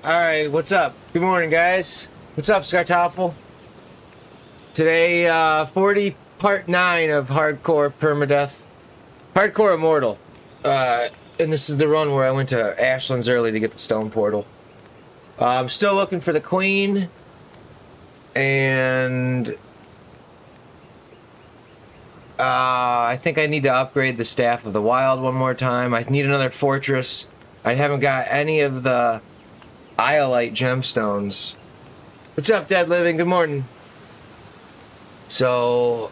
Alright, what's up? Good morning, guys. What's up, Scartoffel? Today, part 9 of Hardcore Permadeath. Hardcore Immortal. And this is the run where I went to Ashlands early to get the stone portal. I'm still looking for the queen. And... I think I need to upgrade the Staff of the Wild one more time. I need another fortress. I haven't got any of the Iolite gemstones. What's up, Dead Living? Good morning. So,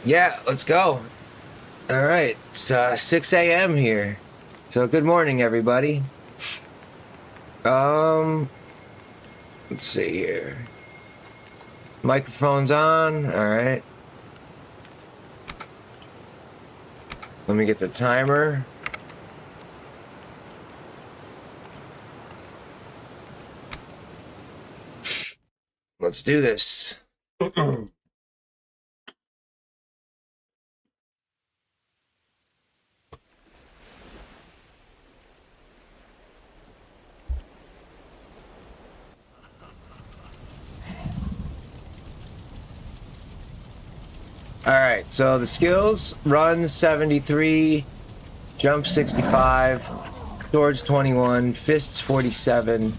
yeah, let's go. Alright, it's 6 a.m. here. So, good morning, everybody. Let's see here. Microphone's on. Alright. Let me get the timer. Let's do this. Alright, so the skills: run 73, jump 65, swords 21, fists 47,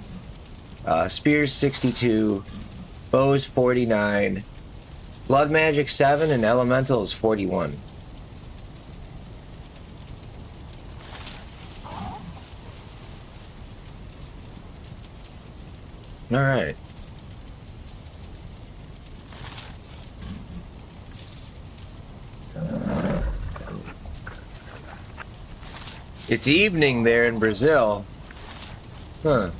spears 62, bows 49, blood magic 7, and elemental is 41. Alright. It's evening there in Brazil. Huh.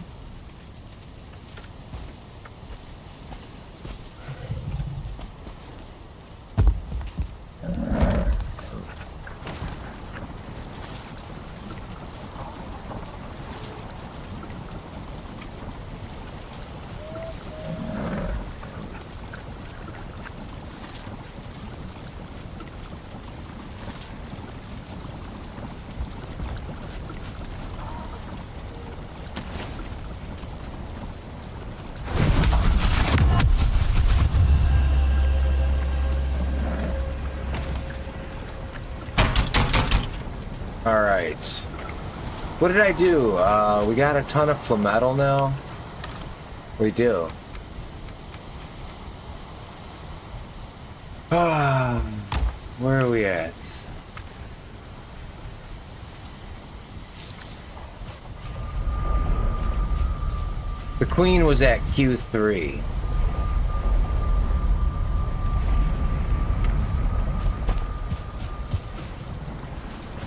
Alright. What did I do? We got a ton of flametal now. We do. Where are we at? The queen was at Q3.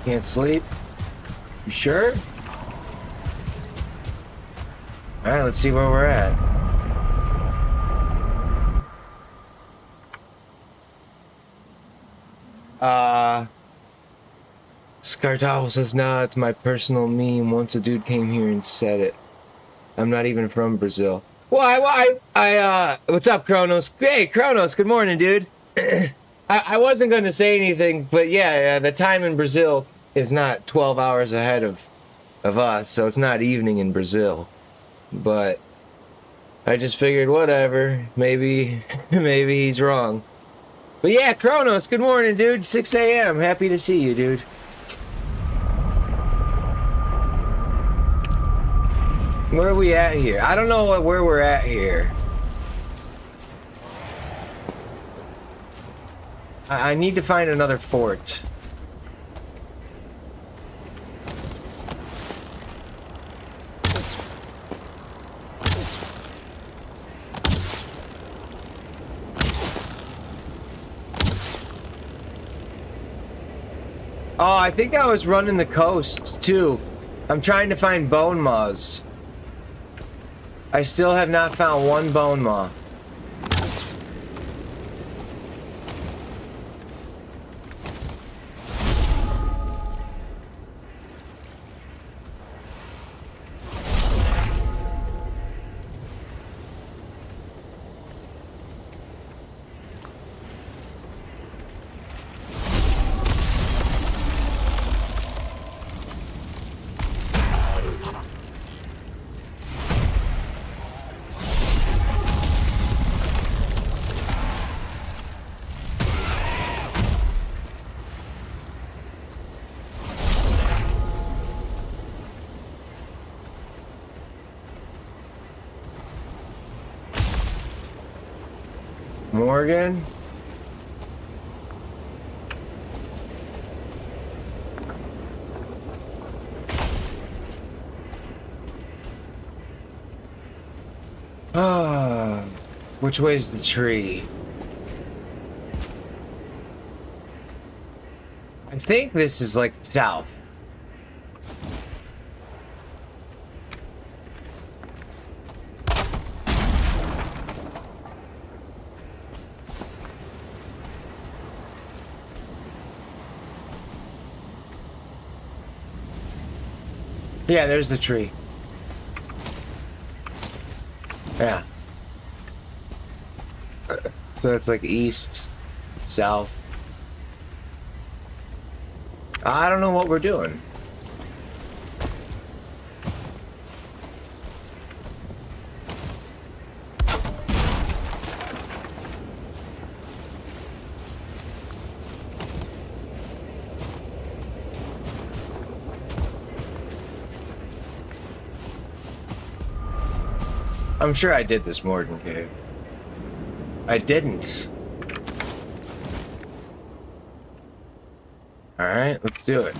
Can't sleep? You sure? Alright, let's see where we're at. Scartowel says, nah, it's my personal meme. Once a dude came here and said it. I'm not even from Brazil. What's up, Kronos? Hey, Kronos, good morning, dude. I wasn't going to say anything, but yeah, the time in Brazil is not 12 hours ahead of us, so it's not evening in Brazil. But I just figured, whatever, maybe he's wrong. But yeah, Kronos, good morning, dude. 6 a.m. Happy to see you, dude. Where are we at here? I don't know where we're at here. I need to find another fort. Oh, I think I was running the coast, too. I'm trying to find bone maws. I still have not found one bone maw. Morgan? Ah, which way is the tree? I think this is like south. Yeah, there's the tree. Yeah. So it's like east, south. I don't know what we're doing. I'm sure I did this Morgan cave. I didn't. Alright, let's do it.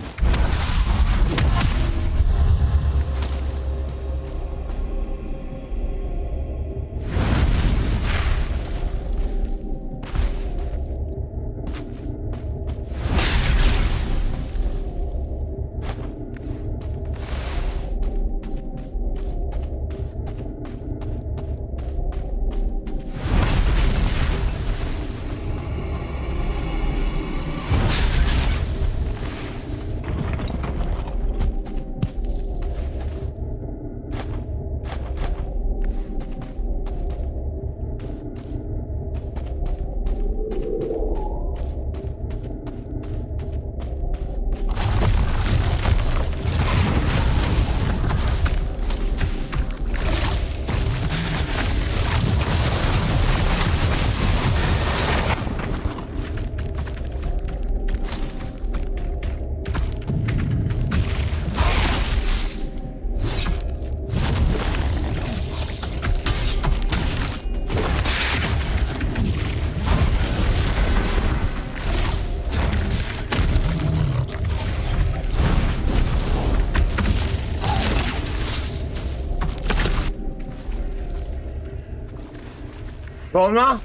Well, no.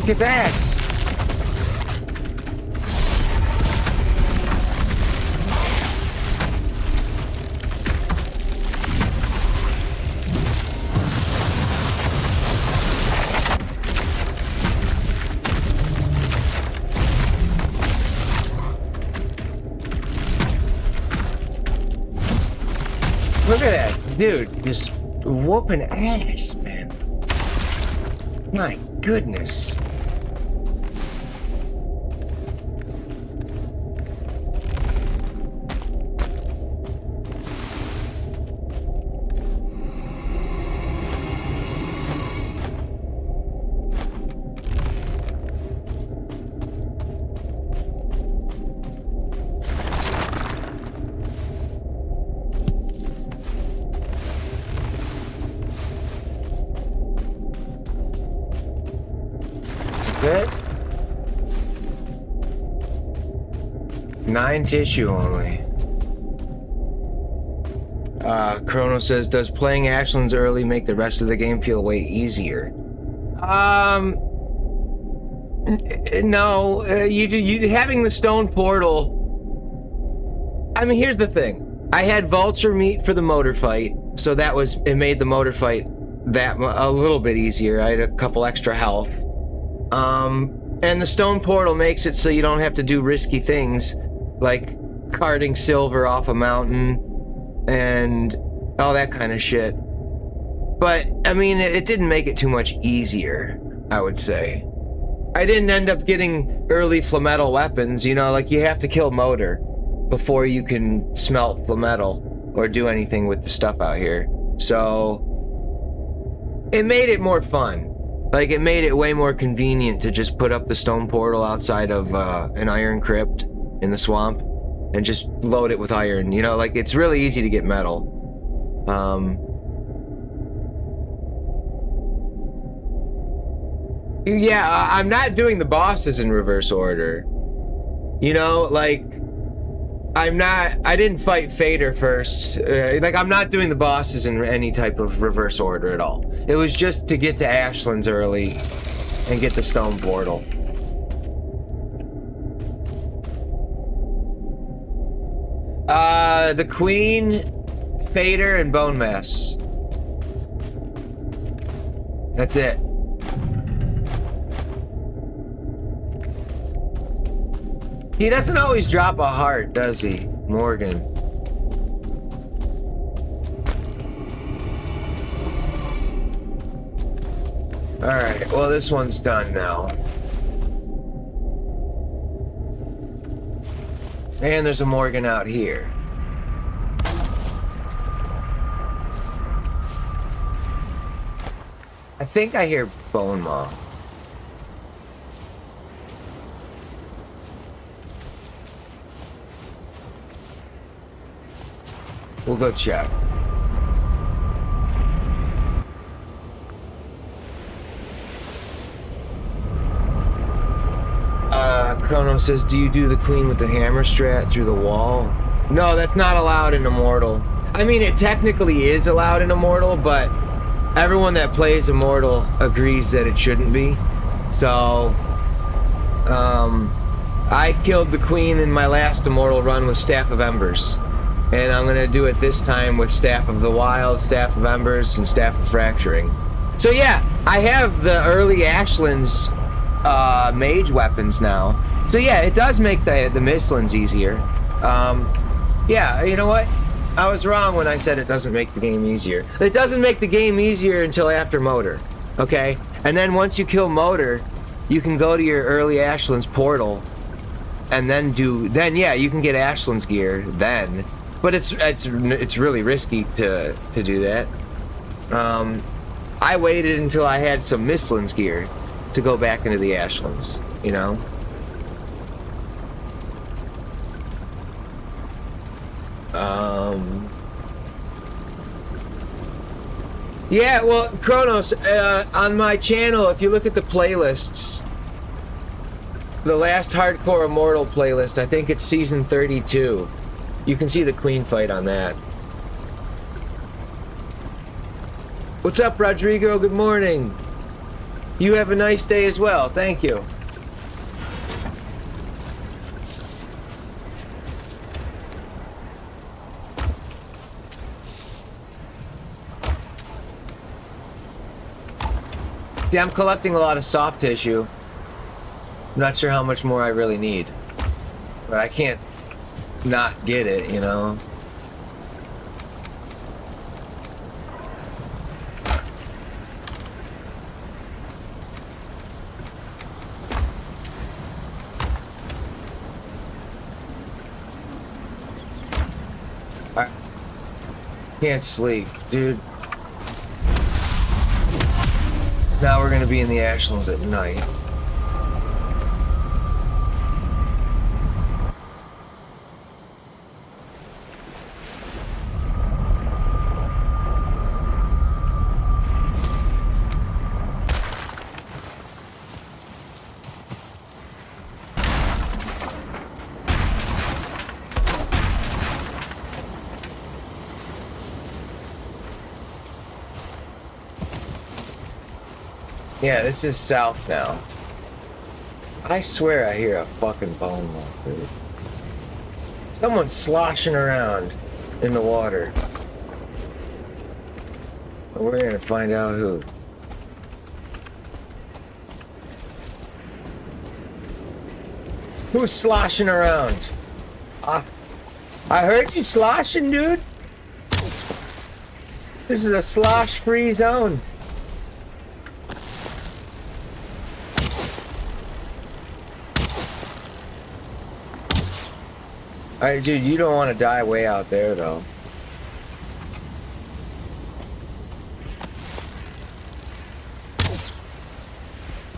Kick its ass. Look at that, dude, just whooping ass, man. My goodness. It? 9 tissue only. Chrono says, does playing Ashlands early make the rest of the game feel way easier? No. You having the stone portal. I mean, here's the thing. I had vulture meat for the motor fight, so it made the motor fight a little bit easier. I had a couple extra health. And the stone portal makes it so you don't have to do risky things like carting silver off a mountain and all that kind of shit. But, I mean, it didn't make it too much easier, I would say. I didn't end up getting early flametal weapons, you know, like you have to kill Motor before you can smelt flametal or do anything with the stuff out here. So, it made it more fun. Like, it made it way more convenient to just put up the stone portal outside of an iron crypt in the swamp and just load it with iron. You know, like, it's really easy to get metal. Yeah, I'm not doing the bosses in reverse order. You know, like, I didn't fight Fader first. Like, I'm not doing the bosses in any type of reverse order at all. It was just to get to Ashlands early and get the stone portal. The Queen, Fader, and Bone Mass. That's it. He doesn't always drop a heart, does he, Morgan? Alright, well, this one's done now. And there's a Morgan out here. I think I hear Bone Maw. We'll go check. Chrono says, do you do the queen with the hammer strat through the wall? No, that's not allowed in Immortal. I mean, it technically is allowed in Immortal, but everyone that plays Immortal agrees that it shouldn't be. So, I killed the queen in my last Immortal run with Staff of Embers. And I'm gonna do it this time with Staff of the Wild, Staff of Embers, and Staff of Fracturing. So yeah, I have the early Ashlands mage weapons now. So yeah, it does make the Mistlands easier. Yeah, you know what? I was wrong when I said it doesn't make the game easier. It doesn't make the game easier until after Motor, okay? And then once you kill Motor, you can go to your early Ashlands portal, and then yeah, you can get Ashlands gear then. But it's really risky to do that. I waited until I had some Mistlands gear to go back into the Ashlands, you know? Yeah, well, Kronos, on my channel, if you look at the playlists, the last Hardcore Immortal playlist, I think it's season 32. You can see the Queen fight on that. What's up, Rodrigo? Good morning. You have a nice day as well. Thank you. See, I'm collecting a lot of soft tissue. I'm not sure how much more I really need. But I can't not get it, you know? I can't sleep, dude. Now we're gonna be in the Ashlands at night. Yeah, this is south now. I swear I hear a fucking bone walk, dude. Someone's sloshing around. in the water. We're gonna find out who. Who's sloshing around? I heard you sloshing, dude. This is a slosh-free zone. Alright, dude, you don't want to die way out there, though.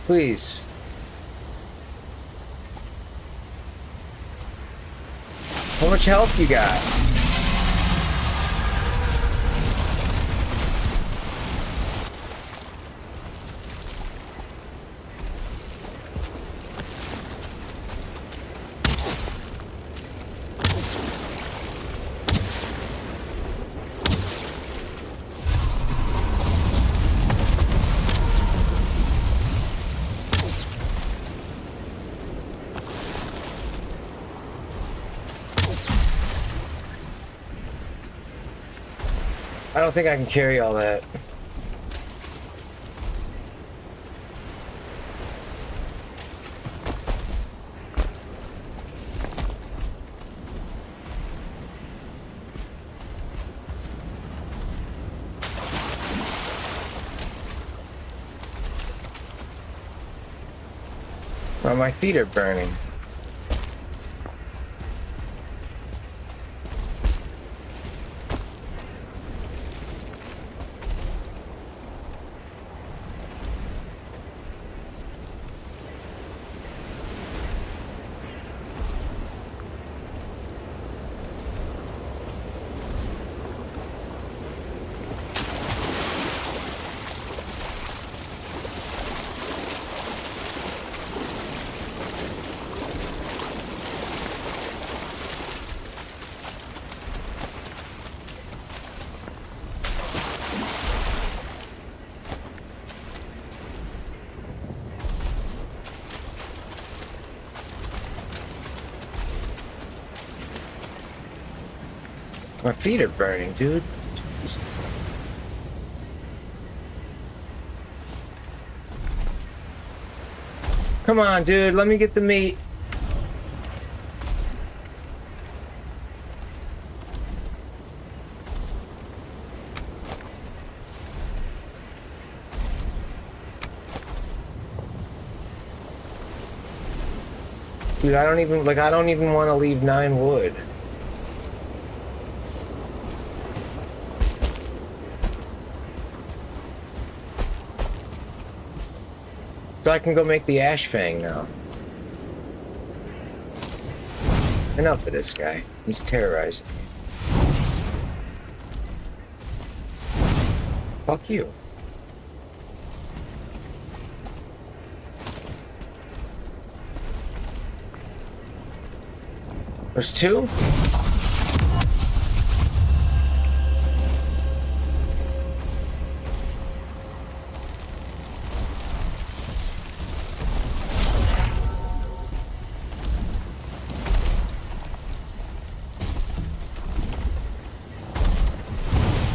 Please. How much health you got? I don't think I can carry all that. Well, my feet are burning. My feet are burning, dude. Jesus. Come on, dude. Let me get the meat. Dude, I don't even want to leave 9 wood. So I can go make the ash fang now. Enough of this guy. He's terrorizing me. Fuck you. There's 2?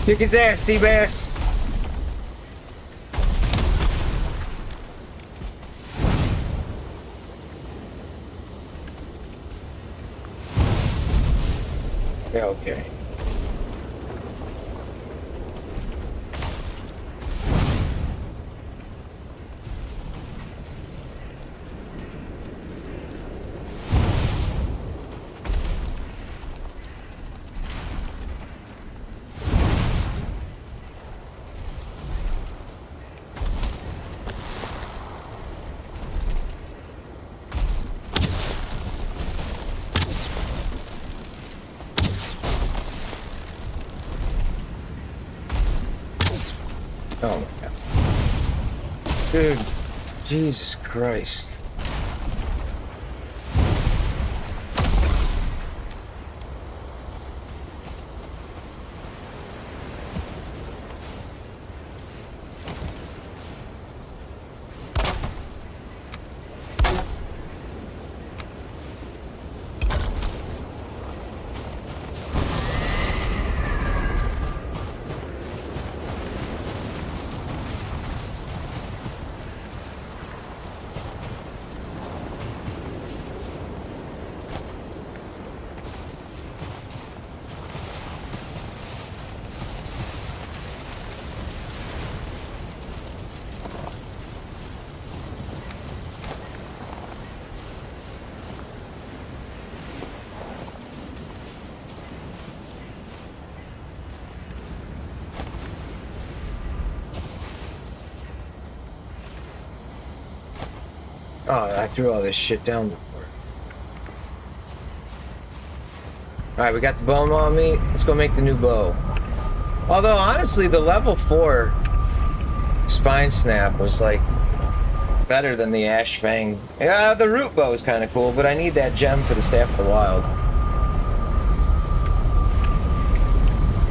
Kick his ass, Seabass. Yeah, okay. Oh my god. Dude, Jesus Christ. Oh, I threw all this shit down before. Alright, we got the bone maw meat. Let's go make the new bow. Although, honestly, the level 4 spine snap was, like, better than the ash fang. Yeah, the root bow is kind of cool, but I need that gem for the staff of the wild.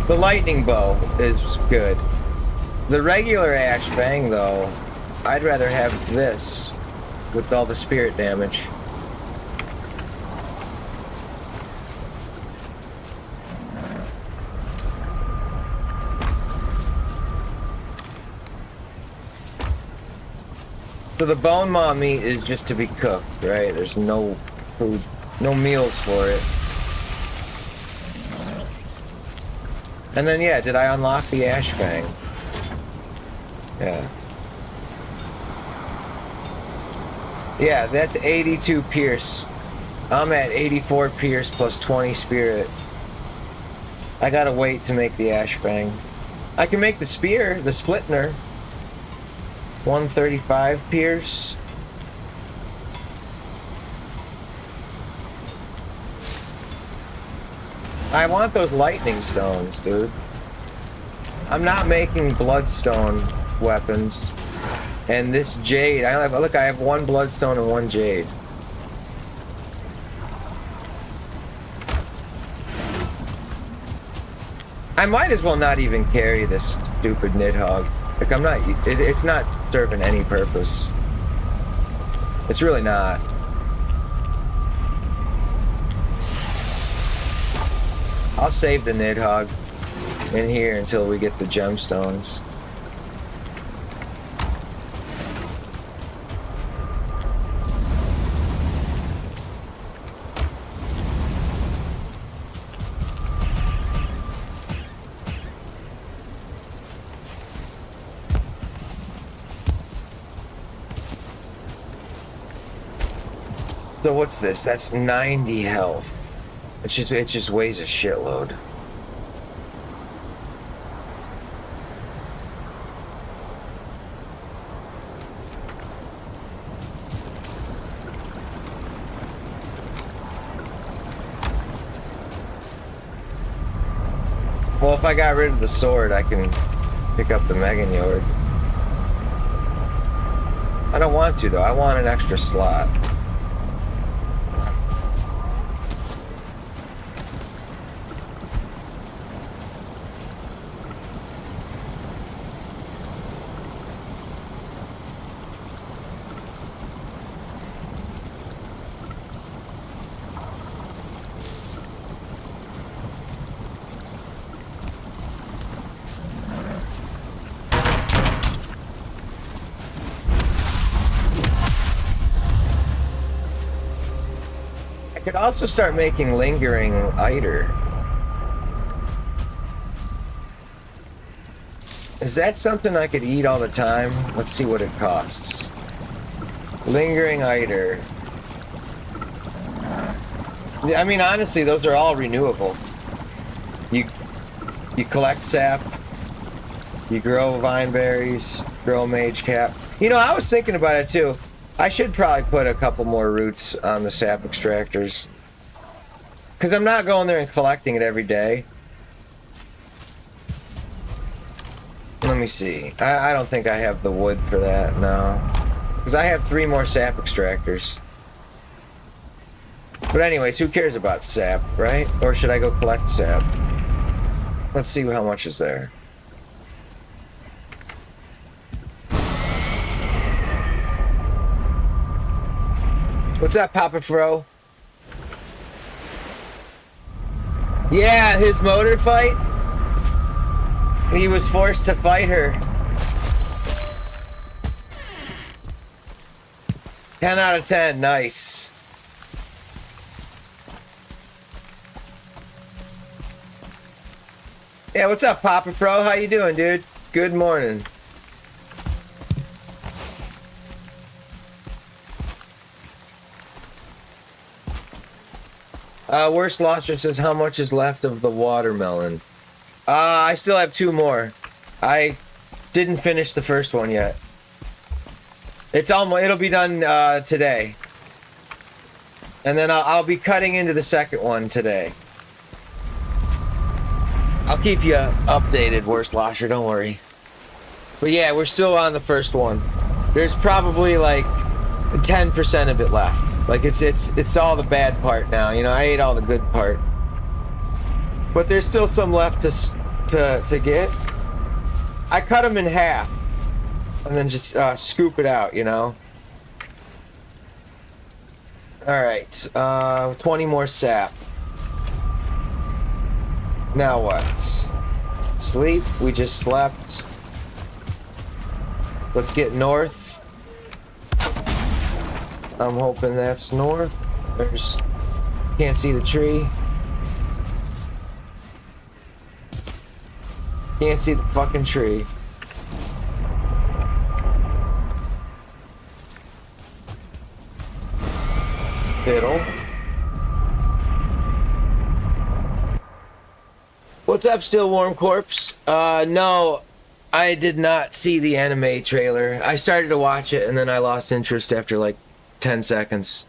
The lightning bow is good. The regular ash fang, though, I'd rather have this with all the spirit damage. So the bone maw meat is just to be cooked, right? There's no food, no meals for it. And then, yeah, did I unlock the ash fang? Yeah. Yeah, that's 82 pierce. I'm at 84 pierce plus 20 spirit. I gotta wait to make the ash fang. I can make the spear, the splitner. 135 pierce. I want those lightning stones, dude. I'm not making bloodstone weapons. And this jade, look, I have 1 bloodstone and 1 jade. I might as well not even carry this stupid Nidhogg. Like, I'm not, it's not serving any purpose. It's really not. I'll save the Nidhogg in here until we get the gemstones. So what's this? That's 90 health. It just weighs a shitload. Well, if I got rid of the sword, I can pick up the Meganiord. I don't want to, though. I want an extra slot. I could also start making lingering Eider. Is that something I could eat all the time? Let's see what it costs. Lingering Eider. I mean, honestly, those are all renewable. You collect sap, you grow vine berries, grow mage cap. You know, I was thinking about it too. I should probably put a couple more roots on the sap extractors. Because I'm not going there and collecting it every day. Let me see. I don't think I have the wood for that, no. Because I have 3 more sap extractors. But anyways, who cares about sap, right? Or should I go collect sap? Let's see how much is there. What's up, Papa Fro? Yeah, his motor fight. He was forced to fight her. 10 out of 10, nice. Yeah, what's up, Papa Pro? How you doing, dude? Good morning. Worst Loster says, how much is left of the watermelon? I still have 2 more. I didn't finish the first one yet. It's almost, it'll be done today. And then I'll be cutting into the second one today. I'll keep you updated, Worst Losher, don't worry. But yeah, we're still on the first one. There's probably like 10% of it left. Like it's all the bad part now, you know, I ate all the good part. But there's still some left to get. I cut them in half and then just scoop it out, you know. All right, 20 more sap. Now what? Sleep? We just slept. Let's get north. I'm hoping that's north. There's... Can't see the tree. Can't see the fucking tree. Fiddle. What's up, Still Warm Corpse? No, I did not see the anime trailer. I started to watch it and then I lost interest after like 10 seconds.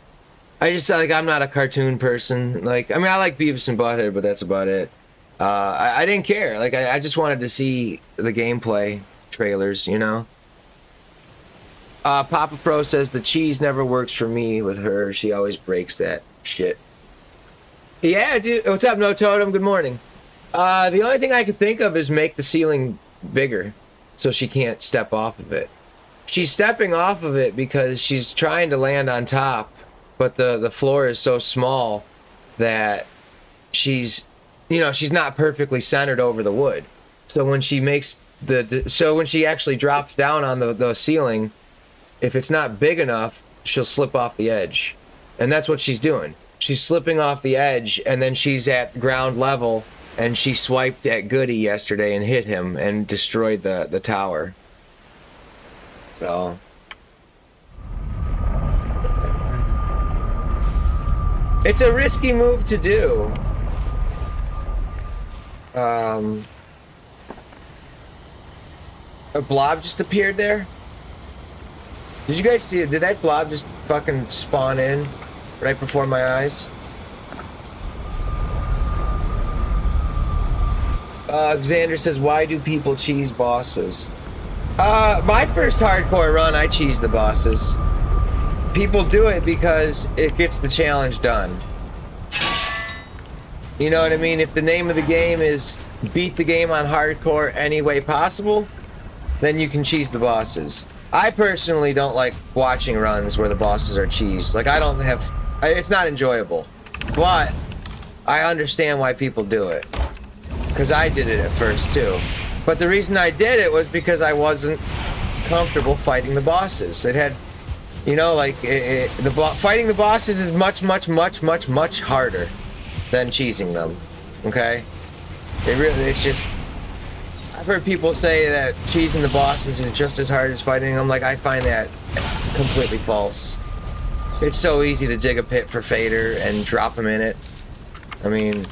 I just, like, I'm not a cartoon person. Like, I mean, I like Beavis and Butthead, but that's about it. I didn't care. Like, I just wanted to see the gameplay trailers, you know? Papa Pro says the cheese never works for me with her. She always breaks that shit. Yeah, dude. What's up, No Totem? Good morning. The only thing I could think of is make the ceiling bigger so she can't step off of it. She's stepping off of it because she's trying to land on top, but the floor is so small that she's, you know, she's not perfectly centered over the wood. So when she makes when she actually drops down on the ceiling, if it's not big enough, she'll slip off the edge. And that's what she's doing. She's slipping off the edge, and then she's at ground level, and she swiped at Goody yesterday and hit him and destroyed the tower. So... it's a risky move to do. A blob just appeared there? Did you guys see it? Did that blob just fucking spawn in right before my eyes? Xander says, why do people cheese bosses? My first hardcore run, I cheese the bosses. People do it because it gets the challenge done. You know what I mean? If the name of the game is beat the game on hardcore any way possible, then you can cheese the bosses. I personally don't like watching runs where the bosses are cheesed. Like, it's not enjoyable. But I understand why people do it. Because I did it at first too. But the reason I did it was because I wasn't comfortable fighting the bosses. It had, you know, like, fighting the bosses is much harder than cheesing them. Okay? It's just... I've heard people say that cheesing the bosses is just as hard as fighting them. Like, I find that completely false. It's so easy to dig a pit for Fader and drop him in it. I mean,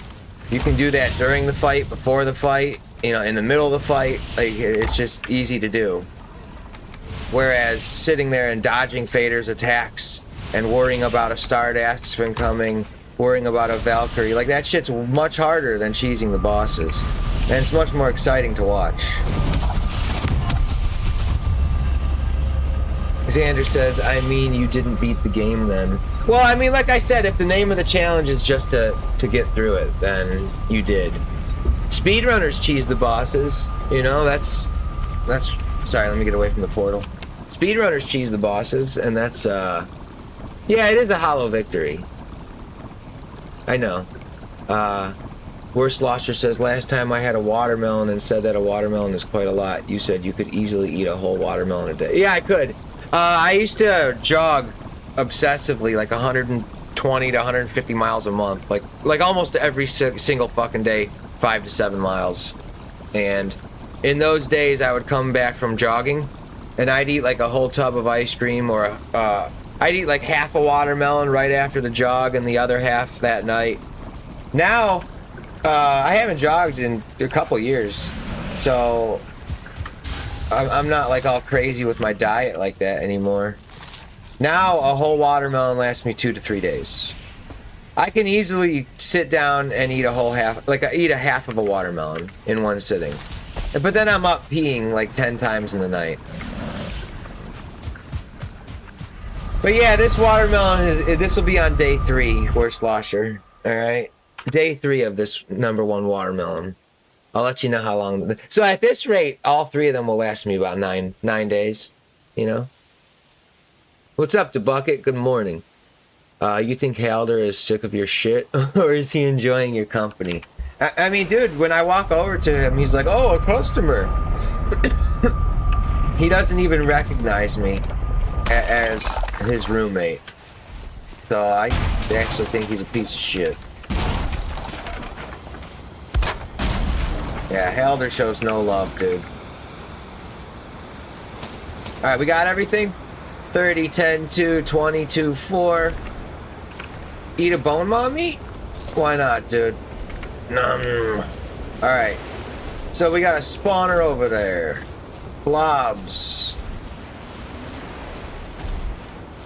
you can do that during the fight, before the fight, you know, in the middle of the fight. Like, it's just easy to do. Whereas sitting there and dodging Fader's attacks and worrying about a Stardax incoming, worrying about a Valkyrie, like, that shit's much harder than cheesing the bosses. And it's much more exciting to watch. Xander says, I mean, you didn't beat the game then. Well, I mean, like I said, if the name of the challenge is just to get through it, then you did. Speedrunners cheese the bosses. You know, that's... Sorry, let me get away from the portal. Speedrunners cheese the bosses, and that's, yeah, it is a hollow victory. I know. Worst Losher says, last time I had a watermelon and said that a watermelon is quite a lot. You said you could easily eat a whole watermelon a day. Yeah, I could. I used to jog obsessively, like 120 to 150 miles a month. Like almost every single fucking day, 5 to 7 miles. And in those days, I would come back from jogging, and I'd eat like a whole tub of ice cream, or I'd eat like half a watermelon right after the jog and the other half that night. Now... I haven't jogged in a couple years, so I'm not like all crazy with my diet like that anymore. Now a whole watermelon lasts me 2 to 3 days. I can easily sit down and eat a whole half, like eat a half of a watermelon in one sitting. But then I'm up peeing like 10 times in the night. But yeah, this watermelon, this will be on day 3, Horse Slosher. Alright? Day 3 of this #1 watermelon. I'll let you know how long. So at this rate, all 3 of them will last me about 9 days. You know? What's up, DeBucket? Good morning. You think Halder is sick of your shit? Or is he enjoying your company? I mean, dude, when I walk over to him, he's like, oh, a customer. He doesn't even recognize me as his roommate. So I actually think he's a piece of shit. Yeah, Halder shows no love, dude. Alright, we got everything? 30, 10, 2, 22, 4. Eat a bone maw meat? Why not, dude? Alright. So we got a spawner over there. Blobs.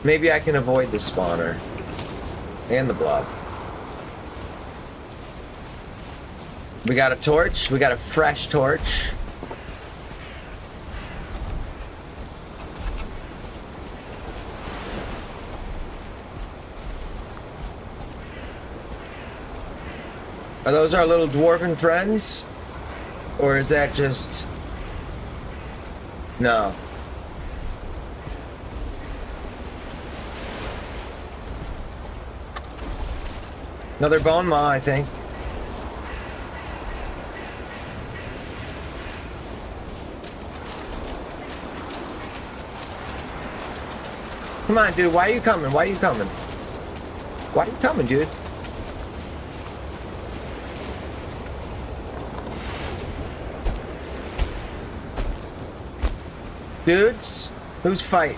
Maybe I can avoid the spawner. And the blob. We got a torch. We got a fresh torch. Are those our little dwarven friends? Or is that just... No. Another bone maw, I think. Come on, dude. Why are you coming? Why are you coming? Why are you coming, dude? Dudes, who's fighting?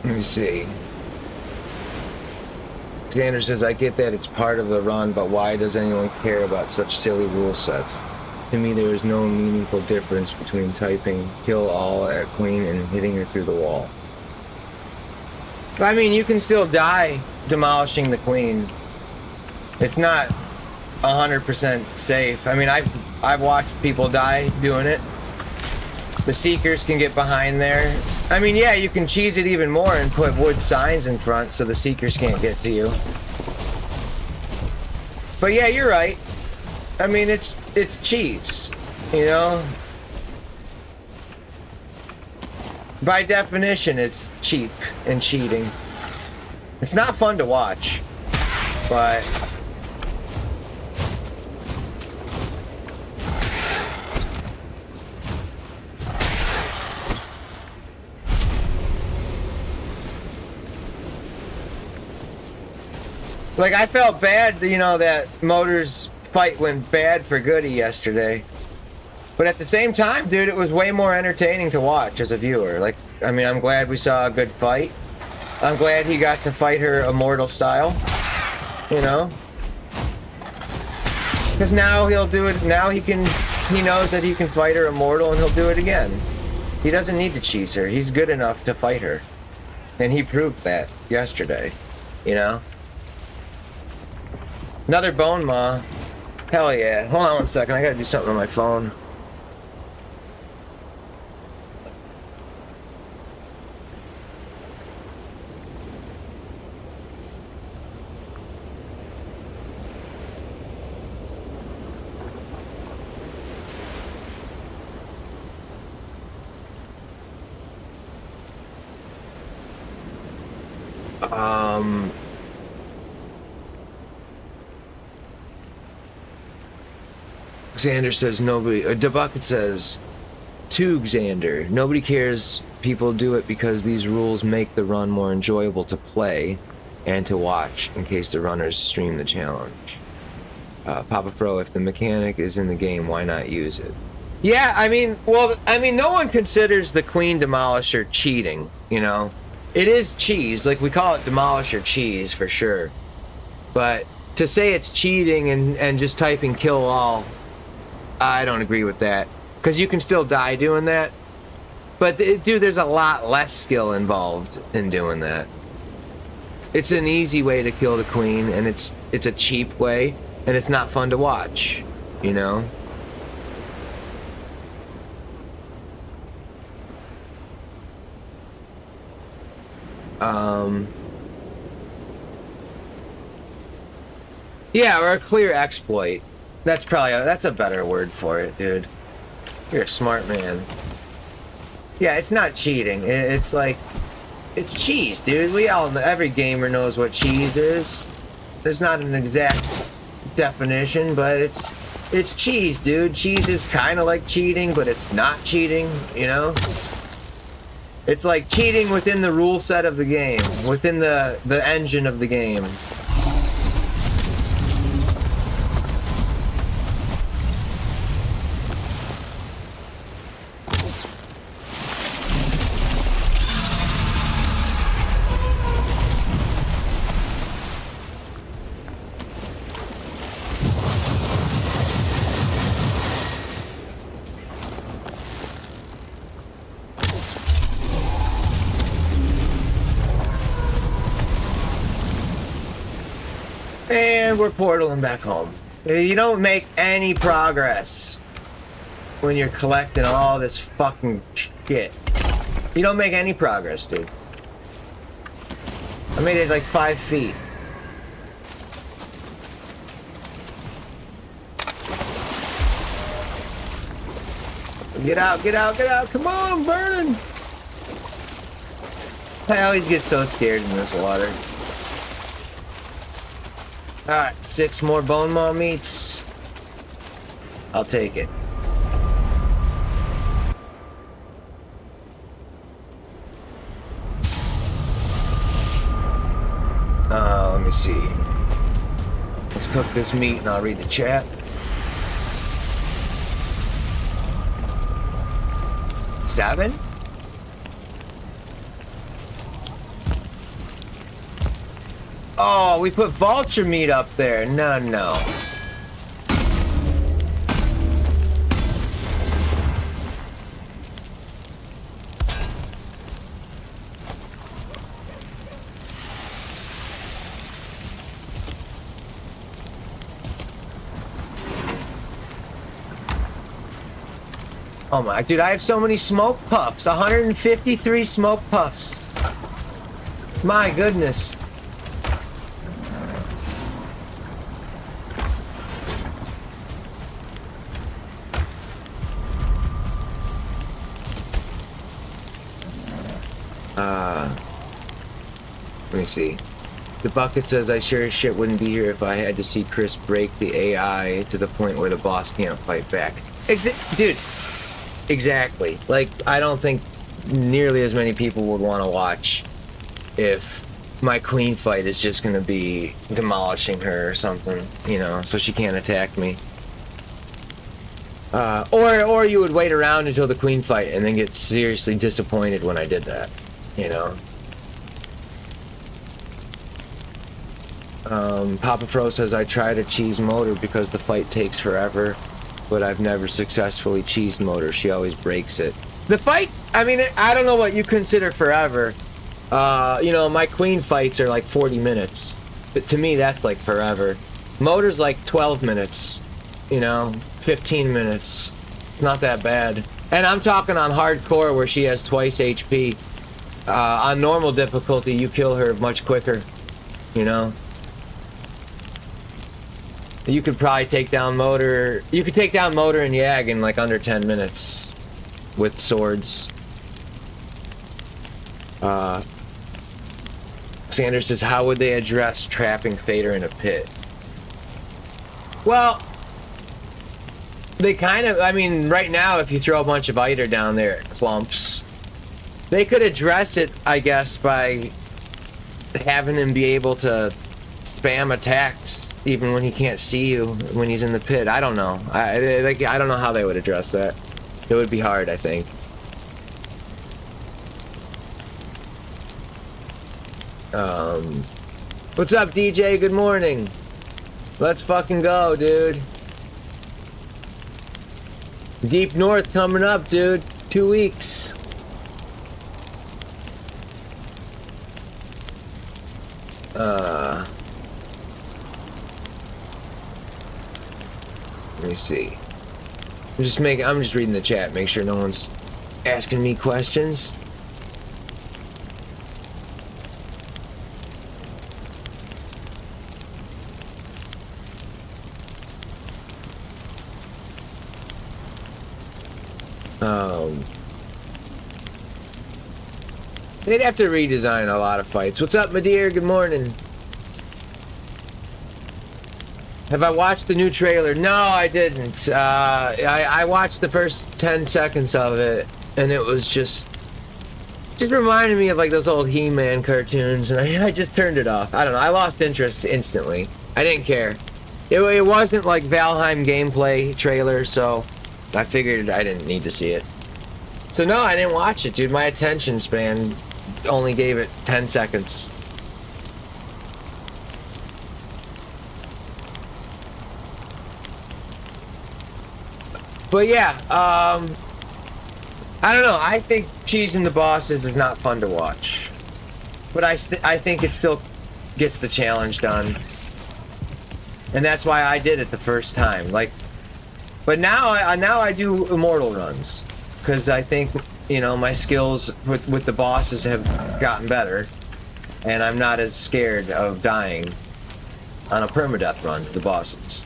Let me see. Xander says, I get that it's part of the run, but why does anyone care about such silly rule sets? To me, there is no meaningful difference between typing kill all at Queen and hitting her through the wall. I mean, you can still die demolishing the Queen. It's not 100% safe. I mean, I've watched people die doing it. The Seekers can get behind there. I mean, yeah, you can cheese it even more and put wood signs in front so the Seekers can't get to you. But yeah, you're right. I mean, it's cheese, you know? By definition, it's cheap and cheating. It's not fun to watch, but... Like, I felt bad, you know, that Motor's fight went bad for Goody yesterday. But at the same time, dude, it was way more entertaining to watch as a viewer. Like, I mean, I'm glad we saw a good fight. I'm glad he got to fight her Immortal style. You know? Because now he'll do it, now he knows that he can fight her Immortal and he'll do it again. He doesn't need to cheese her. He's good enough to fight her. And he proved that yesterday. You know? Another bone maw. Hell yeah. Hold on one second. I gotta do something on my phone. Xander says nobody. DeBucket says, to Xander, nobody cares. People do it because these rules make the run more enjoyable to play and to watch in case the runners stream the challenge. Papa Fro, if the mechanic is in the game, why not use it? Yeah, I mean, no one considers the Queen Demolisher cheating, you know? It is cheese, like we call it Demolisher cheese for sure. But to say it's cheating and just typing kill all, I don't agree with that. Because you can still die doing that. But, dude, there's a lot less skill involved in doing that. It's an easy way to kill the queen, and it's a cheap way, and it's not fun to watch, you know? Yeah, or a clear exploit. That's a better word for it, dude. You're a smart man. Yeah, it's not cheating. It's like, it's cheese, dude. We all know, every gamer knows what cheese is. There's not an exact definition, but it's cheese, dude. Cheese is kind of like cheating, but it's not cheating, you know? It's like cheating within the rule set of the game, within the engine of the game. And we're portaling back home. You don't make any progress when you're collecting all this fucking shit. You don't make any progress, dude. I made it like 5 feet. Get out, get out, get out. Come on, burning. I always get so scared in this water. Alright, 6 more bone maw meats. I'll take it. Let me see. Let's cook this meat and I'll read the chat. Seven? Oh, we put vulture meat up there. No, no. Oh my, dude, I have so many smoke puffs. 153 smoke puffs. My goodness. Let me see. The bucket says I sure as shit wouldn't be here if I had to see Chris break the AI to the point where the boss can't fight back. Dude, exactly. Like, I don't think nearly as many people would want to watch if my queen fight is just gonna be demolishing her or something, you know, so she can't attack me. Or you would wait around until the queen fight and then get seriously disappointed when I did that, you know. Papa Fro says I tried a cheese motor because the fight takes forever, but I've never successfully cheesed motor. She always breaks it. The fight, I mean, I don't know what you consider forever. You know, my queen fights are like 40 minutes. But to me, that's like forever. Motor's like 12 minutes, you know, 15 minutes. It's not that bad. And I'm talking on hardcore where she has twice HP. On normal difficulty, you kill her much quicker, you know. You could probably take down motor. You could take down motor and Yag in like under 10 minutes with swords. Sanders says, how would they address trapping Fader in a pit? Well, they kind of, I mean, right now, if you throw a bunch of Eider down there, it clumps. They could address it, I guess, by having him be able to spam attacks even when he can't see you when he's in the pit. I don't know. I don't know how they would address that. It would be hard, I think. What's up, DJ? Good morning. Let's fucking go, dude. Deep North coming up, dude. 2 weeks. Let me see. I'm just reading the chat, make sure no one's asking me questions. They'd have to redesign a lot of fights. What's up, my dear? Good morning. Have I watched the new trailer? No, I didn't. I watched the first 10 seconds of it, and it was just reminded me of like those old He-Man cartoons, and I just turned it off. I don't know. I lost interest instantly. I didn't care. It wasn't like Valheim gameplay trailer, so I figured I didn't need to see it. So no, I didn't watch it, dude. My attention span only gave it 10 seconds. But yeah, I don't know. I think cheesing the bosses is not fun to watch, but I think it still gets the challenge done, and that's why I did it the first time. Like, but now I do Immortal runs because I think, you know, my skills with the bosses have gotten better, and I'm not as scared of dying on a permadeath run to the bosses.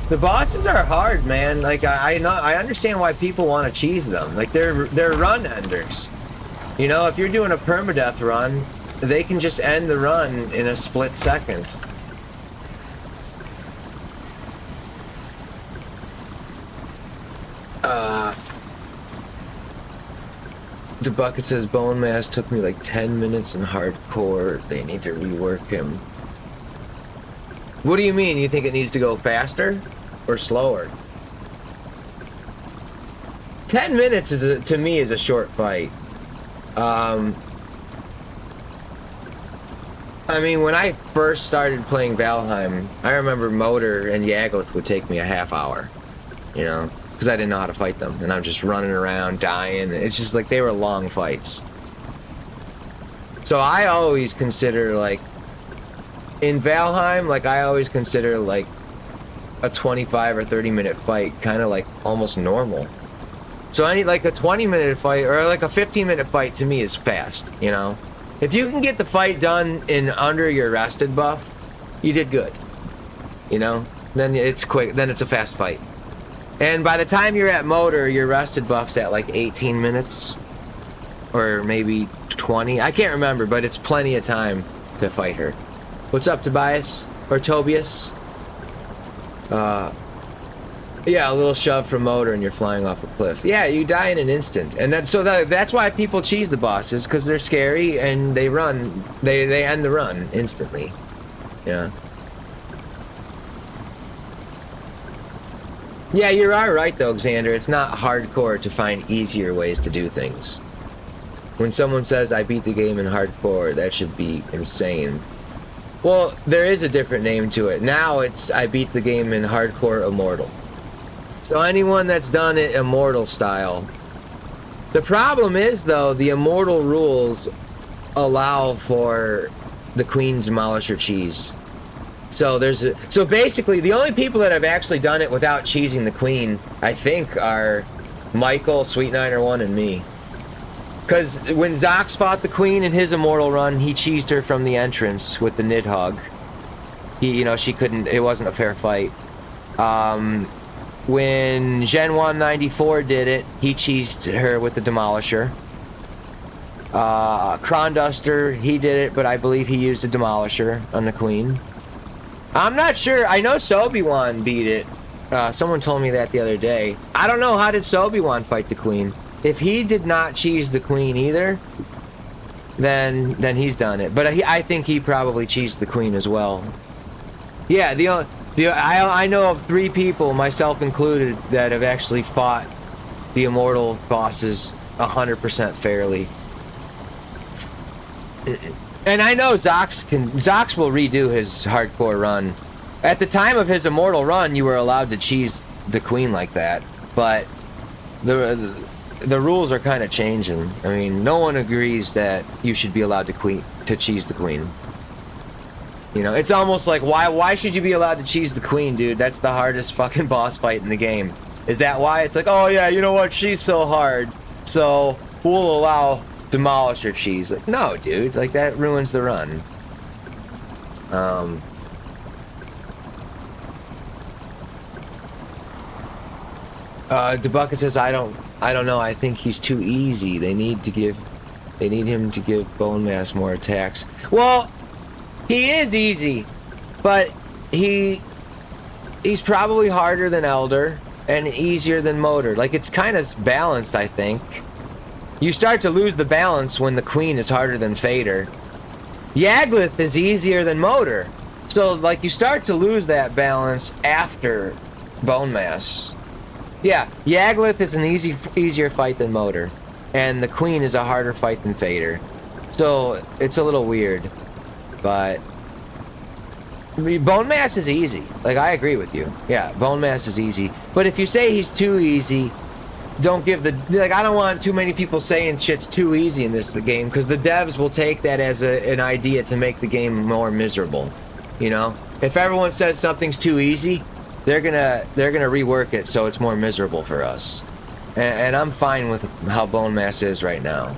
The bosses are hard, man. Like, I understand why people want to cheese them. Like, they're run enders. You know, if you're doing a permadeath run, they can just end the run in a split second. The Bucket says Bone Mass took me like 10 minutes in hardcore. They need to rework him. What do you mean? You think it needs to go faster or slower? 10 minutes is to me is a short fight. I mean, when I first started playing Valheim, I remember Motor and Yagluth would take me a half hour, you know, because I didn't know how to fight them, and I'm just running around dying. It's just like they were long fights. So I always consider, like, in Valheim, like, I always consider like a 25 or 30 minute fight kind of like almost normal. So any like a 20-minute fight or like a 15-minute fight to me is fast, you know. If you can get the fight done in under your rested buff, you did good, you know. Then it's quick, then it's a fast fight. And by the time you're at Motor, your rested buff's at like 18 minutes or maybe 20. I can't remember, but it's plenty of time to fight her. What's up, Tobias? Or Tobias? Yeah, a little shove from Motor and you're flying off a cliff. Yeah, you die in an instant. And that's why people cheese the bosses, because they're scary and they run. They end the run instantly. Yeah. Yeah, you are right though, Xander. It's not hardcore to find easier ways to do things. When someone says, I beat the game in hardcore, that should be insane. Well, there is a different name to it. Now it's I beat the game in hardcore Immortal. So anyone that's done it Immortal style. The problem is, though, the Immortal rules allow for the Queen Demolisher cheese. So so basically, the only people that have actually done it without cheesing the Queen, I think, are Michael, Sweet9er1, and me. Because when Zox fought the Queen in his Immortal run, he cheesed her from the entrance with the Nidhogg. You know, she couldn't, it wasn't a fair fight. When Gen 194 did it, he cheesed her with the Demolisher. did it, he cheesed her with the Demolisher. Kronduster, he did it, but I believe he used a Demolisher on the Queen. I'm not sure. I know Sobi-Wan beat it. Someone told me that the other day. I don't know, how did Sobi-Wan fight the Queen? If he did not cheese the Queen either, then he's done it. But I think he probably cheesed the Queen as well. Yeah, I know of 3 people, myself included, that have actually fought the Immortal bosses 100% fairly. And I know Zox will redo his hardcore run. At the time of his Immortal run, you were allowed to cheese the Queen like that, but the rules are kind of changing. I mean, no one agrees that you should be allowed to cheese the Queen. You know, it's almost like, why should you be allowed to cheese the Queen, dude? That's the hardest fucking boss fight in the game. Is that why? It's like, oh yeah, you know what? She's so hard, so we'll allow Demolisher cheese. Like, no, dude. Like, that ruins the run. DeBucket says, I don't know. I think he's too easy. They need him to give Bone Mass more attacks. Well, he is easy, but he's probably harder than Elder and easier than Motor. Like, it's kind of balanced, I think. You start to lose the balance when the Queen is harder than Fader. Yaglith is easier than Motor. So, like, you start to lose that balance after Bone Mass. Yeah, Yaglith is an easier fight than Motor. And the Queen is a harder fight than Fader. So, it's a little weird. But I mean, Bone Mass is easy. Like, I agree with you. Yeah, Bone Mass is easy. But if you say he's too easy, don't give the... Like, I don't want too many people saying shit's too easy in this game, because the devs will take that as an idea to make the game more miserable. You know? If everyone says something's too easy, they're gonna rework it so it's more miserable for us. And I'm fine with how Bone Mass is right now.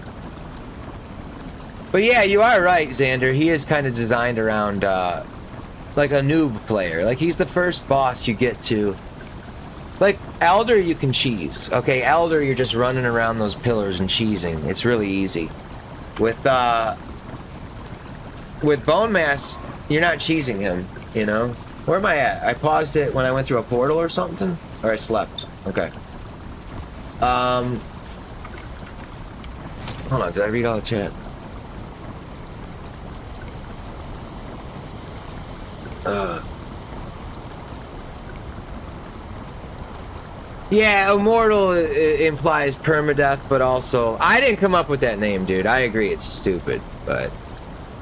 But yeah, you are right, Xander. He is kind of designed around, like a noob player. Like, he's the first boss you get to. Like, Elder, you can cheese. Okay, Elder, you're just running around those pillars and cheesing. It's really easy. With Bone Mass, you're not cheesing him, you know? Where am I at? I paused it when I went through a portal or something? Or I slept. Okay. Hold on, did I read all the chat? Yeah, Immortal implies permadeath, but also... I didn't come up with that name, dude. I agree, it's stupid, but...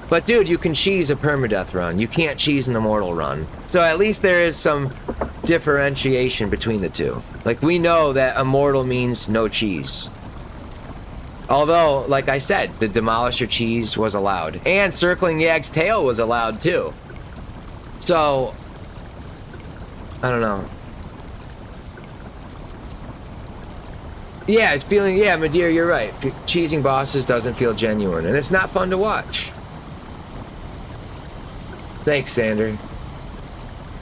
But, dude, you can cheese a permadeath run. You can't cheese an Immortal run. So at least there is some differentiation between the two. Like, we know that Immortal means no cheese. Although, like I said, the Demolisher cheese was allowed. And Circling Yag's tail was allowed, too. So... I don't know. Yeah, it's feeling... Yeah, Madeir, you're right. Cheesing bosses doesn't feel genuine. And it's not fun to watch. Thanks, Sander.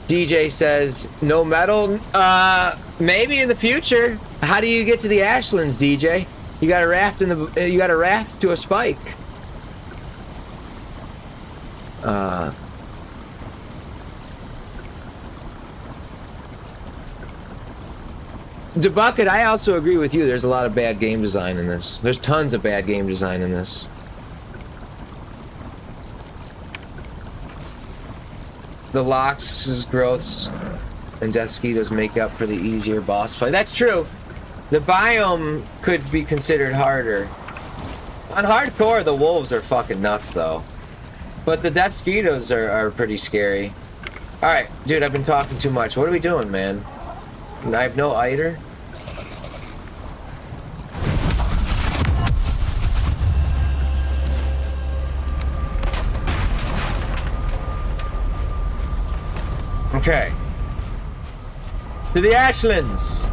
DJ says, no metal? Maybe in the future. How do you get to the Ashlands, DJ? You got a raft you got a raft to a spike. DeBucket, I also agree with you. There's a lot of bad game design in this. There's tons of bad game design in this. The Lox's growths and Death Skeetos make up for the easier boss fight. That's true. The biome could be considered harder. On hardcore, the wolves are fucking nuts, though. But the Death Skeetos are pretty scary. Alright, dude, I've been talking too much. What are we doing, man? I have no Eider. Okay. To the Ashlands!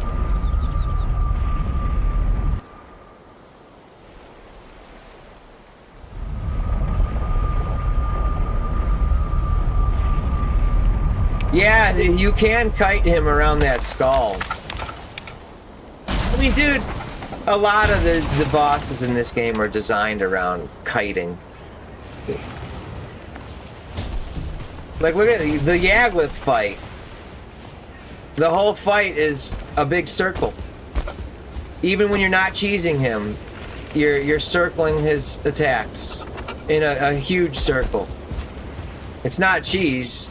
Yeah, you can kite him around that skull. mean, dude, a lot of the bosses in this game are designed around kiting. Like, look at the Yaglith fight. The whole fight is a big circle. Even when you're not cheesing him, you're circling his attacks in a huge circle. It's not cheese.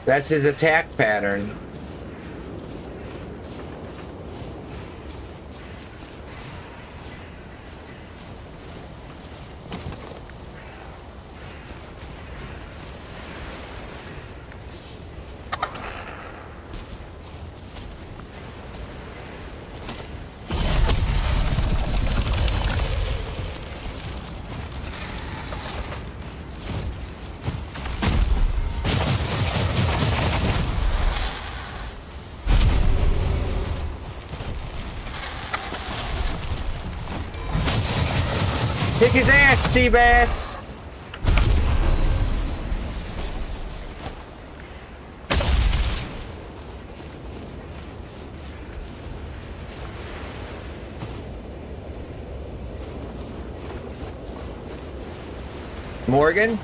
That's his attack pattern. Kick his ass, Seabass! Morgan?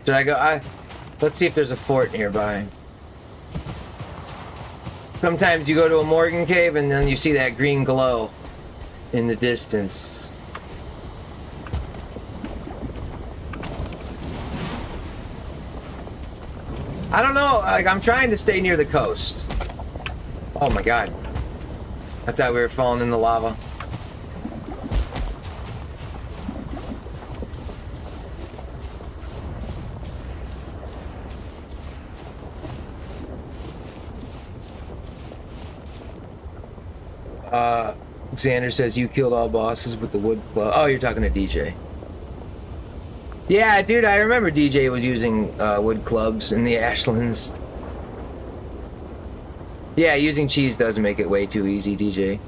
Should I go? Let's see if there's a fort nearby. Sometimes you go to a Morgan cave and then you see that green glow in the distance. I don't know, like, I'm trying to stay near the coast. Oh my god. I thought we were falling in the lava. Xander says you killed all bosses with the wood club. Oh, you're talking to DJ. Yeah, dude, I remember DJ was using wood clubs in the Ashlands. Yeah, using cheese does make it way too easy, DJ.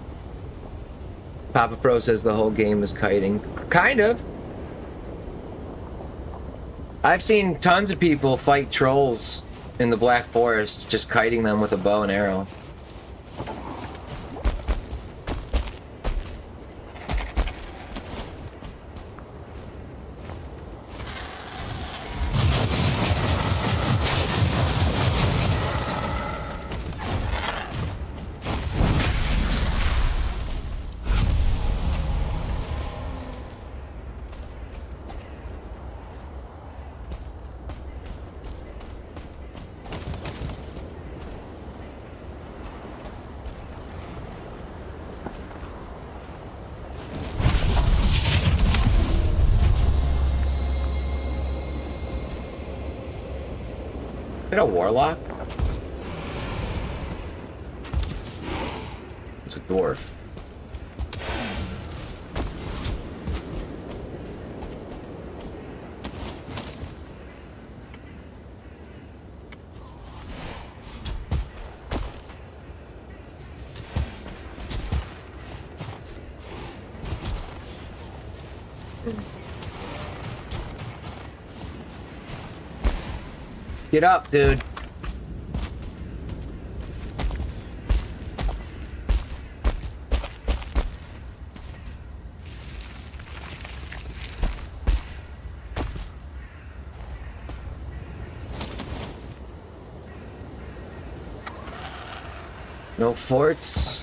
Papa Pro says the whole game is kiting. Kind of. I've seen tons of people fight trolls in the Black Forest, just kiting them with a bow and arrow. Is it a warlock? It's a dwarf. Get up, dude. No forts.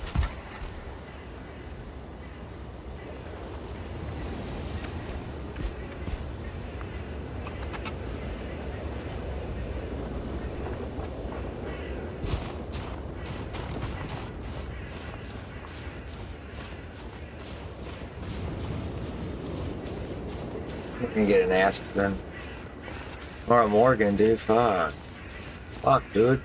We can get an ass to them. Or a Morgan, dude. Fuck. Fuck, dude.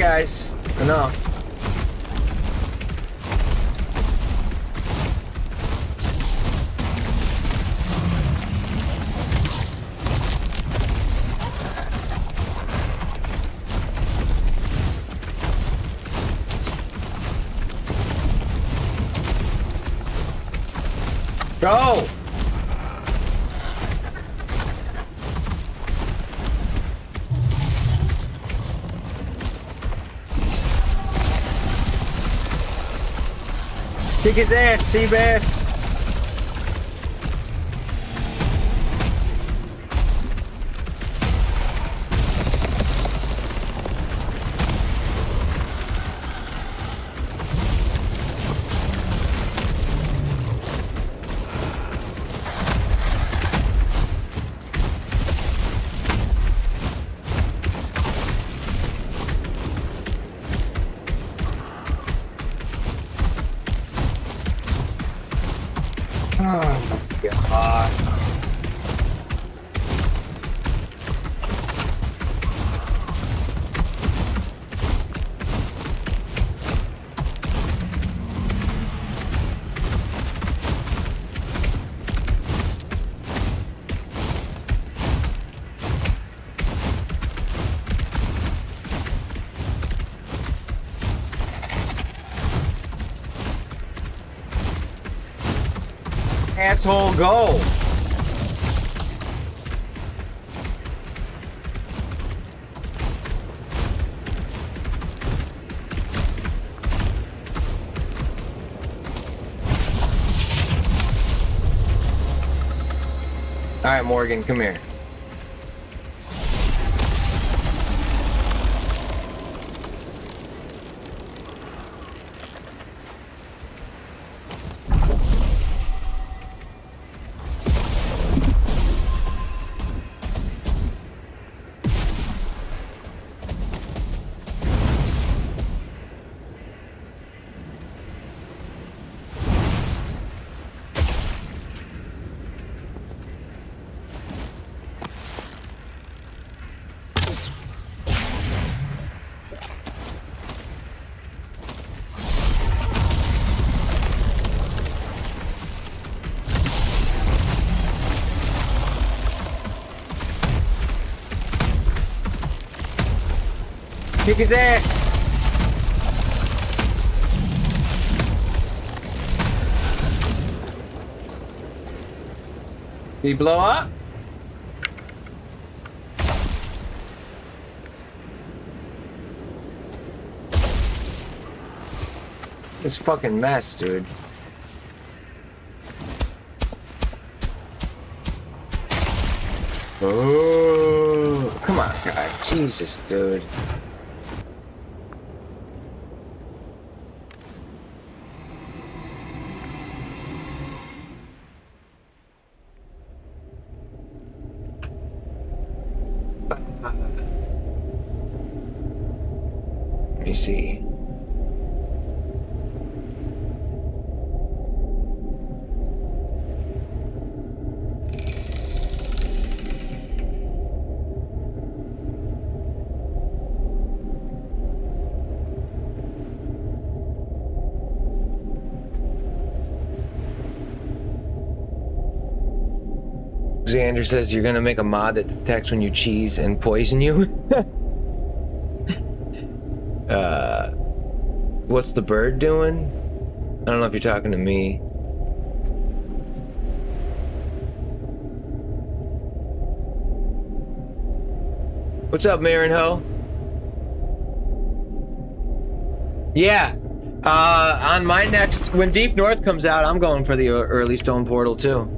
guys. Enough. Go! Kick his ass, Seabass! Asshole, go! Alright, Morgan, come here. Kick his ass! Did he blow up? This fucking mess, dude. Oh, come on, guy. Jesus, dude. Let me see. Xander says you're gonna make a mod that detects when you cheese and poison you. What's the bird doing? I don't know if you're talking to me. What's up, Marinho? Yeah. On my next, when Deep North comes out, I'm going for the early Stone Portal too.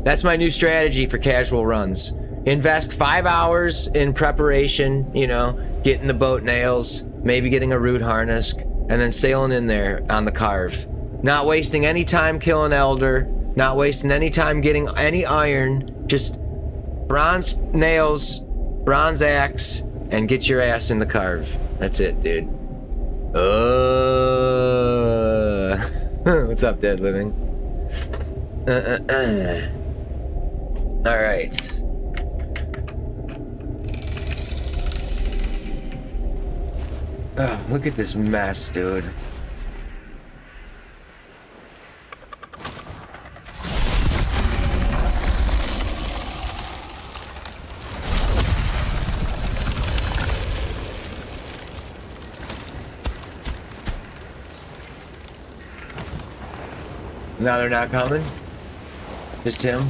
That's my new strategy for casual runs. Invest 5 hours in preparation, you know, getting the boat nails, maybe getting a root harness, and then sailing in there on the carve. Not wasting any time killing Elder, not wasting any time getting any iron, just bronze nails, bronze axe, and get your ass in the carve. That's it, dude. What's up, Dead Living? All right. Oh, look at this mess, dude. Now they're not coming? Just him?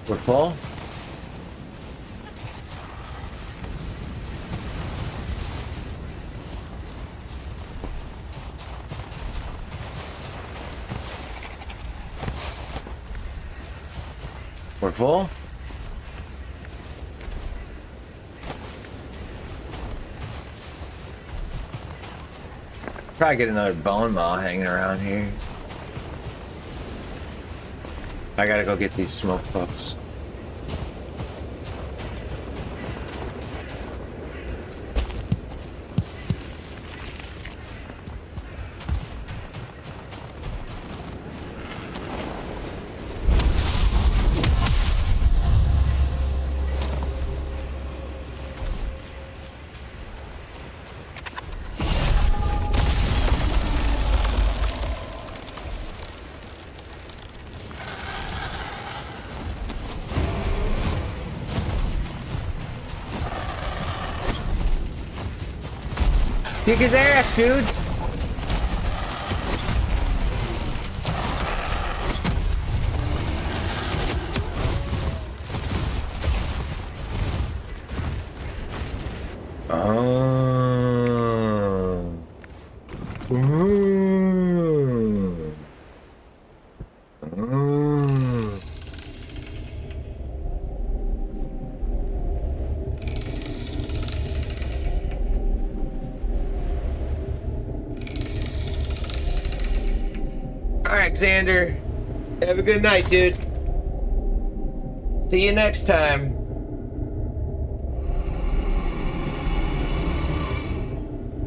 We're full? We're full? Probably get another bone maw hanging around here. I gotta go get these smoke puffs. Kick his ass, dude! Alexander, have a good night, dude. See you next time.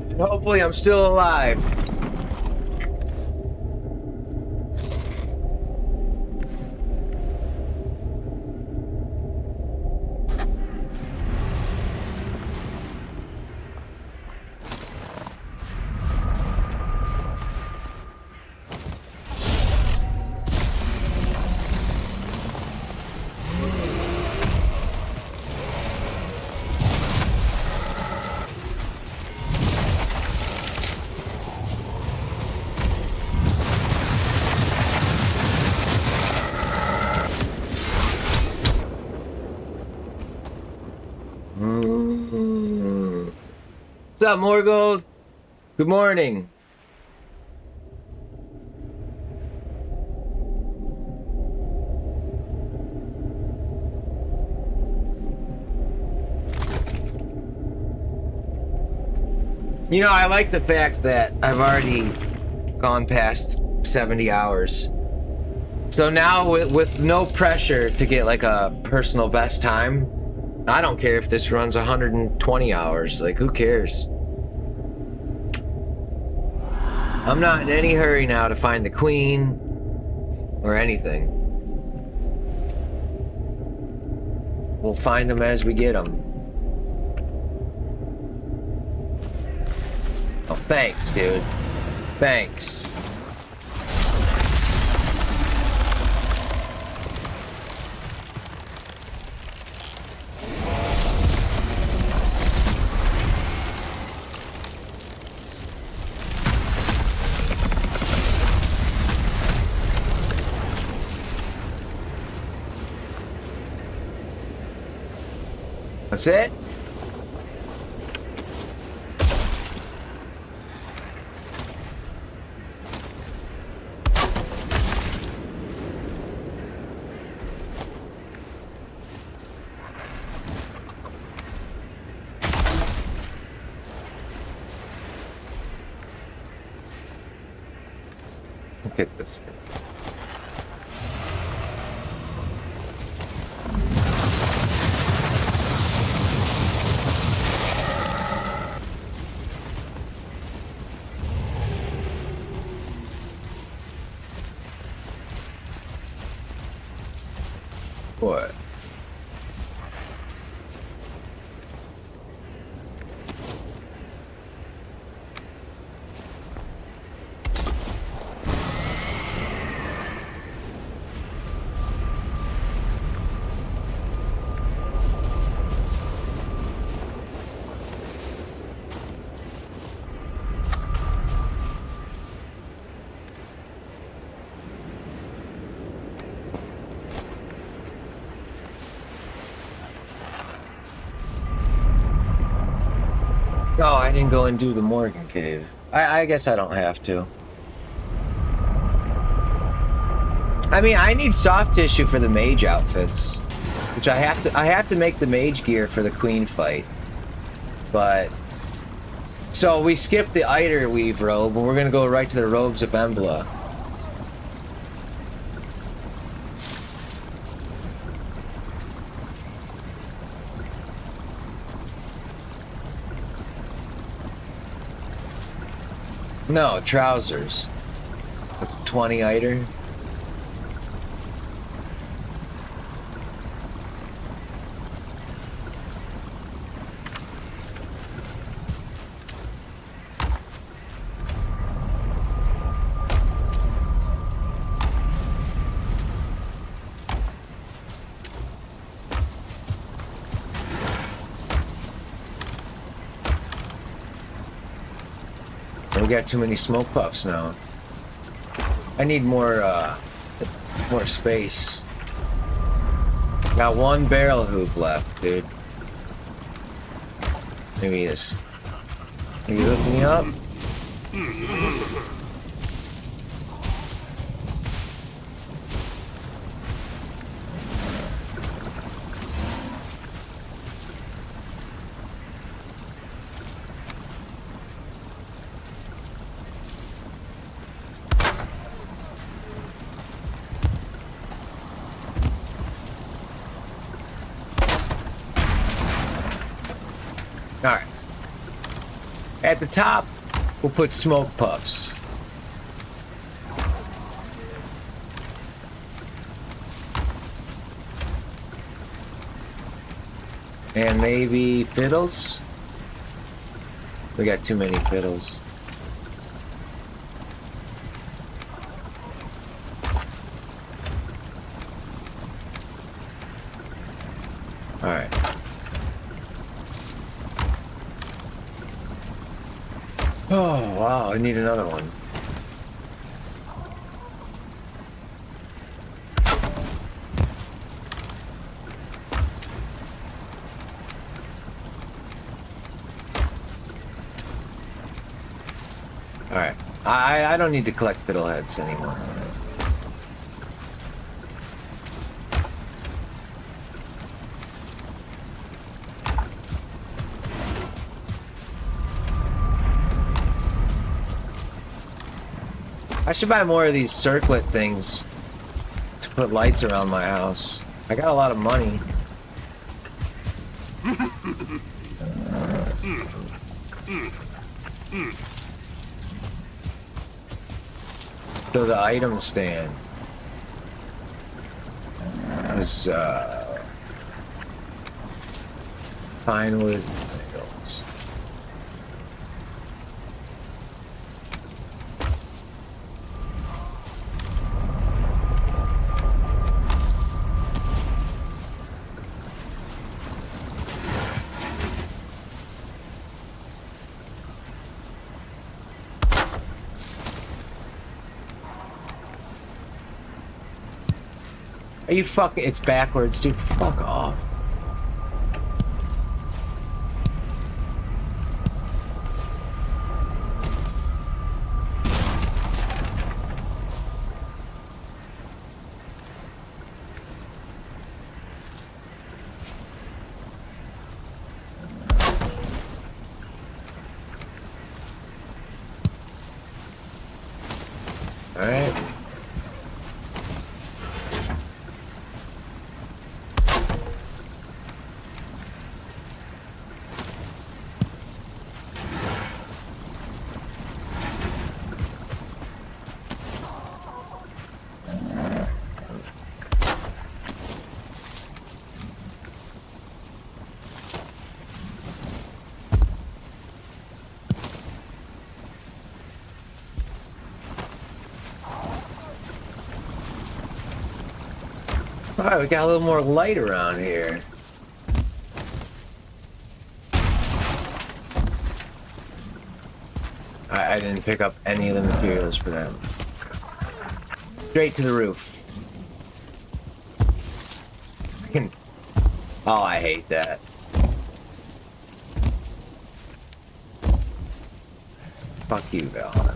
And hopefully I'm still alive. What's up, Morgold? Good morning. You know, I like the fact that I've already gone past 70 hours. So now with no pressure to get like a personal best time, I don't care if this runs 120 hours. Like, who cares? I'm not in any hurry now to find the queen or anything. We'll find them as we get them. Oh, thanks, dude. Thanks. That's it? Look at this thing. What? No, I didn't go and do the Morgan cave. I guess I don't have to. I mean, I need soft tissue for the mage outfits, which I have to make the mage gear for the queen fight. But so we skipped the Eider weave robe, and we're gonna go right to the robes of Embla. No, trousers. That's 20 Eider. We got too many smoke puffs now. I need more space. Got one barrel hoop left, dude. Maybe this. Are you hooking me up? Alright. At the top, we'll put smoke puffs. And maybe fiddles? We got too many fiddles. Alright. Oh, wow, I need another one. Alright. I don't need to collect fiddleheads anymore. I should buy more of these circlet things to put lights around my house. I got a lot of money. So the item stand is pine wood. Are you fucking... It's backwards, dude. Fuck off. All right. Alright, we got a little more light around here. I didn't pick up any of the materials for them. Straight to the roof. Oh, I hate that. Fuck you, Valheim.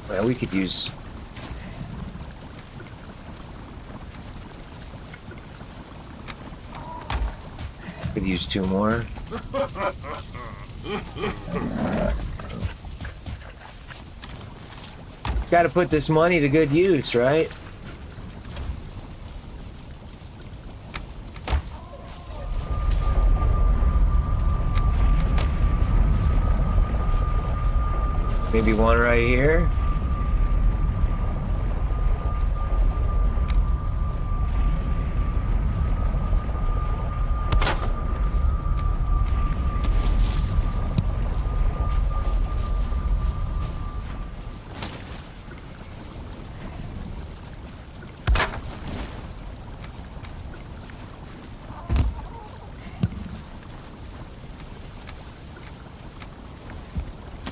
Well, we could use... Could use 2 more. Gotta put this money to good use, right? Maybe 1 right here.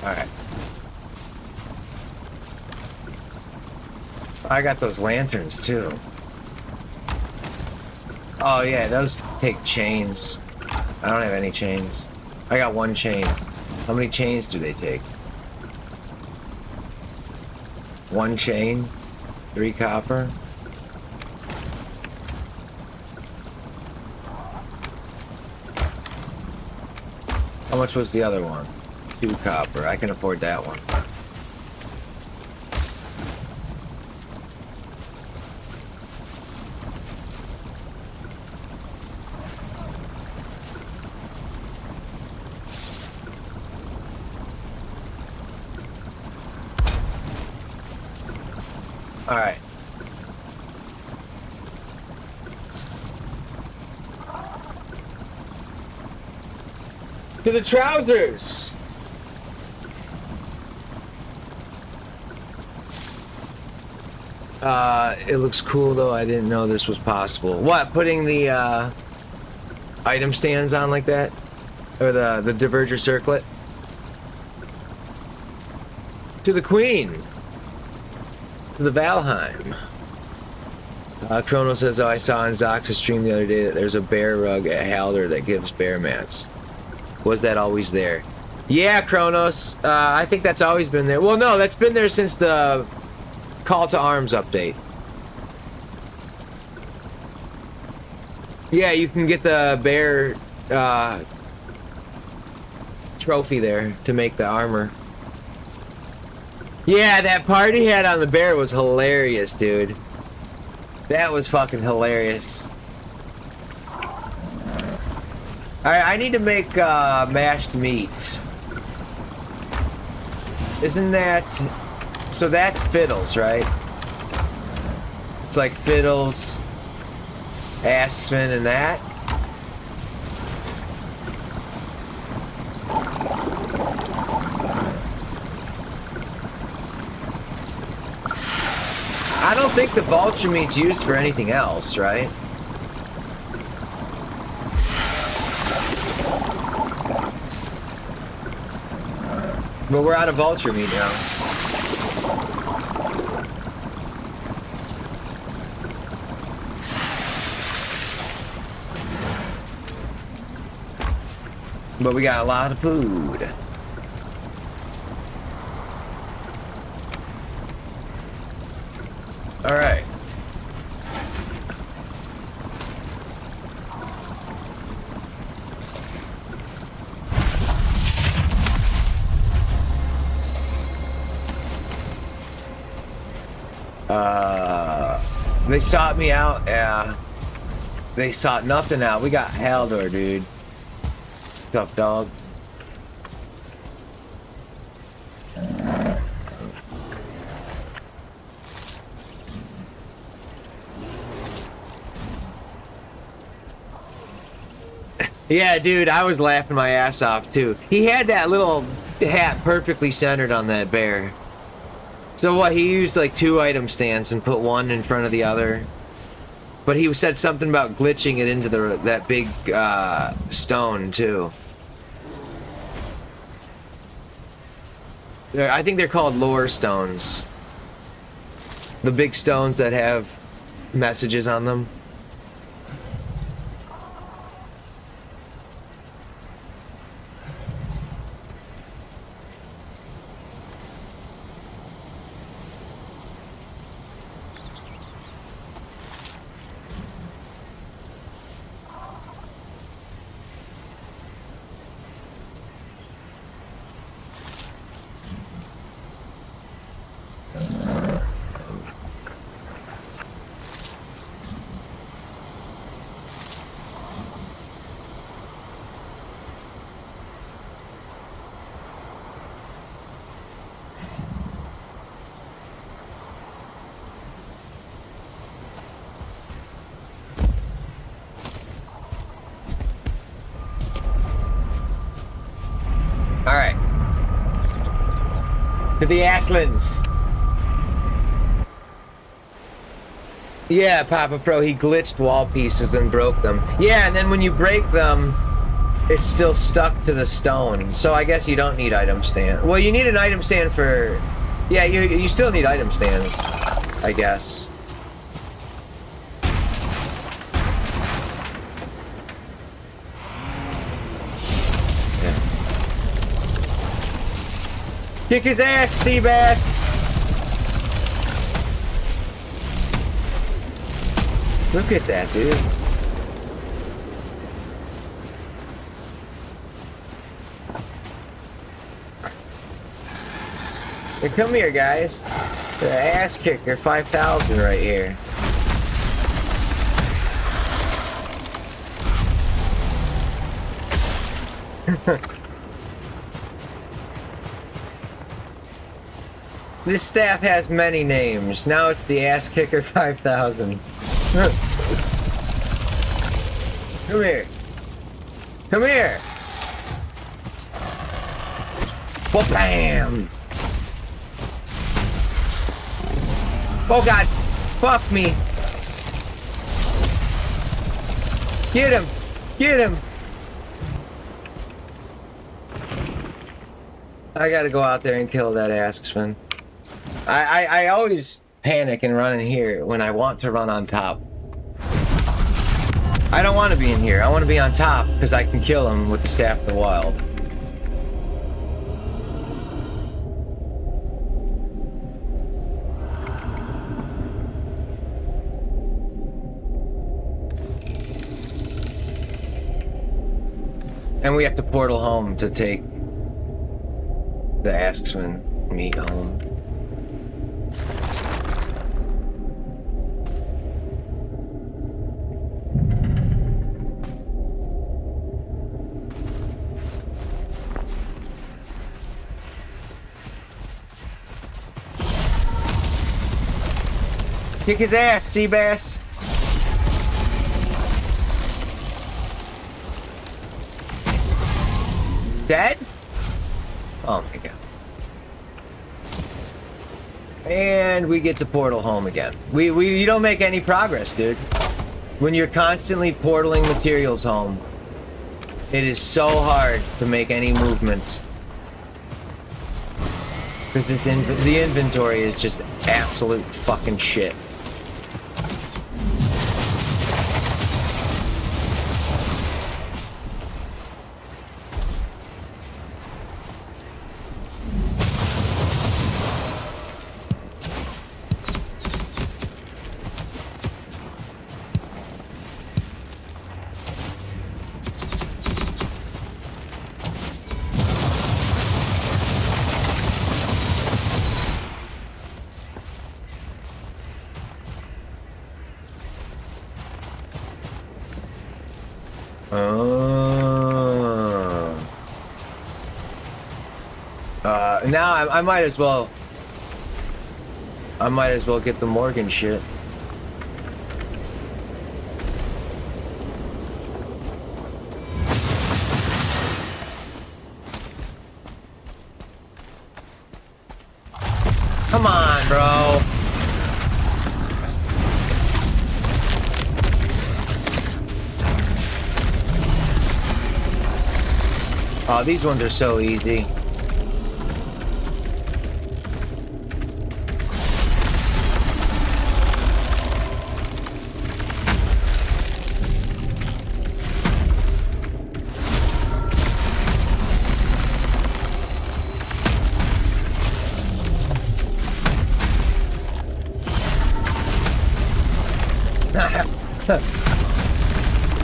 Alright. I got those lanterns too. Oh yeah, those take chains. I don't have any chains. I got 1 chain. How many chains do they take? 1 chain? 3 copper? How much was the other one? 2 copper. I can afford that one. All right. To the trousers. It looks cool though. I didn't know this was possible. What? Putting the item stands on like that, or the diverger circlet. To the queen. To the Valheim. Chrono says, oh, I saw on Zox's stream the other day that there's a bear rug at Halder that gives bear mats. Was that always there? Yeah, Kronos. I think that's always been there. Well, no, that's been there since the Call to Arms update. Yeah, you can get the bear trophy there to make the armor. Yeah, that party hat on the bear was hilarious, dude. That was fucking hilarious. Alright, I need to make mashed meat. Isn't that... So that's fiddles, right? It's like fiddles, Aspen, and that. I don't think the vulture meat's used for anything else, right? But we're out of vulture meat now. But we got a lot of food. All right. They sought me out. Yeah. They sought nothing out. We got Haldor, dude. What's up, dog? Yeah, dude, I was laughing my ass off too. He had that little hat perfectly centered on that bear. So what, he used like 2 item stands and put one in front of the other. But he said something about glitching it into that big stone too. I think they're called lore stones. The big stones that have messages on them. Alright. To the Ashlands. Yeah, Papa Fro, he glitched wall pieces and broke them. Yeah, and then when you break them, it's still stuck to the stone. So I guess you don't need item stand. Well, you need an item stand for... Yeah, you still need item stands, I guess. Kick his ass, sea bass! Look at that, dude. Hey, come here, guys. The ass kicker 5,000 right here. This staff has many names. Now it's the Ass Kicker 5000. Come here. Come here. Well, bam. Oh God. Fuck me. Get him. Get him. I gotta go out there and kill that Asksman. I always panic and run in here when I want to run on top. I don't want to be in here. I want to be on top because I can kill him with the Staff of the Wild. And we have to portal home to take the Asksman meat home. Kick his ass, sea bass. Dead? Oh my God. And we get to portal home again. You don't make any progress, dude. When you're constantly portaling materials home, it is so hard to make any movements. Because the inventory is just absolute fucking shit. Now I might as well get the Morgan shit. Come on, bro. Oh, these ones are so easy.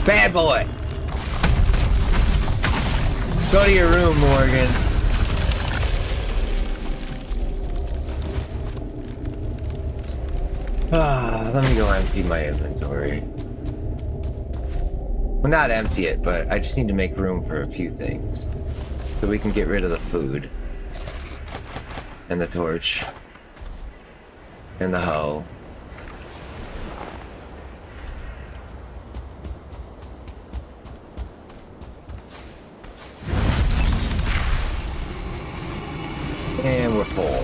Bad boy. Go to your room, Morgan. Let me go empty my inventory. Well, not empty it, but I just need to make room for a few things. So we can get rid of the food. And the torch. And the hoe. And we're full.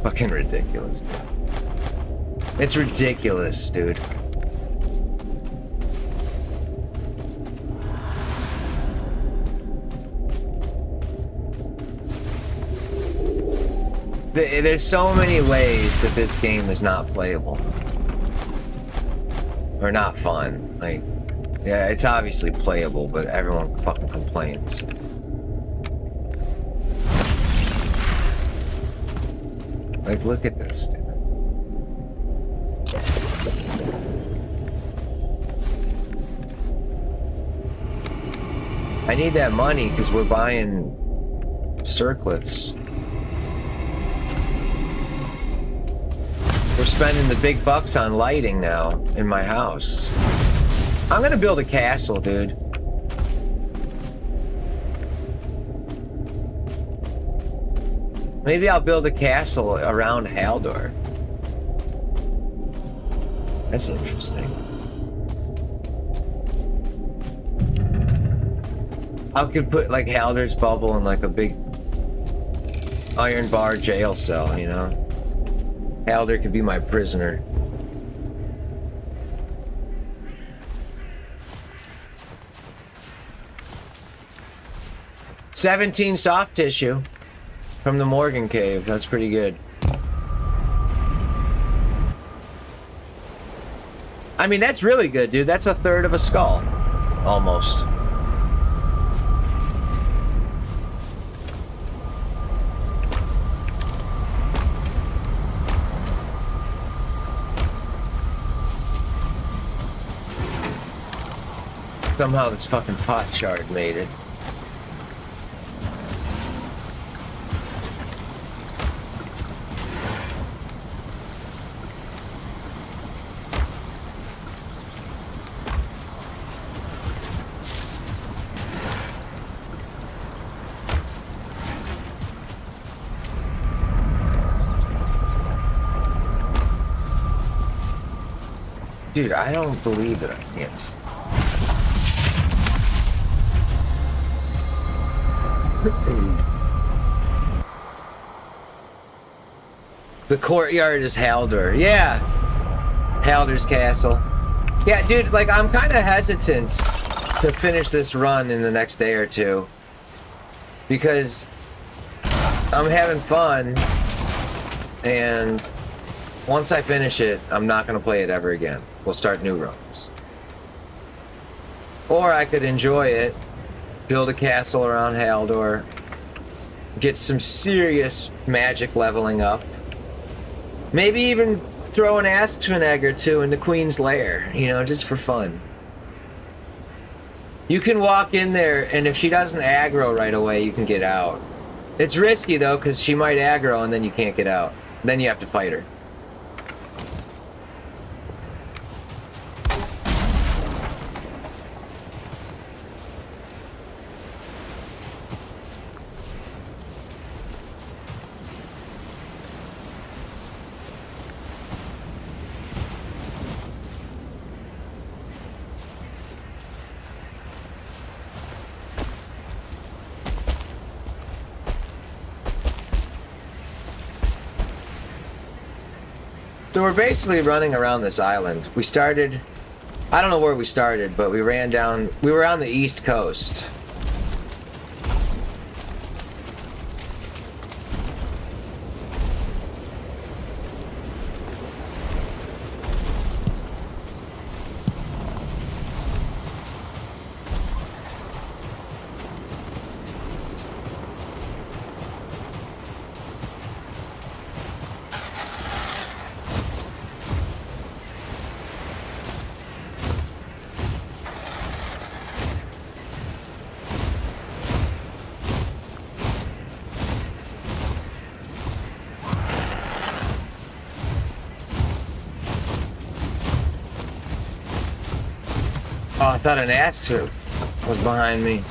Fucking ridiculous, dude. It's ridiculous, dude. There's so many ways that this game is not playable. Or not fun. Like, yeah, it's obviously playable, but everyone fucking complains. Like, look at this, dude. I need that money because we're buying circlets. We're spending the big bucks on lighting now in my house. I'm gonna build a castle, dude. Maybe I'll build a castle around Haldor. That's interesting. I could put like Haldor's bubble in like a big iron bar jail cell, you know? Haldor could be my prisoner. $17 soft tissue from the Morgan cave. That's pretty good. I mean, that's really good, dude. That's a third of a skull. Almost. Somehow this fucking pot shard made it. Dude, I don't believe that I can't. The courtyard is Haldor. Yeah. Haldor's castle. Yeah, dude, like, I'm kind of hesitant to finish this run in the next day or two. Because I'm having fun. And once I finish it, I'm not going to play it ever again. We'll start new runs. Or I could enjoy it, build a castle around Haldor, get some serious magic leveling up. Maybe even throw an Ashlands egg or two in the Queen's lair, you know, just for fun. You can walk in there, and if she doesn't aggro right away, you can get out. It's risky, though, because she might aggro, and then you can't get out. Then you have to fight her. So we're basically running around this island. We started, I don't know where we started, but we ran down, we were on the east coast. Oh, I thought an Astro was behind me.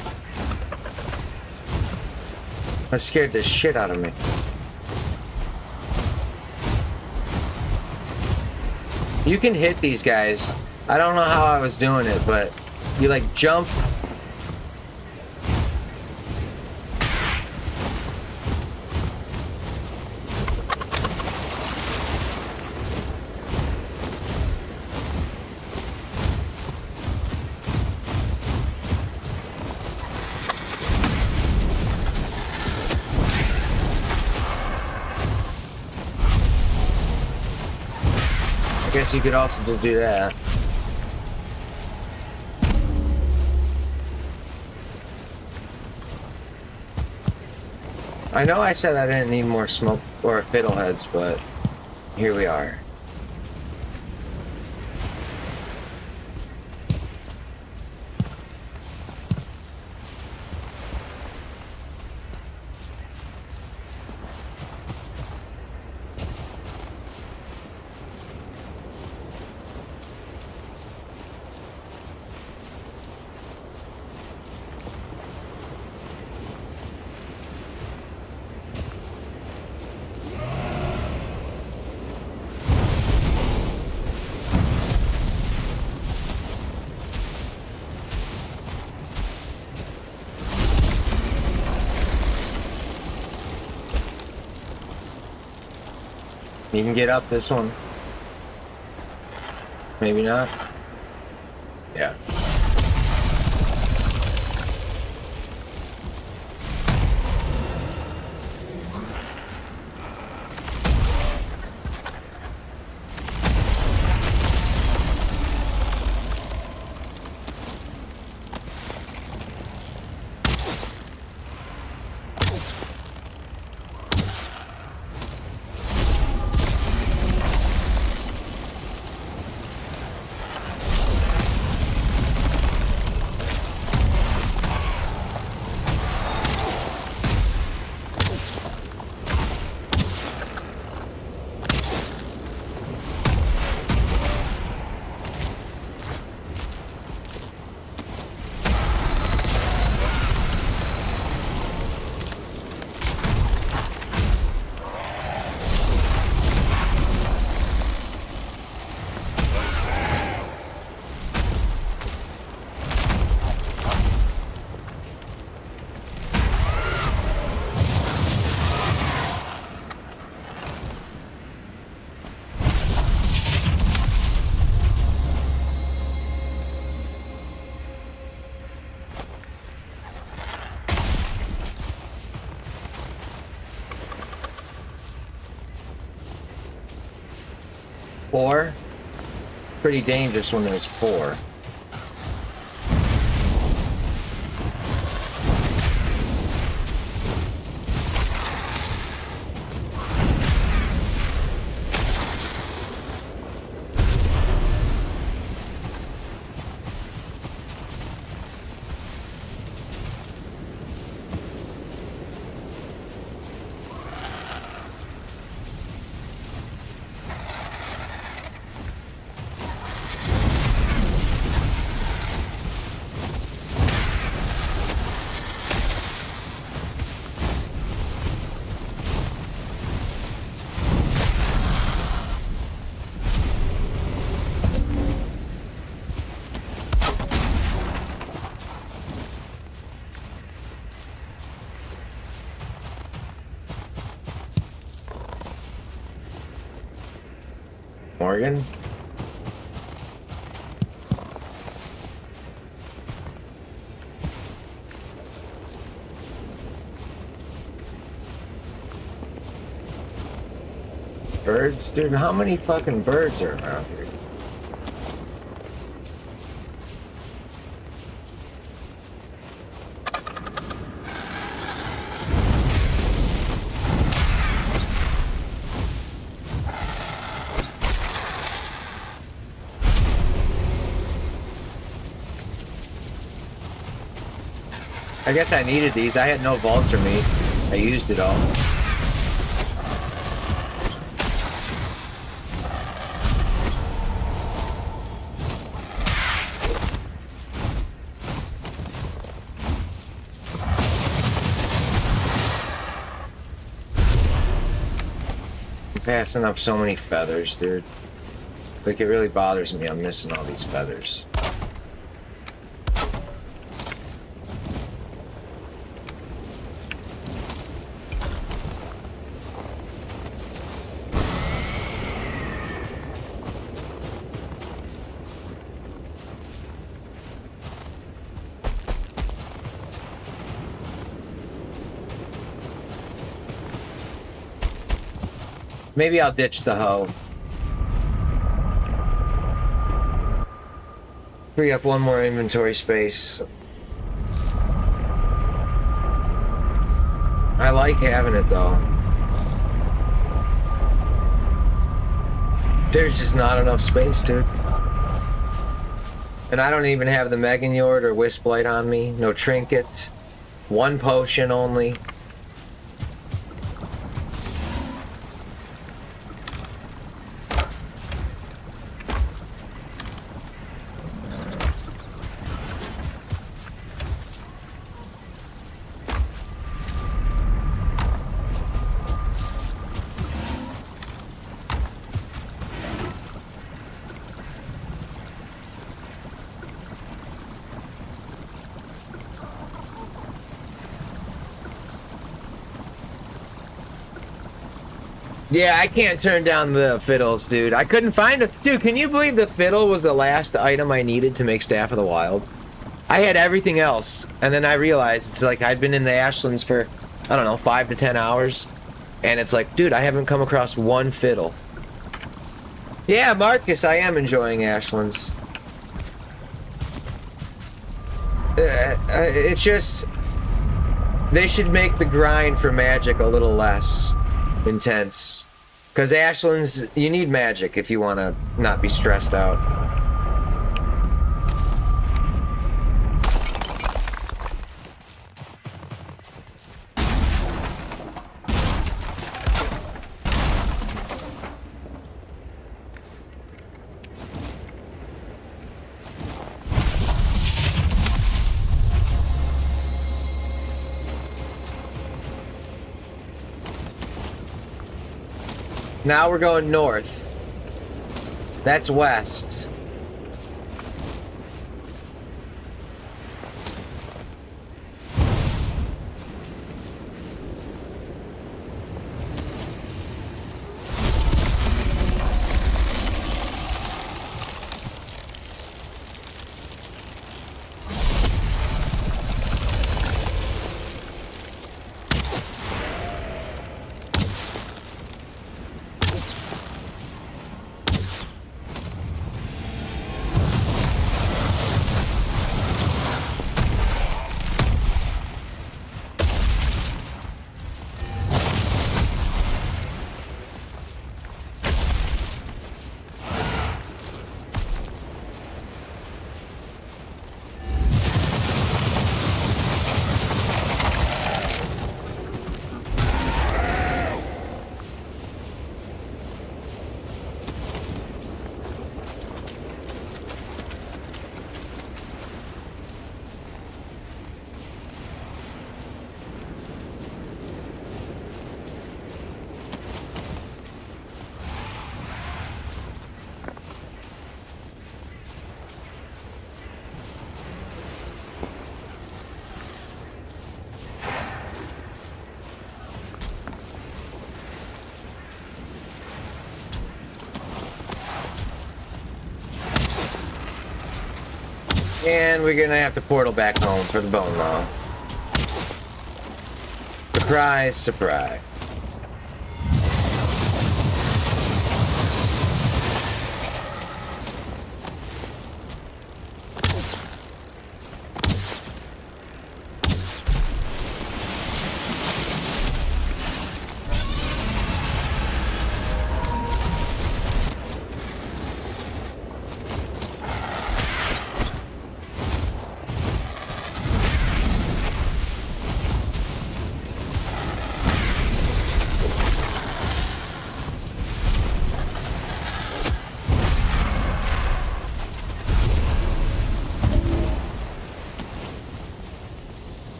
That scared the shit out of me. You can hit these guys. I don't know how I was doing it, but you like jump. I guess you could also just do that. I know I said I didn't need more smoke or fiddleheads, but here we are. You can get up this one. Maybe not. Yeah. Four? Pretty dangerous when there's four. Morgan. Birds? Dude, how many fucking birds are around here? I guess I needed these. I had no vulture meat. I used it all. I'm passing up so many feathers, dude. Like, it really bothers me I'm missing all these feathers. Maybe I'll ditch the hoe. Free up one more inventory space. I like having it though. There's just not enough space, dude. And I don't even have the Meganjord or Wisp-Blight on me. No trinket. One potion only. Yeah, I can't turn down the fiddles, dude. I couldn't find it. Dude, can you believe the fiddle was the last item I needed to make Staff of the Wild? I had everything else, and then I realized it's like I'd been in the Ashlands for, I don't know, 5 to 10 hours, and it's like, dude, I haven't come across one fiddle. Yeah, Marcus, I am enjoying Ashlands. It's just, they should make the grind for magic a little less intense, because Ashlands, you need magic if you want to not be stressed out. Now we're going north. That's west. And we're gonna have to portal back home for the bone law. Surprise, surprise.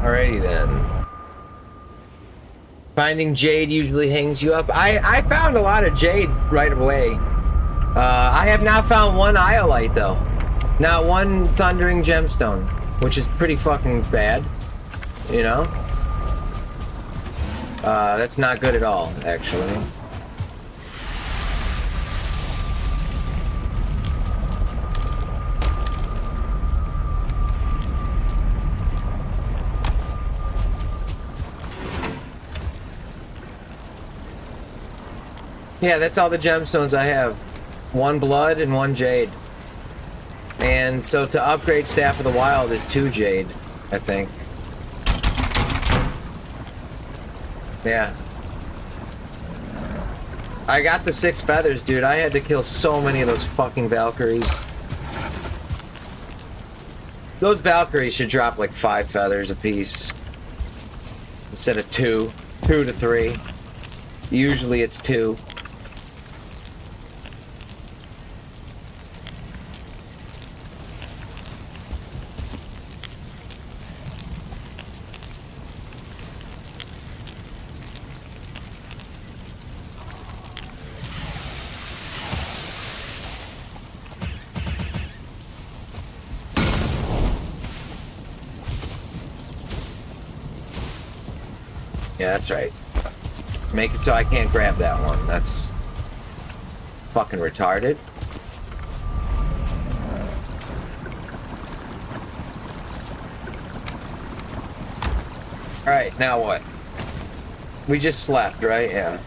Alrighty then. Finding jade usually hangs you up. I found a lot of jade right away. I have not found one iolite though. Not one thundering gemstone, which is pretty fucking bad. You know? That's not good at all, actually. Yeah, that's all the gemstones I have. One blood and one jade. And so to upgrade Staff of the Wild is 2 jade, I think. Yeah. I got the 6 feathers, dude. I had to kill so many of those fucking Valkyries. Those Valkyries should drop like 5 feathers apiece. Instead of 2. 2 to 3. Usually it's 2. Yeah, that's right. Make it so I can't grab that one. That's fucking retarded. Alright, now what? We just slept, right? Yeah.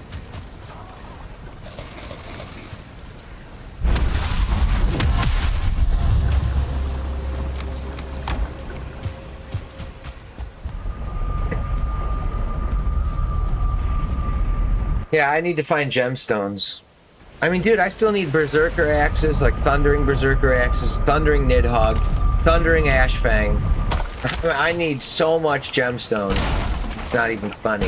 Yeah, I need to find gemstones. I mean, dude, I still need berserker axes, like thundering berserker axes, thundering nidhogg, thundering ashfang. I need so much gemstone. It's not even funny.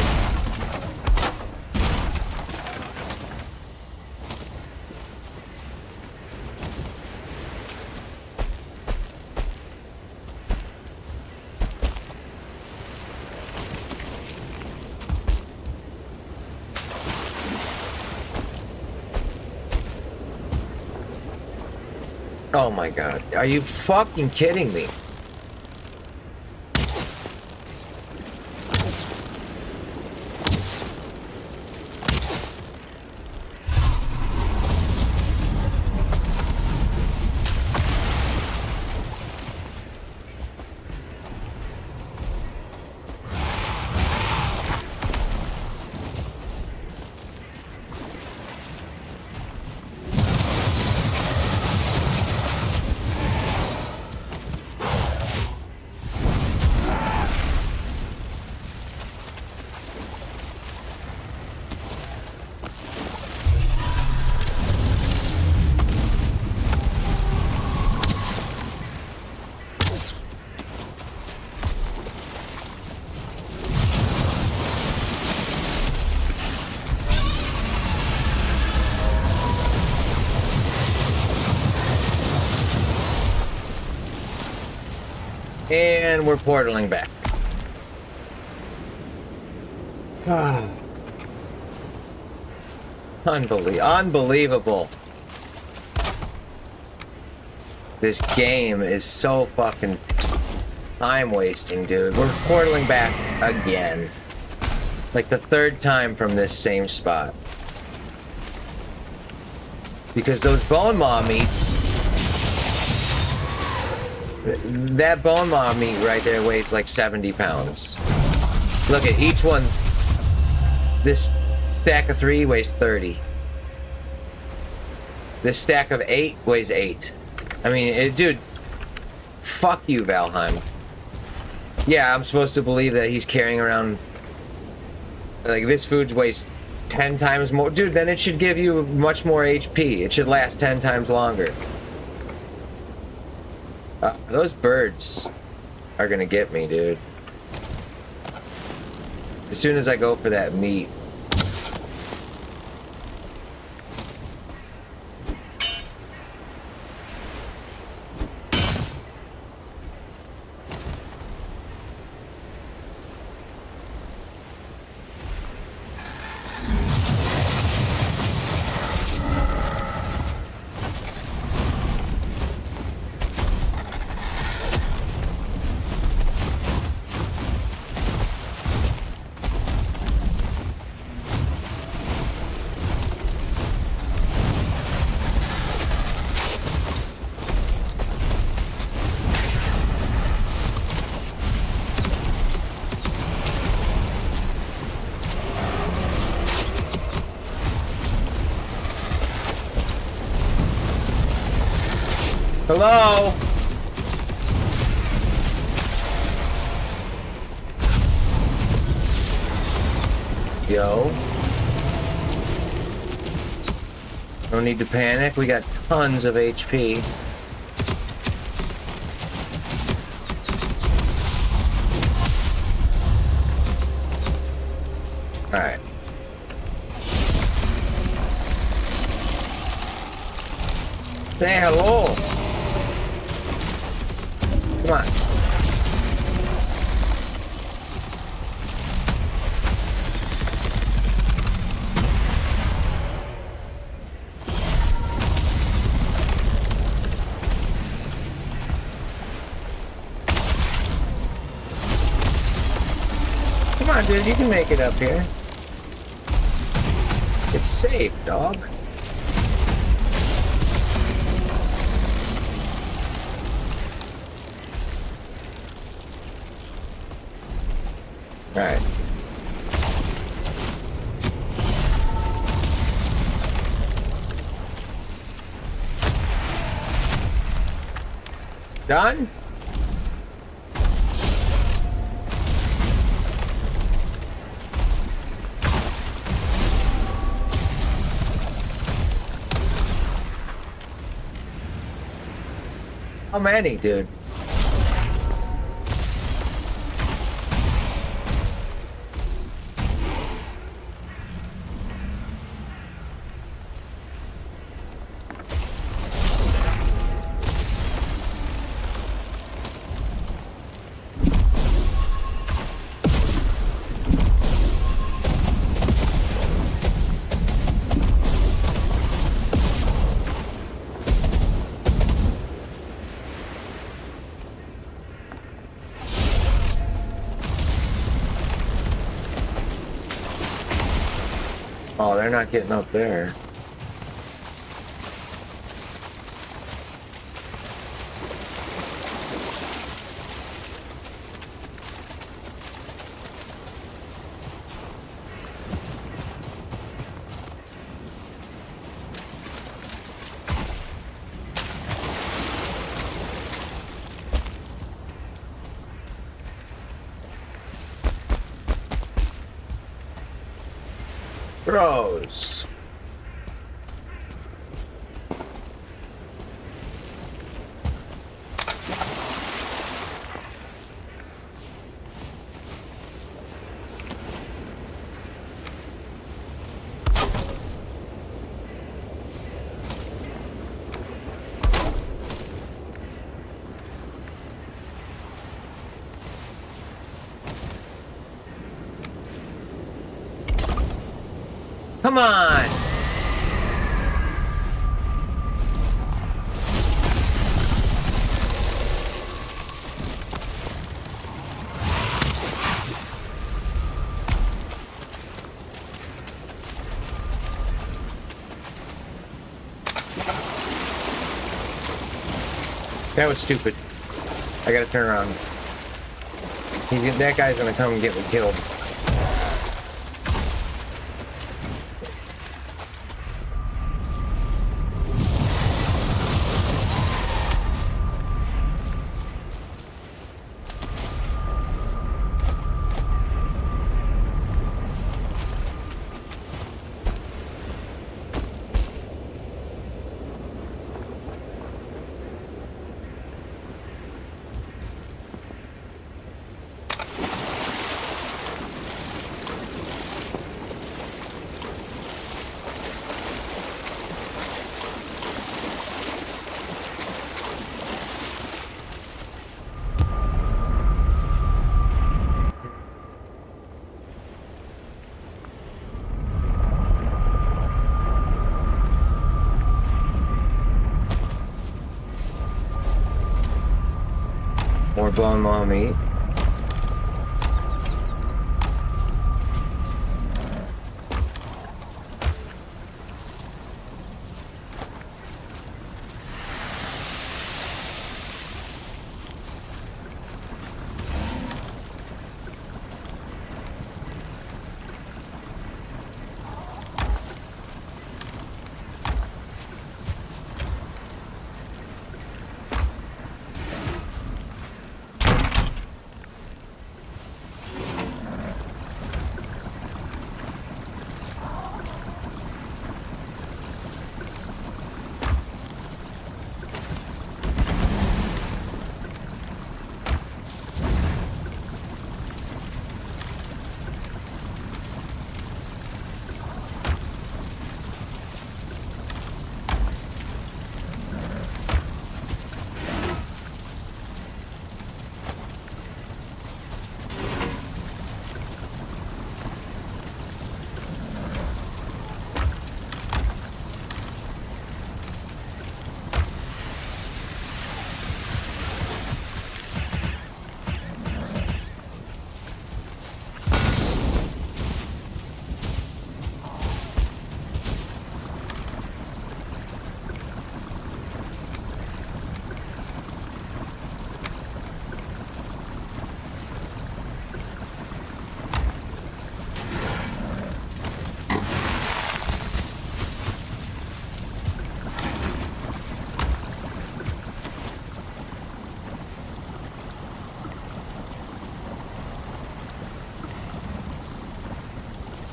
Oh my god. Are you fucking kidding me? And we're portaling back. Unbelievable. This game is so fucking time wasting, dude. We're portaling back again. Like the third time from this same spot. Because those bone maw meats... That bone maw meat right there weighs like 70 pounds. Look at each one. This stack of 3 weighs 30. This stack of 8 weighs 8. I mean, dude, fuck you, Valheim. Yeah, I'm supposed to believe that he's carrying around... Like, this food weighs 10 times more. Dude, then it should give you much more HP. It should last 10 times longer. Those birds are gonna get me, dude. As soon as I go for that meat. Hello? Yo. No need to panic. We got tons of HP. Alright. Say hello. Come on. Come on, dude, you can make it up here. It's safe, dog. Alright. Done? How many, dude? Oh, they're not getting up there. Bros. come on! That was stupid. I gotta turn around. That guy's gonna come and get me killed. More bone maw meat.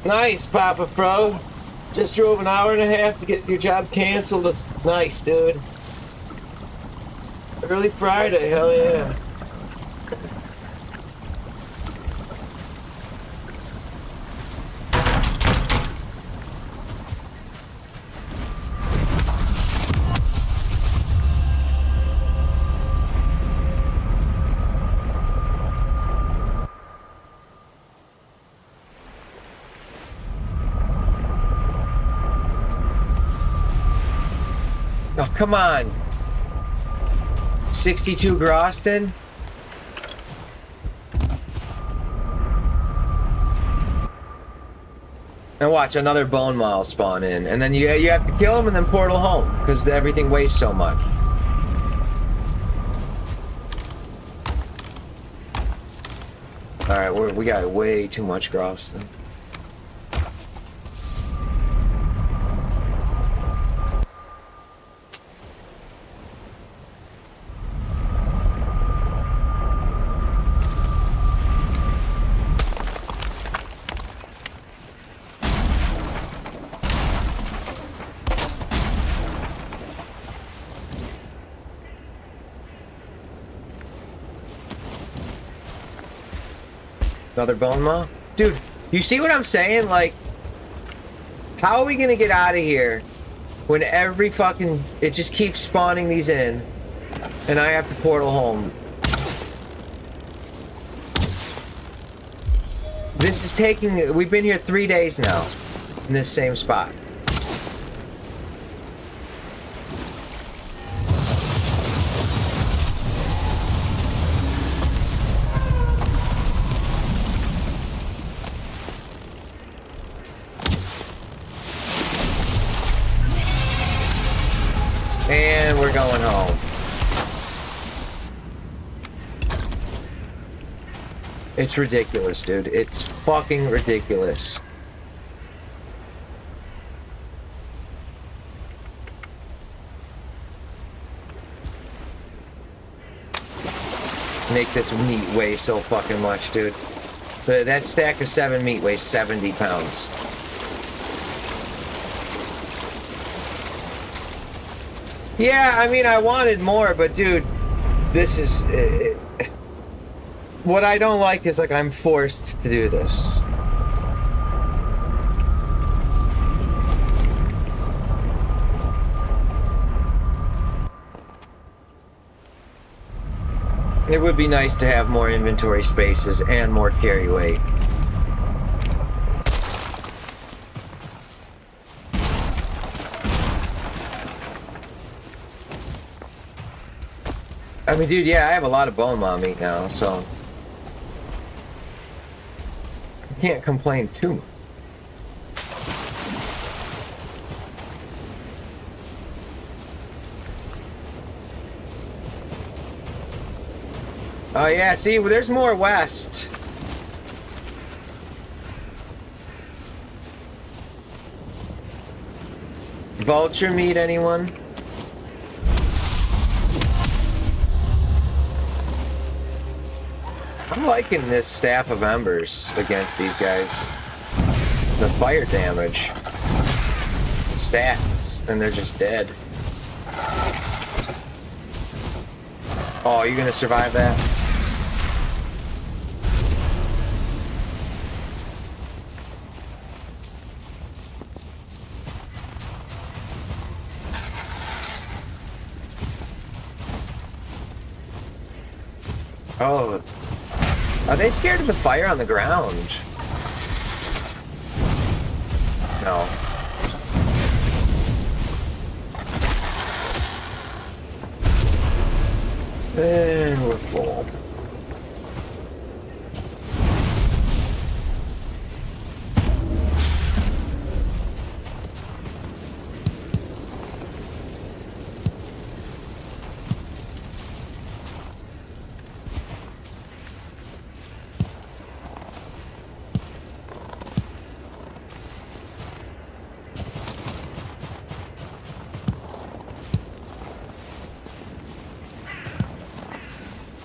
Nice, Papa Pro. Just drove an hour and a half to get your job canceled. Nice, dude. Early Friday, hell yeah. Oh, come on. 62 Groston? And watch, another bone maw spawn in. And then you have to kill him and then portal home. Because everything weighs so much. Alright, we got way too much Groston. Another bone maw? Dude, you see what I'm saying? Like, how are we gonna get out of here when every fucking... It just keeps spawning these in, and I have to portal home. This is taking... We've been here 3 days now. in this same spot. And we're going home. It's ridiculous, dude. It's fucking ridiculous. Make this meat weigh so fucking much, dude. But that stack of 7 meat weighs 70 pounds. Yeah, I mean, I wanted more, but dude, this is... what I don't like is, like, I'm forced to do this. It would be nice to have more inventory spaces and more carry weight. I mean, dude, yeah, I have a lot of bone maw meat now, so I can't complain too much. Oh yeah, see, there's more west. Vulture meat, anyone? I'm liking this Staff of Embers against these guys. The fire damage. The stats, and they're just dead. Oh, you're gonna survive that? Oh, are they scared of the fire on the ground? No. And we're full.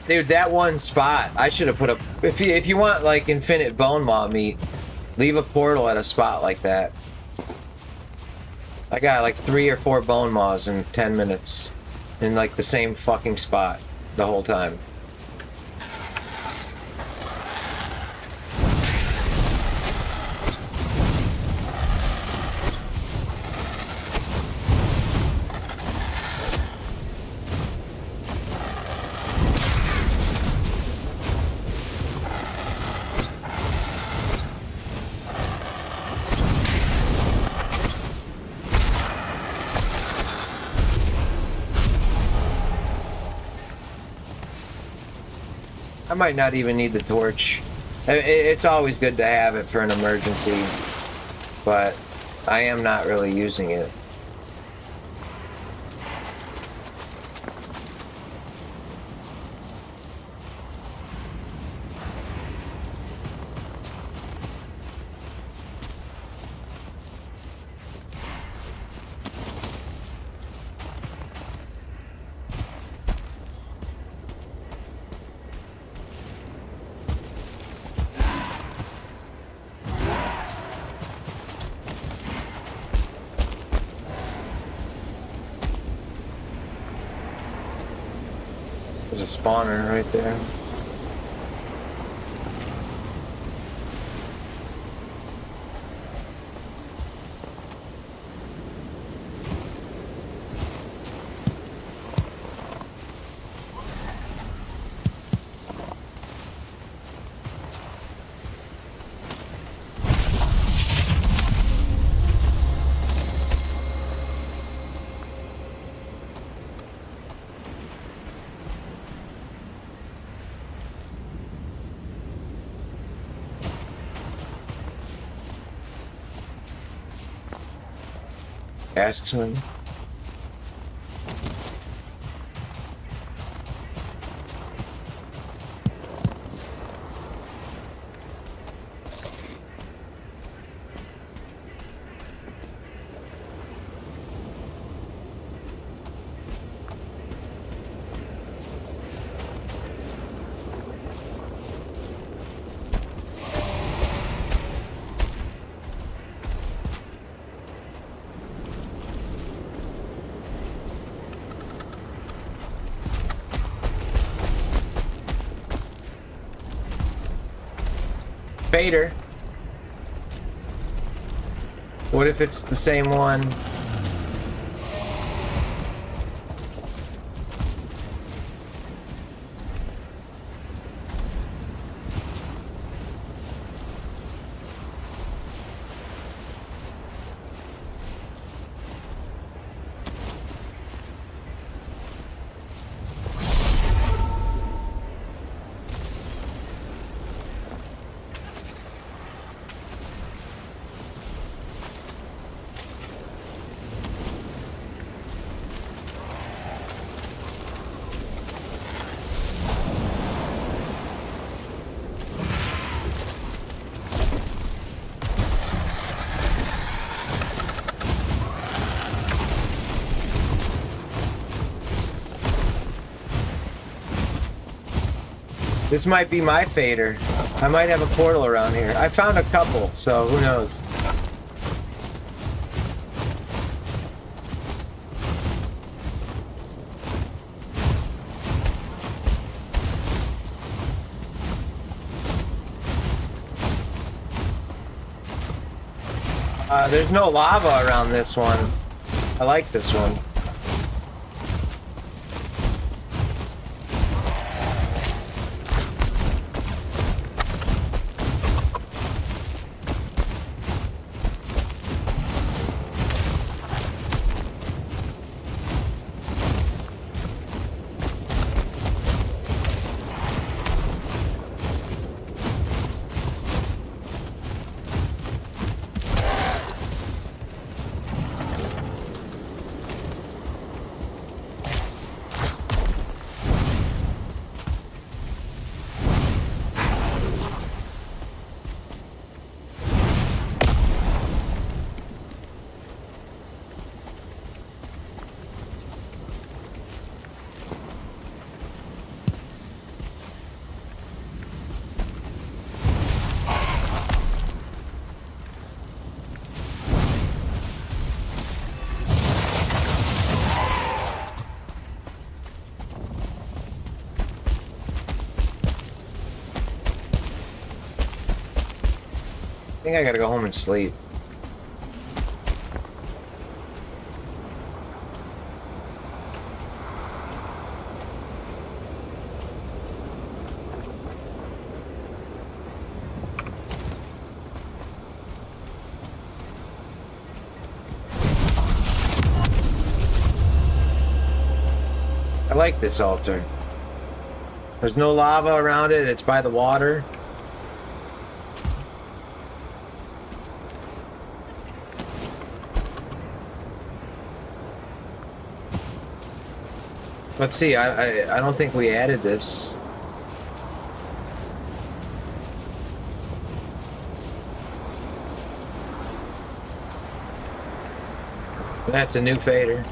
Dude, that one spot, I should have put a... If you want, like, infinite bone maw meat, leave a portal at a spot like that. I got, like, 3 or 4 bone maws in 10 minutes. In, like, the same fucking spot the whole time. I might not even need the torch. It's always good to have it for an emergency, but I am not really using it. There's a spawner right there. Asks me. Fader. What if it's the same one? This might be my fader. I might have a portal around here. I found a couple, so who knows? There's no lava around this one. I like this one. I think I gotta go home and sleep. I like this altar. There's no lava around it, it's by the water. Let's see, I don't think we added this. That's a new fader.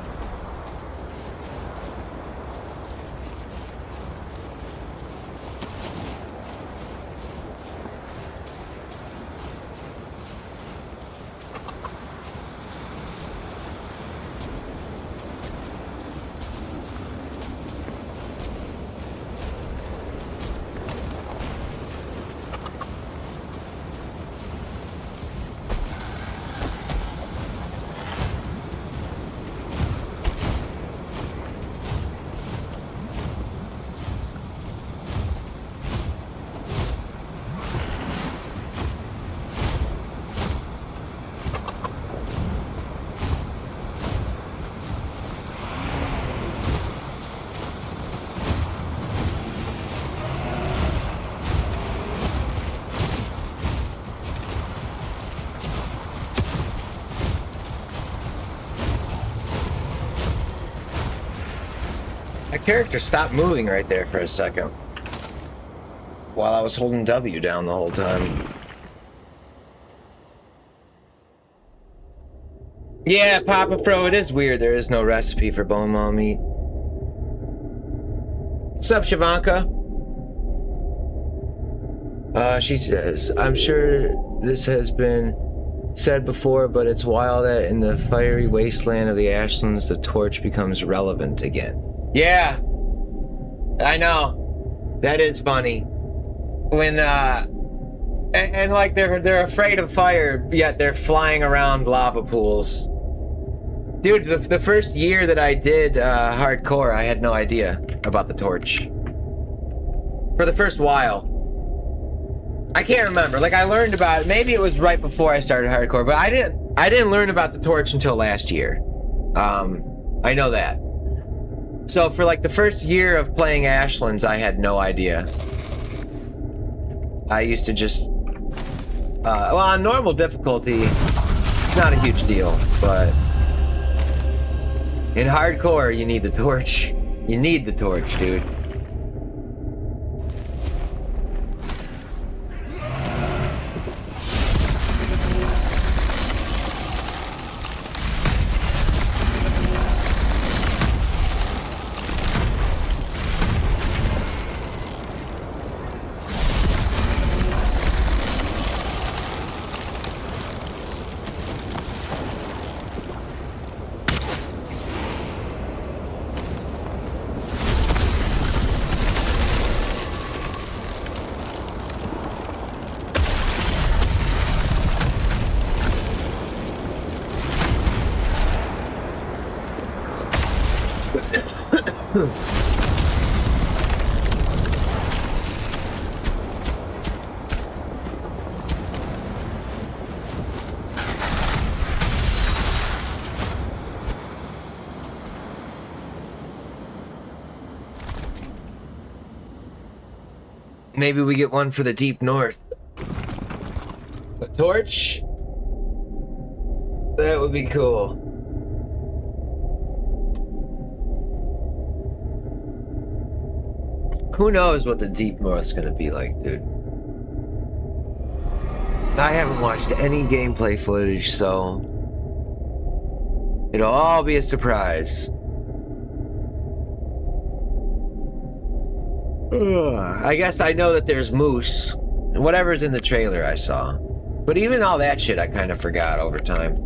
Character stopped moving right there for a second. While I was holding W down the whole time. Yeah, Papa Fro, it is weird. There is no recipe for bone maw meat. What's up, Shivanka? She says, I'm sure this has been said before, but it's wild that in the fiery wasteland of the Ashlands, the torch becomes relevant again. Yeah, I know. That is funny. When, and like they're afraid of fire, yet they're flying around lava pools. Dude, the first year that I did hardcore, I had no idea about the torch. For the first while. I can't remember. Like, I learned about it. Maybe it was right before I started hardcore, but I didn't learn about the torch until last year. I know that. So for like the first year of playing Ashlands, I had no idea. I used to just, well, on normal difficulty, not a huge deal, but in hardcore, you need the torch. You need the torch, dude. Maybe we get one for the deep north. A torch? That would be cool. Who knows what the deep north's gonna be like, dude? I haven't watched any gameplay footage, so it'll all be a surprise. I guess I know that there's moose. Whatever's in the trailer I saw. But even all that shit I kind of forgot over time.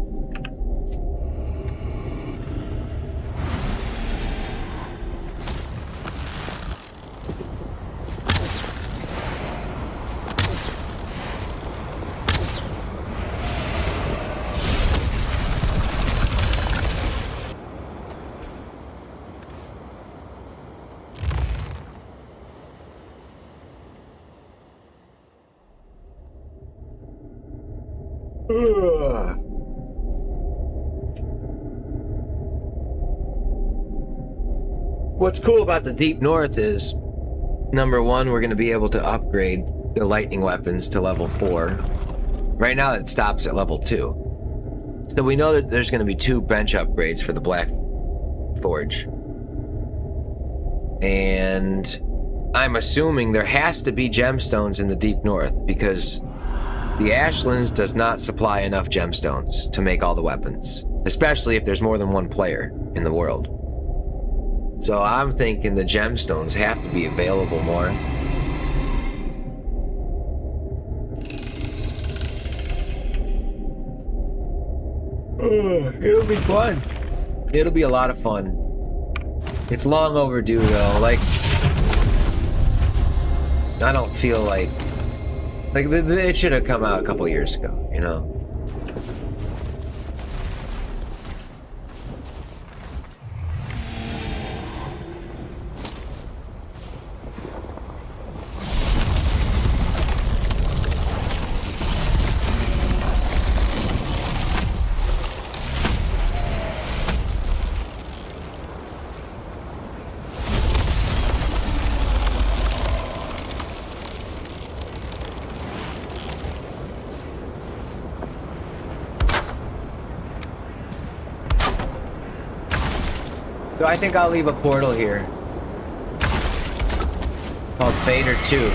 What's cool about the Deep North is, number one, we're going to be able to upgrade the lightning weapons to level 4. Right now it stops at level 2. So we know that there's going to be 2 bench upgrades for the Black Forge. And I'm assuming there has to be gemstones in the Deep North because the Ashlands does not supply enough gemstones to make all the weapons, especially if there's more than one player in the world. So I'm thinking the gemstones have to be available more. It'll be fun. It'll be a lot of fun. It's long overdue though. Like, I don't feel like it should have come out a couple years ago, you know? So I think I'll leave a portal here called Fader 2.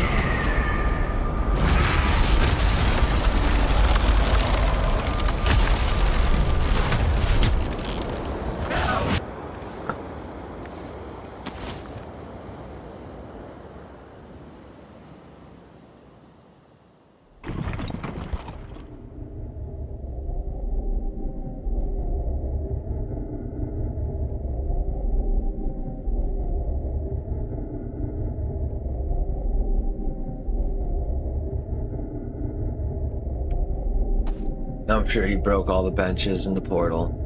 I'm sure he broke all the benches in the portal.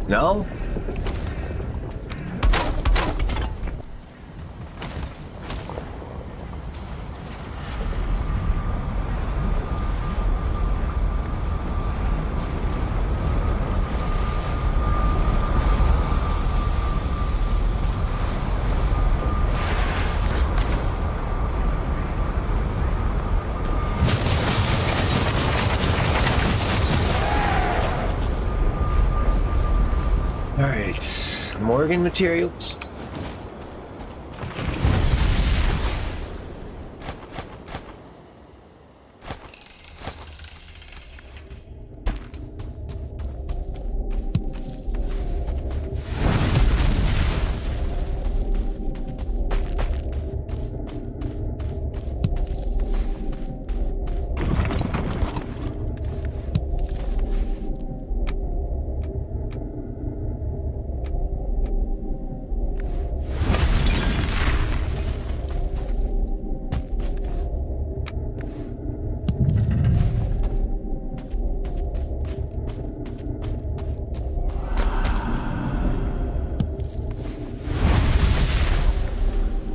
No? Morgan materials.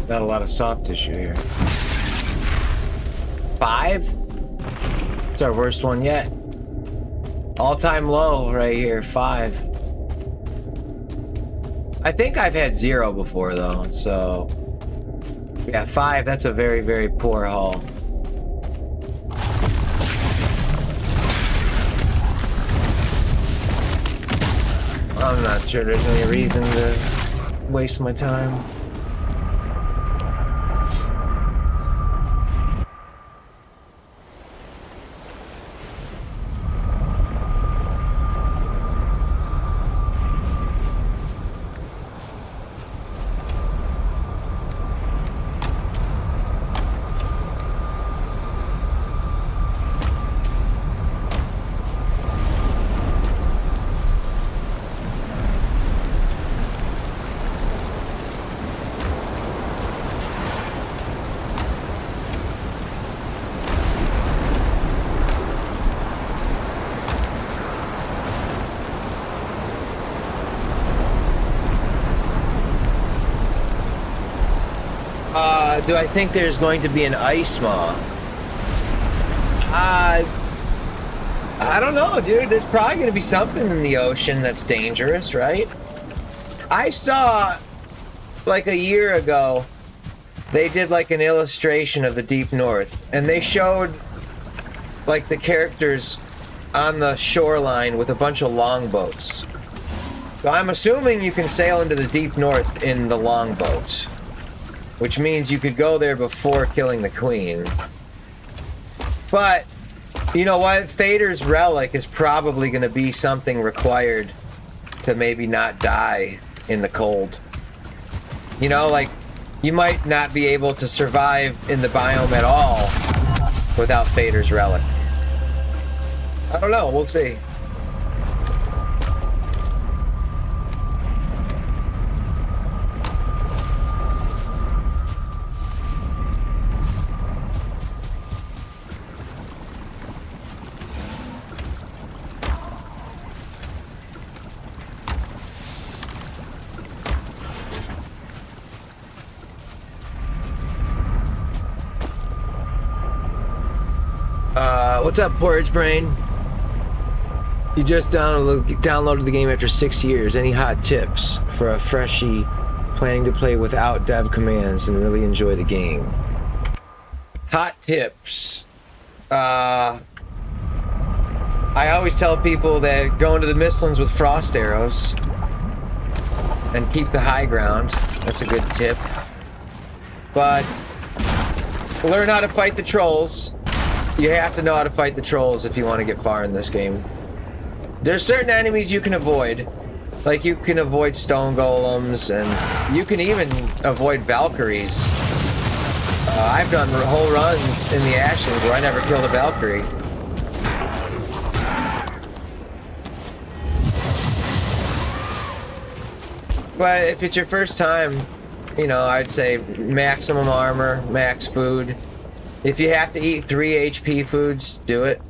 Got a lot of soft tissue here. 5? It's our worst one yet. All-time low right here, 5. I think I've had 0 before though, so yeah, 5, that's a very, very poor haul. I'm not sure there's any reason to waste my time. Do I think there's going to be an ice maw? I don't know, dude. There's probably going to be something in the ocean that's dangerous, right? I saw, like a year ago, they did like an illustration of the Deep North, and they showed like the characters on the shoreline with a bunch of longboats. So I'm assuming you can sail into the Deep North in the longboat, which means you could go there before killing the queen. But, you know what? Fader's relic is probably going to be something required to maybe not die in the cold. You know, like, you might not be able to survive in the biome at all without Fader's relic. I don't know, we'll see. What's up, Porridge Brain? You just downloaded the game after 6 years. Any hot tips for a freshie planning to play without dev commands and really enjoy the game? Hot tips. I always tell people that go into the Mistlands with frost arrows. and keep the high ground. That's a good tip. But learn how to fight the trolls. You have to know how to fight the trolls if you want to get far in this game. There's certain enemies you can avoid. Like, you can avoid stone golems, and you can even avoid Valkyries. I've done whole runs in the Ashlands where I never killed a Valkyrie. But if it's your first time, you know, I'd say maximum armor, max food. If you have to eat 3 HP foods, do it.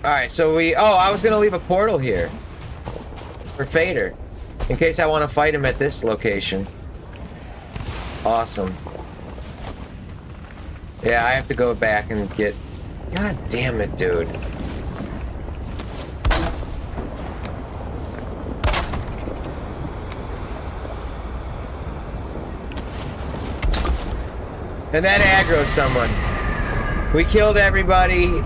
Alright, so I was gonna leave a portal here. For Fader. In case I want to fight him at this location. Awesome. Yeah, I have to go back and get... God damn it, dude. And that aggroed someone. We killed everybody.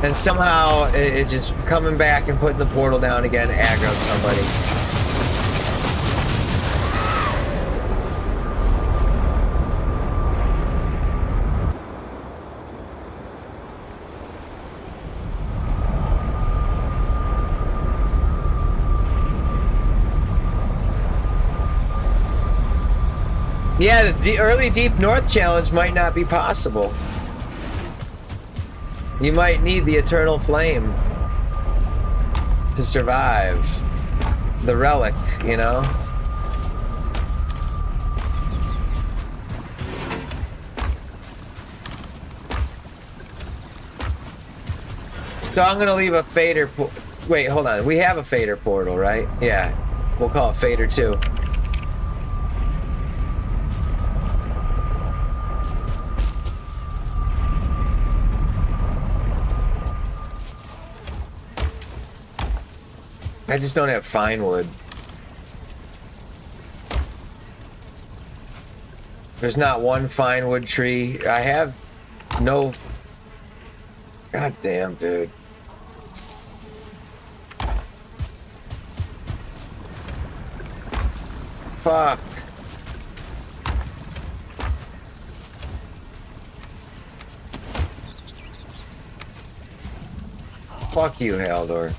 And somehow it's just coming back and putting the portal down again, aggroed somebody. Yeah, the early Deep North challenge might not be possible. You might need the Eternal Flame to survive. The relic, you know? So I'm gonna leave a Fader wait, hold on. We have a Fader portal, right? Yeah. We'll call it Fader 2. I just don't have fine wood. There's not one fine wood tree. I have no... God damn, dude. Fuck. Fuck you, Haldor.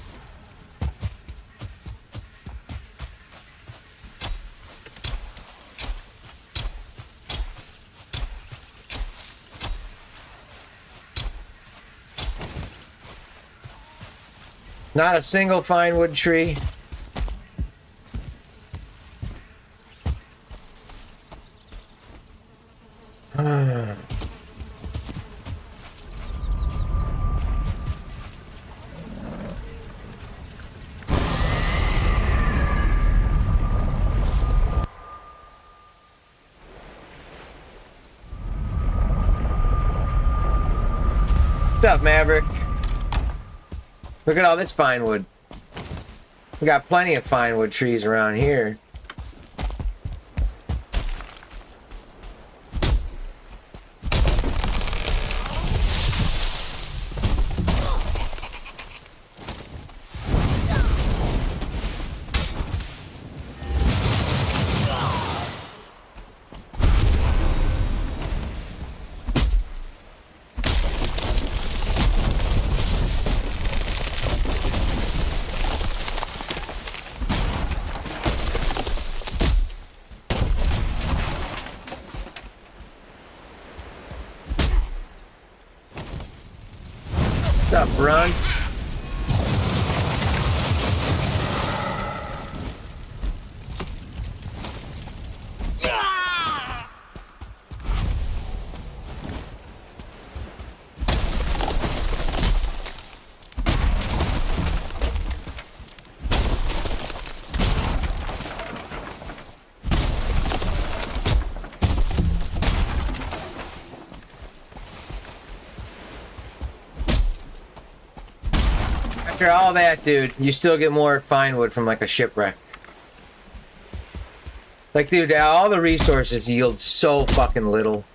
Not a single fine wood tree. What's up, Maverick? Look at all this fine wood. We got plenty of fine wood trees around here. What's up, Brunt? After all that, dude, you still get more fine wood from like a shipwreck. Like, dude, all the resources yield so fucking little.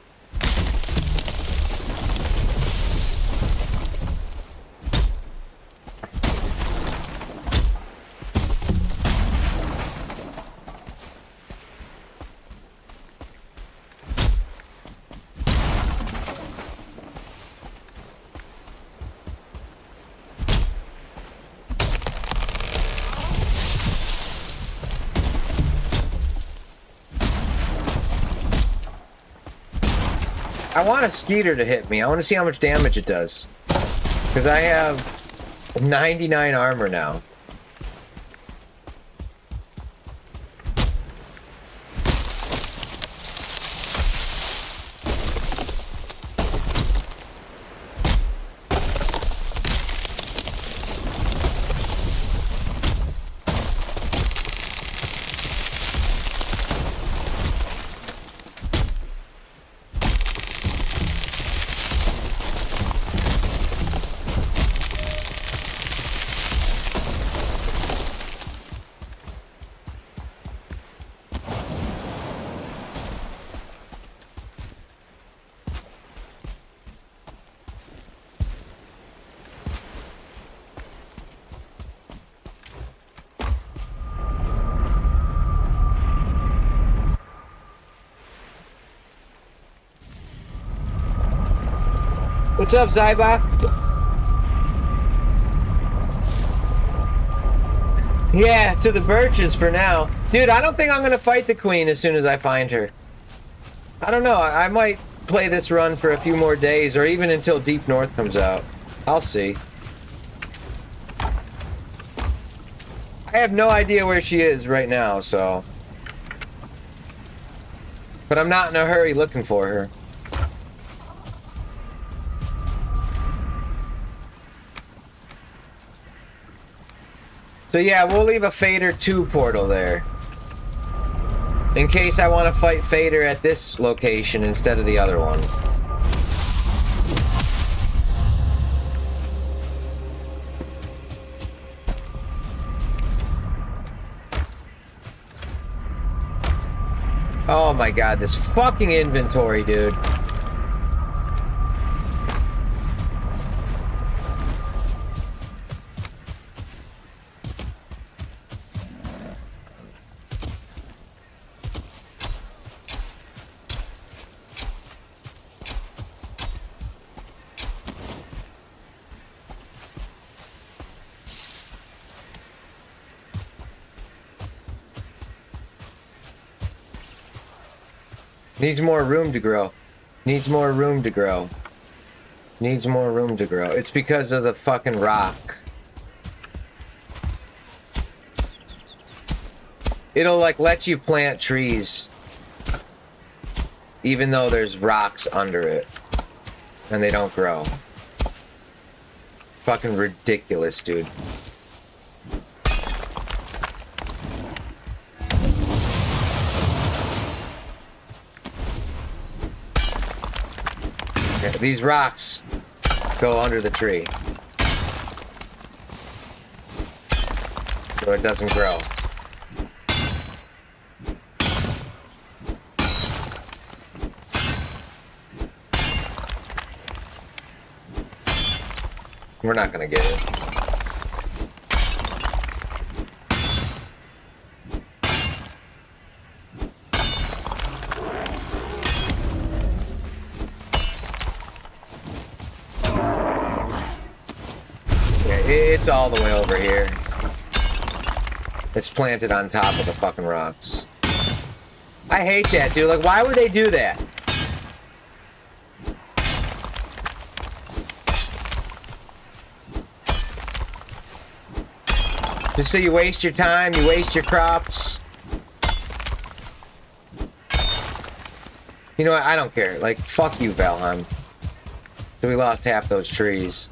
I want a skeeter to hit me. I want to see how much damage it does. Because I have 99 armor now. What's up, Zybok? Yeah, to the birches for now. Dude, I don't think I'm gonna fight the queen as soon as I find her. I don't know, I might play this run for a few more days, or even until Deep North comes out. I'll see. I have no idea where she is right now, so... But I'm not in a hurry looking for her. So yeah, we'll leave a Fader 2 portal there. In case I want to fight Fader at this location instead of the other one. Oh my god, this fucking inventory, dude. Needs more room to grow. Needs more room to grow. Needs more room to grow. It's because of the fucking rock. It'll like let you plant trees even though there's rocks under it and they don't grow. Fucking ridiculous, dude. These rocks go under the tree, so it doesn't grow. We're not gonna get it. It's all the way over here. It's planted on top of the fucking rocks. I hate that, dude. Like, why would they do that? Just so you waste your time, you waste your crops. You know what? I don't care. Like, fuck you, Valheim. So we lost half those trees.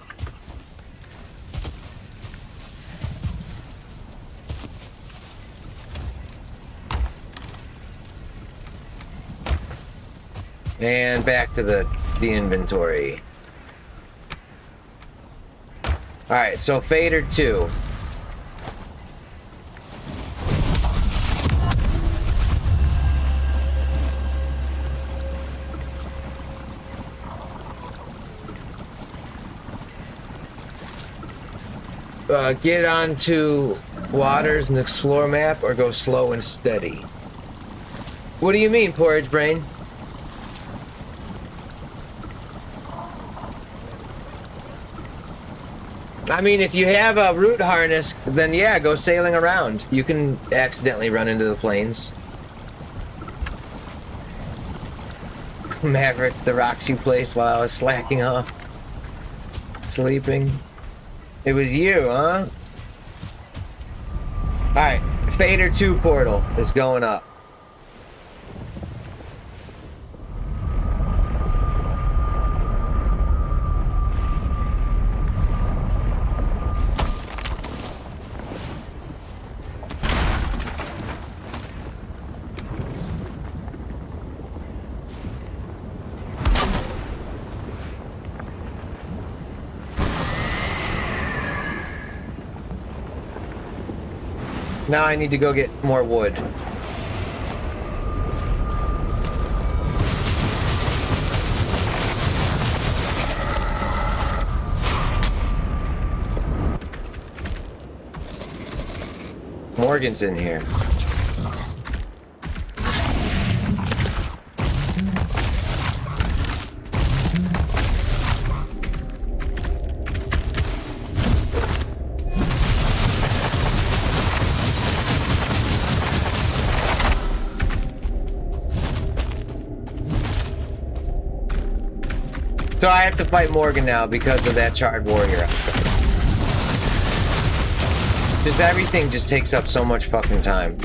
And back to the inventory. Alright, so Fader 2. Get onto waters and explore map, or go slow and steady. What do you mean, Porridge Brain? I mean, if you have a root harness, then yeah, go sailing around. You can accidentally run into the plains. Maverick the Roxy place while I was slacking off. Sleeping. It was you, huh? Alright, Fader 2 portal is going up. Now I need to go get more wood. Morgan's in here. So I have to fight Morgan now because of that charred warrior. Just everything just takes up so much fucking time.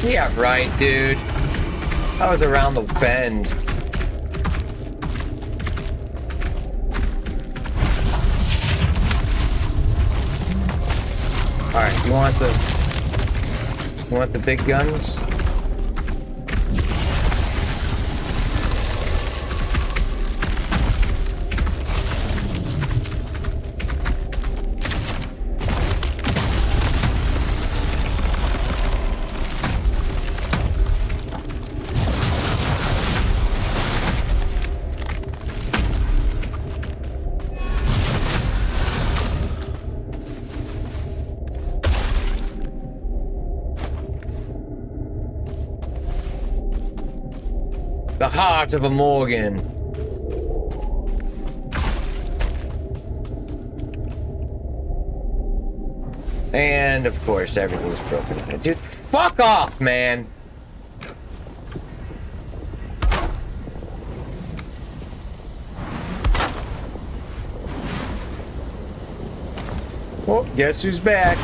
Yeah, right, dude. I was around the bend. Alright, you want the big guns? The heart of a Morgan. And of course everything's broken on it. Dude, fuck off, man. Oh, guess who's back?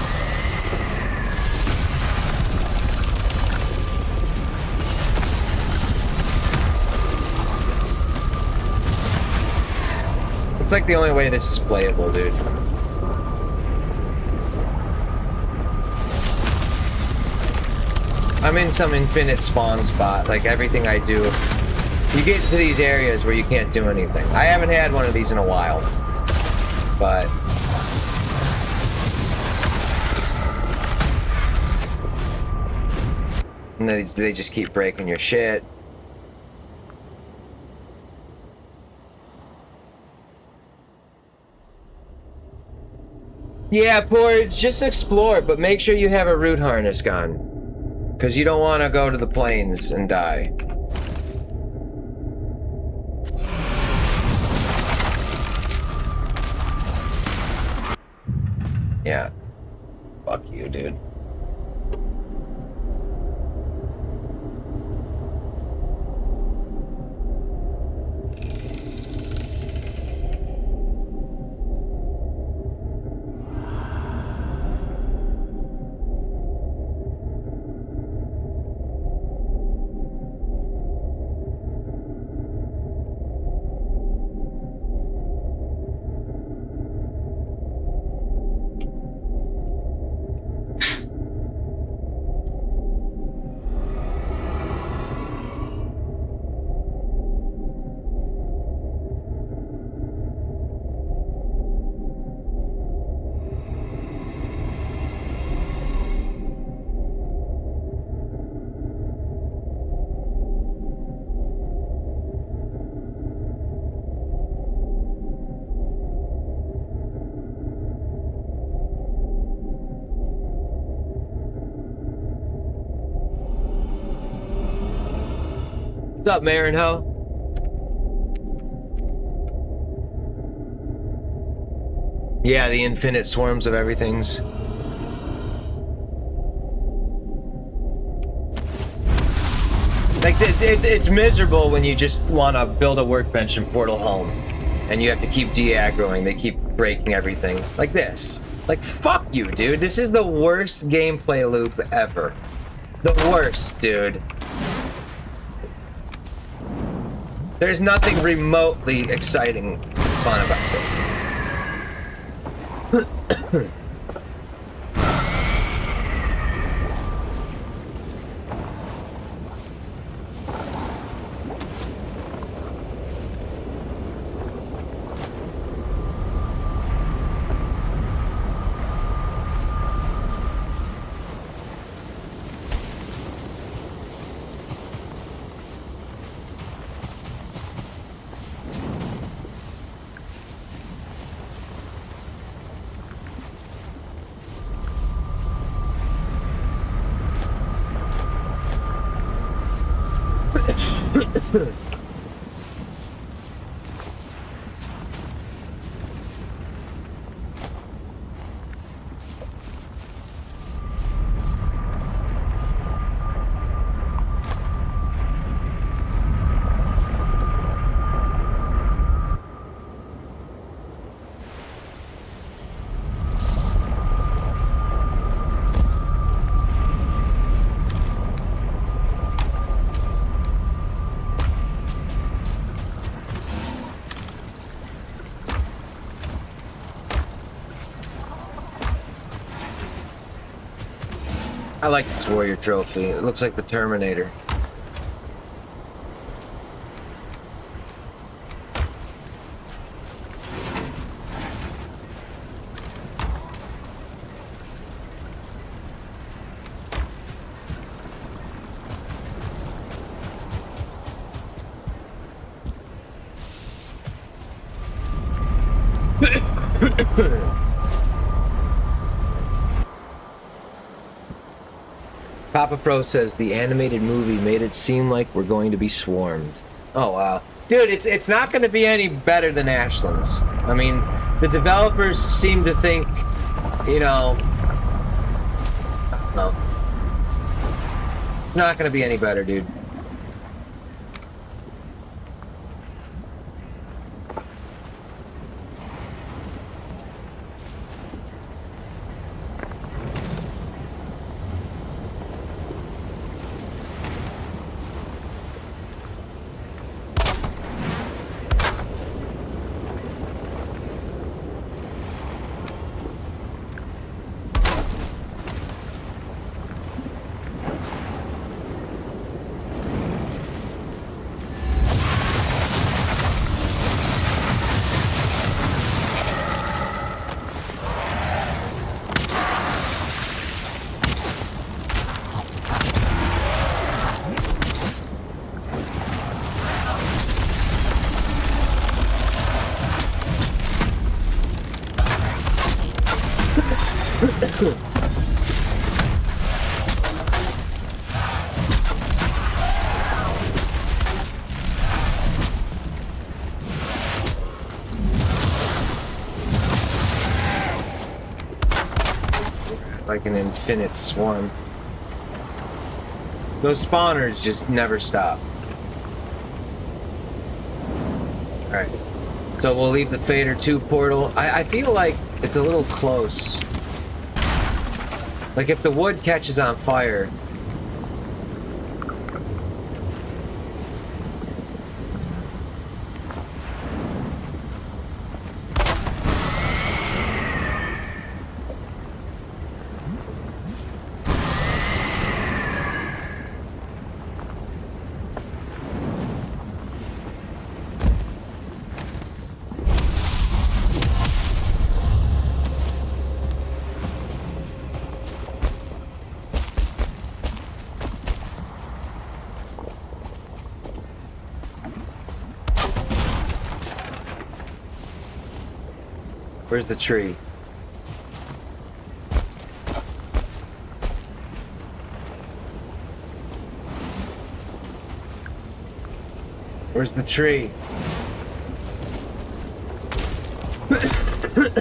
It's like the only way this is playable, dude. I'm in some infinite spawn spot. Like, everything I do, you get to these areas where you can't do anything. I haven't had one of these in a while, but and they just keep breaking your shit. Yeah, Porridge, just explore, but make sure you have a root harness on. Because you don't want to go to the plains and die. Yeah. Fuck you, dude. What's up, Marinho? Yeah, the infinite swarms of everythings. Like, it's miserable when you just want to build a workbench in Portal Home, and you have to keep de-aggroing. They keep breaking everything. Like this. Like, fuck you, dude. This is the worst gameplay loop ever. The worst, dude. There's nothing remotely exciting fun about this. I like this warrior trophy. It looks like the Terminator. Papa Pro says the animated movie made it seem like we're going to be swarmed. Oh wow. Dude, it's not going to be any better than Ashlands. I mean, the developers seem to think, you know, I don't know. It's not going to be any better, dude. Like an infinite swarm. Those spawners just never stop. Alright. So we'll leave the Fader 2 portal. I feel like it's a little close. Like if the wood catches on fire. Where's the tree? Where's the tree?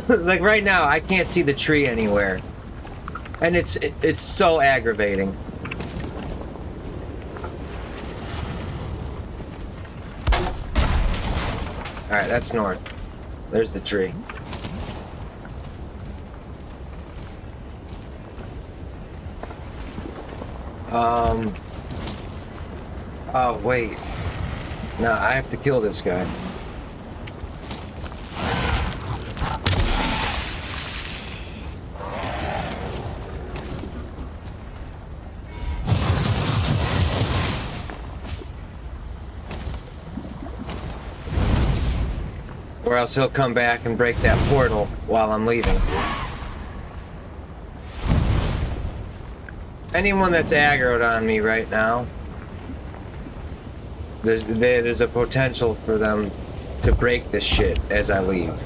Like right now, I can't see the tree anywhere. And it's so aggravating. Alright, that's north. There's the tree. Oh, wait. No, I have to kill this guy. Or else he'll come back and break that portal while I'm leaving. Anyone that's aggroed on me right now, there's a potential for them to break this shit as I leave.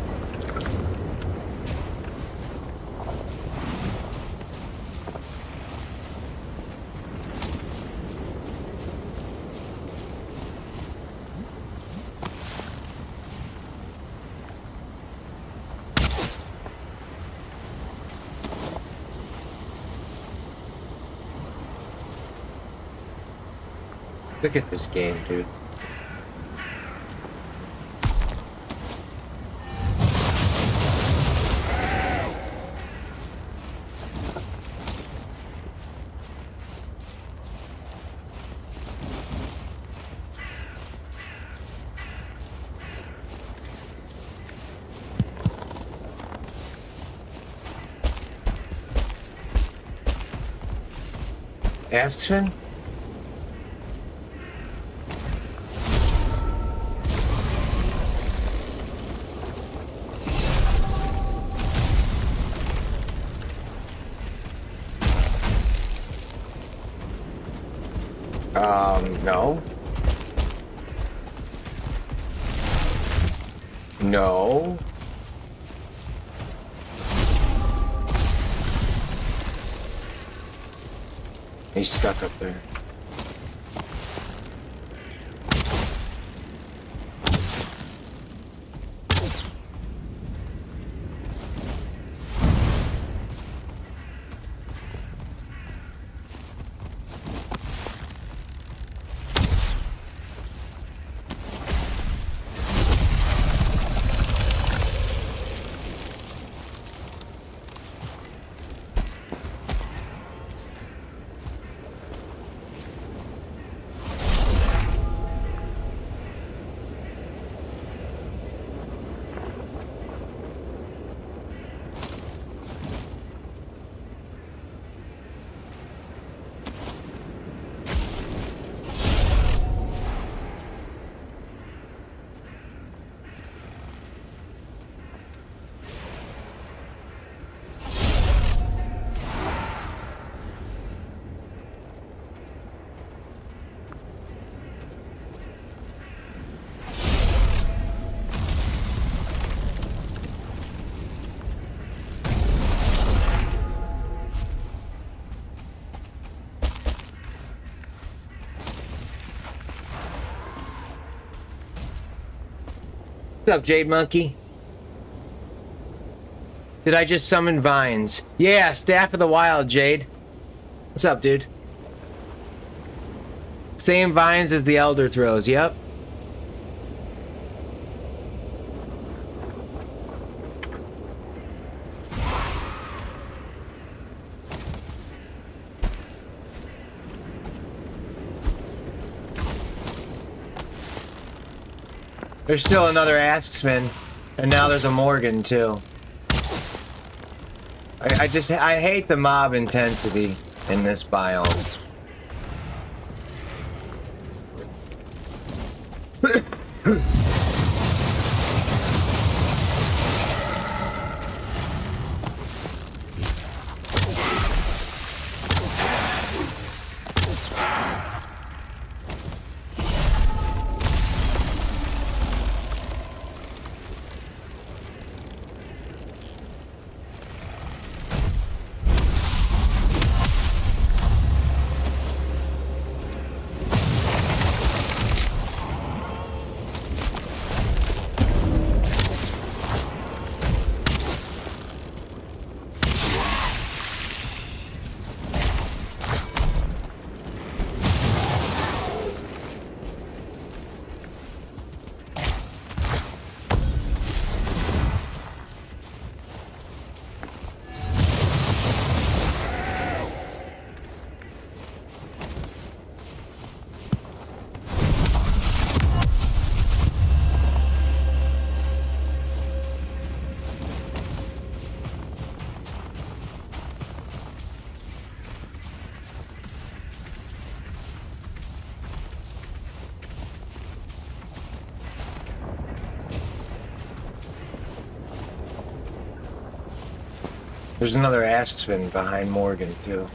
Look at this game, dude. Asksfin? No. No. He's stuck up there. What's up, Jade Monkey? Did I just summon vines? Yeah, Staff of the Wild, Jade. What's up, dude? Same vines as the Elder throws, yep. There's still another Asksman, and now there's a Morgan too. I hate the mob intensity in this biome. There's another Askspin behind Morgan, too.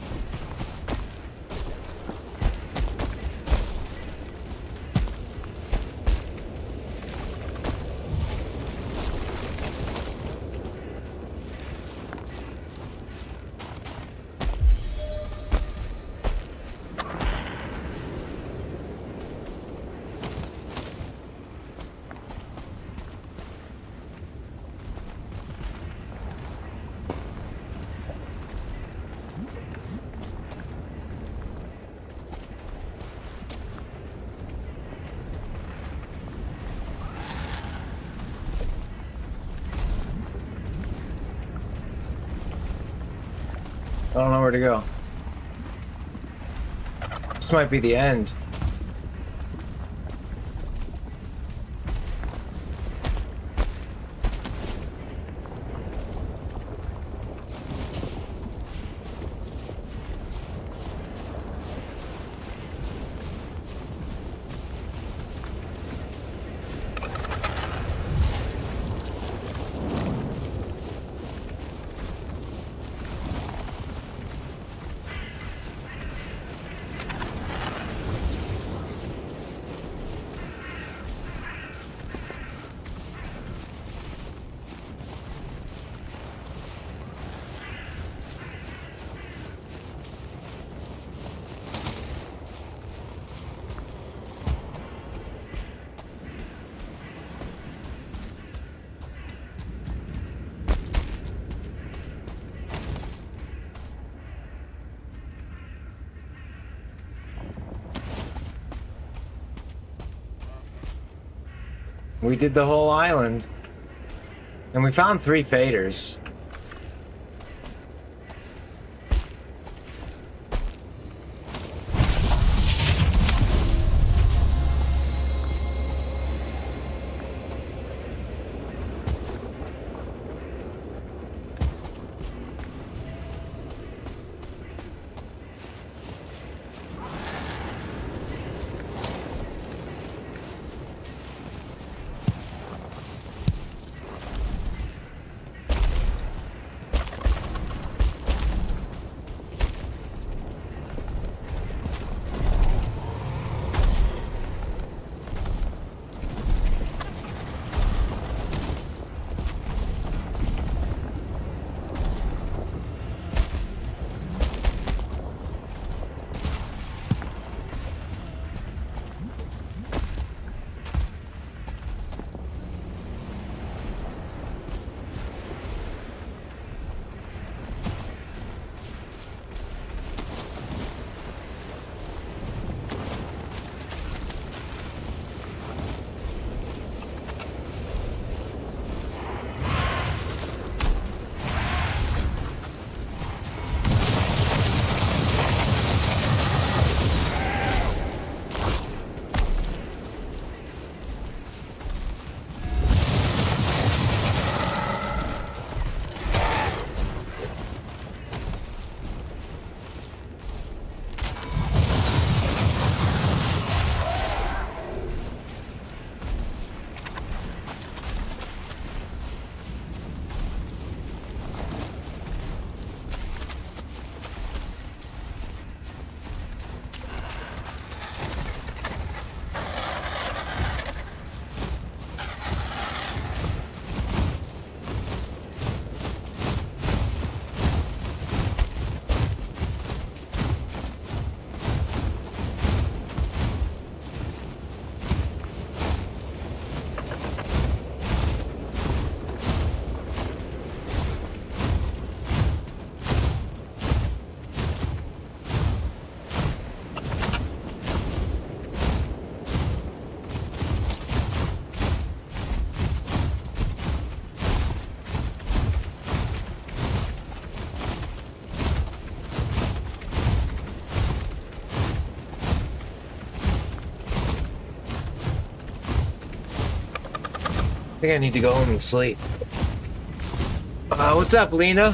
I don't know where to go. This might be the end. We did the whole island. And we found 3 faders. I think I need to go home and sleep. What's up, Lena?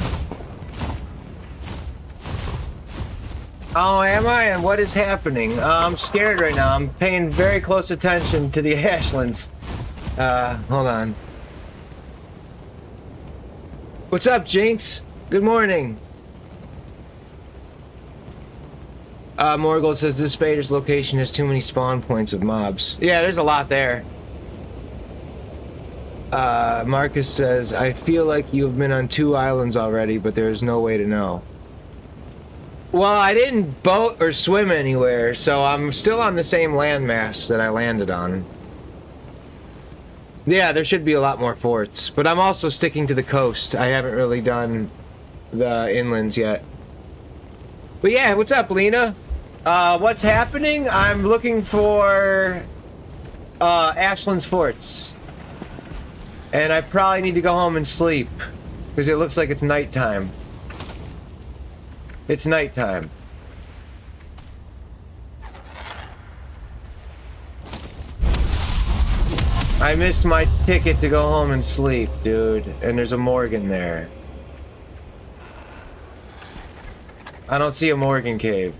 Oh, am I? And what is happening? I'm scared right now. I'm paying very close attention to the Ashlands. Hold on. What's up, Jinx? Good morning. Morgul says this Vader's location has too many spawn points of mobs. Yeah, there's a lot there. Marcus says, I feel like you've been on 2 islands already, but there's no way to know. Well, I didn't boat or swim anywhere, so I'm still on the same landmass that I landed on. Yeah, there should be a lot more forts, but I'm also sticking to the coast. I haven't really done the inlands yet. But yeah, what's up, Lena? What's happening? I'm looking for Ashlands forts. And I probably need to go home and sleep, because it looks like it's nighttime. It's nighttime. I missed my ticket to go home and sleep, dude. And there's a Morgan there. I don't see a Morgan cave.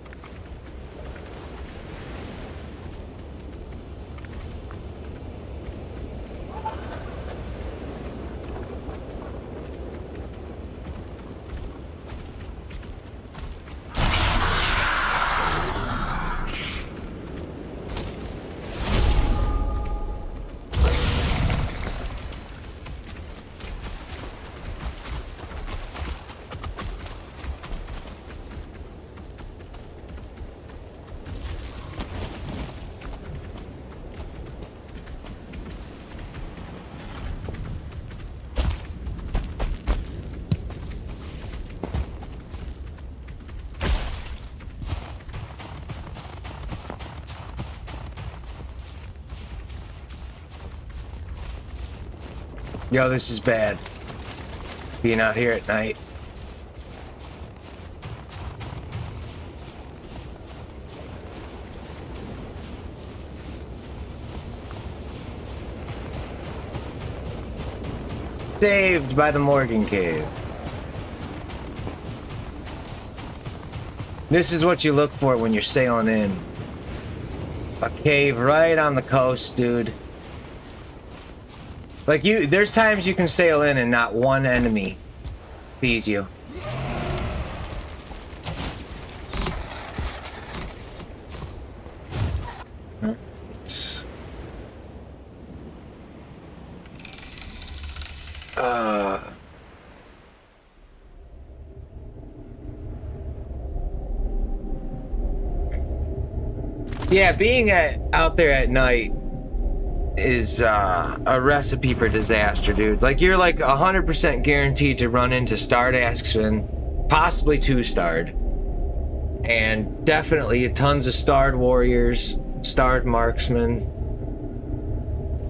Yo, this is bad. Being out here at night. Saved by the Morgan Cave. This is what you look for when you're sailing in. A cave right on the coast, dude. Like there's times you can sail in and not one enemy sees you. It's... Yeah, being out there at night is a recipe for disaster, dude. Like, you're like 100% guaranteed to run into starred Axemen, possibly 2-starred, and definitely tons of starred warriors, starred marksmen,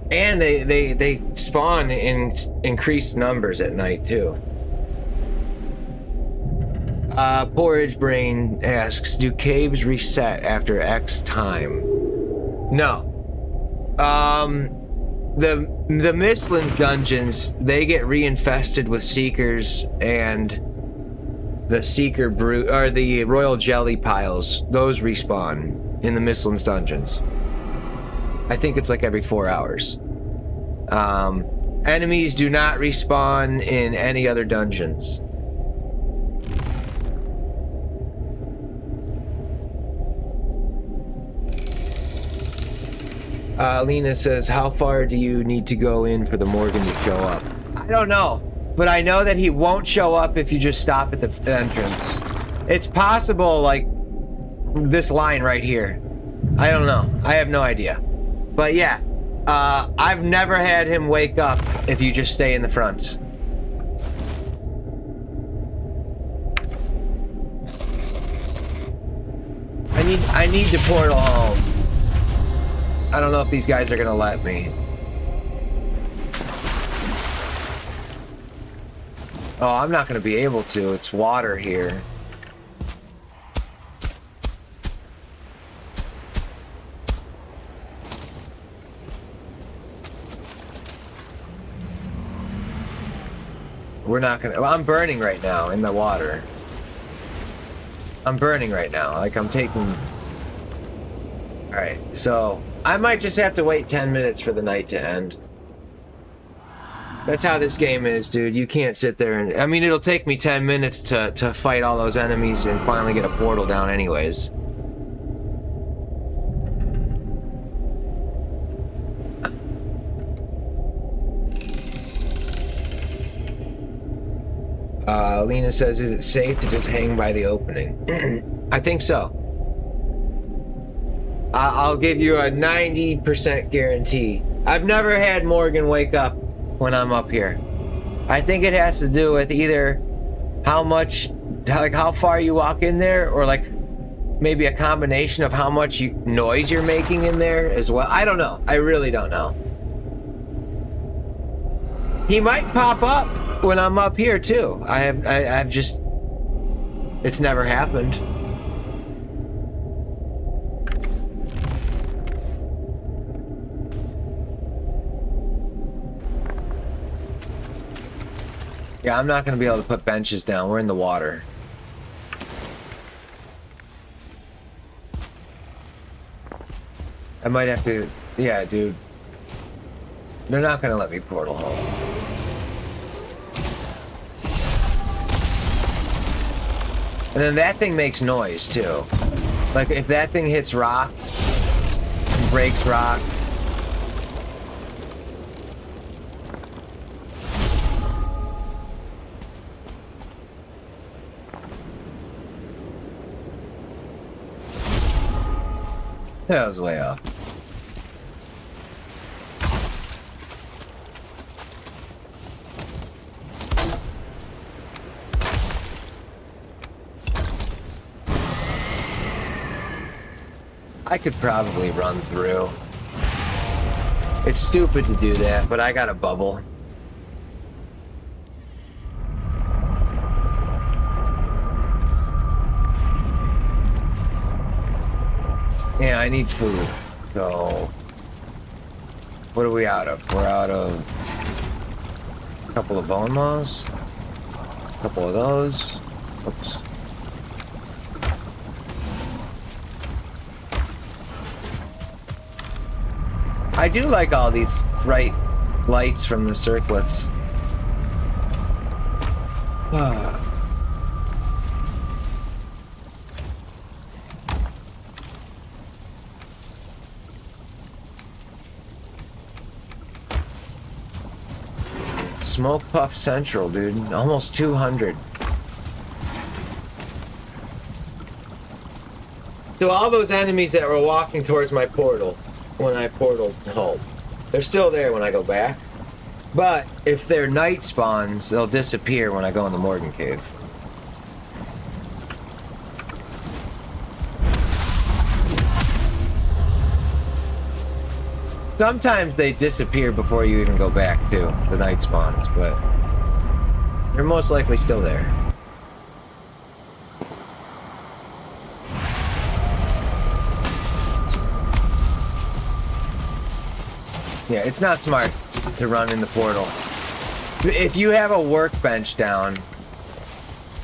and they spawn in increased numbers at night too. Porridge Brain asks, do caves reset after X time? No. The Mistlands dungeons, they get reinfested with Seekers, and the Seeker Brute, or the Royal Jelly piles, those respawn in the Mistlands dungeons. I think it's like every 4 hours. Enemies do not respawn in any other dungeons. Lena says, how far do you need to go in for the Morgan to show up? I don't know, but I know that he won't show up if you just stop at the entrance. It's possible, like, this line right here. I don't know. I have no idea. But yeah, I've never had him wake up if you just stay in the front. I need the portal home. I don't know if these guys are gonna let me. Oh, I'm not gonna be able to. It's water here. We're not gonna... Well, I'm burning right now in the water. I'm burning right now. Like, I'm taking... Alright, so... I might just have to wait 10 minutes for the night to end. That's how this game is, dude. You can't sit there and... I mean, it'll take me 10 minutes to fight all those enemies and finally get a portal down anyways. Lena says, is it safe to just hang by the opening? I think so. I'll give you a 90% guarantee. I've never had Morgan wake up when I'm up here. I think it has to do with either how much, like how far you walk in there, or like maybe a combination of how much noise you're making in there as well. I don't know. I really don't know. He might pop up when I'm up here too. I've just, it's never happened. Yeah, I'm not going to be able to put benches down. We're in the water. I might have to... Yeah, dude. They're not going to let me portal home. And then that thing makes noise, too. Like, if that thing hits rocks, breaks rock... That was way off. I could probably run through. It's stupid to do that, but I got a bubble. Yeah, I need food. So, what are we out of? We're out of a couple of bone maws, a couple of those. Oops. I do like all these bright lights from the circlets. Smoke Puff Central, dude. Almost 200. So all those enemies that were walking towards my portal when I portaled home, they're still there when I go back. But if they're night spawns, they'll disappear when I go in the Morgan Cave. Sometimes they disappear before you even go back to the night spawns, but they're most likely still there. Yeah, it's not smart to run in the portal. If you have a workbench down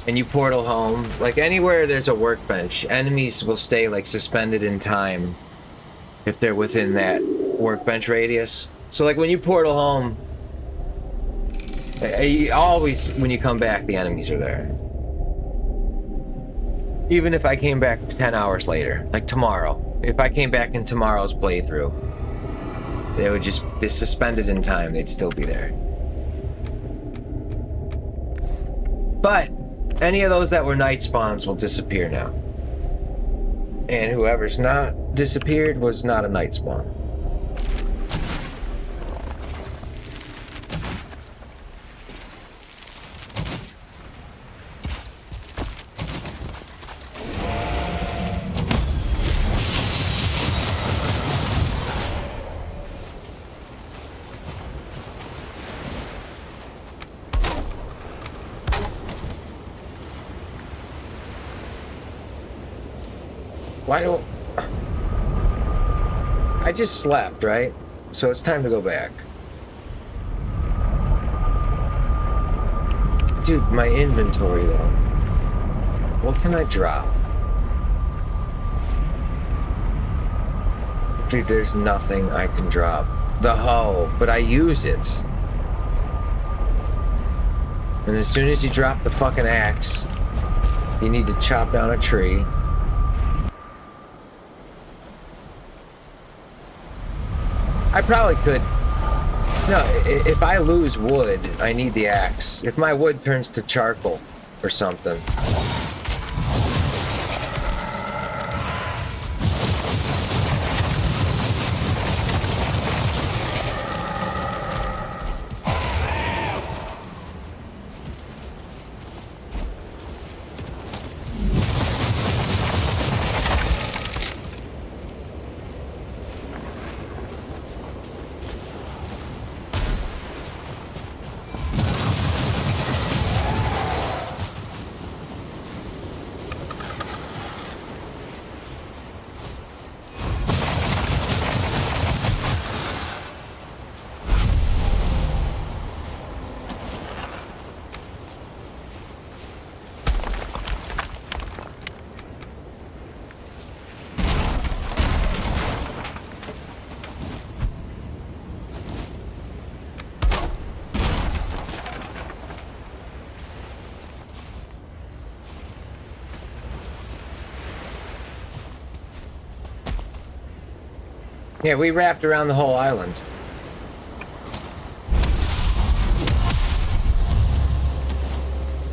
and you portal home, like anywhere there's a workbench, enemies will stay like suspended in time if they're within that workbench radius. So like when you portal home, always when you come back, the enemies are there. Even if I came back 10 hours later, like tomorrow, if I came back in tomorrow's playthrough, they would just be suspended in time, they'd still be there. But any of those that were night spawns will disappear now. And whoever's not disappeared was not a night spawn. Why don't... I just slept, right? So it's time to go back. Dude, my inventory though. What can I drop? Dude, there's nothing I can drop. The hoe, but I use it. And as soon as you drop the fucking axe, you need to chop down a tree. I probably could. No, if I lose wood, I need the axe. If my wood turns to charcoal or something. Yeah, we wrapped around the whole island.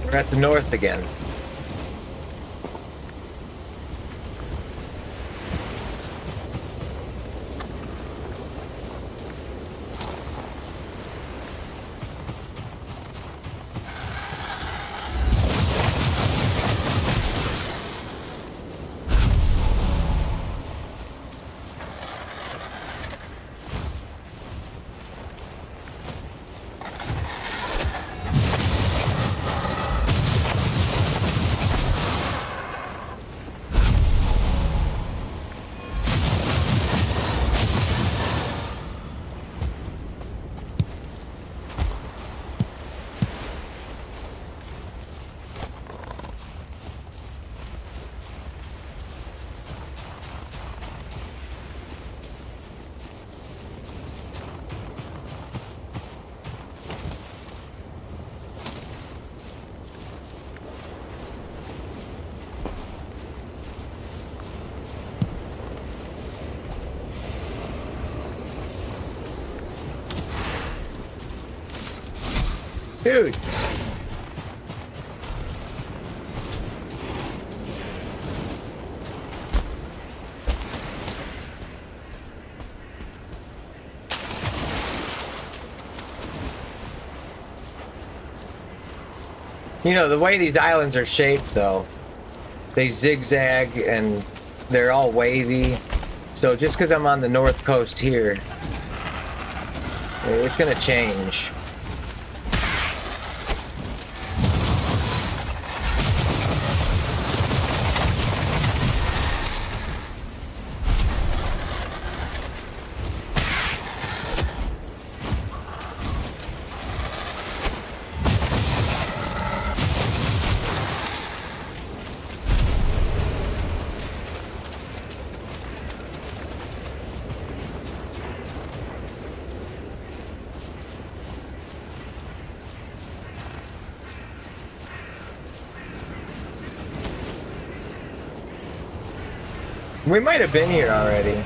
We're at the north again. Dude. You know, the way these islands are shaped, though, they zigzag and they're all wavy. So just because I'm on the north coast here, it's going to change. We might have been here already.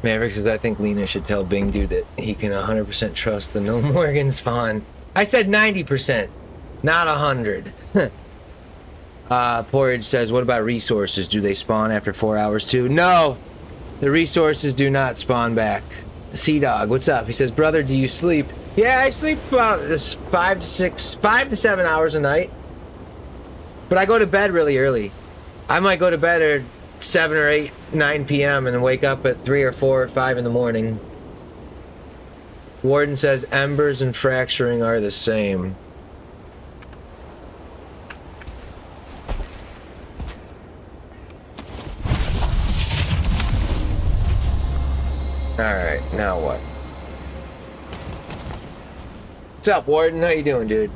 Maverick says, I think Lena should tell Bing Dude that he can 100% trust the No Morgan spawn. I said 90%, not 100. Porridge says, what about resources? Do they spawn after 4 hours too? No, the resources do not spawn back. Sea Dog, what's up? He says, brother, do you sleep? Yeah, I sleep about 5 to 7 hours a night. But I go to bed really early. I might go to bed at 7 or 8, 9 p.m. and wake up at 3 or 4 or 5 in the morning. Warden says embers and fracturing are the same. Alright, now what? What's up, Warden? How you doing, dude?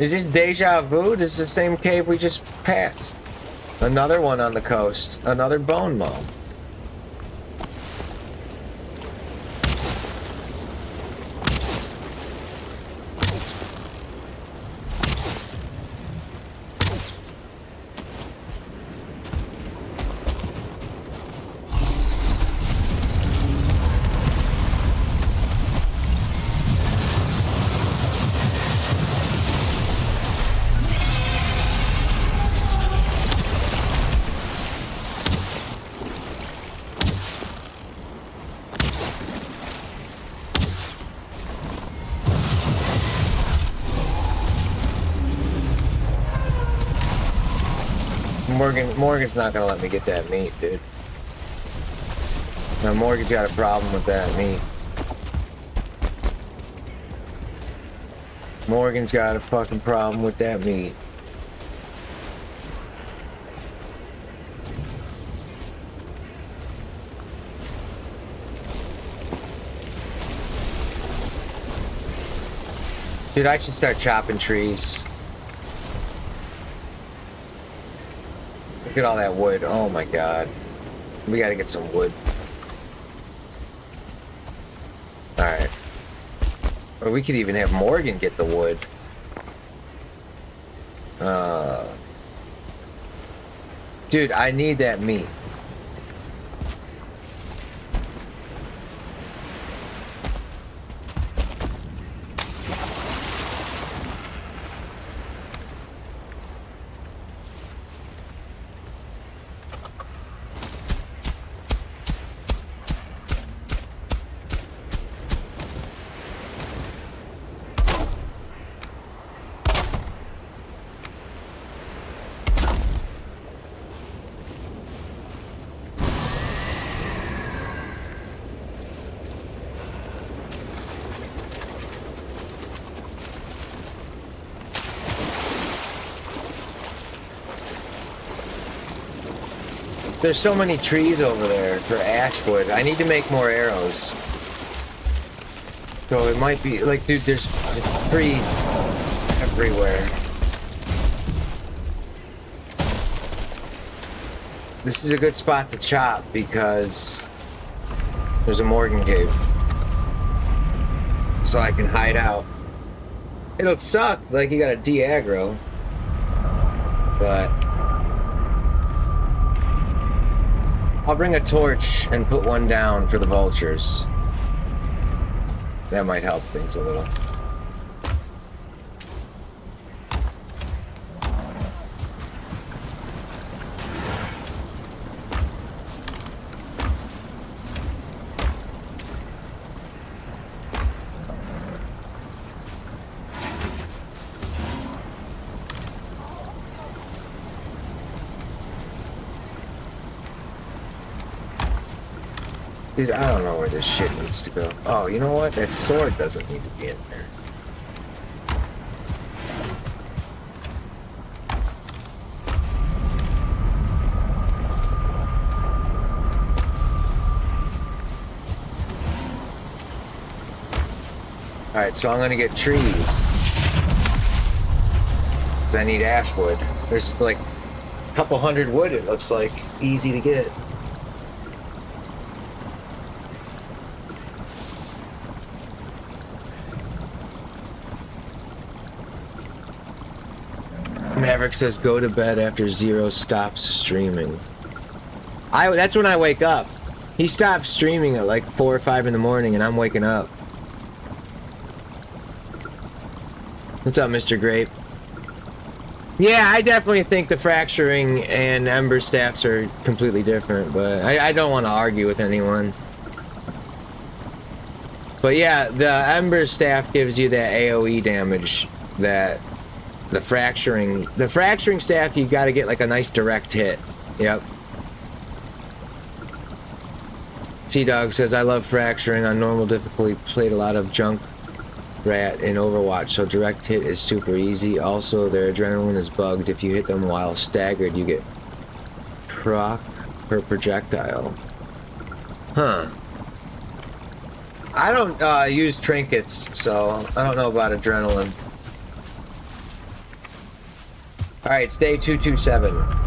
Is this deja vu? This is the same cave we just passed. Another one on the coast. Another bone mow. Morgan's not gonna let me get that meat, dude. Now Morgan's got a problem with that meat. Morgan's got a fucking problem with that meat. Dude, I should start chopping trees. Look at all that wood. Oh my god. We gotta get some wood. Alright. Or we could even have Morgan get the wood. Dude, I need that meat. There's so many trees over there for ashwood. I need to make more arrows. So it might be like, dude, there's trees everywhere. This is a good spot to chop because there's a Morgan cave. So I can hide out. It'll suck, like you gotta de-aggro. But I'll bring a torch and put one down for the vultures. That might help things a little. Dude, I don't know where this shit needs to go. Oh, you know what? That sword doesn't need to be in there. Alright, so I'm gonna get trees. 'cause I need ash wood. There's like a couple hundred wood, it looks like. Easy to get. Maverick says go to bed after Zero stops streaming. That's when I wake up. He stops streaming at like 4 or 5 in the morning and I'm waking up. What's up, Mr. Grape? Yeah, I definitely think the fracturing and ember staffs are completely different, but I don't want to argue with anyone. But yeah, the ember staff gives you that AoE damage that the fracturing staff, you got to get like a nice direct hit. Yep. T-Dog says, I love fracturing on normal difficulty. Played a lot of junk rat in Overwatch, so direct hit is super easy. Also, their adrenaline is bugged. If you hit them while staggered, you get proc per projectile. Huh. I don't use trinkets, so I don't know about adrenaline. Alright, it's day 227.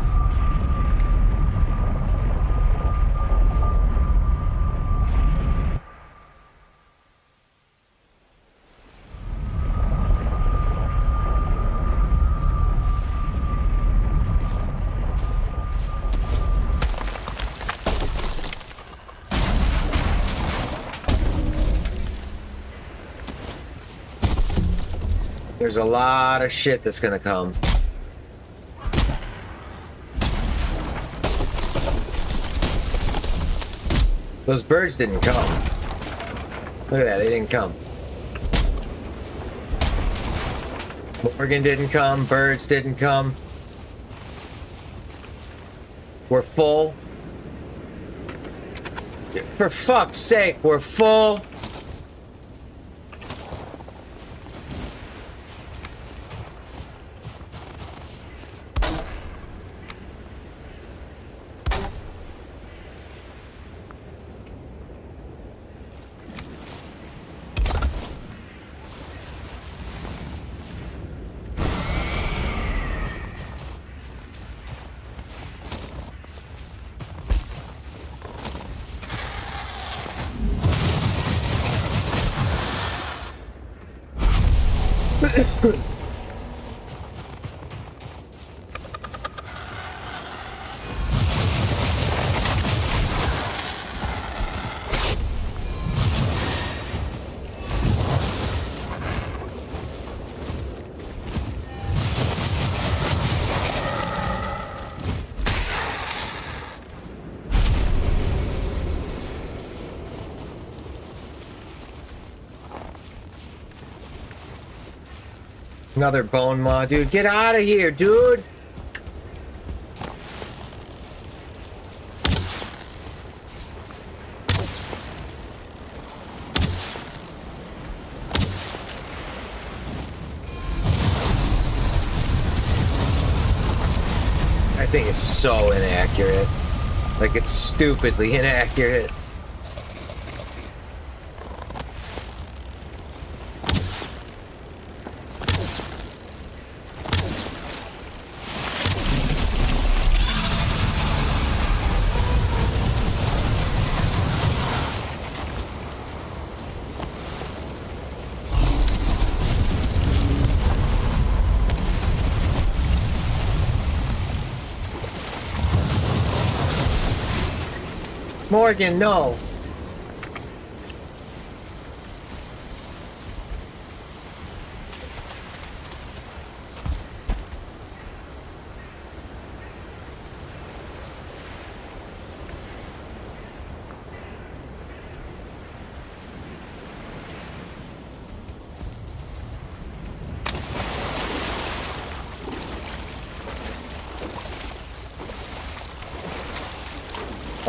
There's a lot of shit that's gonna come. Those birds didn't come. Look at that, they didn't come. Morgan didn't come, birds didn't come. We're full. For fuck's sake, we're full. Another bone maw, dude. Get out of here, dude! That thing is so inaccurate. Like, it's stupidly inaccurate. Morgan, no.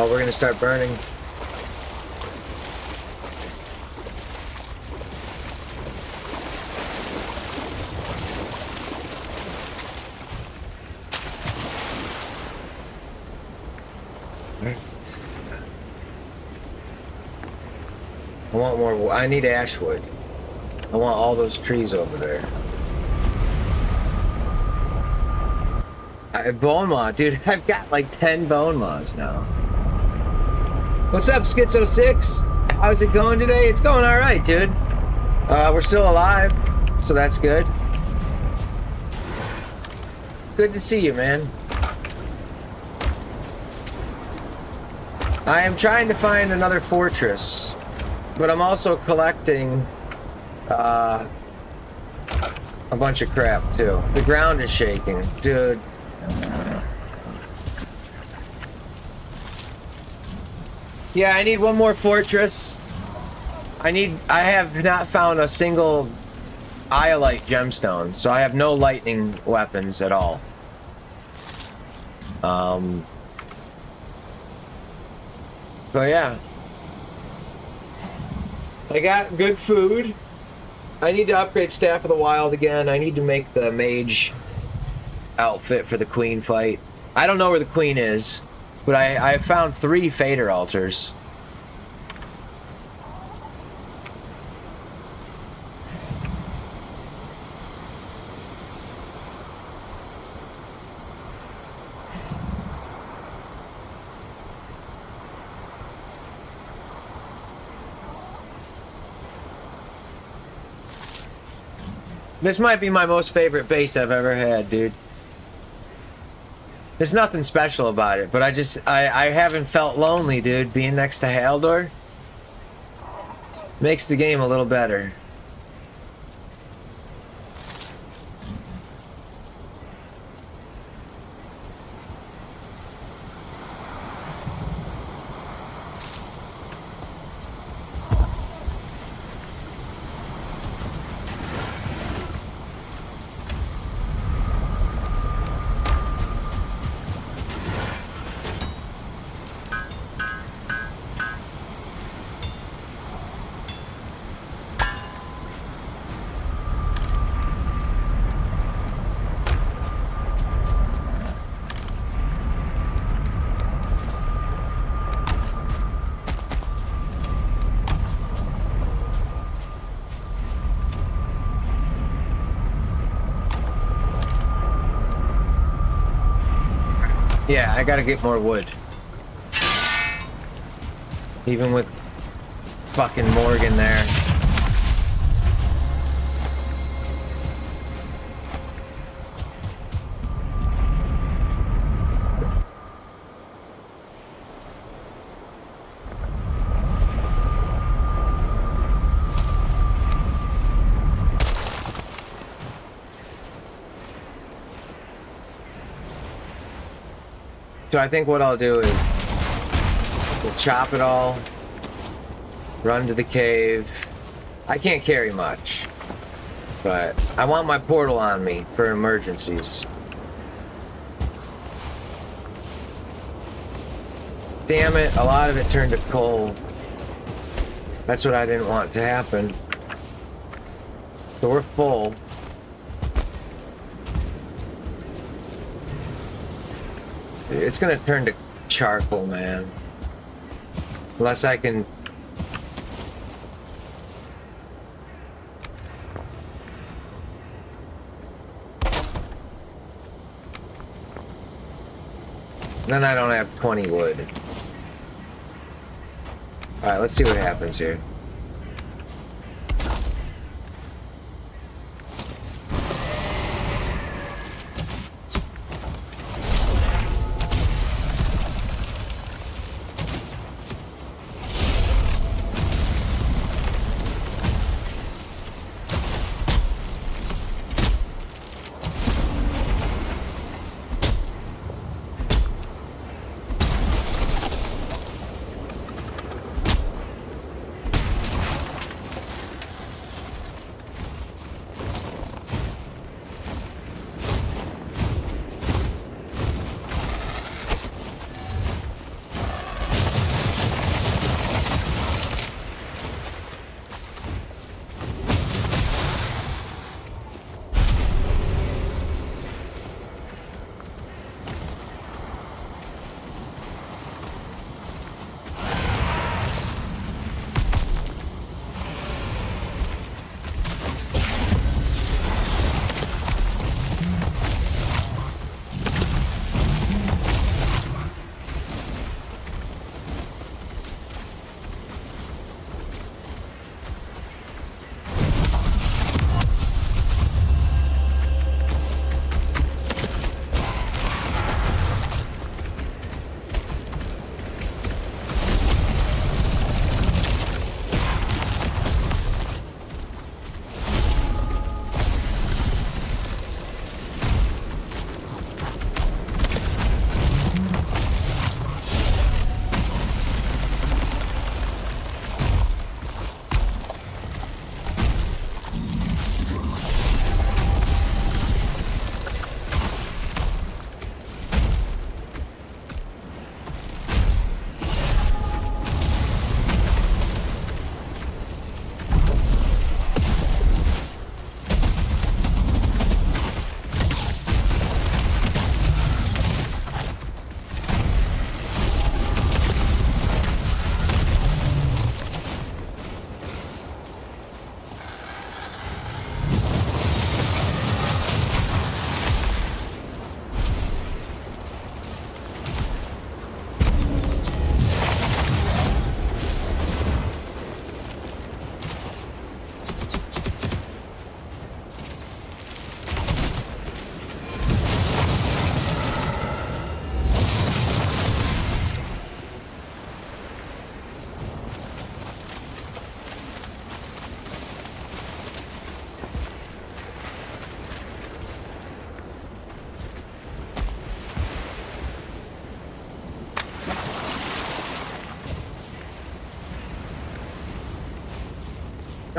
Oh, we're gonna start burning. I want more. I need ash wood. I want all those trees over there. Bone maw, dude. I've got like 10 bone maws now. What's up, Schizo6? How's it going today? It's going all right, dude. We're still alive, so that's good. Good to see you, man. I am trying to find another fortress, but I'm also collecting a bunch of crap, too. The ground is shaking, dude. Yeah, I need one more fortress. I have not found a single iolite gemstone, so I have no lightning weapons at all. So yeah. I got good food. I need to upgrade Staff of the Wild again. I need to make the mage outfit for the queen fight. I don't know where the queen is, but I found 3 fader altars. This might be my most favorite base I've ever had, dude. There's nothing special about it, but I haven't felt lonely, dude. Being next to Haldor makes the game a little better. Yeah, I gotta get more wood. Even with fucking Morgan there. So I think what I'll do is we'll chop it all, run to the cave. I can't carry much, but I want my portal on me for emergencies. Damn it, a lot of it turned to coal. That's what I didn't want to happen. So we're full. It's gonna turn to charcoal, man. Unless I can... Then I don't have 20 wood. Alright, let's see what happens here.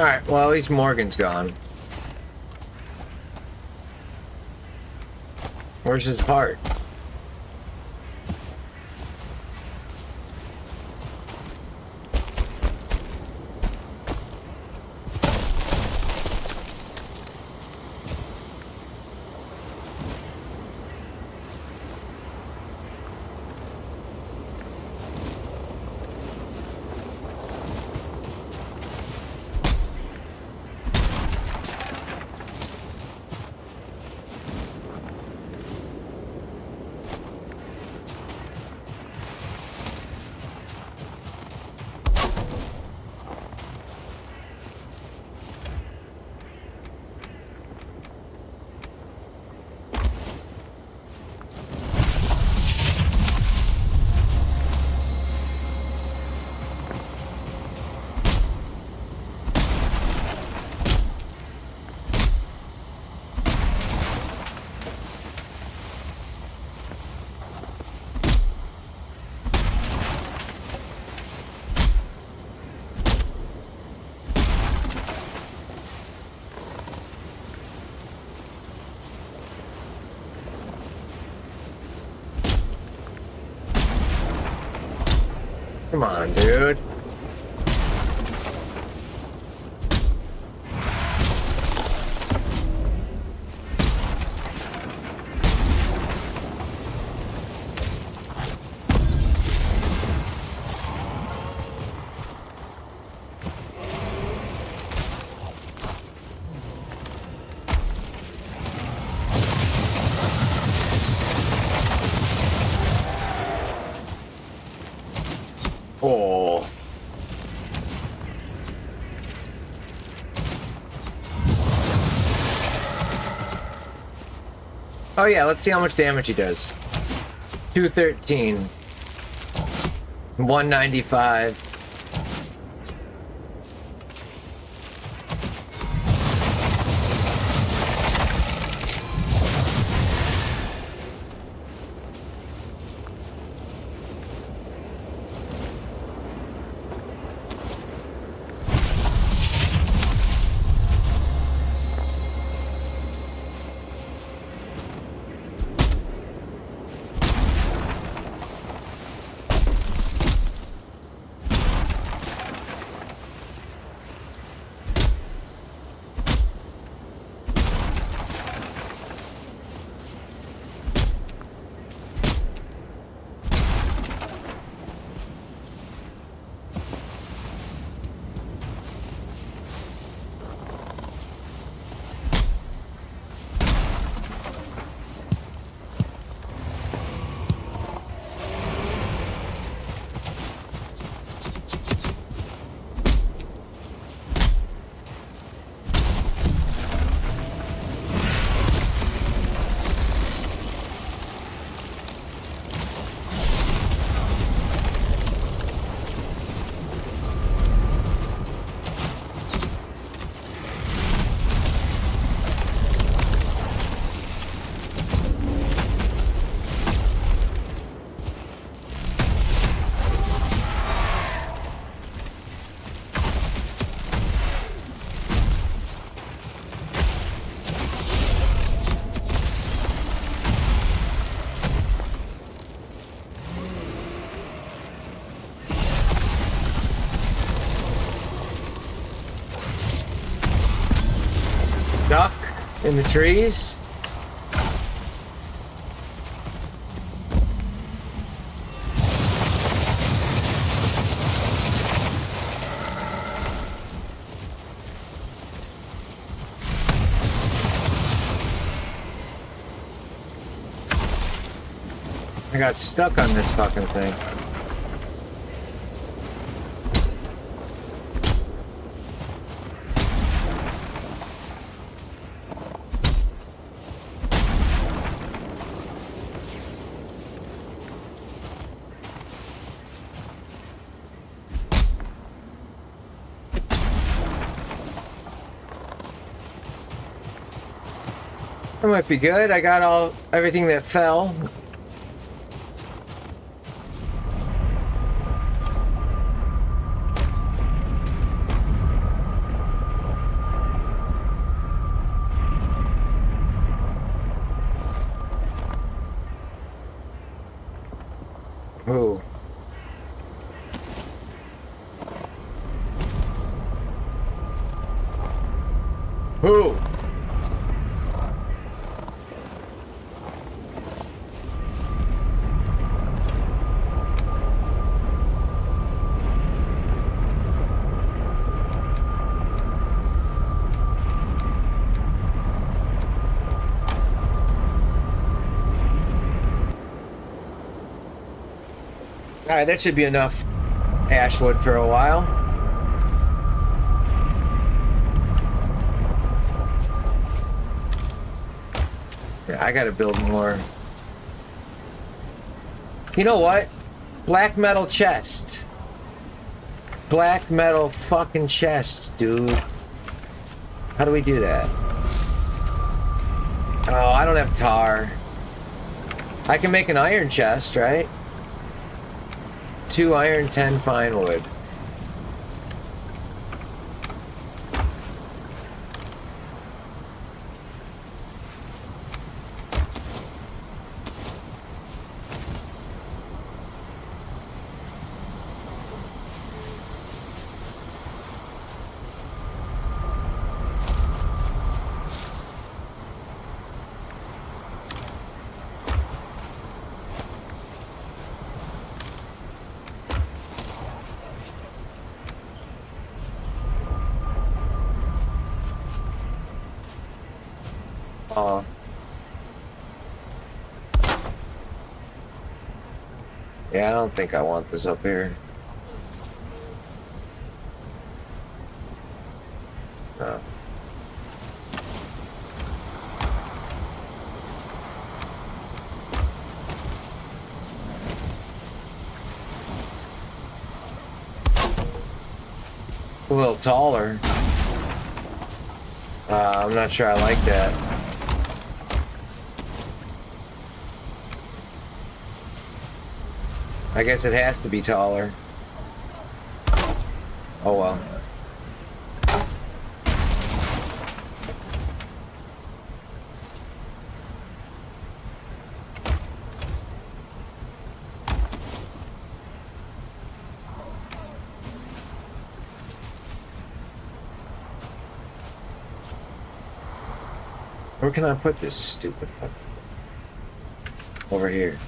Alright, well, at least Morgan's gone. Where's his heart? Come on, dude. Oh. Oh yeah, let's see how much damage he does. 213. 195. Duck in the trees. I got stuck on this fucking thing. That might be good. I got everything that fell. Who? Alright, that should be enough ashwood for a while. Yeah, I gotta build more. You know what? Black metal chest. Black metal fucking chest, dude. How do we do that? Oh, I don't have tar. I can make an iron chest, right? 2 iron, 10 fine wood. Yeah, I don't think I want this up here. No. A little taller. I'm not sure I like that. I guess it has to be taller. Oh well. Where can I put this stupid fuck? Over here.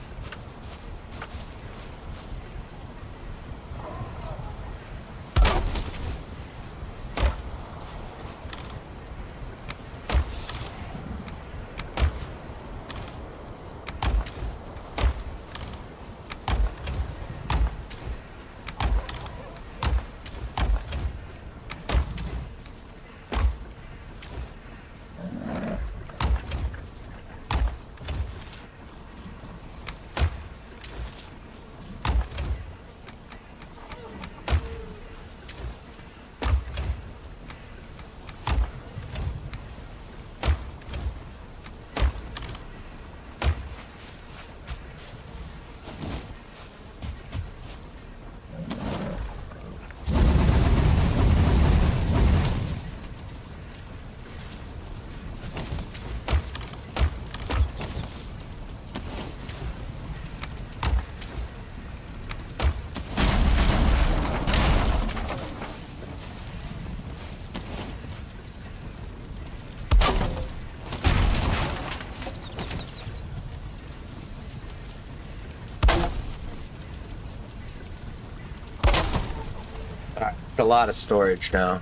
It's a lot of storage now.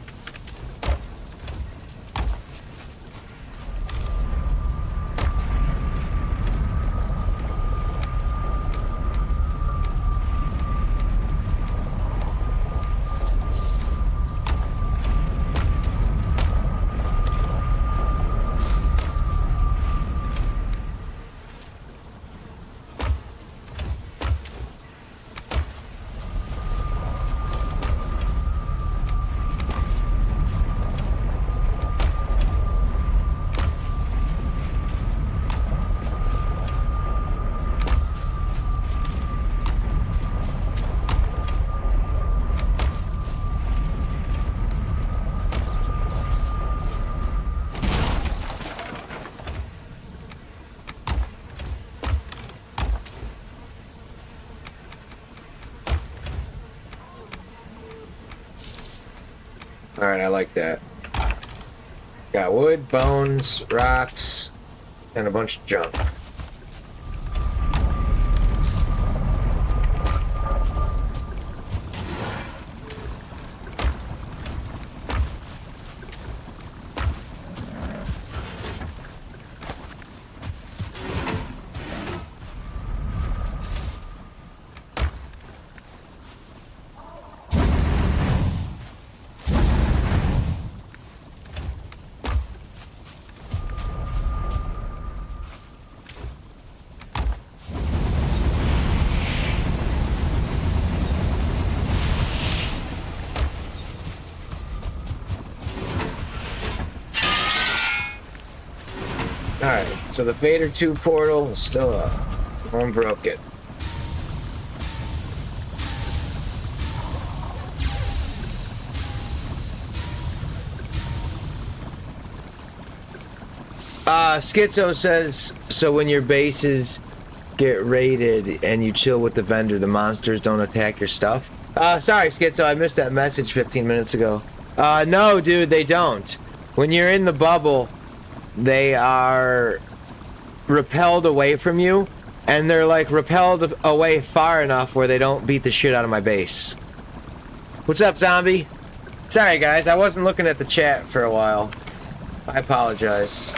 All right, I like that. Got wood, bones, rocks, and a bunch of junk. Alright, so the Vader 2 portal is still up. One broke it. Schizo says, so when your bases get raided and you chill with the vendor, the monsters don't attack your stuff? Sorry, Schizo, I missed that message 15 minutes ago. No, dude, they don't. When you're in the bubble, they are repelled away from you, and they're like repelled away far enough where they don't beat the shit out of my base. What's up, zombie? Sorry, guys, I wasn't looking at the chat for a while. I apologize.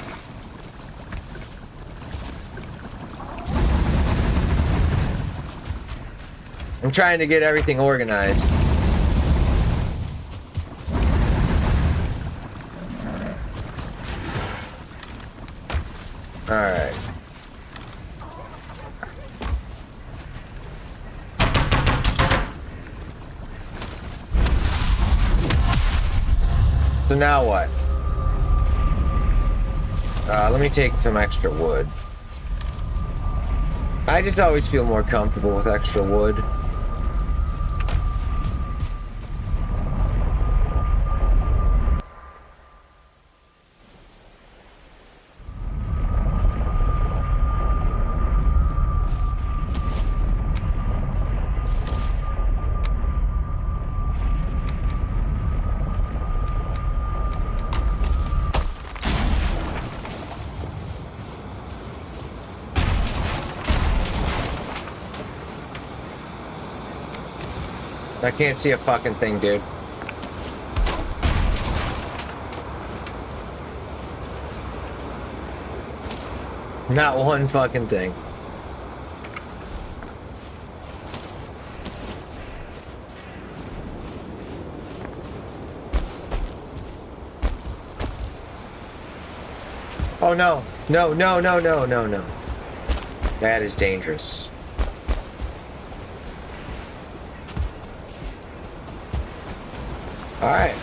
I'm trying to get everything organized. Alright. So now what? Let me take some extra wood. I just always feel more comfortable with extra wood. I can't see a fucking thing, dude. Not one fucking thing. Oh no. No, no, no, no, no, no. That is dangerous. Alright.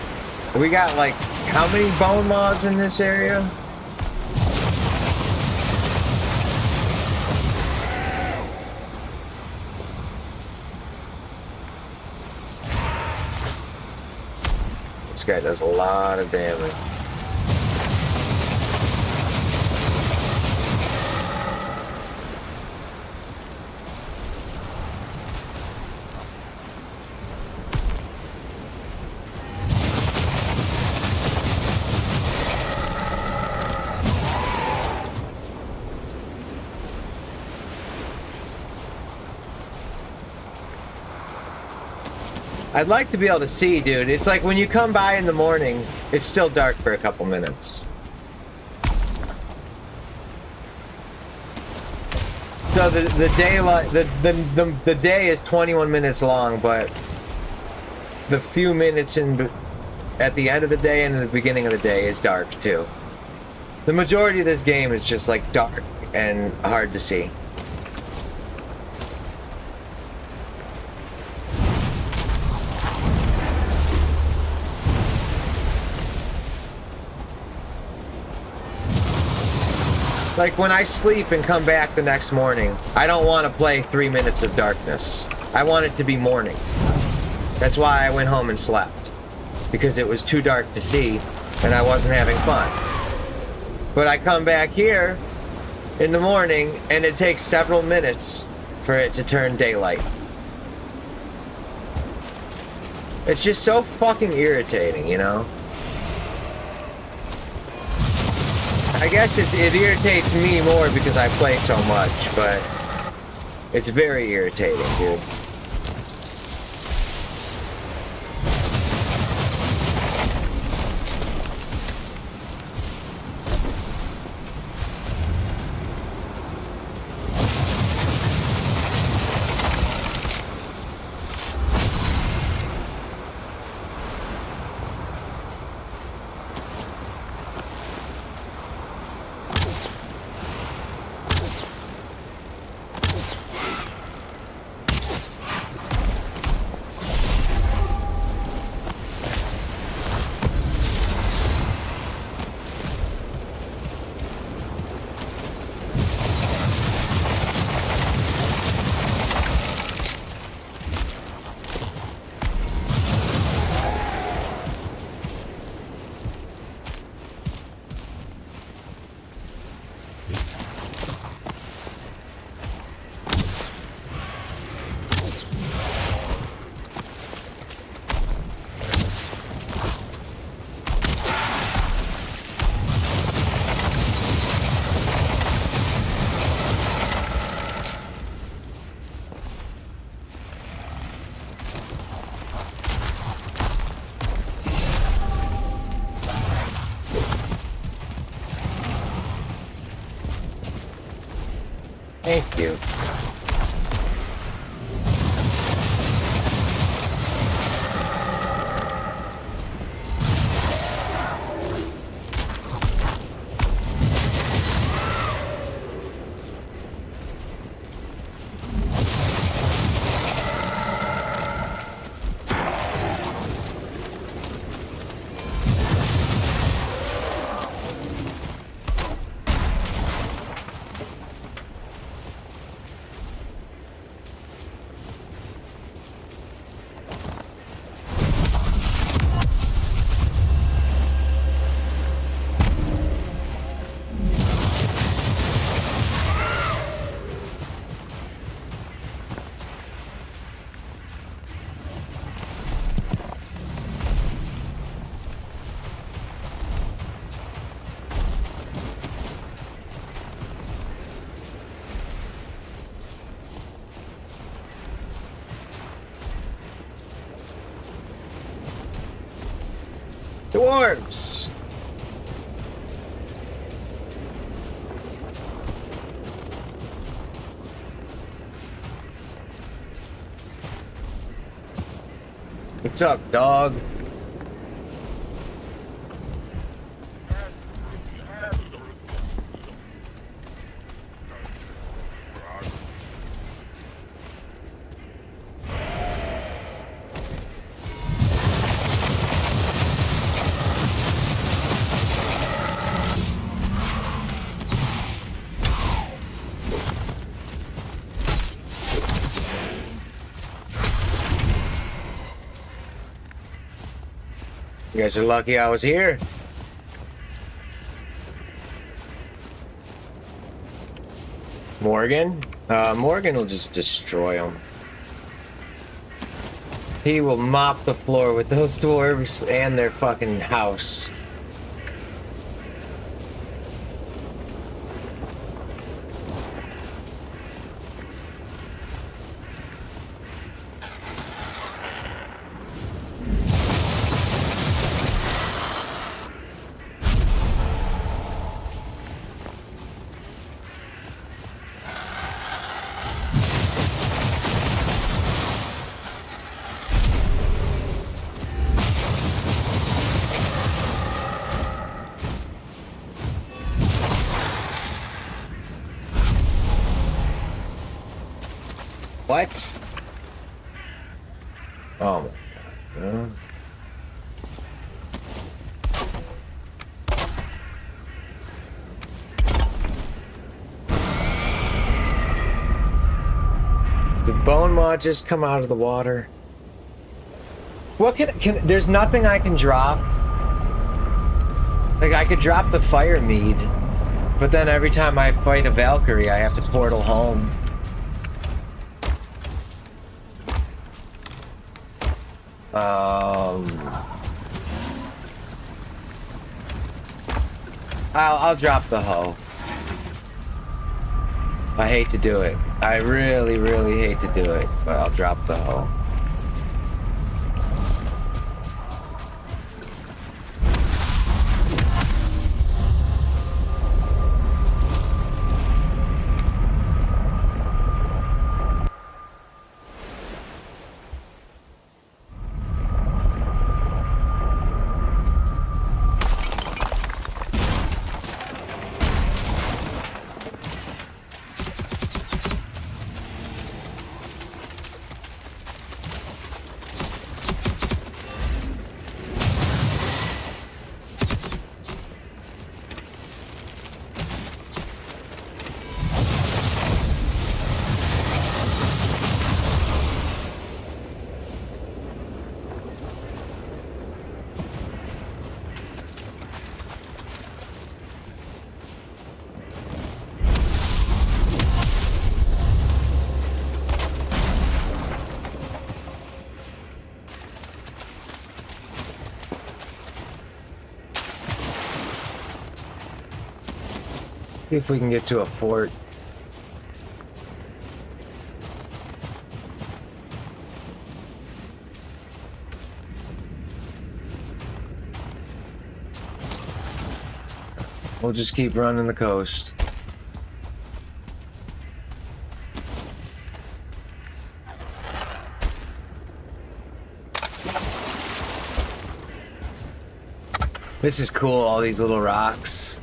We got like, how many bone laws in this area? This guy does a lot of damage. I'd like to be able to see, dude. It's like when you come by in the morning, it's still dark for a couple minutes. So the daylight, the day is 21 minutes long, but the few minutes at the end of the day and in the beginning of the day is dark too. The majority of this game is just like dark and hard to see. Like when I sleep and come back the next morning, I don't want to play 3 minutes of darkness. I want it to be morning. That's why I went home and slept. Because it was too dark to see and I wasn't having fun. But I come back here in the morning and it takes several minutes for it to turn daylight. It's just so fucking irritating, you know? I guess it irritates me more because I play so much, but it's very irritating, dude. Thank you. Dwarves! What's up, dog? You guys are lucky I was here. Morgan? Morgan will just destroy them. He will mop the floor with those dwarves and their fucking house. What? Oh my god. Did Bone Maw just come out of the water? What can there's nothing I can drop. Like I could drop the fire mead, but then every time I fight a Valkyrie I have to portal home. I'll drop the hoe. I hate to do it. I really, really hate to do it, but I'll drop the hoe. See if we can get to a fort. We'll just keep running the coast. This is cool, all these little rocks.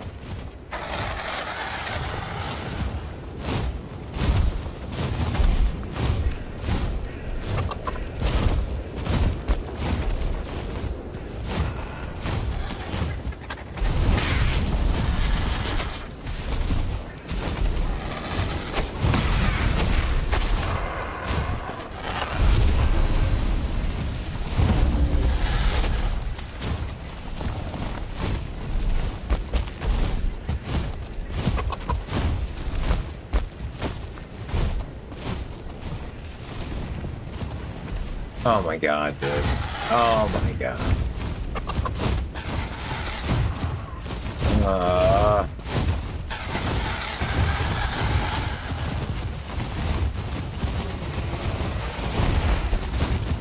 Oh my god, dude. Oh my god.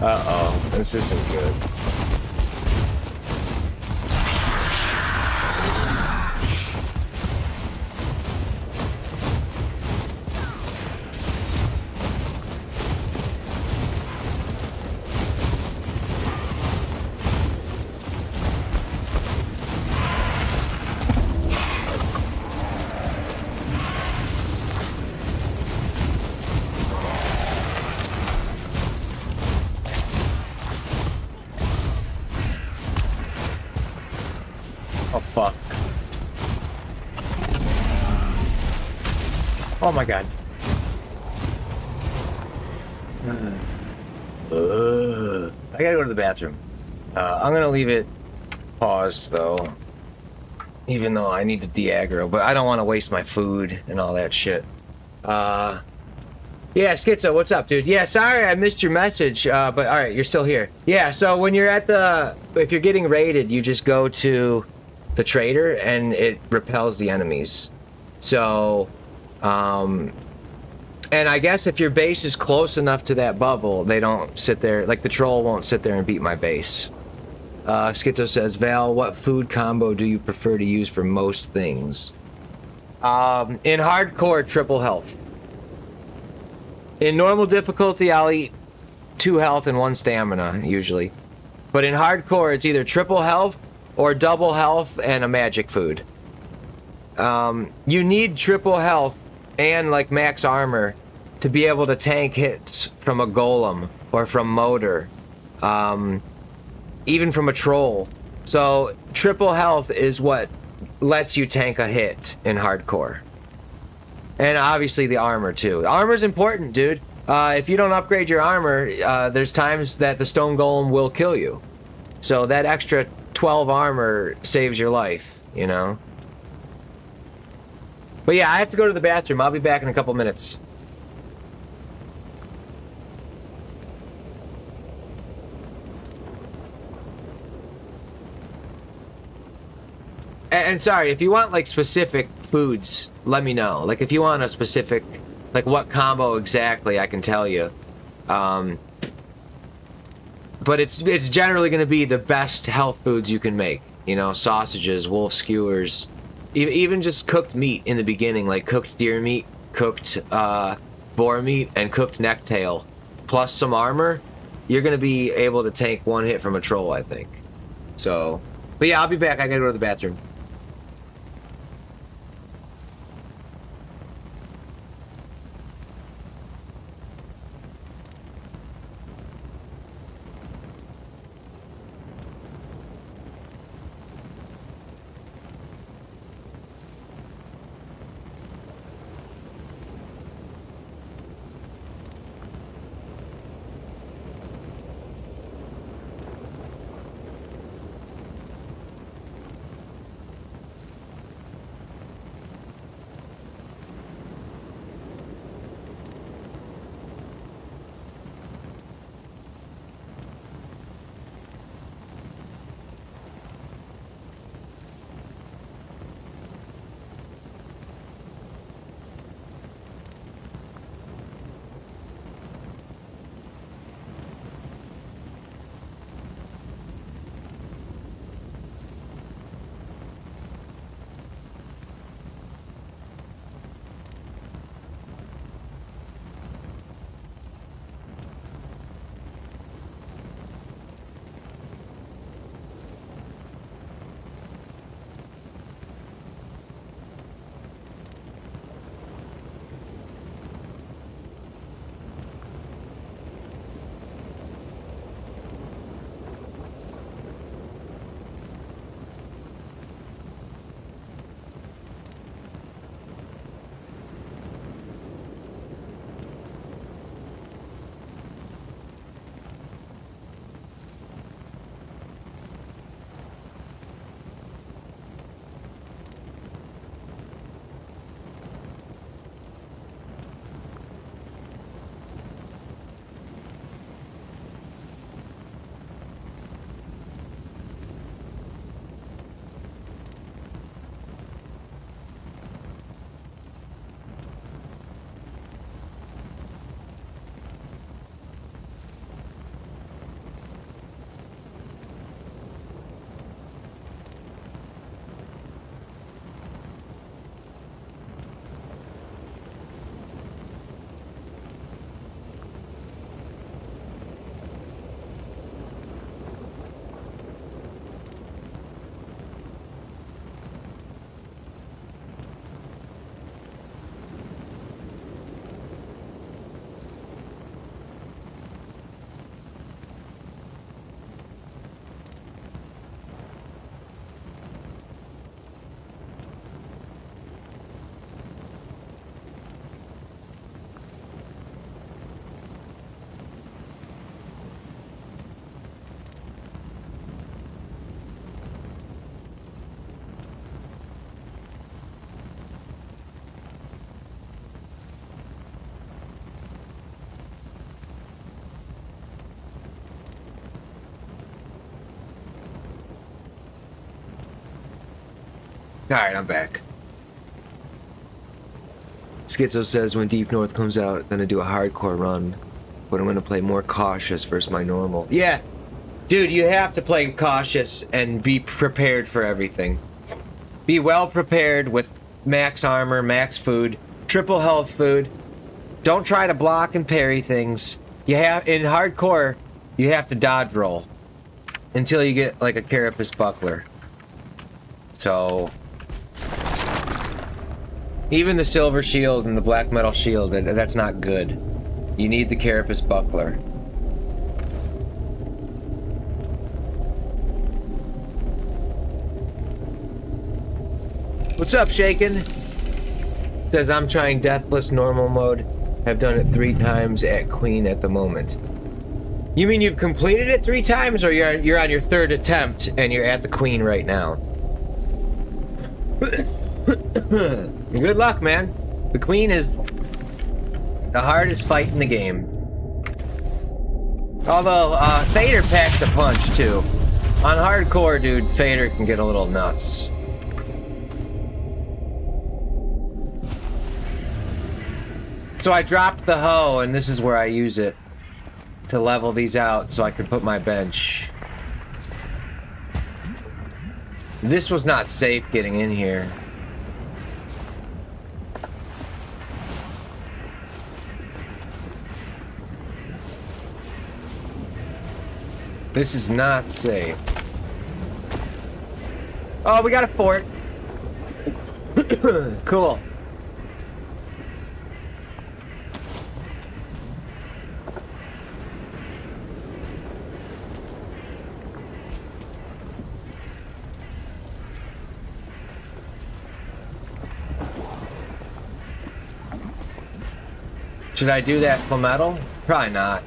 Uh-oh, this isn't good. Oh my god. I gotta go to the bathroom. I'm gonna leave it paused though. Even though I need to de-aggro, but I don't want to waste my food and all that shit. Yeah, Schizo, what's up, dude? Yeah, sorry I missed your message, but alright, you're still here. Yeah, so when you're at if you're getting raided, you just go to the trader and it repels the enemies. So, and I guess if your base is close enough to that bubble, they don't sit there, like the troll won't sit there and beat my base. Schizo says, Val, what food combo do you prefer to use for most things? In hardcore, triple health. In normal difficulty, I'll eat 2 health and 1 stamina, usually. But in hardcore, it's either triple health or double health and a magic food. You need triple health and like max armor to be able to tank hits from a golem or from motor, even from a troll. So triple health is what lets you tank a hit in hardcore. And obviously the armor too. Armor's important, dude. If you don't upgrade your armor, there's times that the stone golem will kill you. So that extra 12 armor saves your life, you know? But yeah, I have to go to the bathroom. I'll be back in a couple minutes. And sorry, if you want like specific foods, let me know. Like if you want a specific, like what combo exactly, I can tell you. But it's generally going to be the best health foods you can make. You know, sausages, wolf skewers, even just cooked meat in the beginning, like cooked deer meat, cooked boar meat, and cooked necktail, plus some armor. You're going to be able to tank one hit from a troll, I think. So, but yeah, I'll be back. I got to go to the bathroom. Alright, I'm back. Schizo says when Deep North comes out, I'm gonna do a hardcore run, but I'm gonna play more cautious versus my normal. Yeah, dude, you have to play cautious and be prepared for everything. Be well prepared with max armor, max food, triple health food. Don't try to block and parry things. You have in hardcore, you have to dodge roll until you get like a carapace buckler. So even the silver shield and the black metal shield, that's not good. You need the carapace buckler. What's up, Shaken? Says I'm trying deathless normal mode. Have done it 3 times at Queen at the moment. You mean you've completed it 3 times, or you're on your 3rd attempt and you're at the Queen right now? Good luck, man. The Queen is the hardest fight in the game. Although, Fader packs a punch, too. On hardcore, dude, Fader can get a little nuts. So I dropped the hoe, and this is where I use it to level these out so I could put my bench. This was not safe getting in here. This is not safe. Oh, we got a fort. Cool. Should I do that for metal? Probably not.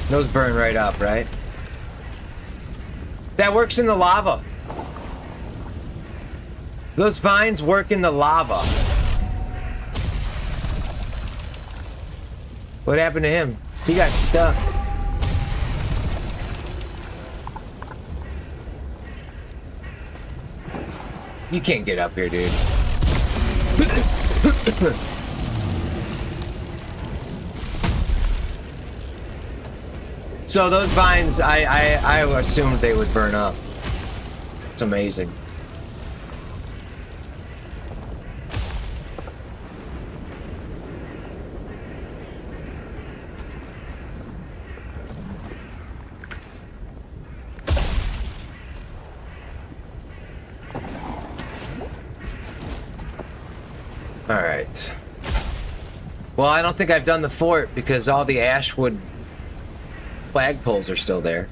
Those burn right up, right? That works in the lava. Those vines work in the lava. What happened to him? He got stuck. You can't get up here, dude. So those vines, I assumed they would burn up. It's amazing. All right. Well, I don't think I've done the fort because all the ashwood flagpoles are still there.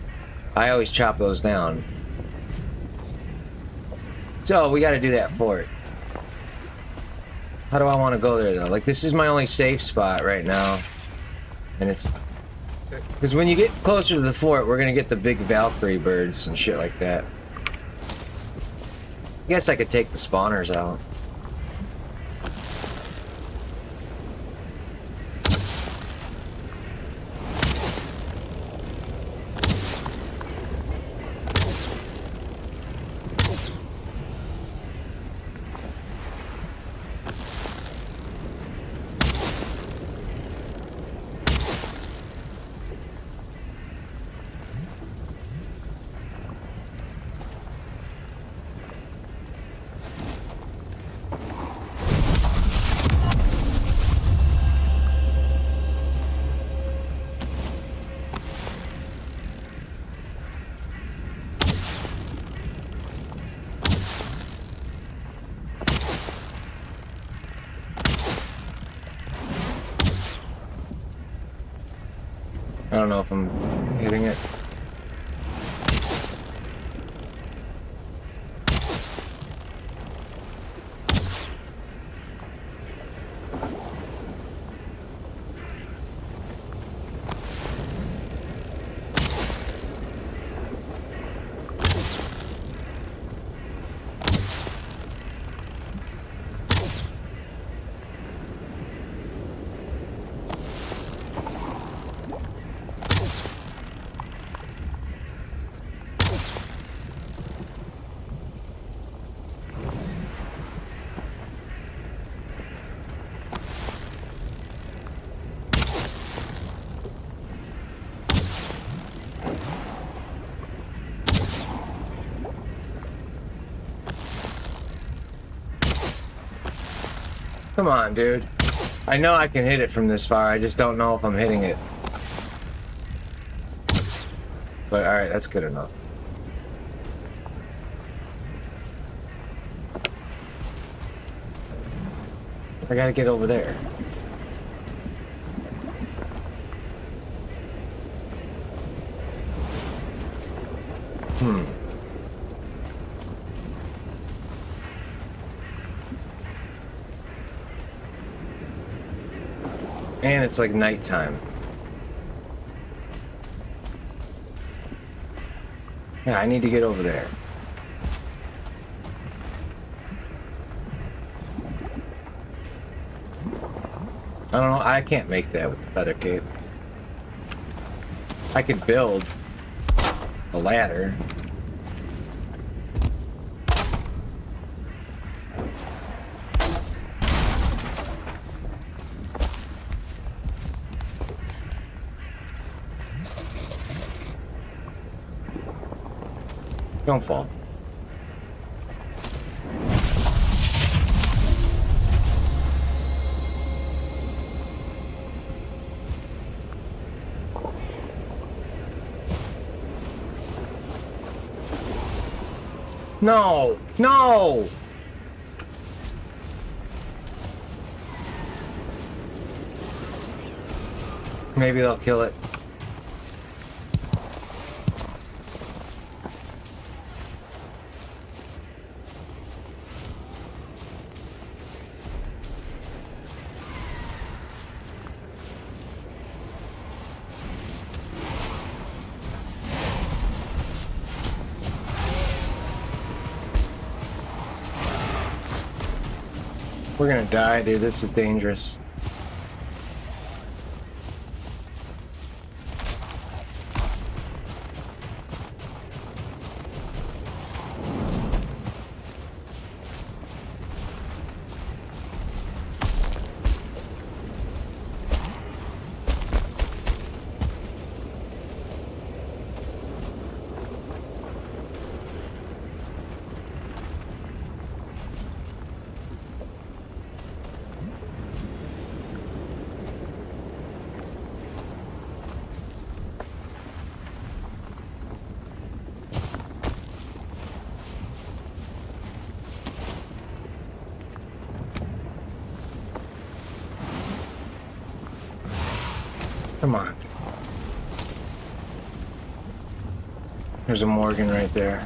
I always chop those down. So we got to do that fort. How do I want to go there though? Like, this is my only safe spot right now, and it's because when you get closer to the fort, we're gonna get the big Valkyrie birds and shit like that. I guess I could take the spawners out. I don't know if I'm hitting it. Come on, dude. I know I can hit it from this far, I just don't know if I'm hitting it. But alright, that's good enough. I gotta get over there. And it's like nighttime. Yeah, I need to get over there. I don't know, I can't make that with the feather cape. I could build a ladder. Don't fall. No! No! Maybe they'll kill it. We're gonna die, dude. This is dangerous. Come on. There's a Morgan right there.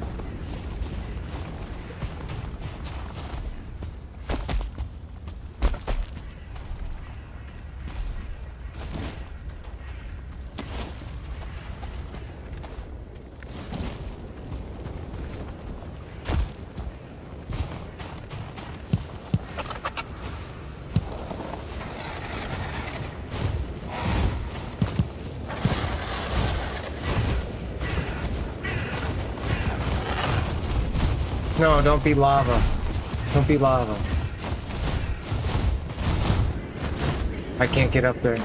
No, don't be lava. Don't be lava. I can't get up there.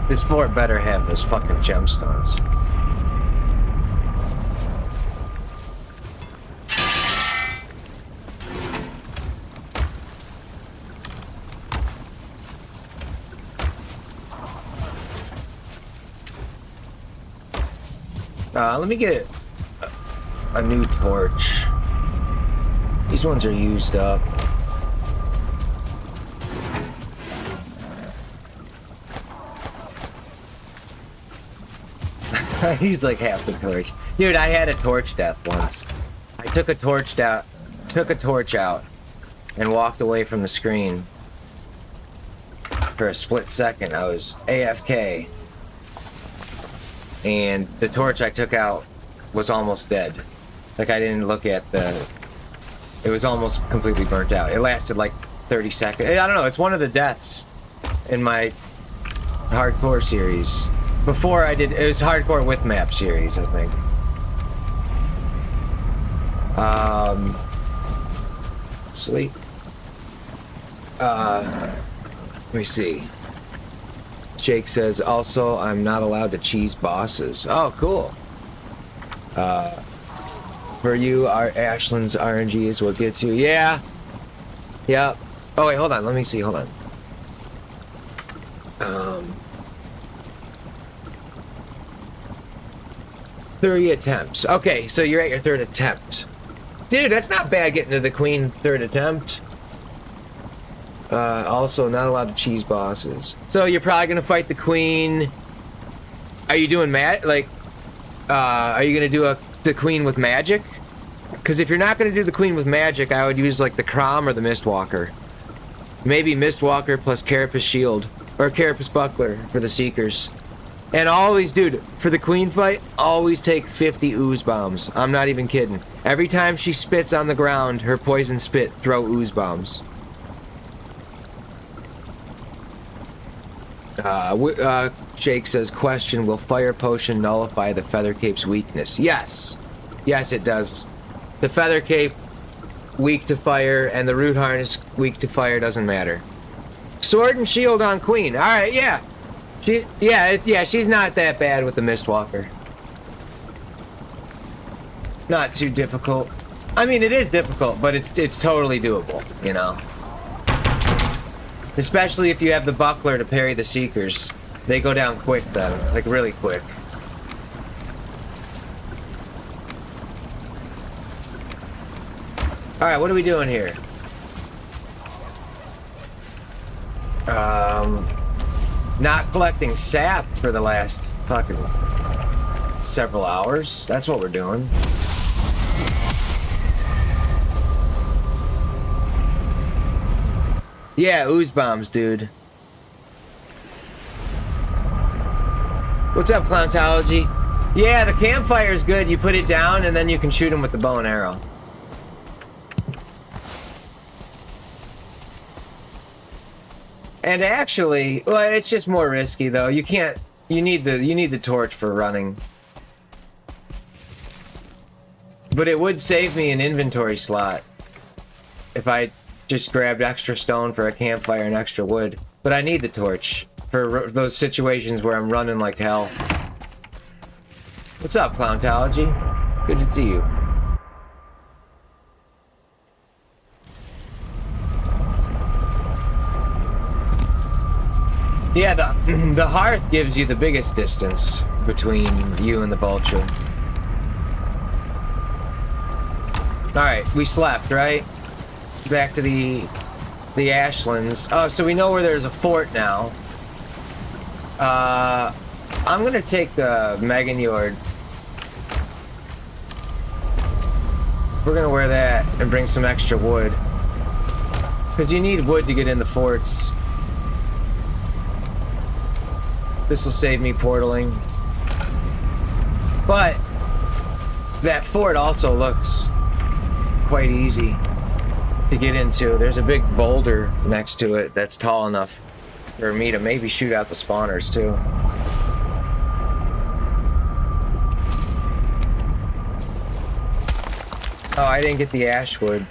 This fort better have those fucking gemstones. Let me get a new torch. These ones are used up. I use like half the torch. Dude, I had a torch death once. I took a torch out and walked away from the screen for a split second. I was AFK. And the torch I took out was almost dead. Like, I didn't look at the... It was almost completely burnt out. It lasted like 30 seconds. I don't know, it's one of the deaths in my hardcore series. Before I did... It was hardcore with map series, I think. Sleep. Let me see. Jake says, also, I'm not allowed to cheese bosses. Oh, cool. For you, our Ashlands RNG is what gets you. Yeah. Yep. Oh, wait, hold on. Let me see. Hold on. Um, 3 attempts. Okay, so you're at your 3rd attempt. Dude, that's not bad getting to the queen 3rd attempt. Also, not a lot of cheese bosses. So you're probably gonna fight the queen. Are you doing are you gonna do the queen with magic? Because if you're not gonna do the queen with magic, I would use like the Crom or the Mistwalker. Maybe Mistwalker plus Carapace Shield or Carapace Buckler for the Seekers. And always, dude, for the queen fight, always take 50 ooze bombs. I'm not even kidding. Every time she spits on the ground, her poison spit, throw ooze bombs. Jake says, question, will Fire Potion nullify the Feather Cape's weakness? Yes. Yes, it does. The Feather Cape, weak to fire, and the Root Harness, weak to fire, doesn't matter. Sword and Shield on Queen. Alright, yeah. She's not that bad with the Mistwalker. Not too difficult. I mean, it is difficult, but it's totally doable, you know. Especially if you have the Buckler to parry the Seekers. They go down quick then, like really quick. Alright, what are we doing here? Not collecting sap for the last fucking several hours. That's what we're doing. Yeah, ooze bombs, dude. What's up, Clowntology? Yeah, the campfire is good. You put it down and then you can shoot them with the bow and arrow. And actually, well, it's just more risky though. You can't. You need the torch for running. But it would save me an inventory slot if I just grabbed extra stone for a campfire and extra wood. But I need the torch for those situations where I'm running like hell. What's up, Clowntology? Good to see you. Yeah, the hearth gives you the biggest distance between you and the vulture. Alright, we slept, right? Back to the Ashlands. Oh, so we know where there's a fort now. I'm gonna take the Meganjord. We're gonna wear that and bring some extra wood. Because you need wood to get in the forts. This will save me portaling. But that fort also looks quite easy to get into. There's a big boulder next to it that's tall enough for me to maybe shoot out the spawners too. Oh, I didn't get the ashwood.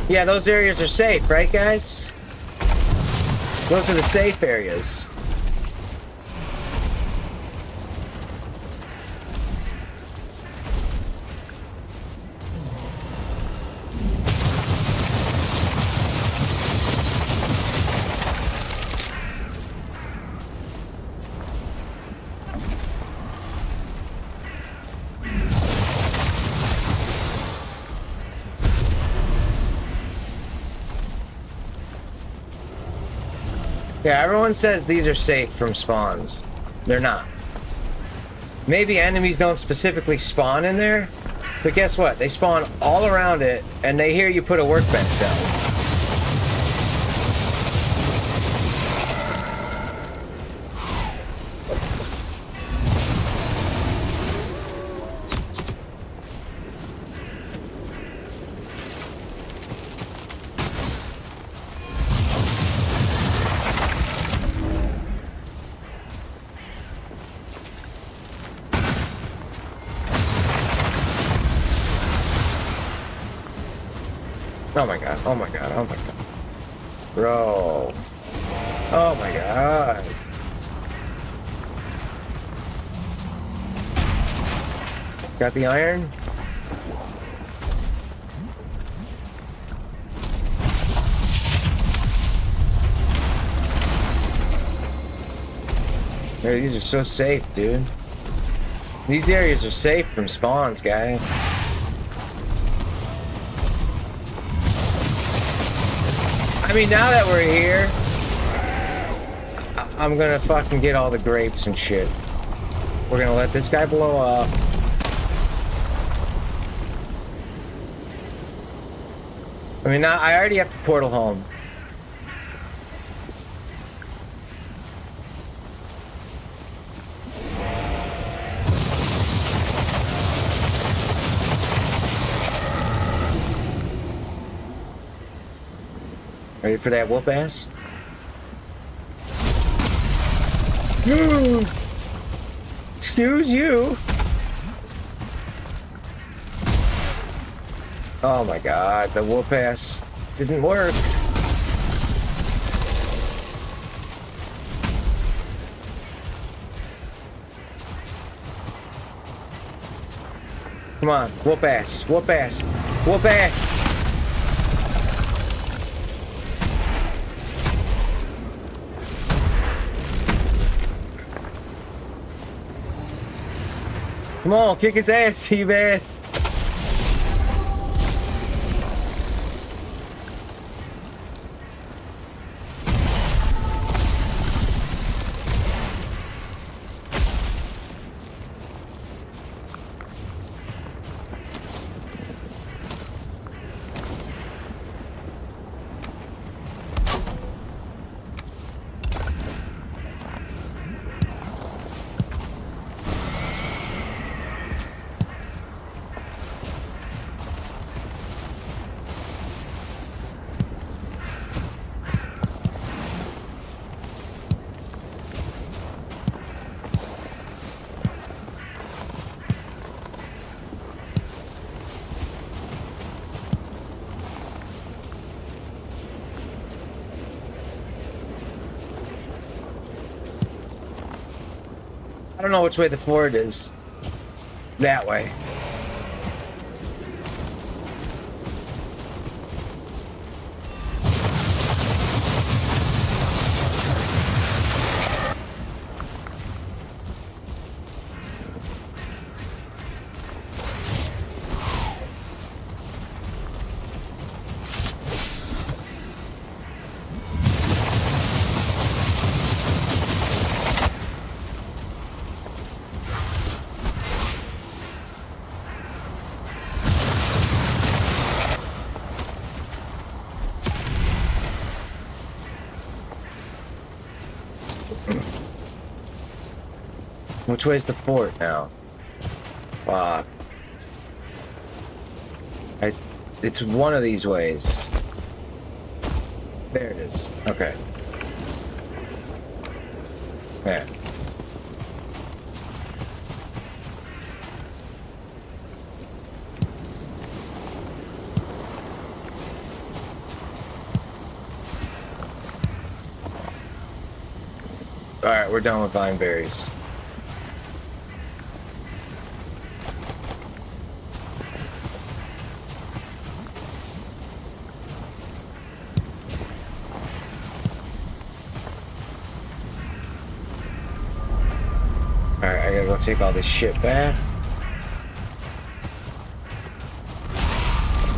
Yeah, those areas are safe, right, guys? Those are the safe areas. Yeah, everyone says these are safe from spawns. They're not. Maybe enemies don't specifically spawn in there, but guess what? They spawn all around it, and they hear you put a workbench down. Oh my god, oh my god, oh my god. Bro. Oh my god. Got the iron? Man, these are so safe, dude. These areas are safe from spawns, guys. I mean, now that we're here, I'm gonna fucking get all the grapes and shit. We're gonna let this guy blow up. I mean, now I already have to portal home. Ready for that whoop ass? Excuse you. Oh my god, the whoop ass didn't work. Come on, whoop ass, whoop ass, whoop ass. Come on, kick his ass, Seabass. I don't know which way the ford is. That way. Which way's the fort now? Fuck. It's one of these ways. There it is. Okay. Yeah. Alright, we're done with vine berries. Alright, I gotta go take all this shit back.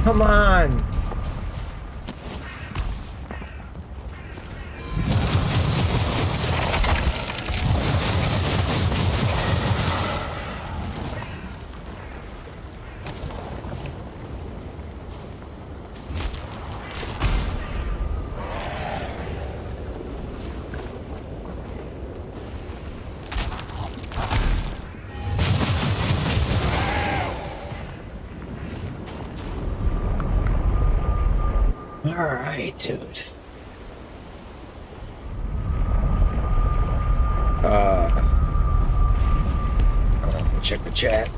Come on! Alright, dude. Check the chat.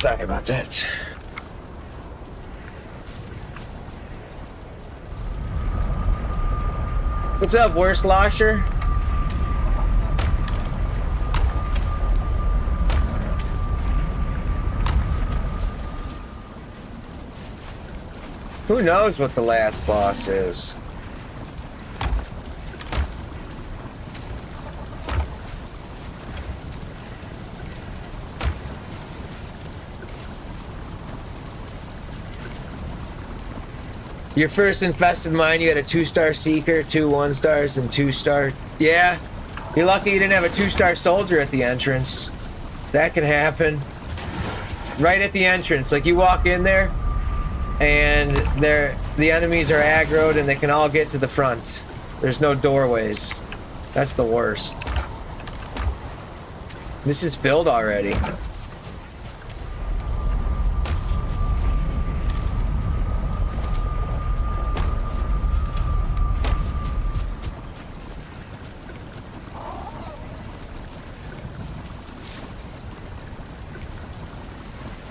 Sorry about that. What's up, worst losher? Who knows what the last boss is? Your first infested mine, you had a 2-star seeker, 2 1-stars, and 2-star. Yeah, you're lucky you didn't have a 2-star soldier at the entrance. That can happen. Right at the entrance, like you walk in there, and the enemies are aggroed, and they can all get to the front. There's no doorways. That's the worst. This is filled already.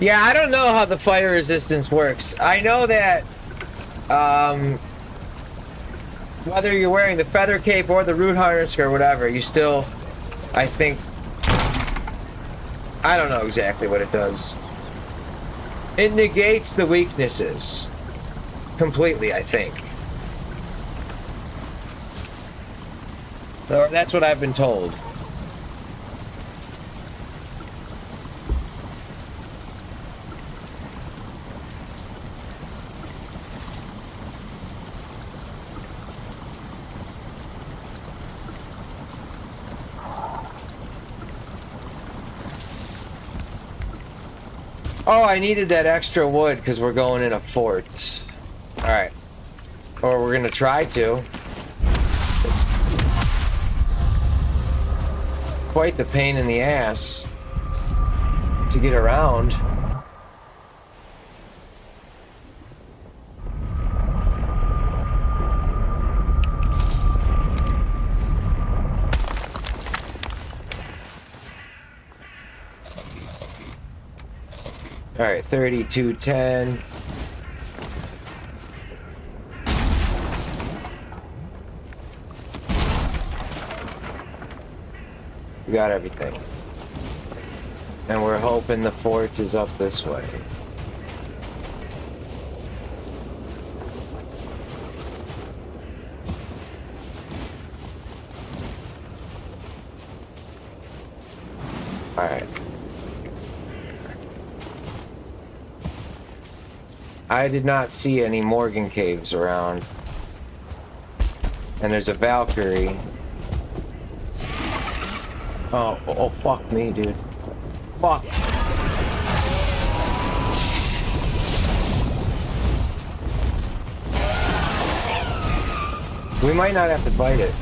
Yeah, I don't know how the fire resistance works. I know that whether you're wearing the feather cape or the root harness or whatever, you still, I think, I don't know exactly what it does. It negates the weaknesses completely, I think. Or that's what I've been told. Oh, I needed that extra wood because we're going in a fort. Alright. Or we're gonna try to. It's quite the pain in the ass to get around. All right, 3210. We got everything. And we're hoping the fort is up this way. All right. I did not see any Morgan caves around. And there's a Valkyrie. Oh, fuck me, dude. Fuck. We might not have to fight it.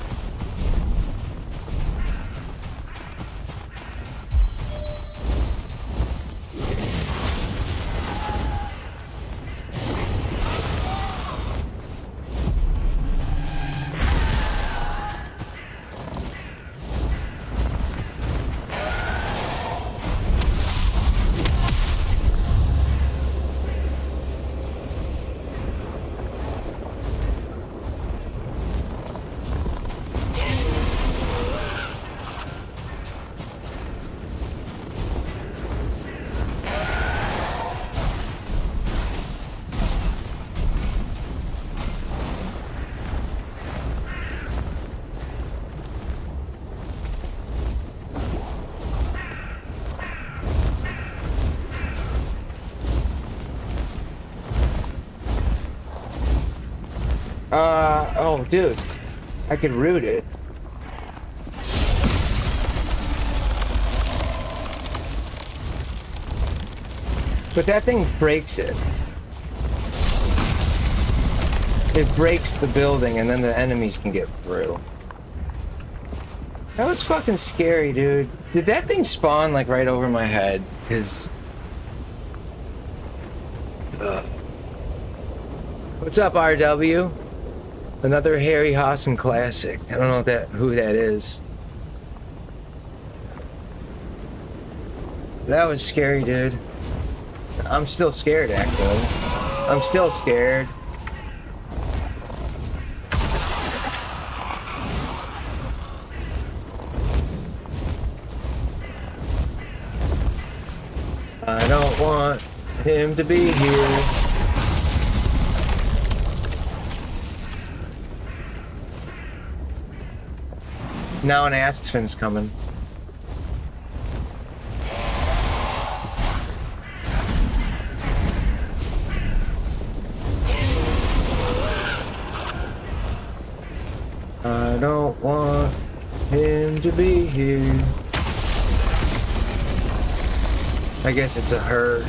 Oh, dude. I could root it. But that thing breaks it. It breaks the building and then the enemies can get through. That was fucking scary, dude. Did that thing spawn like right over my head? Because... What's up, RW? Another Harry Hossin classic. I don't know who that is. That was scary, dude. I'm still scared, actually. I'm still scared. I don't want him to be here. Now an Askfin's coming. I don't want him to be here. I guess it's a her.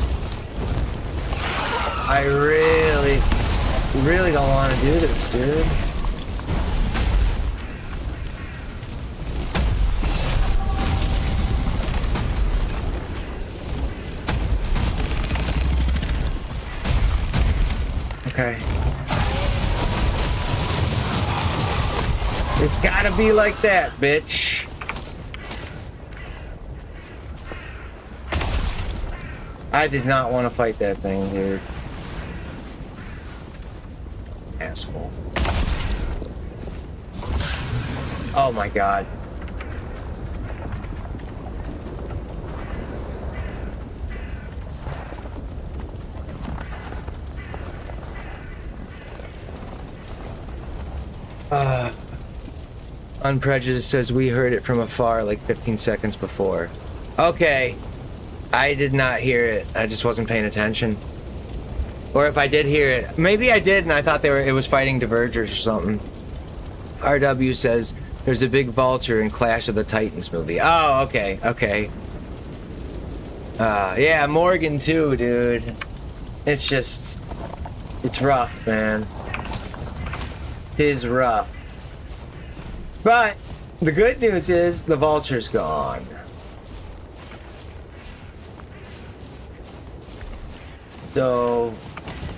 I really don't want to do this, dude. Okay. It's gotta be like that, bitch. I did not want to fight that thing, dude. Asshole. Oh my god. Unprejudiced says we heard it from afar like 15 seconds before. Okay. I did not hear it. I just wasn't paying attention. Or if I did hear it, maybe I did and I thought it was fighting Divergers or something. RW says there's a big vulture in Clash of the Titans movie. Oh, okay, okay. Yeah, Morgan too, dude. It's just, it's rough, man. 'Tis rough. But the good news is the vulture's gone. So,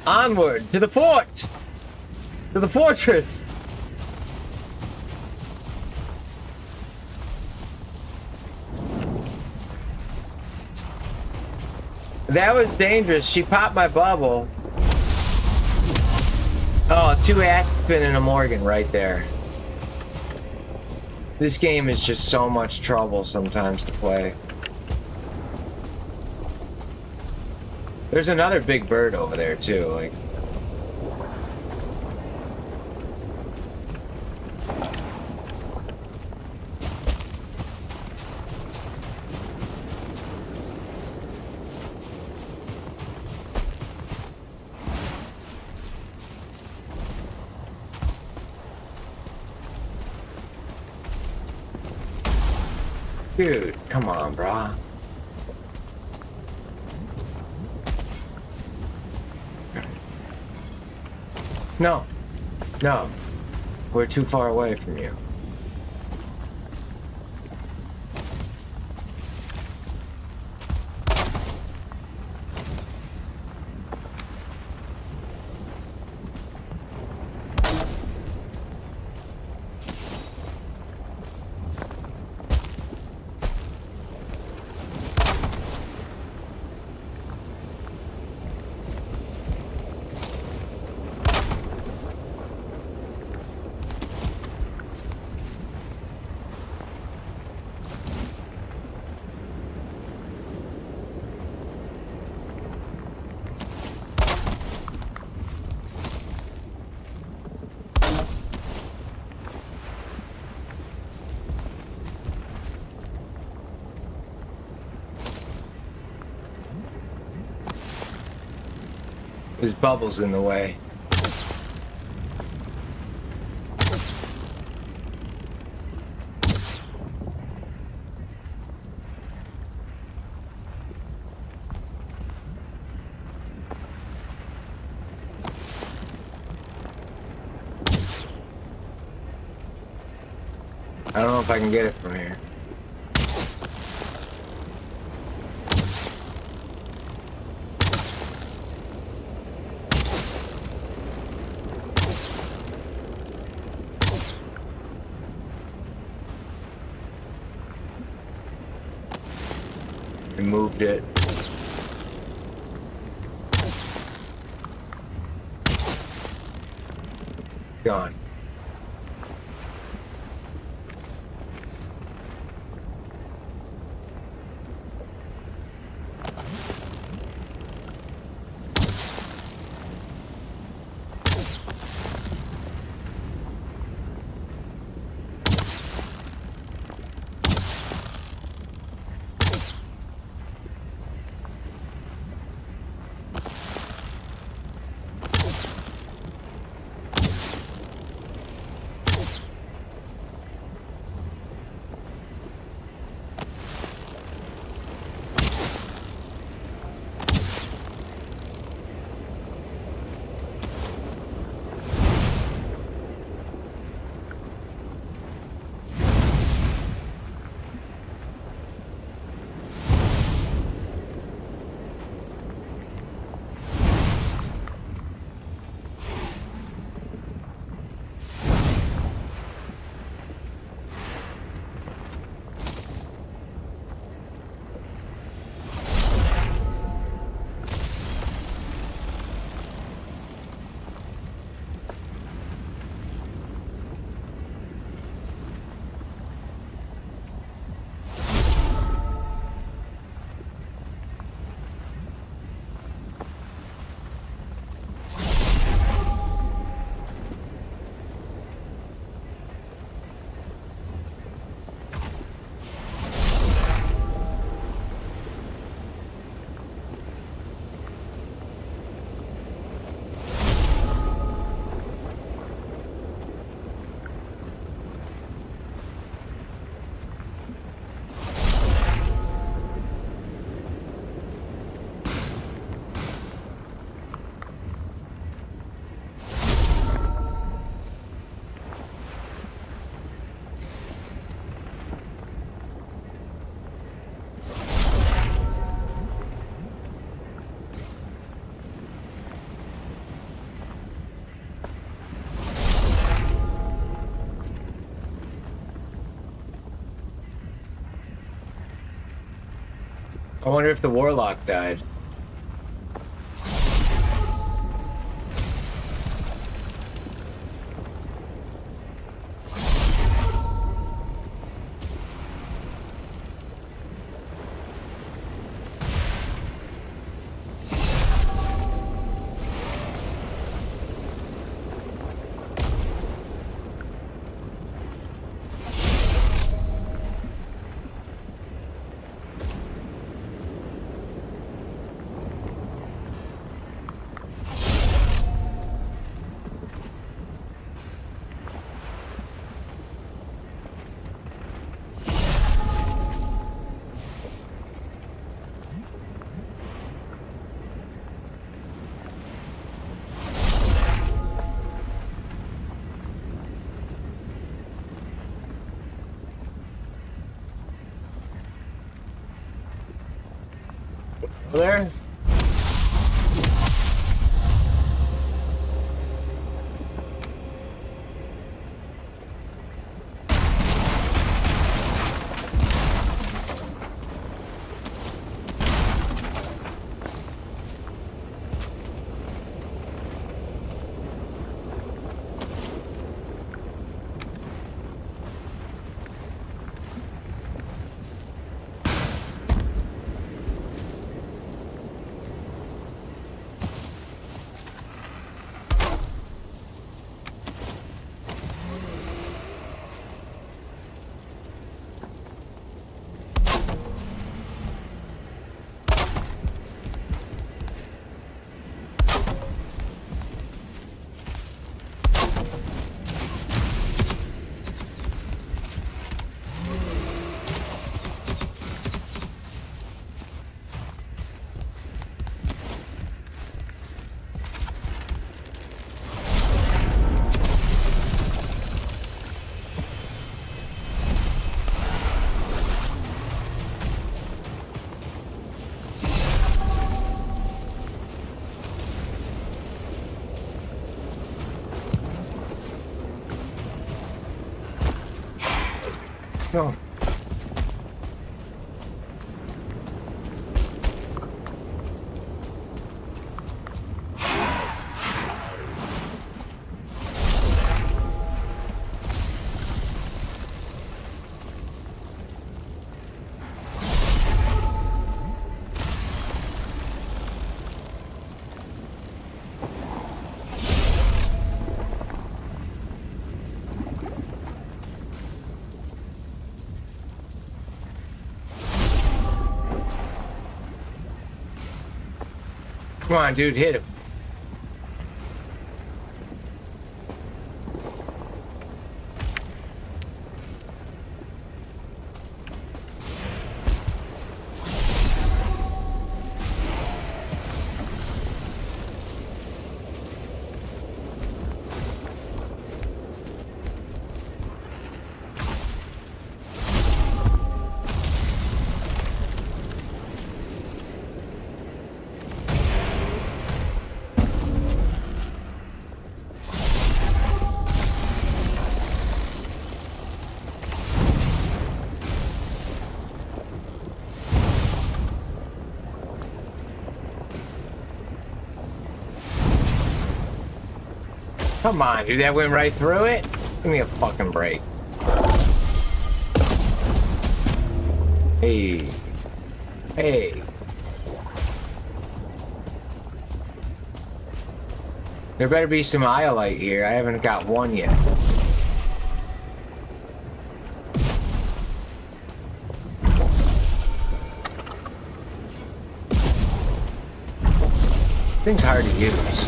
onward to the fort! To the fortress! That was dangerous. She popped my bubble. Oh, 2 Askfin and a Morgan right there. This game is just so much trouble sometimes to play. There's another big bird over there too, like. Dude, come on, brah. No. No. We're too far away from you. His bubble's in the way. I don't know if I can get it from here. Moved it. Gone. I wonder if the warlock died. There? No. Come on, dude, hit him. Come on, dude, that went right through it? Give me a fucking break. Hey. Hey. There better be some iolite here. I haven't got one yet. Thing's hard to use.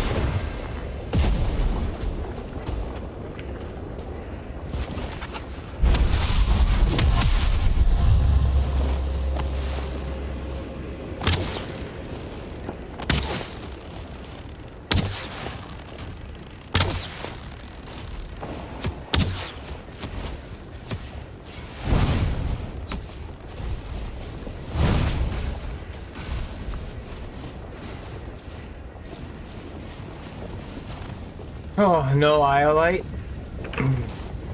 Oh, no iolite.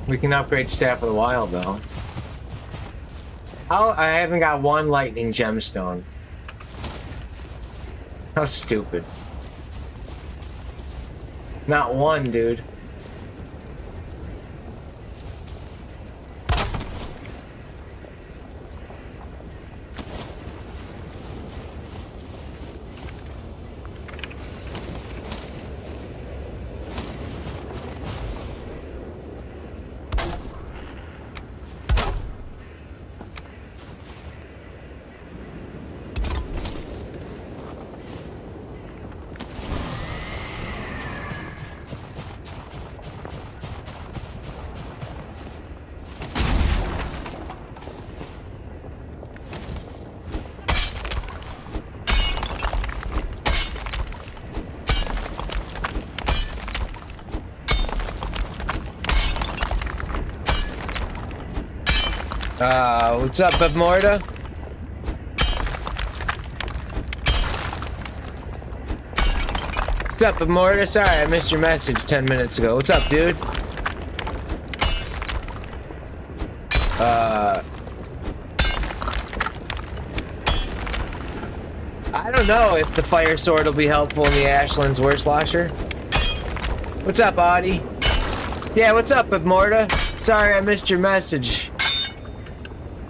We can upgrade Staff of the Wild, though. Oh, I haven't got one lightning gemstone. How stupid. Not one, dude. What's up, Immortal? What's up, Immortal? Sorry, I missed your message 10 minutes ago. What's up, dude? I don't know if the fire sword will be helpful in the Ashlands Worst Lasher. What's up, Audie? Yeah, what's up, Immortal? Sorry, I missed your message.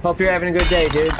Hope you're having a good day, dude.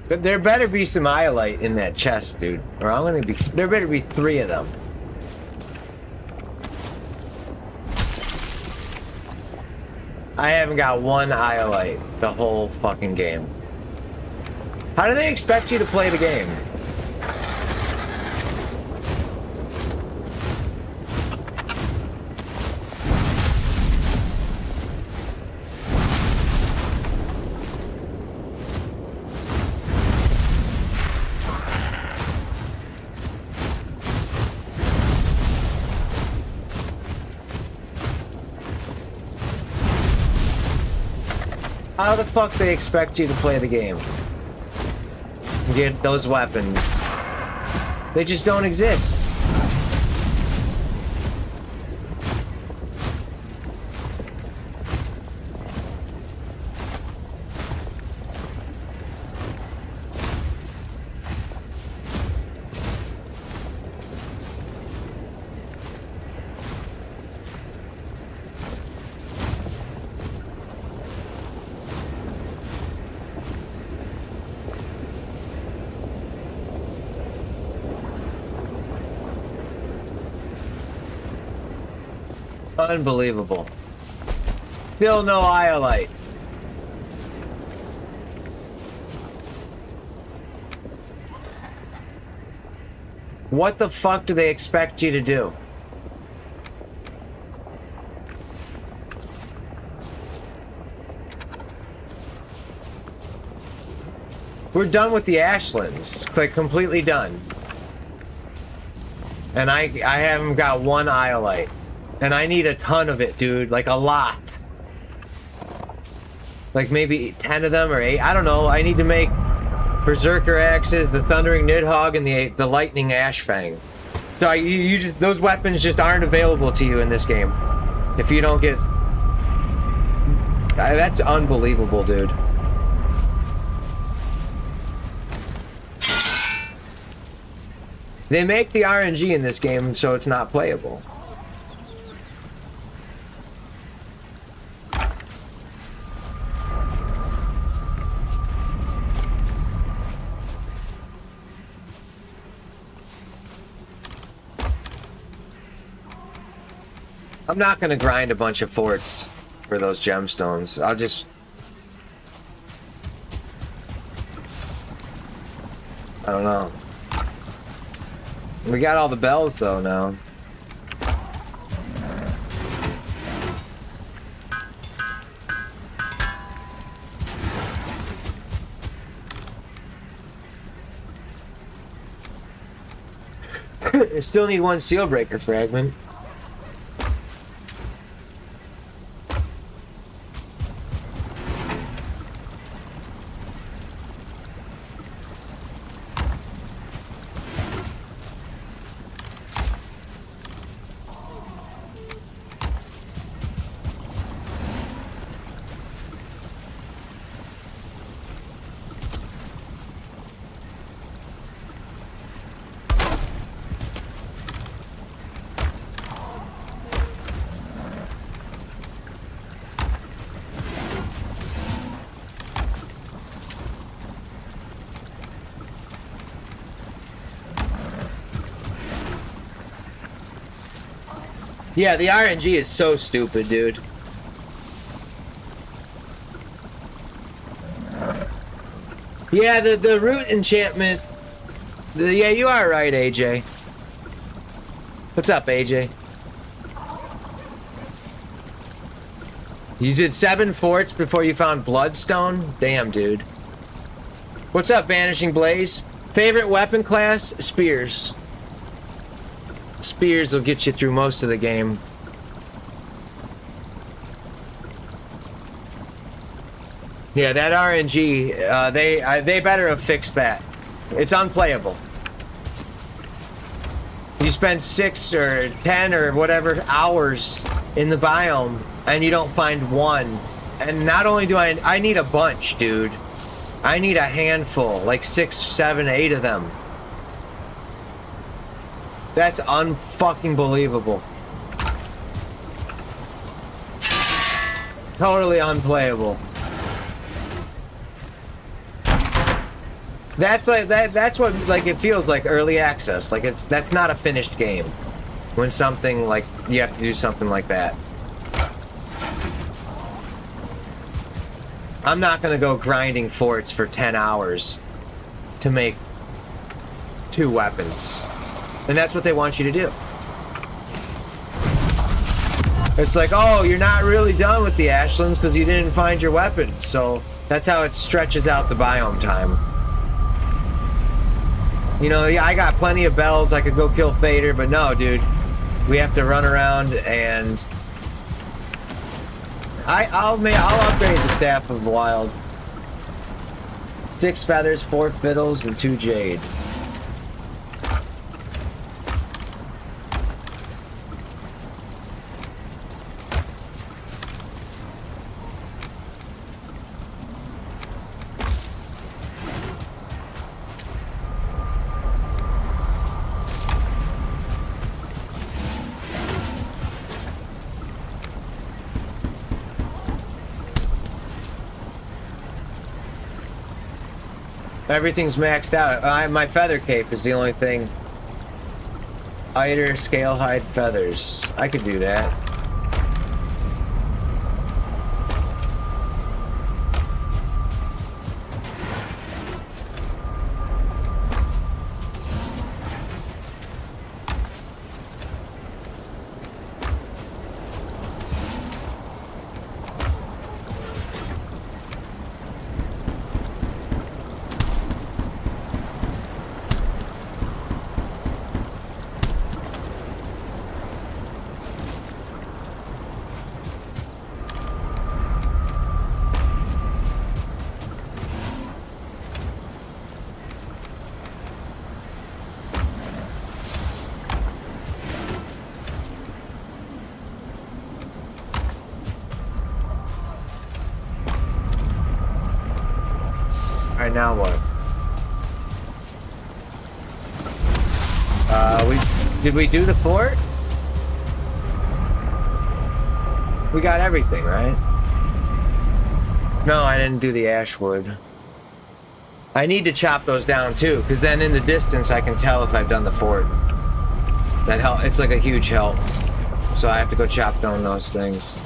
But there better be some iolite in that chest, dude. Or I'm gonna be. There better be 3 of them. I haven't got one iolite the whole fucking game. How do they expect you to play the game? How the fuck they expect you to play the game? Get those weapons. They just don't exist. Unbelievable. Still no iolite. What the fuck do they expect you to do? We're done with the Ashlands. Like, completely done. And I haven't got one iolite. And I need a ton of it, dude. Like, a lot. Like, maybe 10 of them or 8. I don't know. I need to make Berserker Axes, the Thundering Nidhogg, and the Lightning Ashfang. So you just, those weapons just aren't available to you in this game. If you don't get... That's unbelievable, dude. They make the RNG in this game so it's not playable. I'm not gonna grind a bunch of forts for those gemstones. I'll just... I don't know. We got all the bells though now. I still need one seal breaker fragment. Yeah, the RNG is so stupid, dude. Yeah, the root enchantment... yeah, you are right, AJ. What's up, AJ? You did 7 forts before you found Bloodstone? Damn, dude. What's up, Vanishing Blaze? Favorite weapon class? Spears. Spears will get you through most of the game. Yeah, that RNG, they better have fixed that. It's unplayable. You spend 6 or 10 or whatever hours in the biome, and you don't find one. And not only do I need a bunch, dude. I need a handful, like 6, 7, 8 of them. That's unfucking believable. Totally unplayable. That's like that's what like it feels like early access. Like that's not a finished game. When something like you have to do something like that. I'm not gonna go grinding forts for 10 hours to make 2 weapons. And that's what they want you to do. It's like, oh, you're not really done with the Ashlands because you didn't find your weapons. So that's how it stretches out the biome time. You know, yeah, I got plenty of bells. I could go kill Fader, but no, dude. We have to run around and... I'll upgrade the Staff of Wild. 6 feathers, 4 fiddles, and 2 jade. Everything's maxed out. My feather cape is the only thing. Eider, scale hide, feathers. I could do that. Alright, now what? Did we do the fort? We got everything, right? No, I didn't do the ash wood. I need to chop those down too, because then in the distance I can tell if I've done the fort. That help. It's like a huge help. So I have to go chop down those things.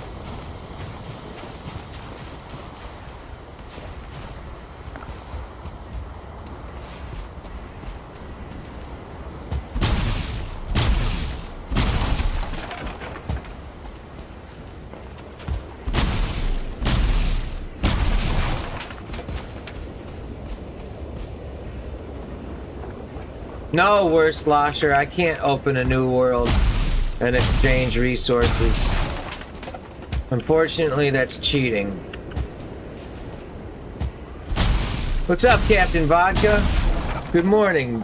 No, worst slosher, I can't open a new world and exchange resources. Unfortunately, that's cheating. What's up, Captain Vodka? Good morning.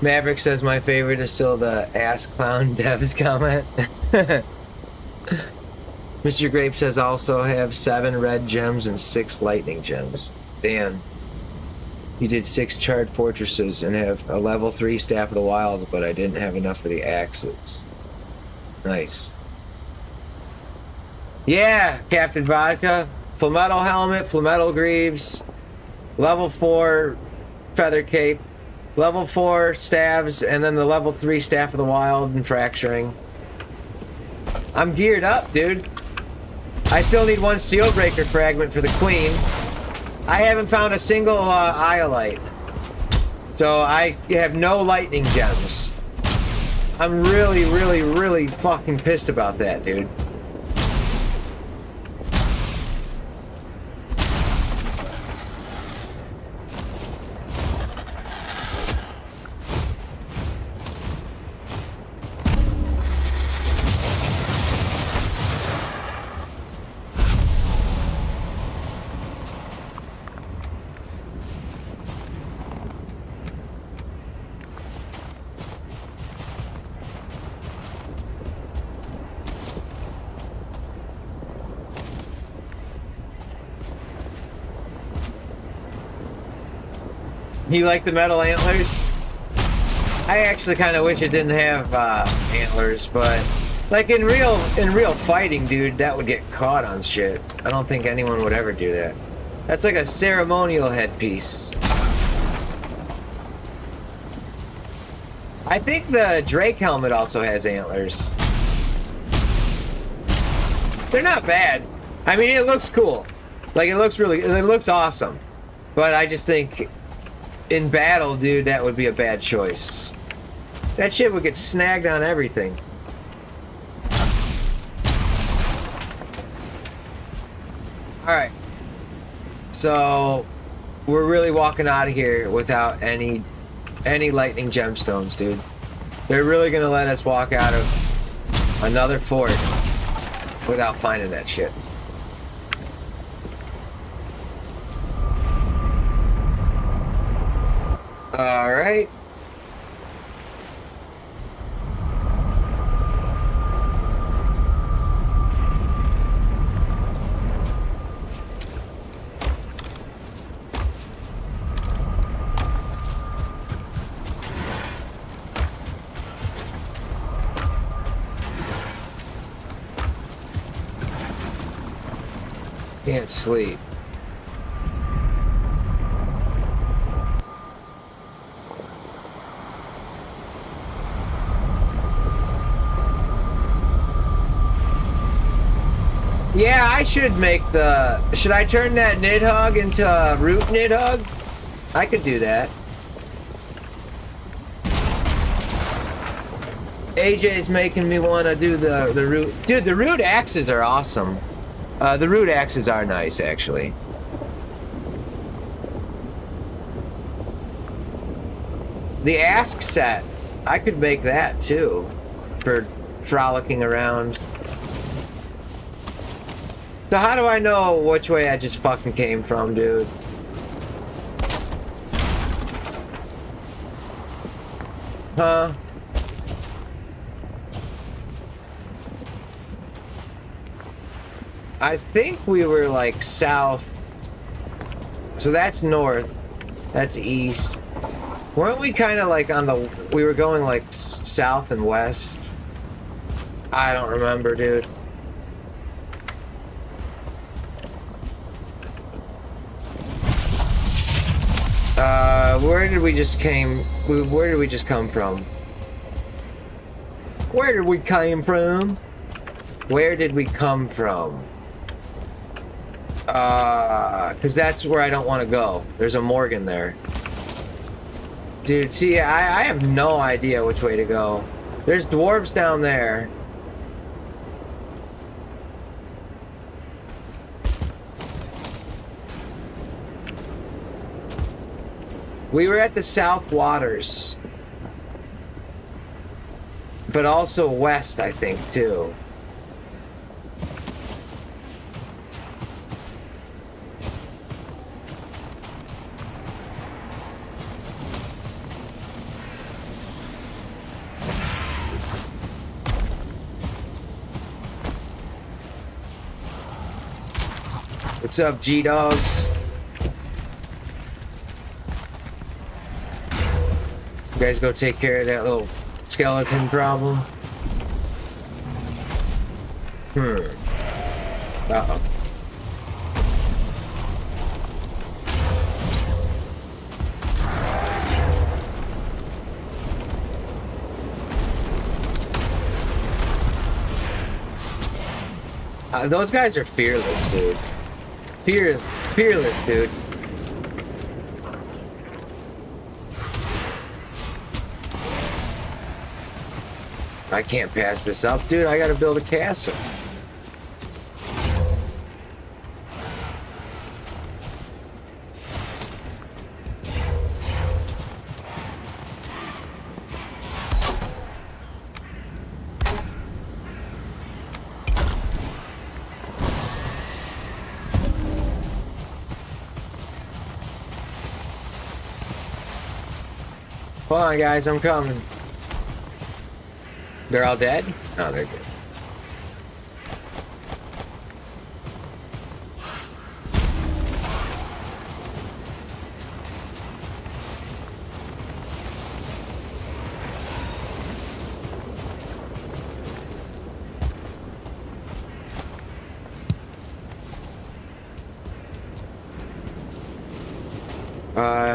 Maverick says my favorite is still the ass clown devs comment. Mr. Grape says also have 7 red gems and 6 lightning gems. Damn. You did 6 charred fortresses and have a level 3 Staff of the Wild, but I didn't have enough for the axes. Nice. Yeah, Captain Vodka. Flametal Helmet, Flametal Greaves, level 4 Feather Cape, level 4 Staves, and then the level 3 Staff of the Wild and Fracturing. I'm geared up, dude. I still need 1 Sealbreaker fragment for the Queen. I haven't found a single Iolite. So I have no lightning gems. I'm really, really, really fucking pissed about that, dude. You like the metal antlers? I actually kind of wish it didn't have antlers, but like in real fighting, dude, that would get caught on shit. I don't think anyone would ever do that. That's like a ceremonial headpiece. I think the Drake helmet also has antlers. They're not bad. I mean, it looks cool. Like, it looks awesome. But I just think in battle, dude, that would be a bad choice. That shit would get snagged on everything. Alright. So, we're really walking out of here without any lightning gemstones, dude. They're really gonna let us walk out of another fort without finding that shit. Alright. Can't sleep. Yeah, I should make the... Should I turn that Nidhogg into a root Nidhogg? I could do that. AJ's making me want to do the root... Dude, the root axes are awesome. The root axes are nice, actually. The ask set, I could make that, too. For frolicking around. So how do I know which way I just fucking came from, dude? Huh? I think we were like south. So that's north. That's east. Weren't we kind of like on the... We were going like south and west? I don't remember, dude. Where did we just come from? Where did we came from? Where did we come from? Because that's where I don't want to go. There's a Morgan there. Dude, see, I have no idea which way to go. There's dwarves down there. We were at the South Waters. But also west, I think, too. What's up, G-Dogs? You guys go take care of that little skeleton problem. Uh-oh. Those guys are fearless, dude. Fearless, dude. I can't pass this up, dude. I gotta build a castle. Hold on, guys. I'm coming. They're all dead? No, they're good.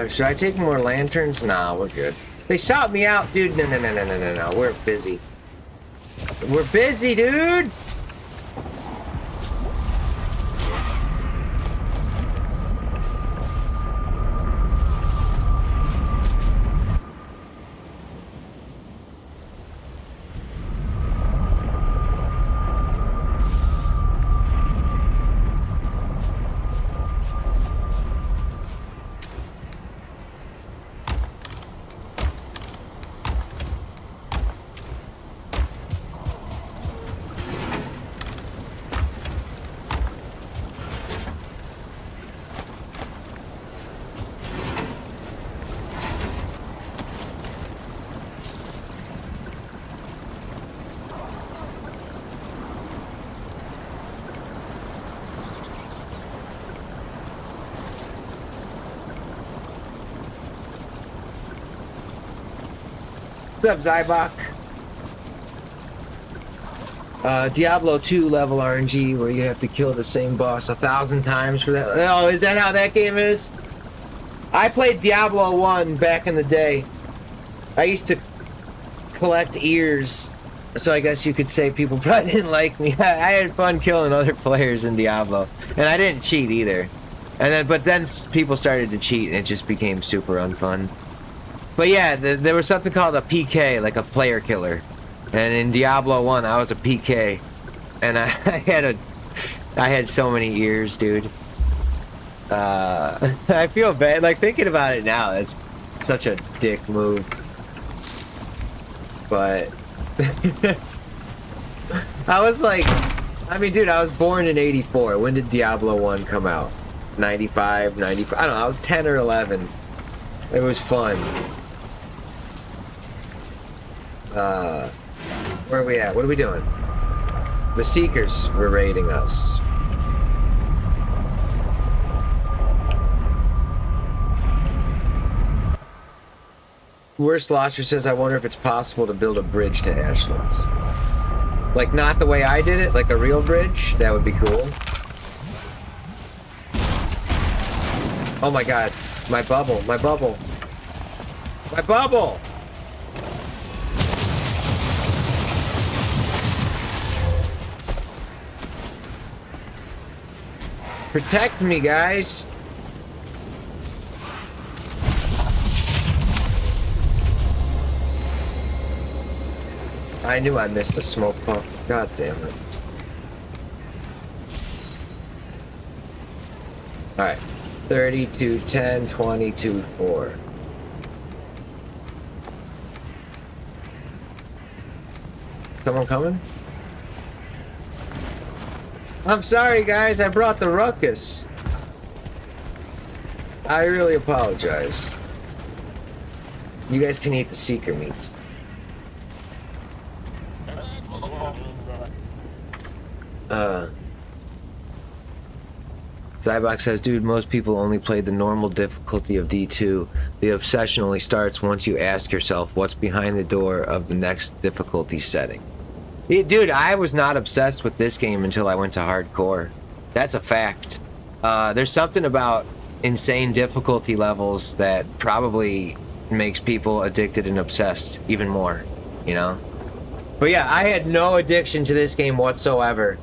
Should I take more lanterns? Nah, we're good. They sought me out, dude. No. We're busy. We're busy, dude! What's up, Zybok? Diablo 2 level RNG where you have to kill the same boss 1,000 times for that. Oh, is that how that game is? I played Diablo 1 back in the day. I used to collect ears, so I guess you could say people probably didn't like me. I had fun killing other players in Diablo, and I didn't cheat either. But then people started to cheat, and it just became super unfun. But yeah, there was something called a PK, like a player killer. And in Diablo 1, I was a PK. And I had so many ears, dude. I feel bad. Like, thinking about it now, it's such a dick move. But... I was like... I mean, dude, I was born in 84. When did Diablo 1 come out? 95, 95... I don't know, I was 10 or 11. It was fun. Where are we at? What are we doing? The Seekers were raiding us. Worst Losser says, I wonder if it's possible to build a bridge to Ashlands. Like, not the way I did it, like a real bridge. That would be cool. Oh my god. My bubble. My bubble. My bubble! Protect me, guys. I knew I missed a smoke pump. God damn it. Alright. 32, 10, 22, 4. Someone coming? I'm sorry, guys. I brought the ruckus. I really apologize. You guys can eat the seeker meats. Zybox says, dude, most people only play the normal difficulty of D2. The obsession only starts once you ask yourself what's behind the door of the next difficulty setting. Yeah, dude, I was not obsessed with this game until I went to hardcore. That's a fact. There's something about insane difficulty levels that probably makes people addicted and obsessed even more, you know? But yeah, I had no addiction to this game whatsoever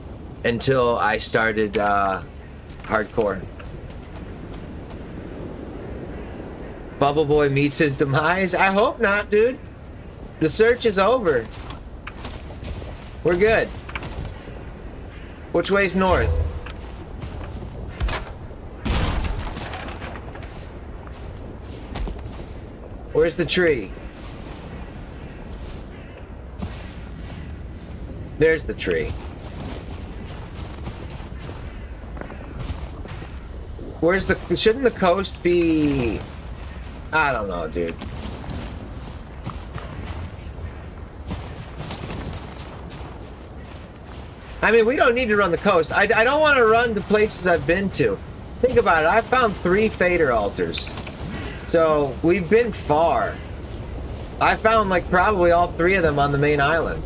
until I started hardcore. Bubble Boy meets his demise? I hope not, dude. The search is over. We're good. Which way's north? Where's the tree? There's the tree. Where's the... Shouldn't the coast be... I don't know, dude. I mean, we don't need to run the coast. I don't want to run the places I've been to. Think about it. I found 3 fader altars. So, we've been far. I found, like, probably all 3 of them on the main island.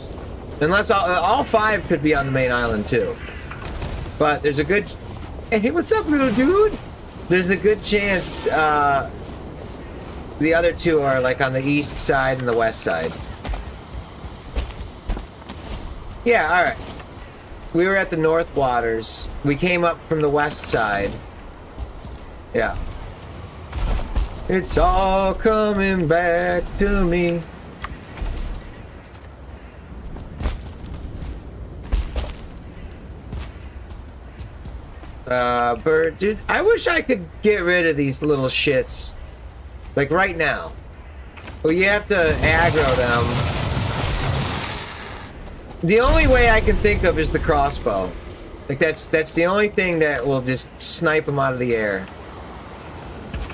Unless all 5 could be on the main island, too. But there's a good... Hey, what's up, little dude? There's a good chance, the other 2 are, like, on the east side and the west side. Yeah, alright. We were at the North Waters. We came up from the west side. Yeah. It's all coming back to me. Bird, dude, I wish I could get rid of these little shits. Like right now. Well, you have to aggro them. The only way I can think of is the crossbow. Like that's the only thing that will just snipe them out of the air.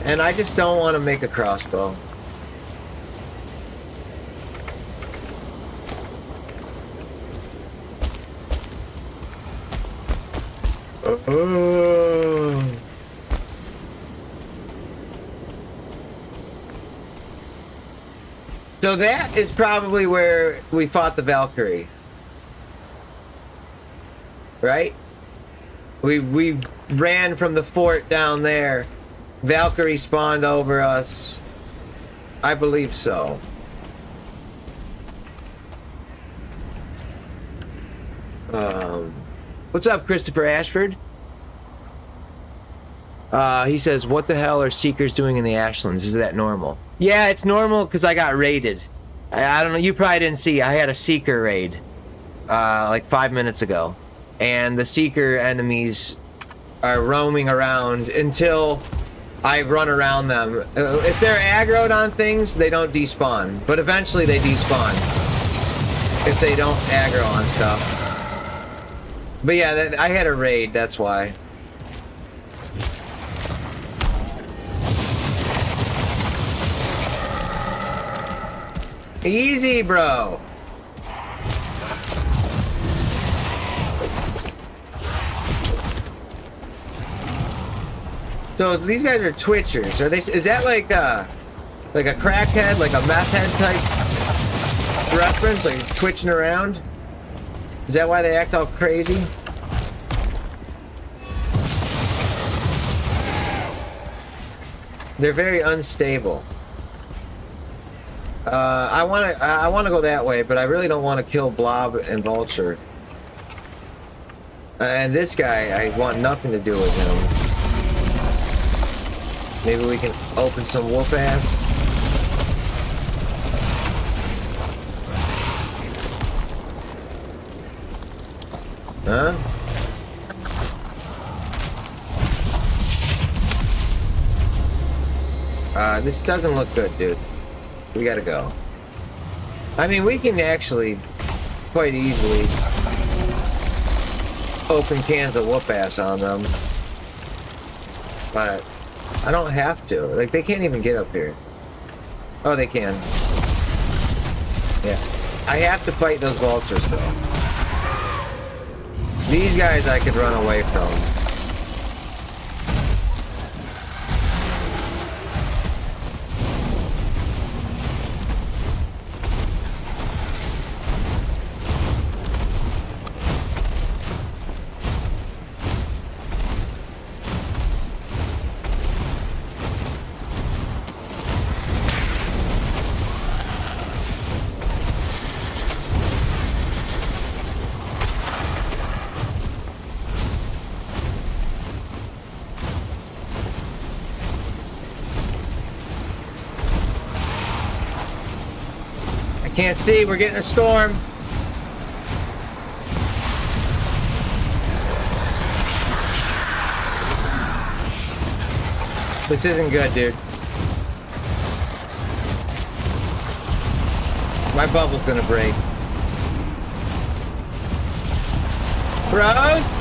And I just don't want to make a crossbow. So that is probably where we fought the Valkyrie. Right? We ran from the fort down there. Valkyrie spawned over us. I believe so. What's up, Christopher Ashford? He says, what the hell are Seekers doing in the Ashlands? Is that normal? Yeah, it's normal because I got raided. I don't know, you probably didn't see. I had a Seeker raid, like 5 minutes ago. And the Seeker enemies are roaming around until I run around them. If they're aggroed on things, they don't despawn. But eventually they despawn. If they don't aggro on stuff. But yeah, I had a raid, that's why. Easy, bro. So these guys are Twitchers. Are they? Is that like Like a crackhead, like a meth head type reference, like twitching around? Is that why they act all crazy? They're very unstable. I wanna go that way, but I really don't want to kill Blob and Vulture. And this guy, I want nothing to do with him. Maybe we can open some whoop ass. Huh? This doesn't look good, dude. We gotta go. I mean, we can actually quite easily open cans of whoop ass on them. But I don't have to. Like, they can't even get up here. Oh, they can. Yeah. I have to fight those vultures, though. These guys I could run away from. Can't see, we're getting a storm. This isn't good, dude. My bubble's gonna break. Bros?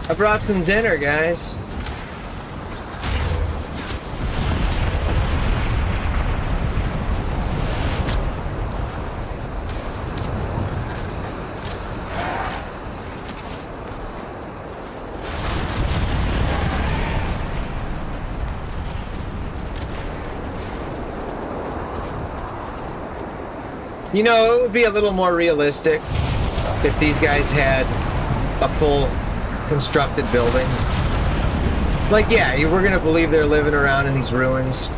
I brought some dinner, guys. You know, it would be a little more realistic if these guys had a full constructed building. Like, yeah, we're gonna believe they're living around in these ruins.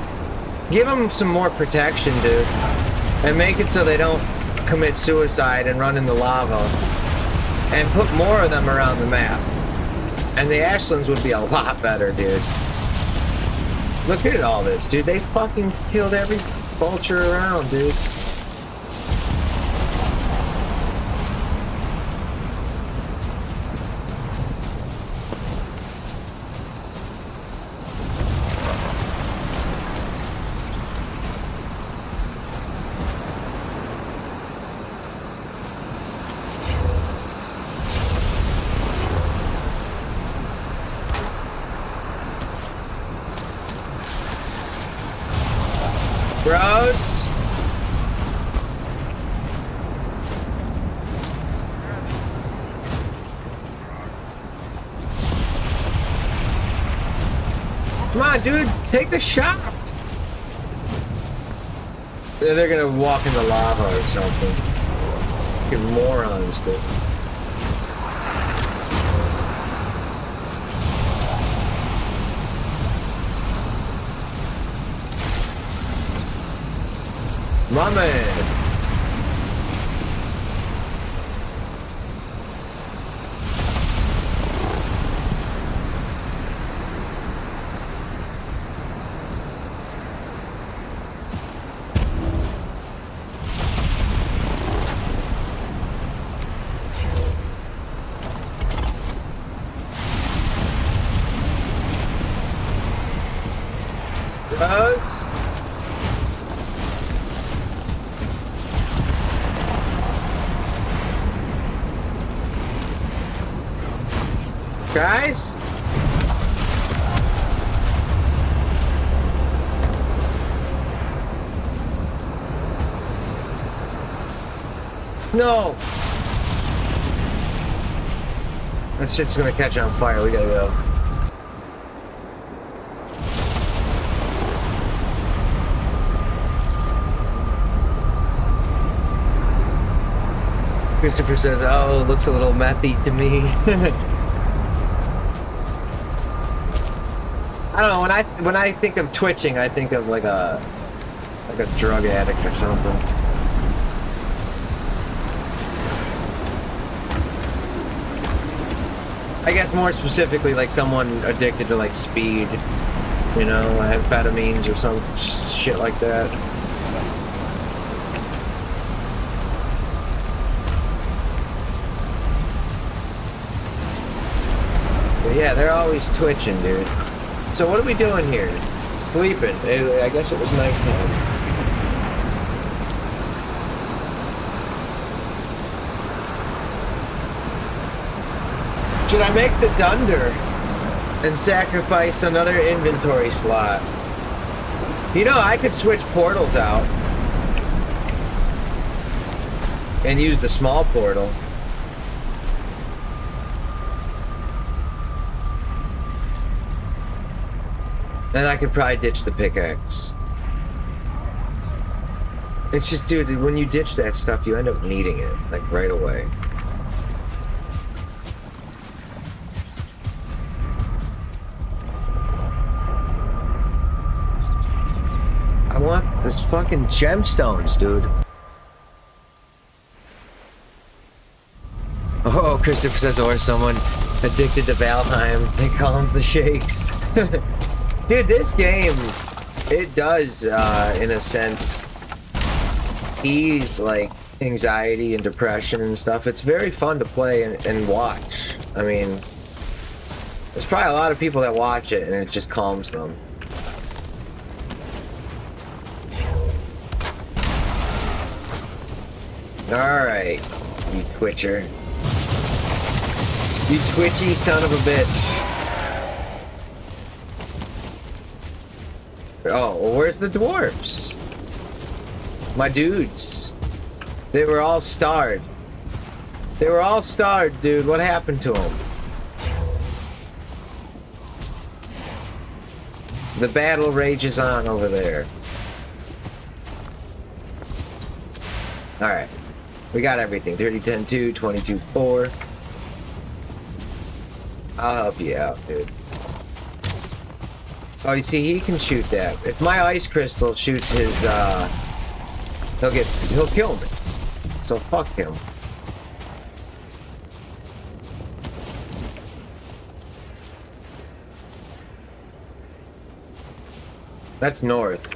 Give them some more protection, dude. And make it so they don't commit suicide and run in the lava. And put more of them around the map. And the Ashlands would be a lot better, dude. Look at all this, dude. They fucking killed every vulture around, dude. Bros? Come on, dude, take the shot. They're gonna walk into lava or something. Fucking morons, dude. My man. Bros? Guys? No. That shit's gonna catch on fire. We gotta go. Christopher says, "Oh, it looks a little methy to me." I don't know. When I think of twitching, I think of like a drug addict or something. I guess more specifically, like someone addicted to like speed, you know, amphetamines or some shit like that. But yeah, they're always twitching, dude. So what are we doing here? Sleeping. I guess it was nighttime. Should I make the Dunder and sacrifice another inventory slot? You know, I could switch portals out and use the small portal. And I could probably ditch the pickaxe. It's just, dude, when you ditch that stuff, you end up needing it, like, right away. I want this fucking gemstones, dude. Oh, Christopher says, or someone addicted to Valheim. They call them the shakes. Dude, this game, it does, in a sense, ease, like, anxiety and depression and stuff. It's very fun to play and watch. I mean, there's probably a lot of people that watch it and it just calms them. Alright, you twitcher. You twitchy son of a bitch. Oh, well, where's the dwarves? My dudes. They were all starred. They were all starred, dude. What happened to them? The battle rages on over there. Alright. We got everything. 30-10-2, 22-4. I'll help you out, dude. Oh, you see, he can shoot that. If my ice crystal shoots his, he'll kill me. So fuck him. That's north.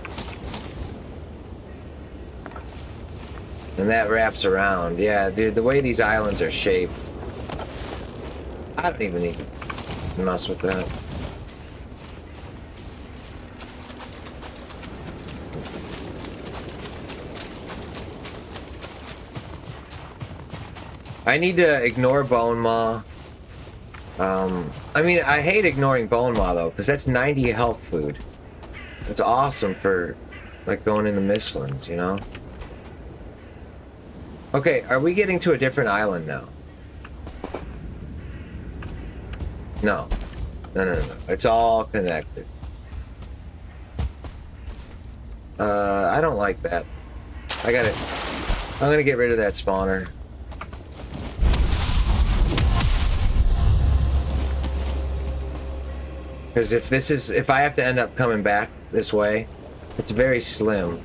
And that wraps around. Yeah, dude, the way these islands are shaped. I don't even need to mess with that. I need to ignore Bone Maw. I mean, I hate ignoring Bone Maw, though, because that's 90 health food. It's awesome for, like, going in the Mistlands, you know? Okay, are we getting to a different island now? No. No. It's all connected. I don't like that. I'm gonna get rid of that spawner. Because if I have to end up coming back this way, it's very slim.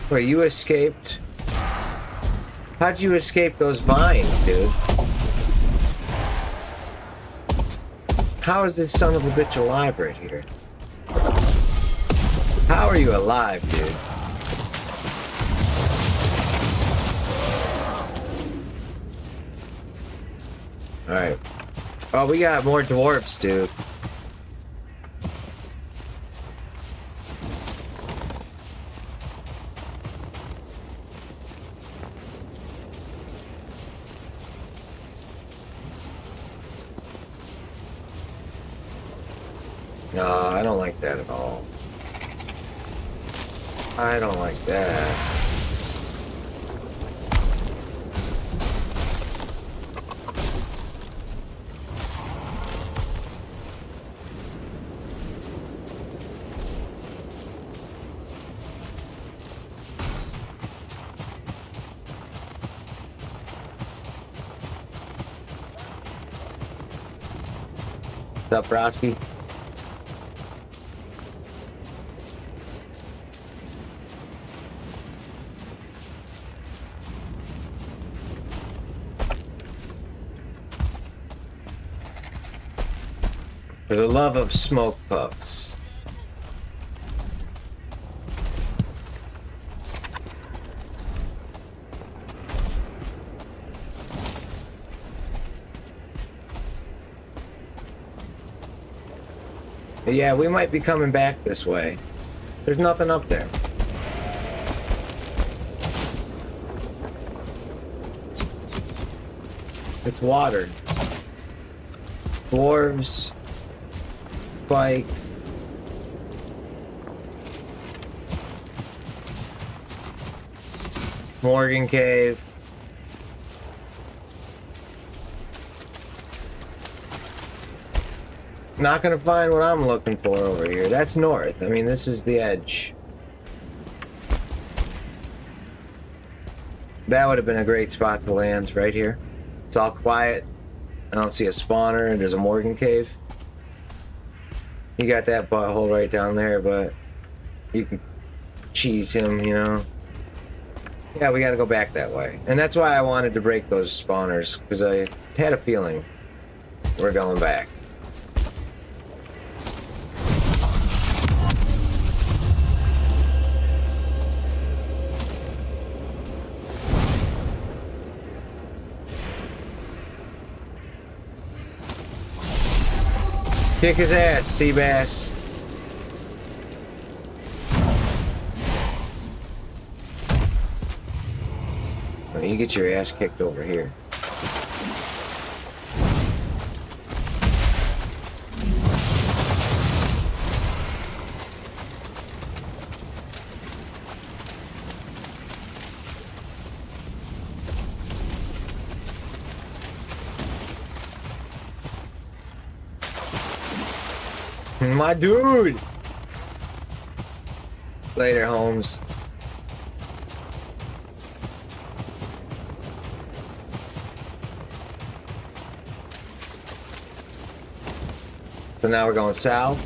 Wait, you escaped? How'd you escape those vines, dude? How is this son of a bitch alive right here? How are you alive, dude? Alright. Oh, we got more dwarfs, dude. No, I don't like that at all. I don't like that. What's up, Roski? For the love of smoke puffs. Yeah, we might be coming back this way. There's nothing up there. It's water. Dwarves. Spike. Morgan Cave. Not gonna find what I'm looking for over here. That's north. I mean, this is the edge. That would have been a great spot to land, right here. It's all quiet. I don't see a spawner, and there's a Morgan Cave. You got that butthole right down there, but you can cheese him, you know. Yeah, we gotta go back that way. And that's why I wanted to break those spawners, because I had a feeling we're going back. Kick his ass, sea bass. Well, you get your ass kicked over here. My dude! Later, Holmes. So now we're going south.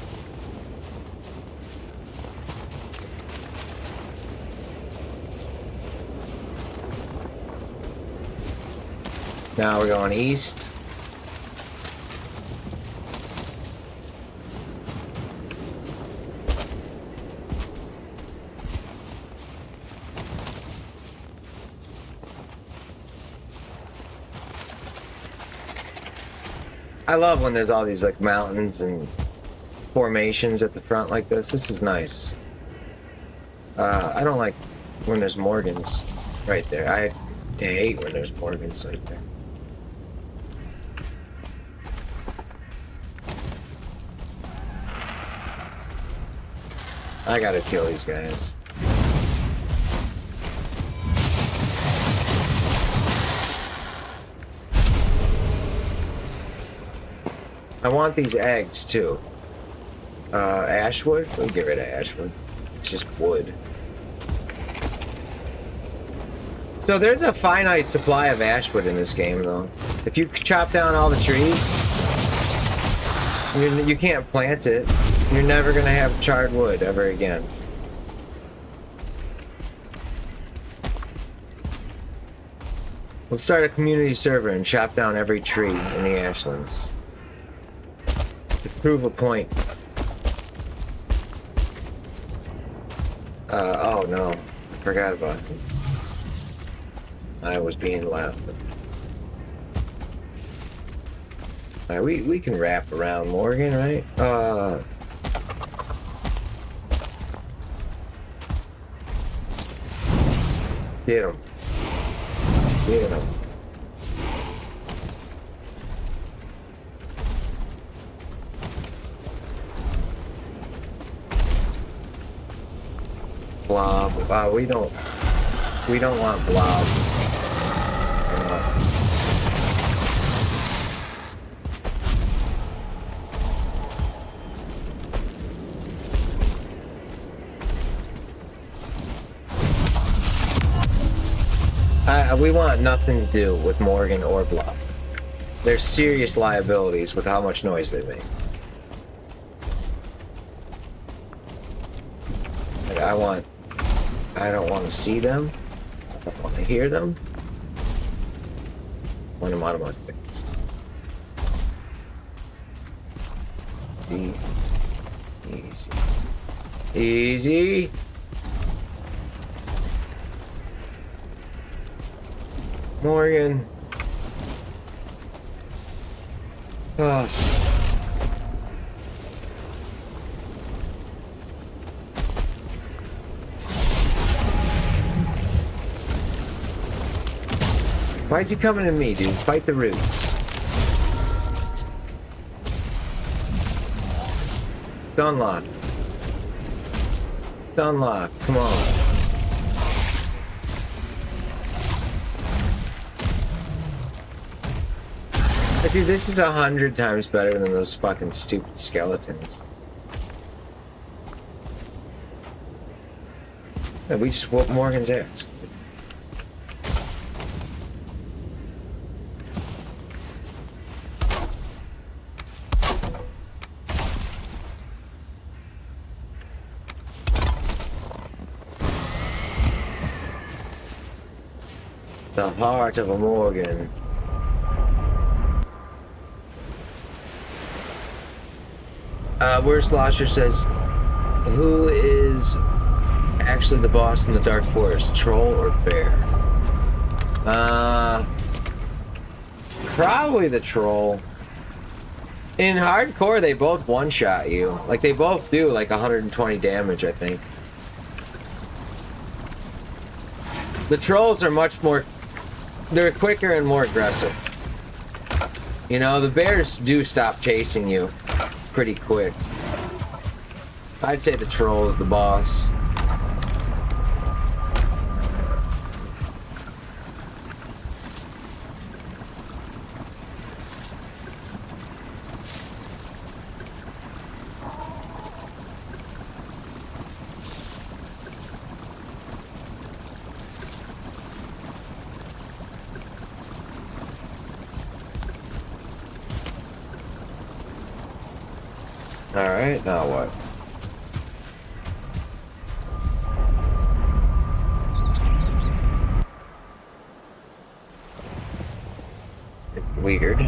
Now we're going east. I love when there's all these like mountains and formations at the front like this. This is nice. I don't like when there's Morgans right there. I hate when there's Morgans right there. I gotta kill these guys. I want these eggs too. Ashwood? We'll get rid of Ashwood. It's just wood. So there's a finite supply of Ashwood in this game though. If you chop down all the trees, you can't plant it. You're never gonna have charred wood ever again. Let's start a community server and chop down every tree in the Ashlands. To prove a point. Oh no, I forgot about it. I was being left. Alright, we can wrap around Morgan, right? Get him. Get him. Blob. We don't want blob. We want nothing to do with Morgan or Blob. There's serious liabilities with how much noise they make. Like, I don't want to see them. I don't want to hear them. I want them out of my face. Easy. Easy. Easy. Morgan. Oh. Why is he coming to me, dude? Fight the roots. Dunlock. Dunlock, come on. But dude, this is 100 times better than those fucking stupid skeletons. Yeah, we just whooped Morgan's ass. The heart of a Morgan. Where's Glosser says, who is actually the boss in the Dark Forest, troll or bear? Probably the troll. In hardcore, they both one-shot you. Like, they both do like 120 damage, I think. The trolls are much more... They're quicker and more aggressive. You know, the bears do stop chasing you pretty quick. I'd say the troll's the boss. Alright, now what? Weird.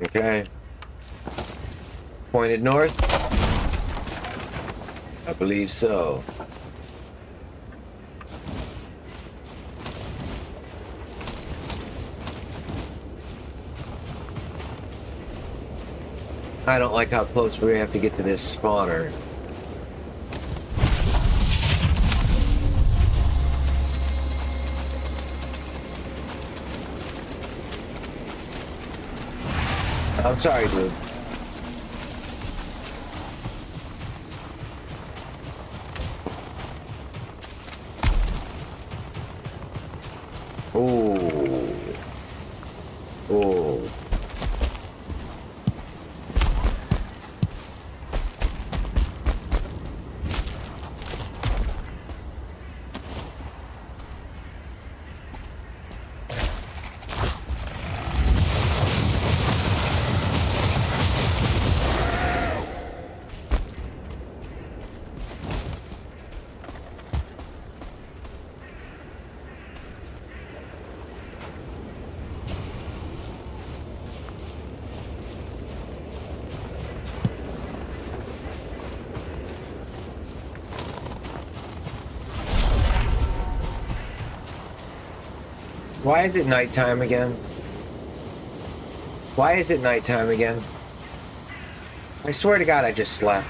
Okay. Pointed north? I believe so. I don't like how close we have to get to this spawner. I'm sorry, dude. Ooh. Ooh. Why is it nighttime again? Why is it nighttime again? I swear to God, I just slept.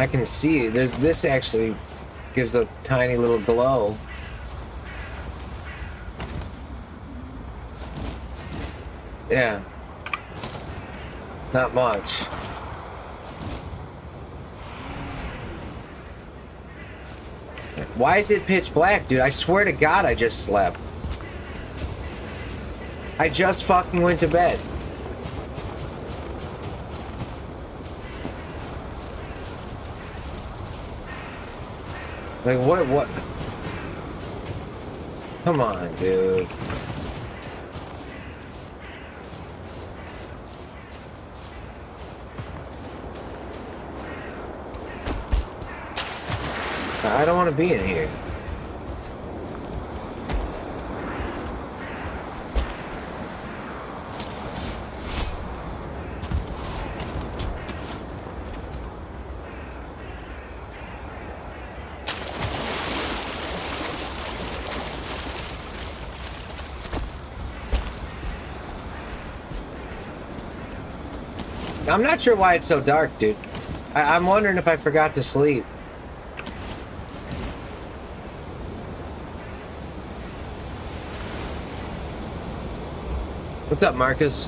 I can see this actually gives a tiny little glow. Yeah. Not much. Why is it pitch black, dude? I swear to God I just slept. I just fucking went to bed. Like, what? Come on, dude. I don't want to be in here. I'm not sure why it's so dark, dude. I'm wondering if I forgot to sleep. What's up, Marcus?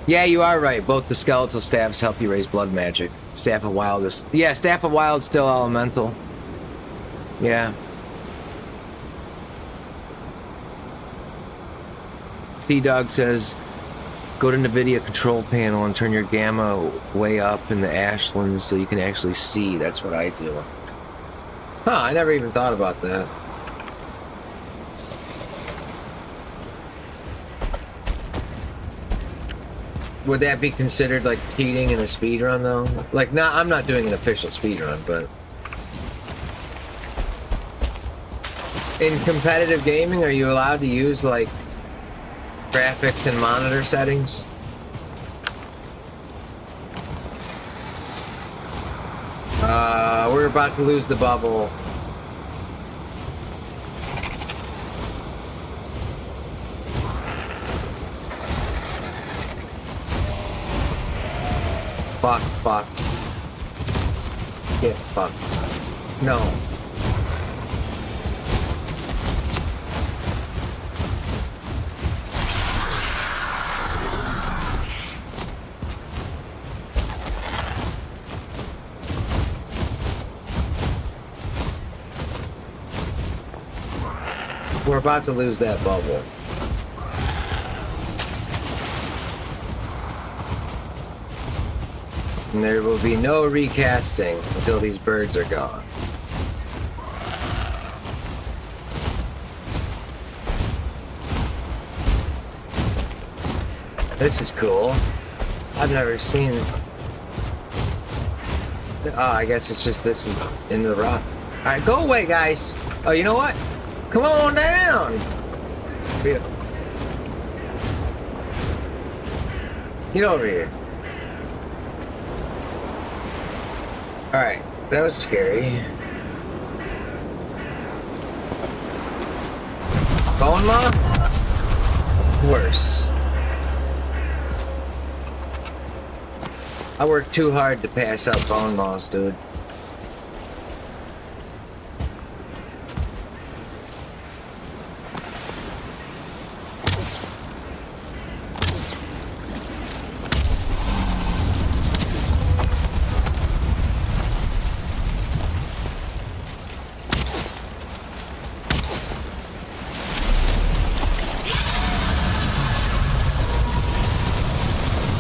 Yeah, you are right. Both the skeletal staffs help you raise blood magic. Staff of Wild is... Yeah, Staff of Wild still elemental. Yeah. Sea-Dog says, go to NVIDIA control panel and turn your gamma way up in the Ashlands so you can actually see. That's what I do. Huh, I never even thought about that. Would that be considered like cheating in a speed run though? Like, I'm not doing an official speed run, but in competitive gaming, are you allowed to use like graphics and monitor settings? We're about to lose the bubble. Fuck. Get fucked. No. We're about to lose that bubble. And there will be no recasting until these birds are gone. This is cool. I've never seen... Oh, I guess it's just this is in the rock. Alright, go away, guys. Oh, you know what? Come on down! Get over here. Alright, that was scary. Bone Maw? Worse. I worked too hard to pass up Bone Maws, dude.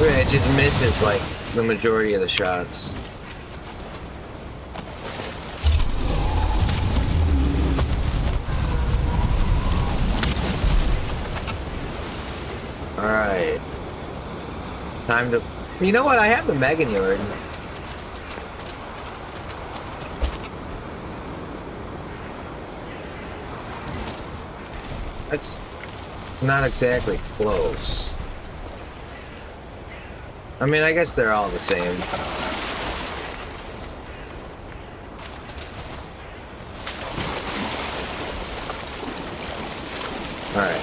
It just misses like the majority of the shots. Alright. Time to... You know what? I have the Megan Yard. That's not exactly close. I mean, I guess they're all the same. Alright.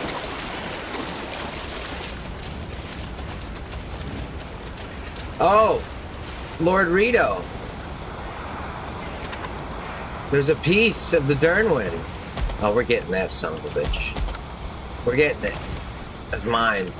Oh! Lord Rito. There's a piece of the Dernwind. Oh, we're getting that son of a bitch. We're getting it. That's mine.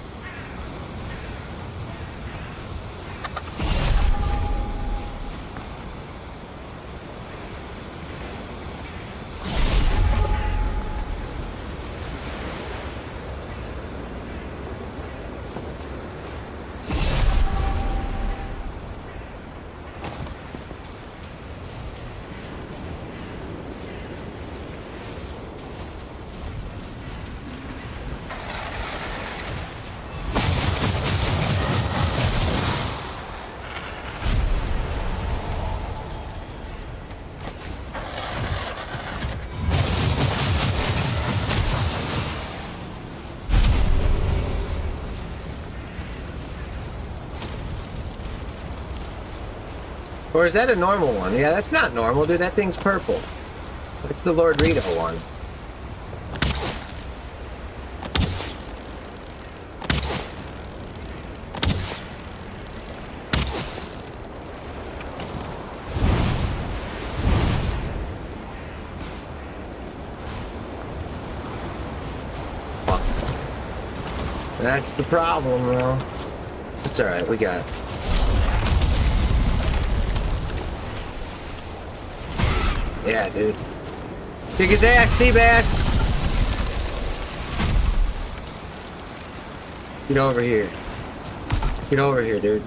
Or is that a normal one? Yeah, that's not normal, dude. That thing's purple. It's the Lord Rito one. That's the problem, bro. It's alright, we got it. Yeah, dude. Kick his ass, Seabass! Get over here. Get over here, dude.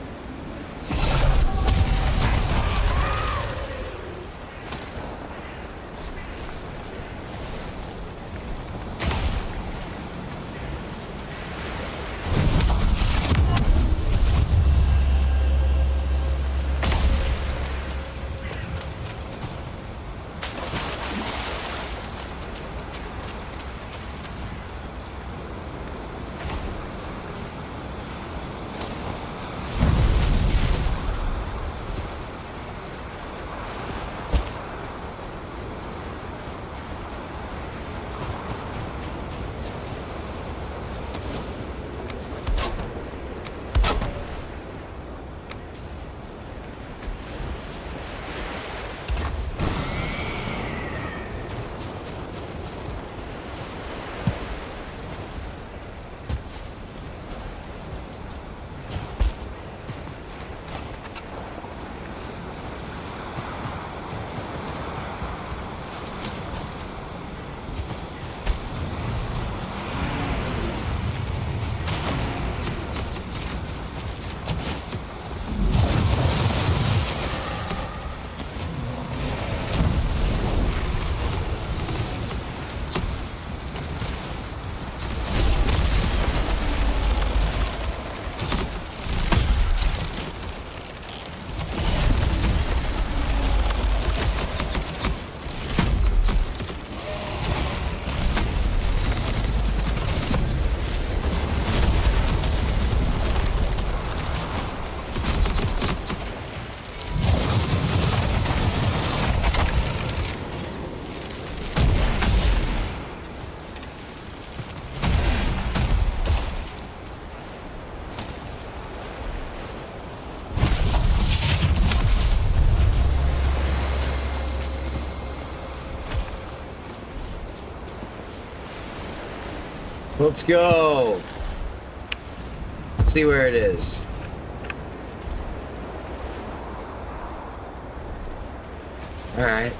Let's go. Let's see where it is. All right.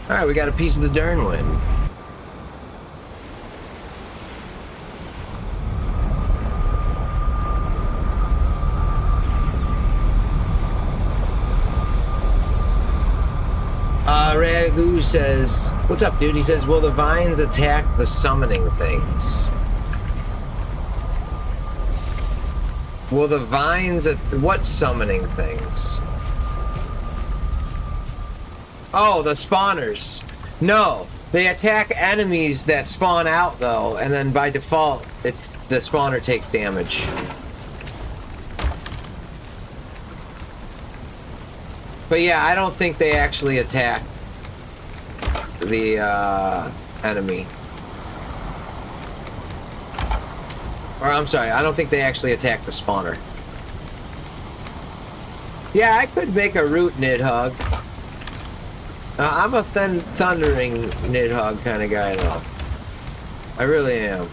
All right, we got a piece of the Dernwind. Ragu says, what's up, dude? He says, will the vines attack the summoning things? Will the vines... What summoning things? Oh, the spawners. No, they attack enemies that spawn out, though, and then by default, the spawner takes damage. But yeah, I don't think they actually attack the enemy. Or I'm sorry, I don't think they actually attack the spawner. Yeah, I could make a root Nidhogg. I'm a thundering Nidhogg kind of guy, though. I really am.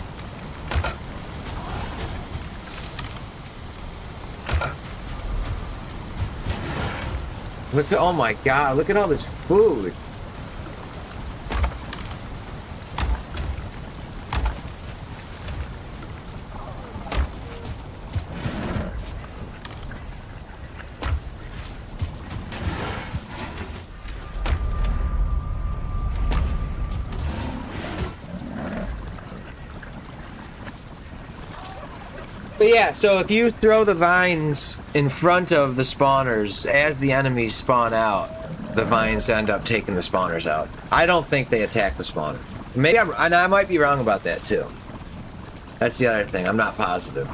Look at, oh my god, look at all this food. But yeah, so if you throw the vines in front of the spawners as the enemies spawn out, the vines end up taking the spawners out. I don't think they attack the spawner. Maybe I might be wrong about that too. That's the other thing. I'm not positive.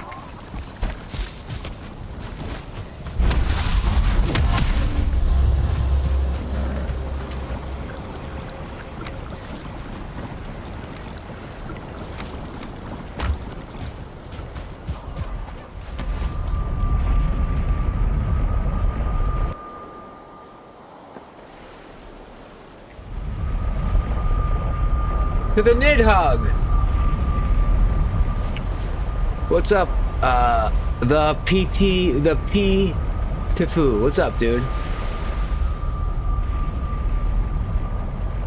To the Nidhogg. What's up? The P Tifu. What's up, dude?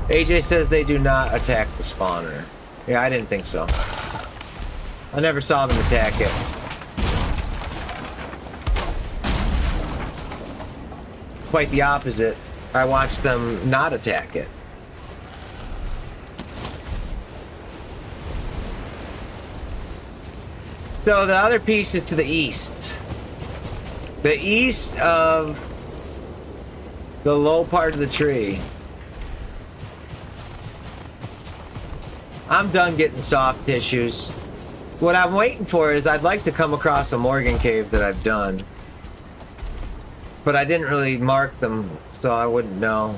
AJ says they do not attack the spawner. Yeah, I didn't think so. I never saw them attack it. Quite the opposite. I watched them not attack it. So the other piece is to the east. The east of the low part of the tree. I'm done getting soft tissues. What I'm waiting for is I'd like to come across a Morgan cave that I've done. But I didn't really mark them, so I wouldn't know.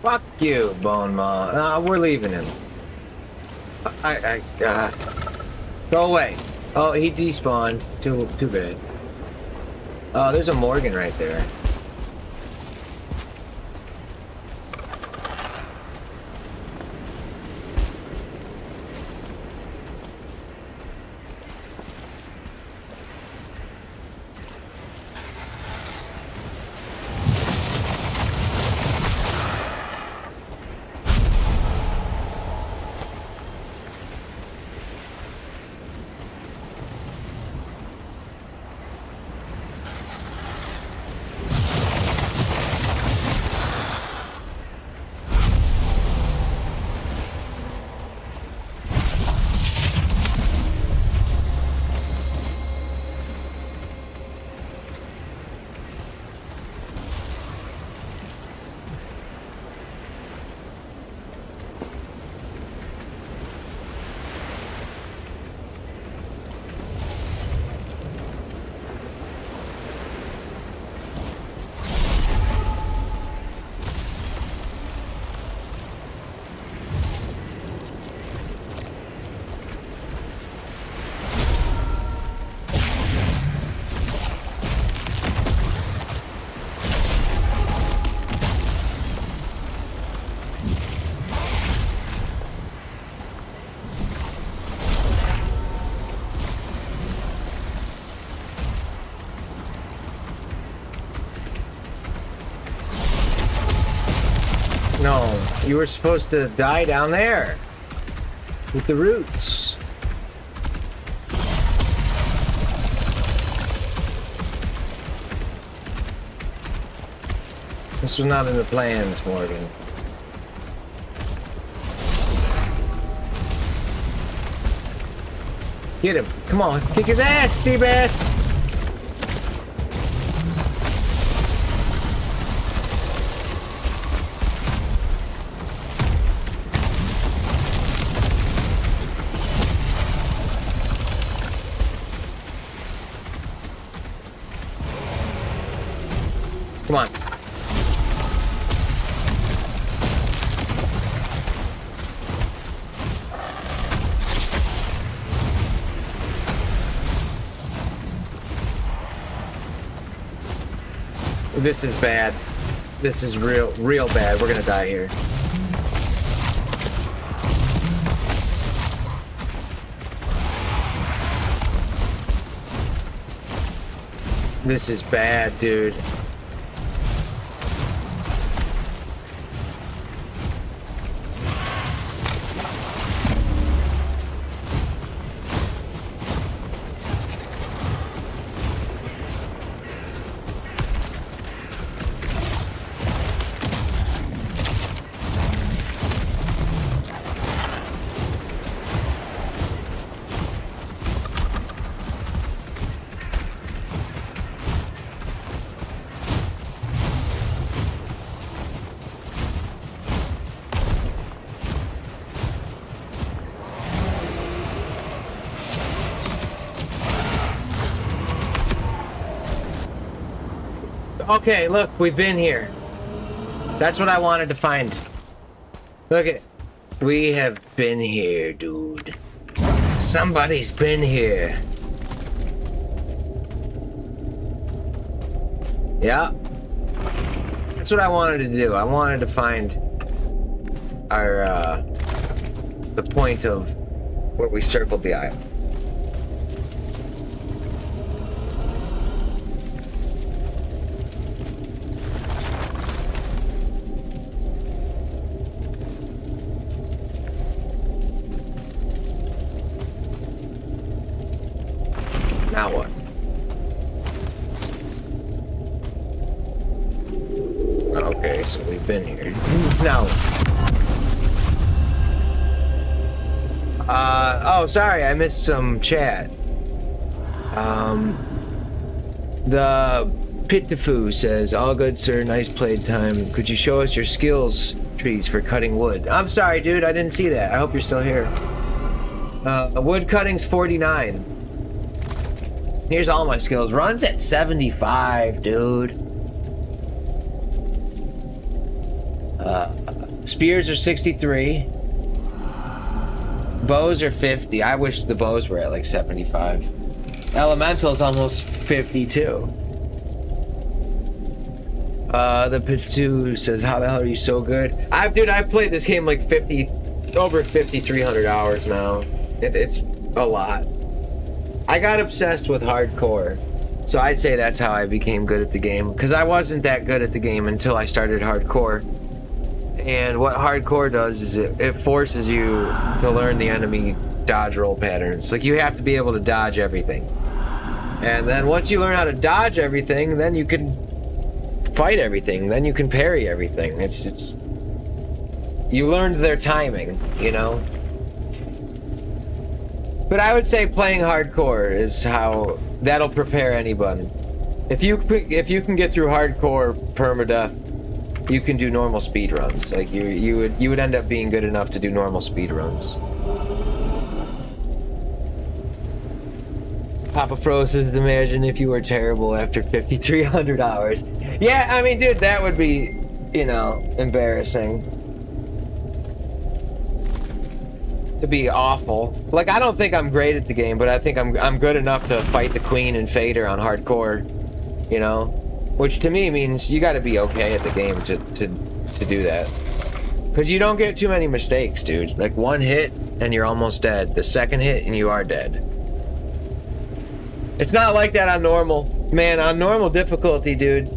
Fuck you, Bone Maw. Nah, we're leaving him. Go away. Oh, he despawned. Too bad. Oh, there's a Morgan right there. No, you were supposed to die down there with the roots. This was not in the plans, Morgan. Get him. Come on. Kick his ass, Seabass. Come on. This is bad. This is real bad. We're gonna die here. This is bad, dude. Okay, look, we've been here. That's what I wanted to find. Look at, we have been here, dude. Somebody's been here. Yeah. That's what I wanted to do. I wanted to find our, the point of where we circled the island. Now what? Okay, so we've been here. Now. Oh, sorry, I missed some chat. The Pitifu says, all good, sir, nice playtime. Could you show us your skills trees for cutting wood? I'm sorry, dude, I didn't see that. I hope you're still here. Wood cutting's 49. Here's all my skills. Run's at 75, dude. Spears are 63. Bows are 50. I wish the bows were at like 75. Elemental's almost 52. The Pit2 says, how the hell are you so good? Dude, I've played this game like over 5,300 hours now. It's a lot. I got obsessed with hardcore, so I'd say that's how I became good at the game, because I wasn't that good at the game until I started hardcore. And what hardcore does is it forces you to learn the enemy dodge roll patterns. Like, you have to be able to dodge everything. And then once you learn how to dodge everything, then you can fight everything, then you can parry everything. It's you learned their timing, you know? But I would say playing hardcore is how that'll prepare anybody. If you can get through hardcore permadeath, you can do normal speed runs. Like you would end up being good enough to do normal speed runs. Papa Fro says, imagine if you were terrible after 5,300 hours. Yeah, I mean, dude, that would be, you know, embarrassing. To be awful. Like, I don't think I'm great at the game, but I think I'm good enough to fight the Queen and Fader on hardcore, you know? Which to me means you gotta be okay at the game to do that. Because you don't get too many mistakes, dude. Like, one hit and you're almost dead. The second hit and you are dead. It's not like that on normal. Man, on normal difficulty, dude,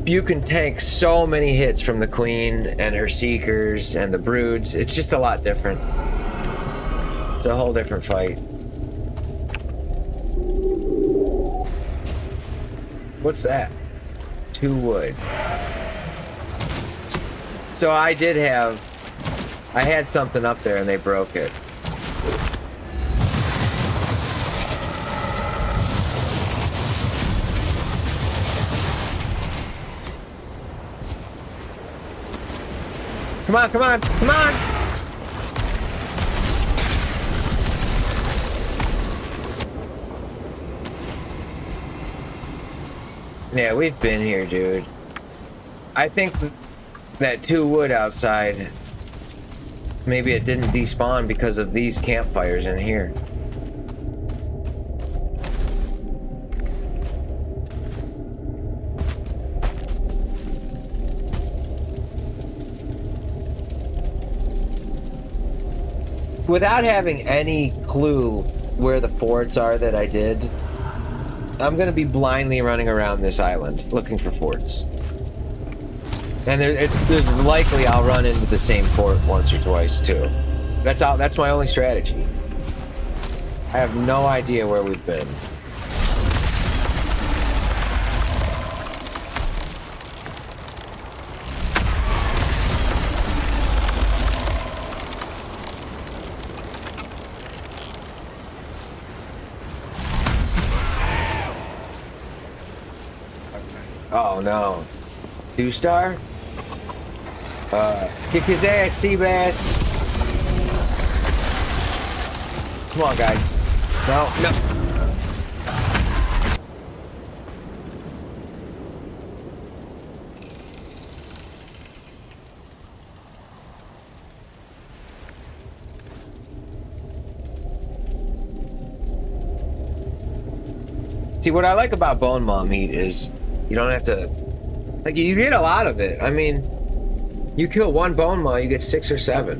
you can tank so many hits from the queen and her seekers and the broods. It's just a lot different. It's a whole different fight. What's that? 2 wood. So I had something up there and they broke it. Come on, come on, come on! Yeah, we've been here, dude. I think that 2 wood outside, maybe it didn't despawn because of these campfires in here. Without having any clue where the forts are that I did, I'm gonna be blindly running around this island looking for forts. And there's likely I'll run into the same fort once or twice too. That's my only strategy. I have no idea where we've been. Oh no. 2-star? Kick his ass, sea bass. Come on, guys. No, no. See, what I like about bone maw meat is you don't have to, like, you get a lot of it. I mean, you kill 1 bone maw, you get 6 or 7.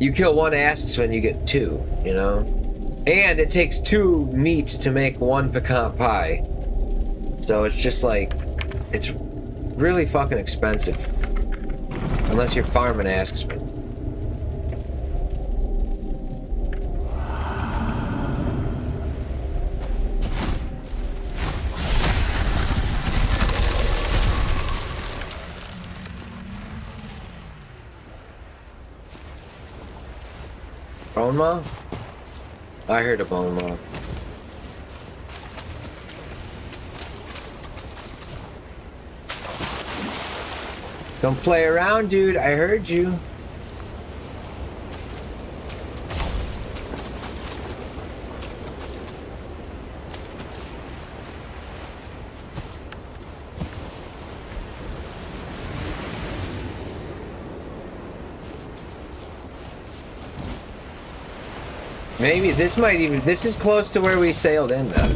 You kill 1 Ashlands, you get 2, you know? And it takes 2 meats to make 1 pecan pie. So it's just like, it's really fucking expensive. Unless you're farming Ashlands. Bone maw? I heard a bone maw. Don't play around, dude. I heard you. Maybe this might even, this is close to where we sailed in then.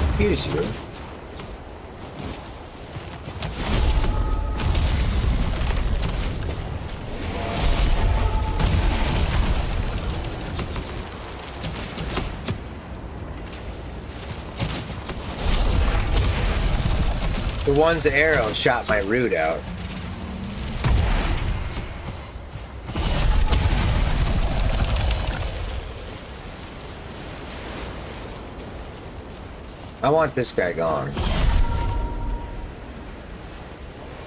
Excuse you. The one's arrow shot my root out. I want this guy gone.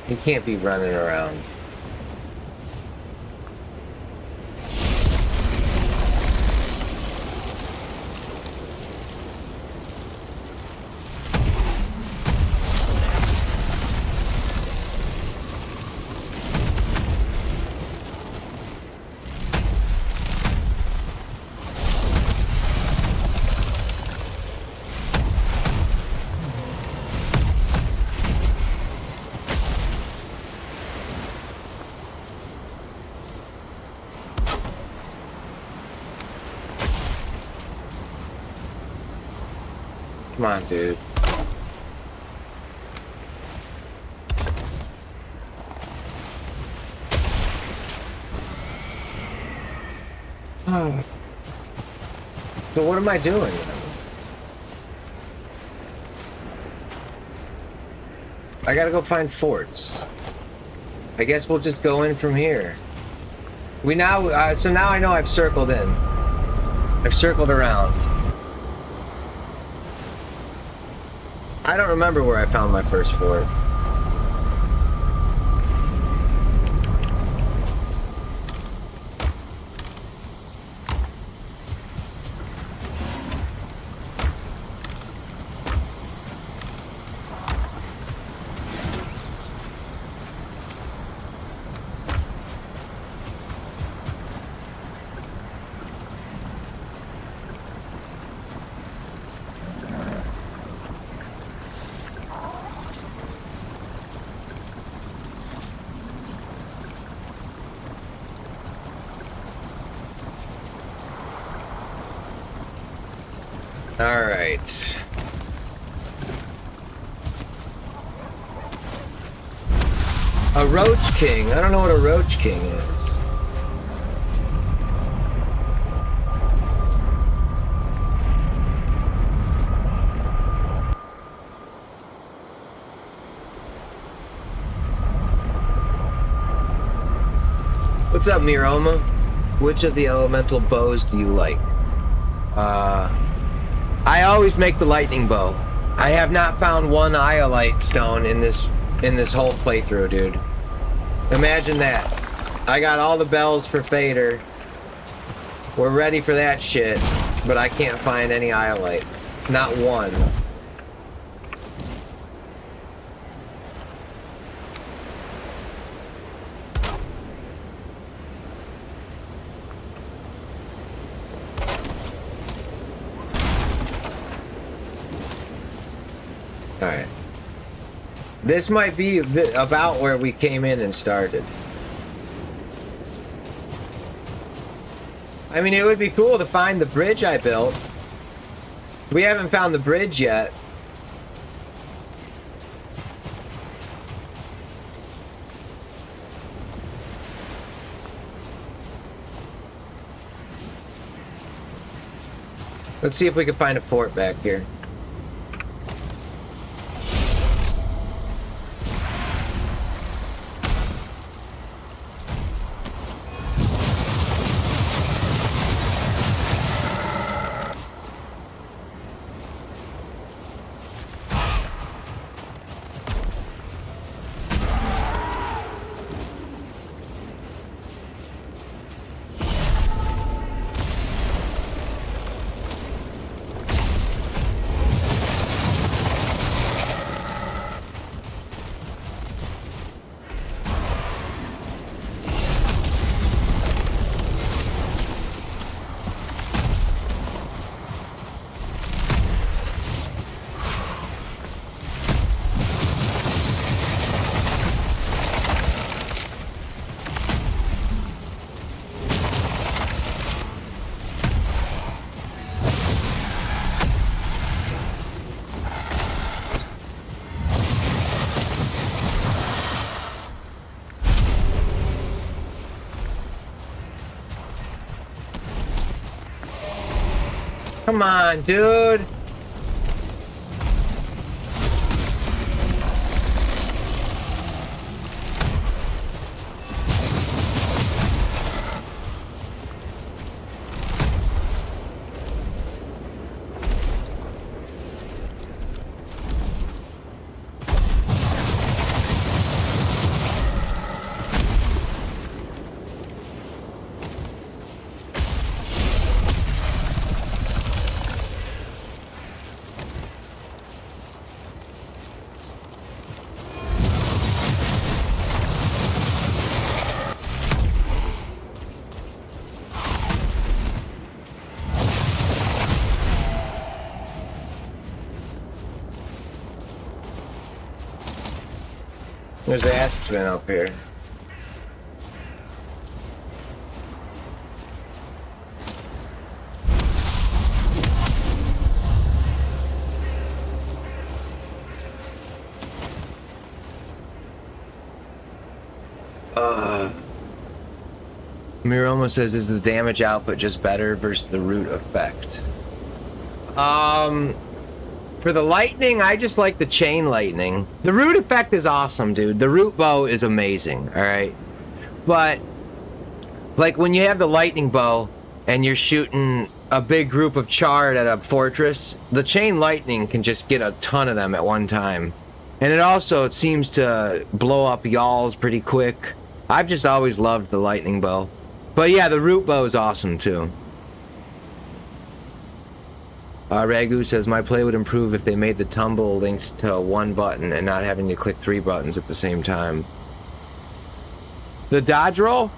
He can't be running around. Come on, dude. Oh. So what am I doing? I gotta go find forts. I guess we'll just go in from here. We now, so now I know I've circled in. I've circled around. I don't remember where I found my first fort. All right. A Roach King. I don't know what a Roach King is. What's up, Miroma? Which of the elemental bows do you like? I always make the lightning bow. I have not found one iolite stone in this whole playthrough, dude. Imagine that. I got all the bells for Fader. We're ready for that shit, but I can't find any iolite. Not one. Alright. This might be about where we came in and started. I mean, it would be cool to find the bridge I built. We haven't found the bridge yet. Let's see if we can find a fort back here. Come on, dude. There's an Aspen up here. Miroma says, is the damage output just better versus the root effect? For the lightning, I just like the chain lightning. The root effect is awesome, dude. The root bow is amazing, all right? But, like, when you have the lightning bow and you're shooting a big group of chard at a fortress, the chain lightning can just get a ton of them at one time. And it seems to blow up yalls pretty quick. I've just always loved the lightning bow. But yeah, the root bow is awesome, too. Ragu says, my play would improve if they made the tumble linked to one button and not having to click 3 buttons at the same time. The dodge roll?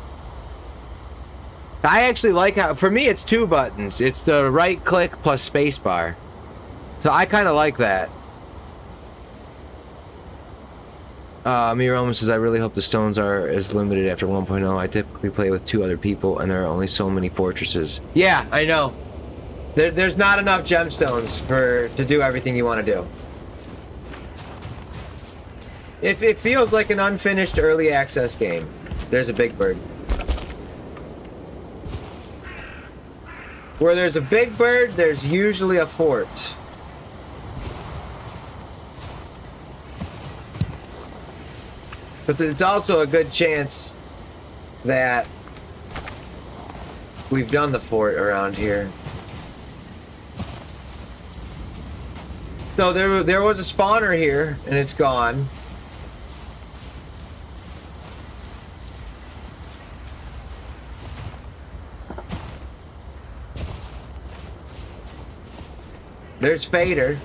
I actually like how, for me, it's 2 buttons. It's the right click plus spacebar. So I kind of like that. Miroma says, I really hope the stones are as limited after 1.0. I typically play with 2 other people and there are only so many fortresses. Yeah, I know. There's not enough gemstones to do everything you want to do. It feels like an unfinished early access game. There's a big bird. Where there's a big bird, there's usually a fort. But it's also a good chance that we've done the fort around here. So there was a spawner here, and it's gone. There's Fader.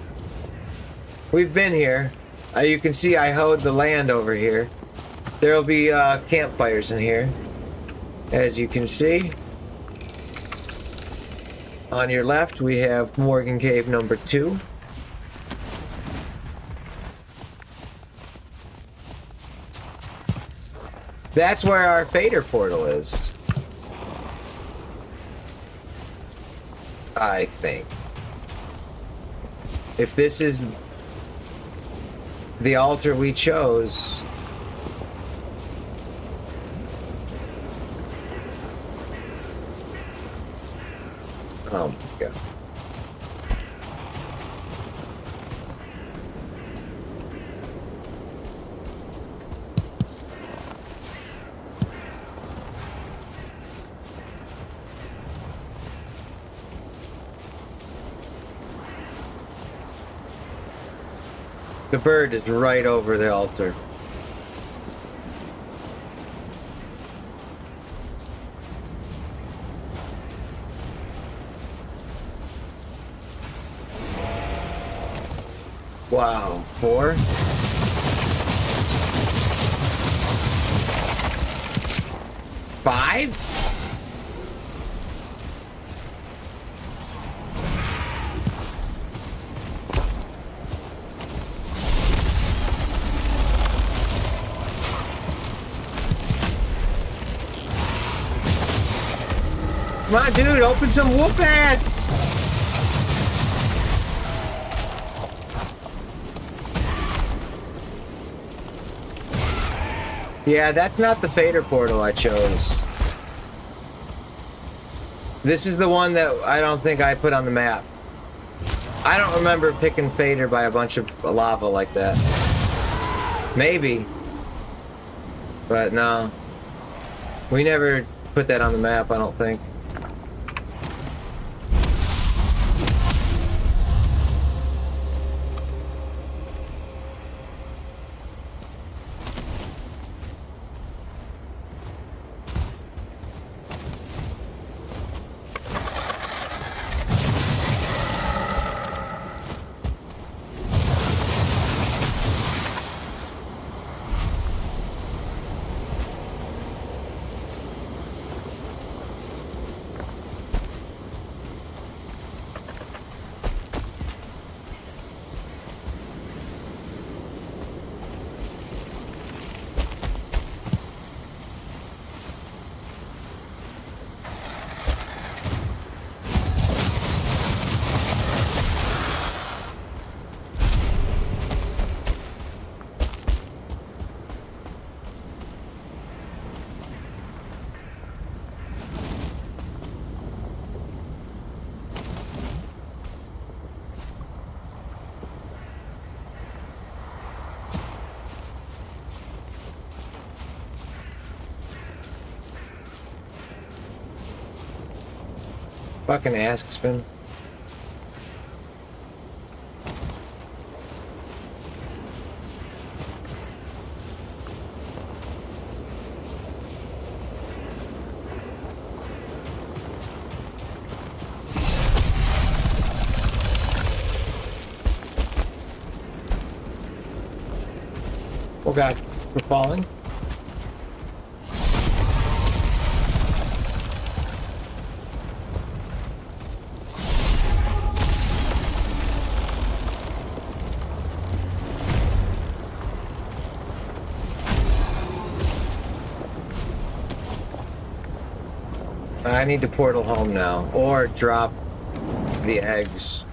We've been here. You can see I hoed the land over here. There'll be campfires in here, as you can see. On your left, we have Morgan Cave number 2. That's where our Fader portal is. I think. If this is the altar we chose... Oh my god. The bird is right over the altar. Wow, 4? 5? Come on, dude, open some whoop ass! Yeah, that's not the Fader portal I chose. This is the one that I don't think I put on the map. I don't remember picking Fader by a bunch of lava like that. Maybe. But no. We never put that on the map, I don't think. Fucking ask spin. Oh god, we're falling. I need to portal home now, or drop the eggs.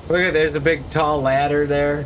Look at, there's a big tall ladder there.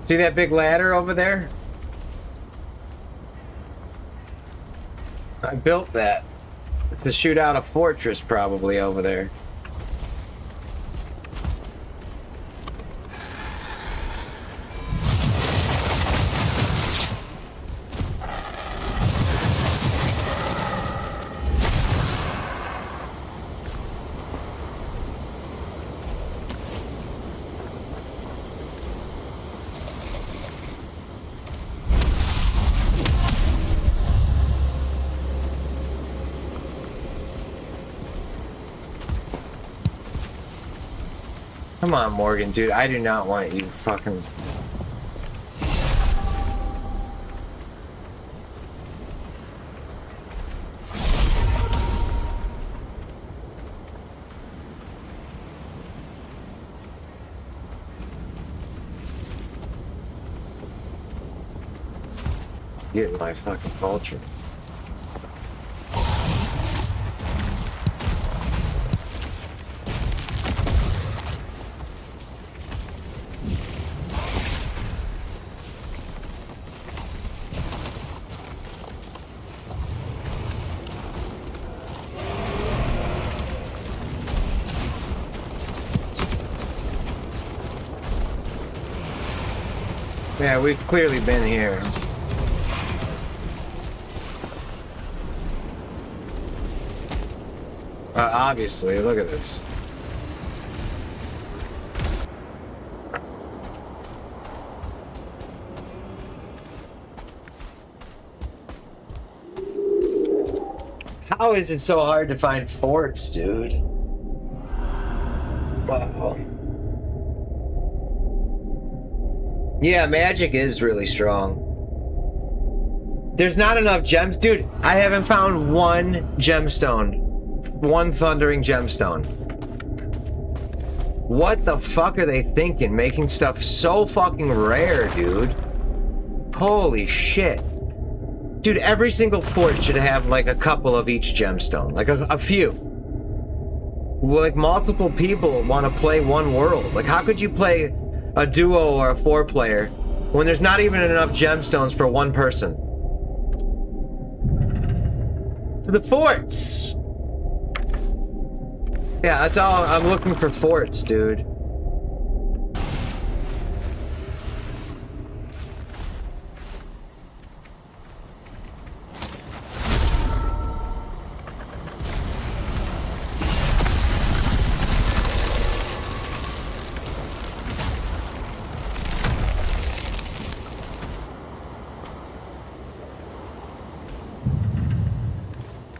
See that big ladder over there? I built that to shoot out a fortress probably over there. Come on, Morgan, dude. I do not want you fucking... Getting my fucking culture. Yeah, we've clearly been here. Obviously, look at this. How is it so hard to find forts, dude? Wow. Yeah, magic is really strong. There's not enough gems. Dude, I haven't found one gemstone. One thundering gemstone. What the fuck are they thinking? Making stuff so fucking rare, dude. Holy shit. Dude, every single fort should have like a couple of each gemstone. Like a few. Like multiple people want to play one world. Like how could you play a duo or a 4-player when there's not even enough gemstones for one person? To the forts! Yeah, that's all. I'm looking for forts, dude.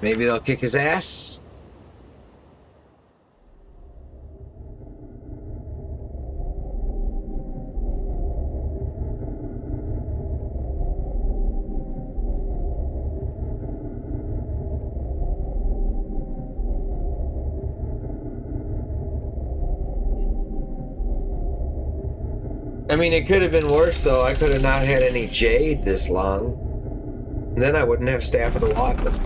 Maybe they'll kick his ass. I mean, it could have been worse, though. I could have not had any jade this long. And then I wouldn't have Staff of the Waters.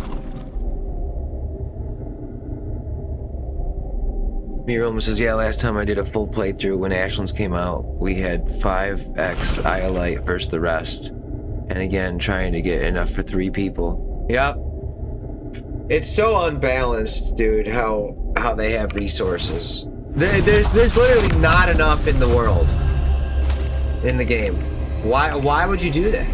Miroma says, yeah, last time I did a full playthrough when Ashlands came out, we had 5x Iolite versus the rest. And again, trying to get enough for 3 people. Yep. It's so unbalanced, dude, how they have resources. There's literally not enough in the world. In the game. Why would you do that?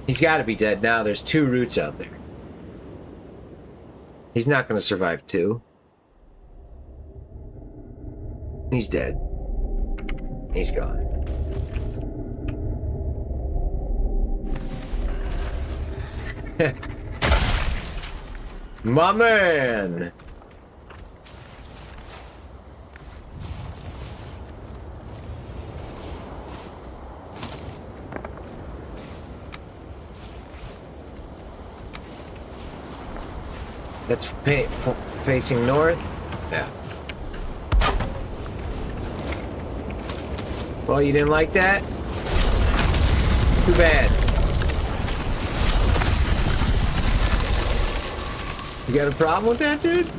He's got to be dead now. There's 2 roots out there. He's not going to survive 2. He's dead. He's gone. My man! That's facing north? Yeah. Well, you didn't like that? Too bad. You got a problem with that, dude?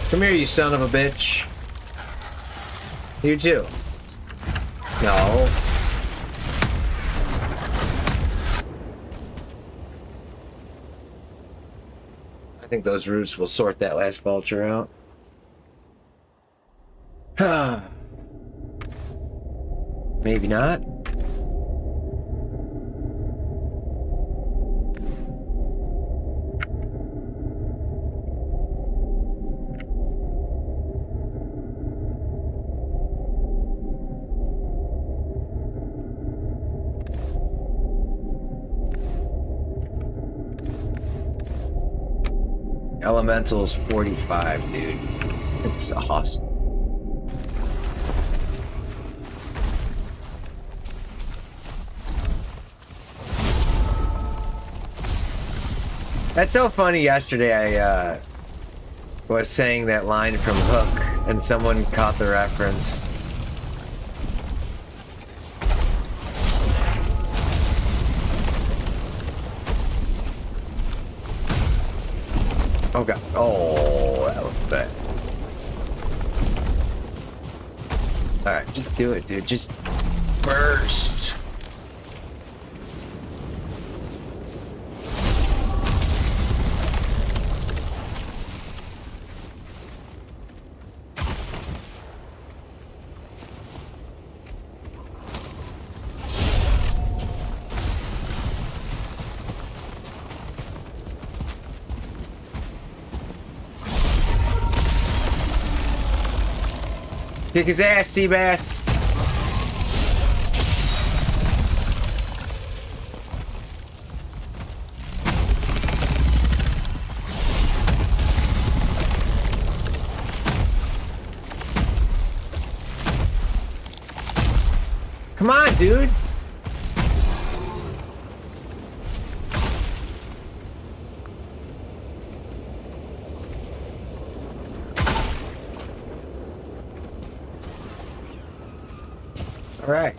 Come here, you son of a bitch. You too. No. I think those roots will sort that last vulture out. Maybe not. Elemental's 45, dude. It's awesome. That's so funny. Yesterday I was saying that line from Hook and someone caught the reference. Oh god. Oh, that looks bad. Alright, just do it, dude. Just burst. Kick his ass, Seabass. Come on, dude. All right.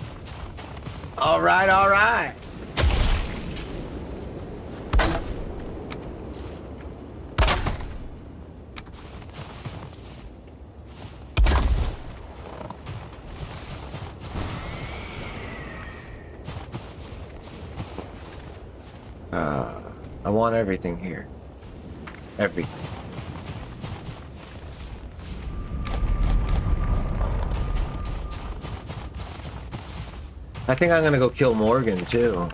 All right, all right. I want everything here. Everything. I think I'm gonna go kill Morgan too.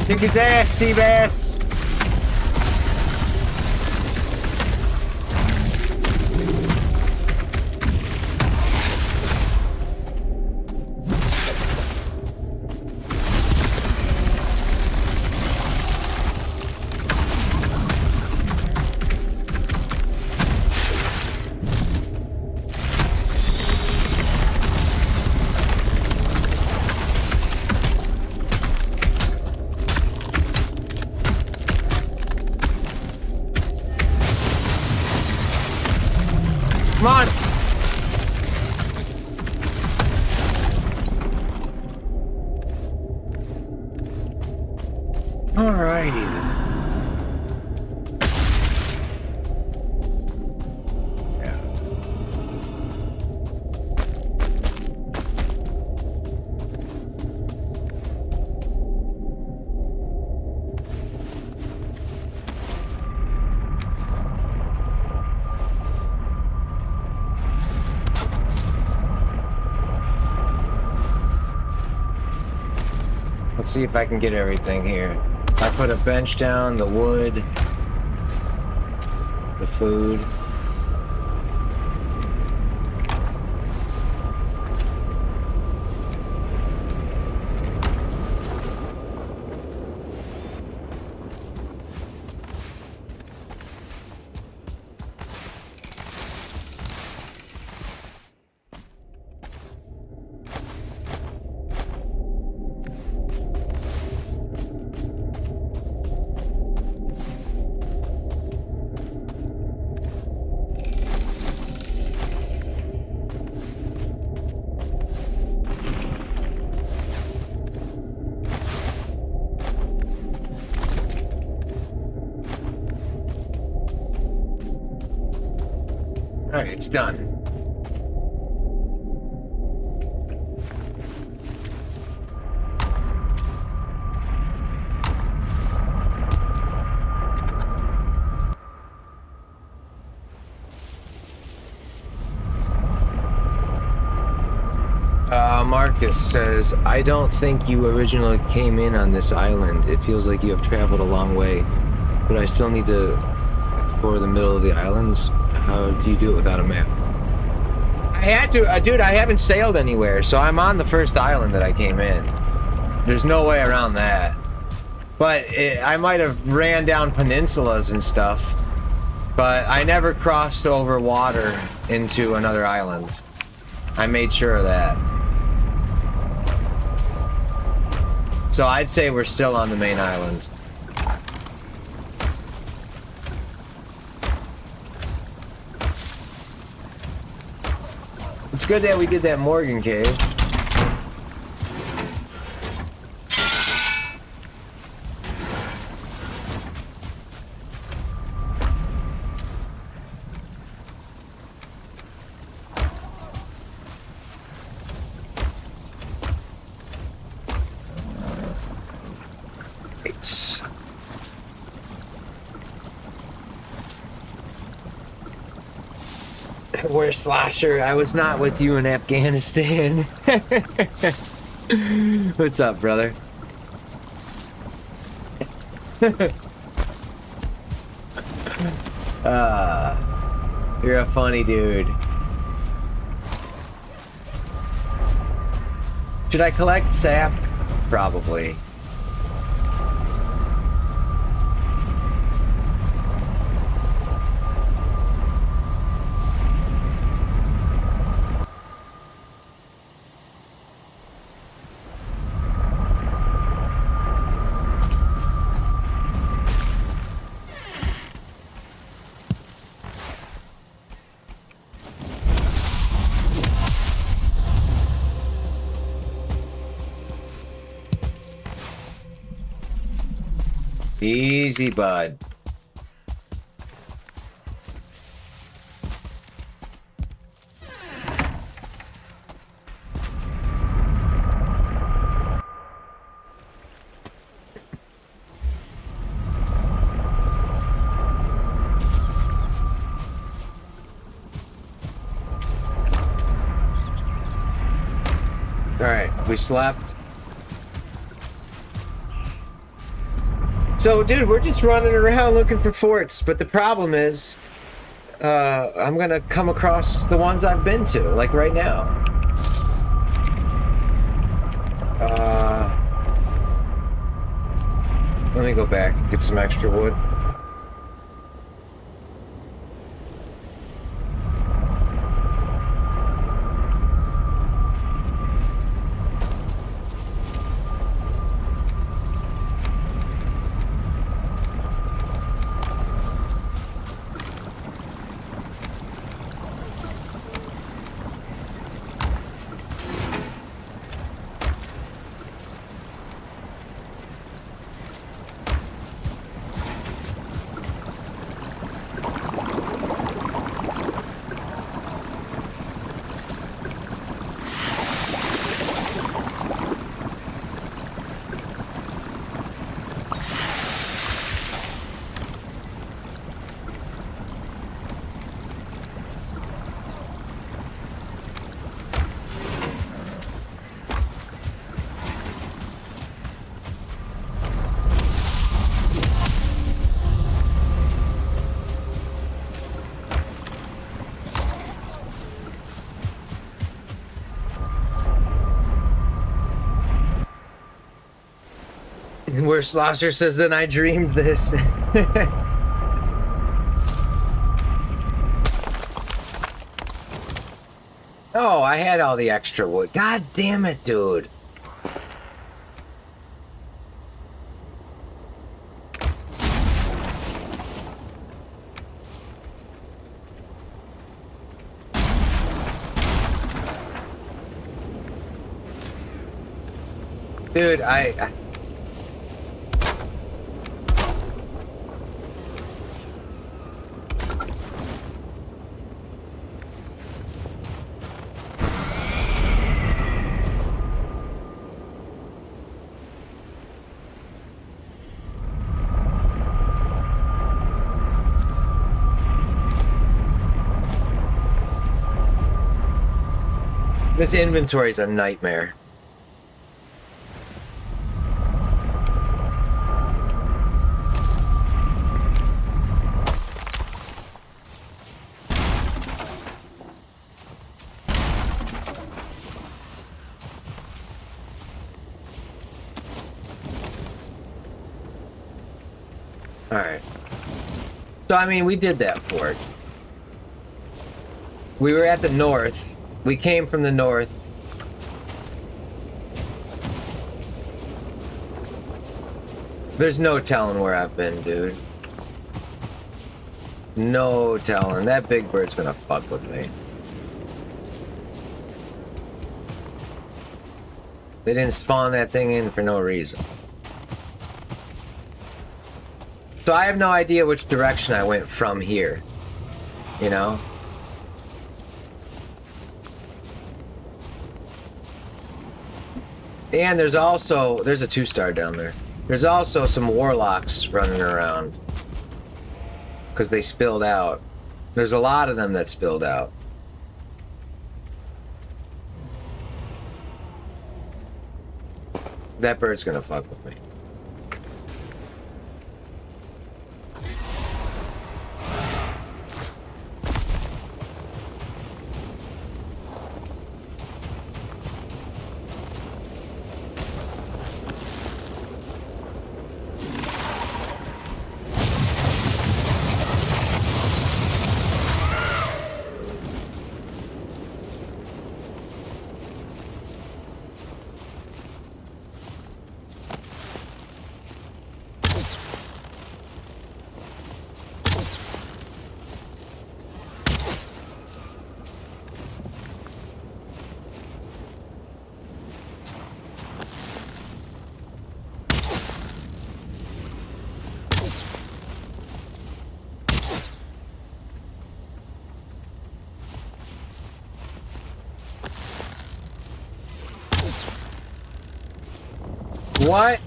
Kick his ass, Seabass! Come on! Alrighty then. Yeah. Let's see if I can get everything here. I put a bench down, the wood, the food. Alright, it's done. Marcus says, I don't think you originally came in on this island. It feels like you have traveled a long way, but I still need to explore the middle of the islands. How do you do it without a map? I had to, dude, I haven't sailed anywhere, so I'm on the first island that I came in. There's no way around that. But I might have ran down peninsulas and stuff, but I never crossed over water into another island. I made sure of that. So I'd say we're still on the main island. It's good that we did that Morgan cave. Where's Slosher? I was not with you in Afghanistan. What's up, brother? You're a funny dude. Should I collect sap? Probably. Easy, bud. Alright, we slept. So, dude, we're just running around looking for forts, but the problem is, I'm gonna come across the ones I've been to, like right now. Let me go back and get some extra wood. Where Slosser says, then I dreamed this. Oh, I had all the extra wood. God damn it, dude. Dude, I This inventory is a nightmare. All right. So, I mean, we did that fort. We were at the north. We came from the north. There's no telling where I've been, dude. No telling. That big bird's gonna fuck with me. They didn't spawn that thing in for no reason. So I have no idea which direction I went from here. You know? And there's a 2-star down there. There's also some warlocks running around. Because they spilled out. There's a lot of them that spilled out. That bird's gonna fuck with me. What?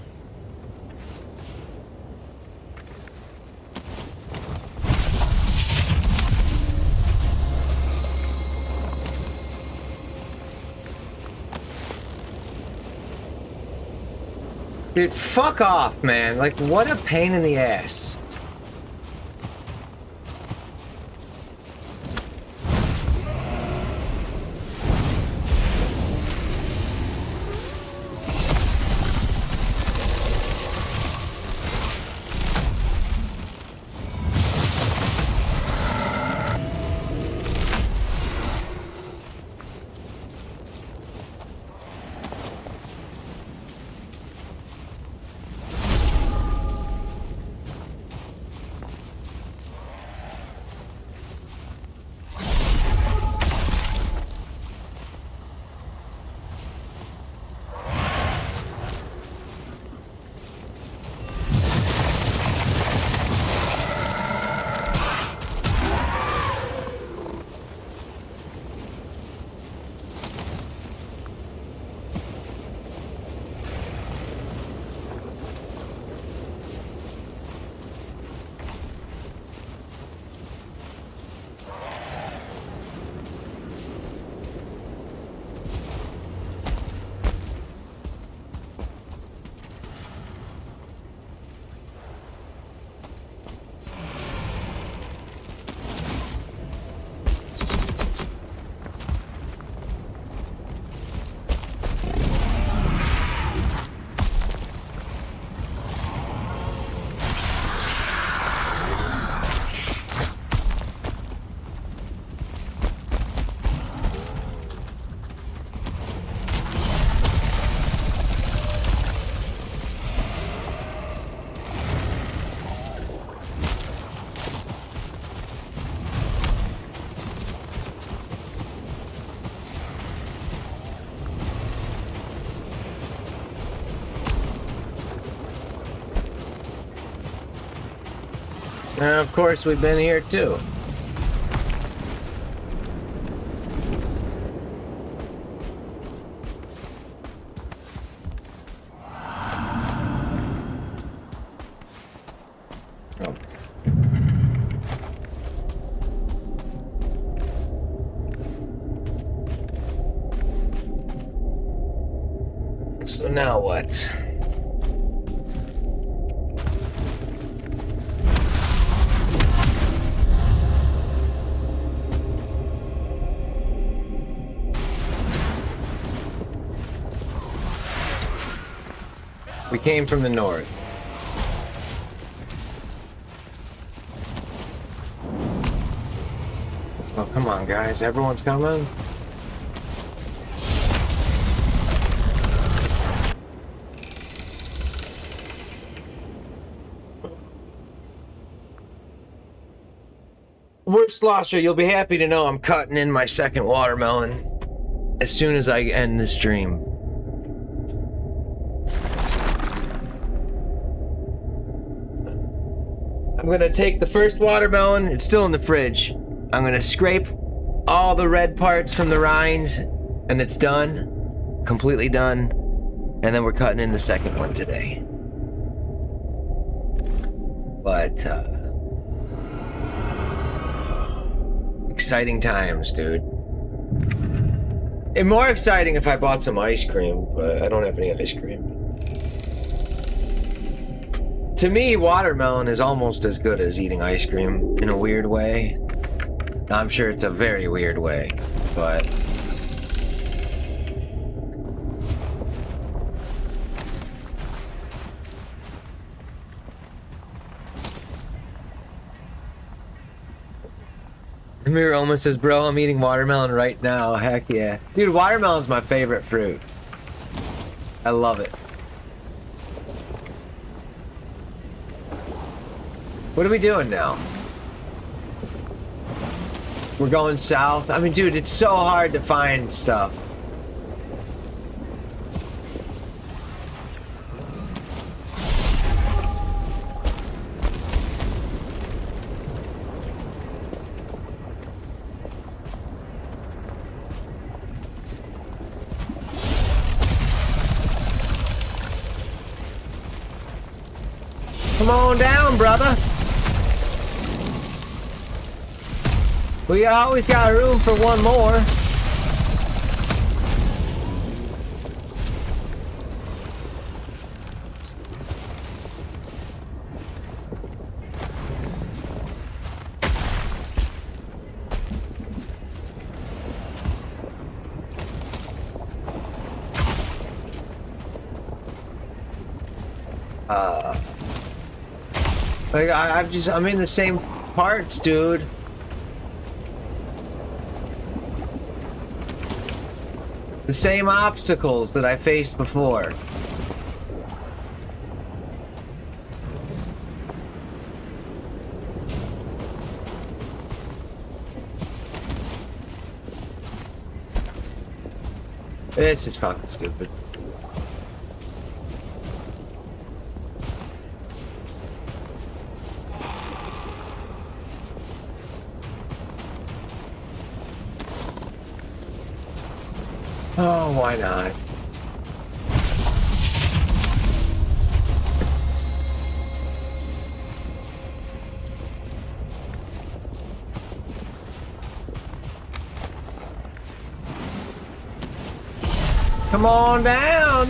Dude, fuck off, man. Like, what a pain in the ass. And of course, we've been here too. Oh. So now what? We came from the north. Oh, come on, guys. Everyone's coming? Worst Slosher, you'll be happy to know I'm cutting in my second watermelon as soon as I end the stream. I'm gonna take the first watermelon, it's still in the fridge. I'm gonna scrape all the red parts from the rind, and it's done. Completely done. And then we're cutting in the second one today. But, exciting times, dude. And more exciting if I bought some ice cream, but I don't have any ice cream. To me, watermelon is almost as good as eating ice cream in a weird way. I'm sure it's a very weird way, but... Amir almost says, bro, I'm eating watermelon right now. Heck yeah. Dude, watermelon's my favorite fruit. I love it. What are we doing now? We're going south. I mean, dude, it's so hard to find stuff. Come on down, brother. We always got room for one more. Like I'm in the same parts, dude. The same obstacles that I faced before. It's just fucking stupid. Oh, why not? Come on down.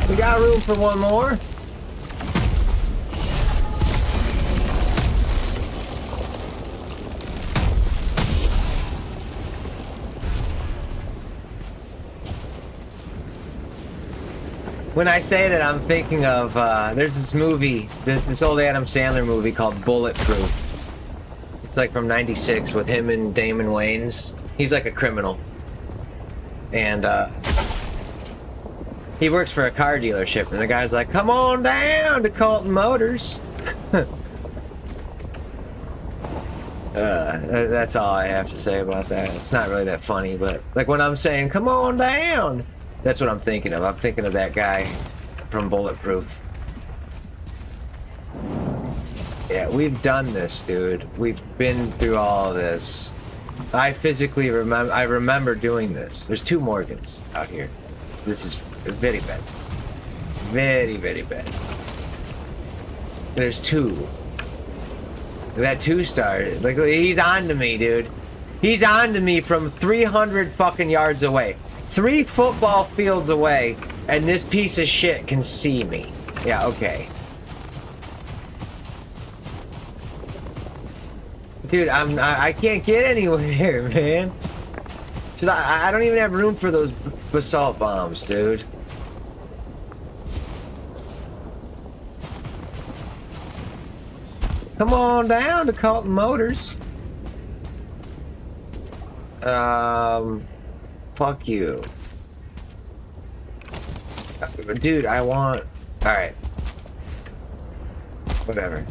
We got room for one more. When I say that, I'm thinking of, there's this movie, this old Adam Sandler movie called Bulletproof. It's like from '96 with him and Damon Wayans. He's like a criminal. And, he works for a car dealership, and the guy's like, come on down to Colton Motors. That's all I have to say about that. It's not really that funny, but like when I'm saying, come on down, that's what I'm thinking of. I'm thinking of that guy from Bulletproof. Yeah, we've done this, dude. We've been through all of this. I physically remember doing this. There's 2 Morgans out here. This is very bad. Very, very bad. There's 2. That 2-star, like, he's on to me, dude. He's on to me from 300 fucking yards away. 3 football fields away, and this piece of shit can see me. Yeah, okay. Dude, I can't get anywhere, man. Dude, I don't even have room for those basalt bombs, dude. Come on down to Colton Motors. Fuck you. Dude, I want... Alright. Whatever.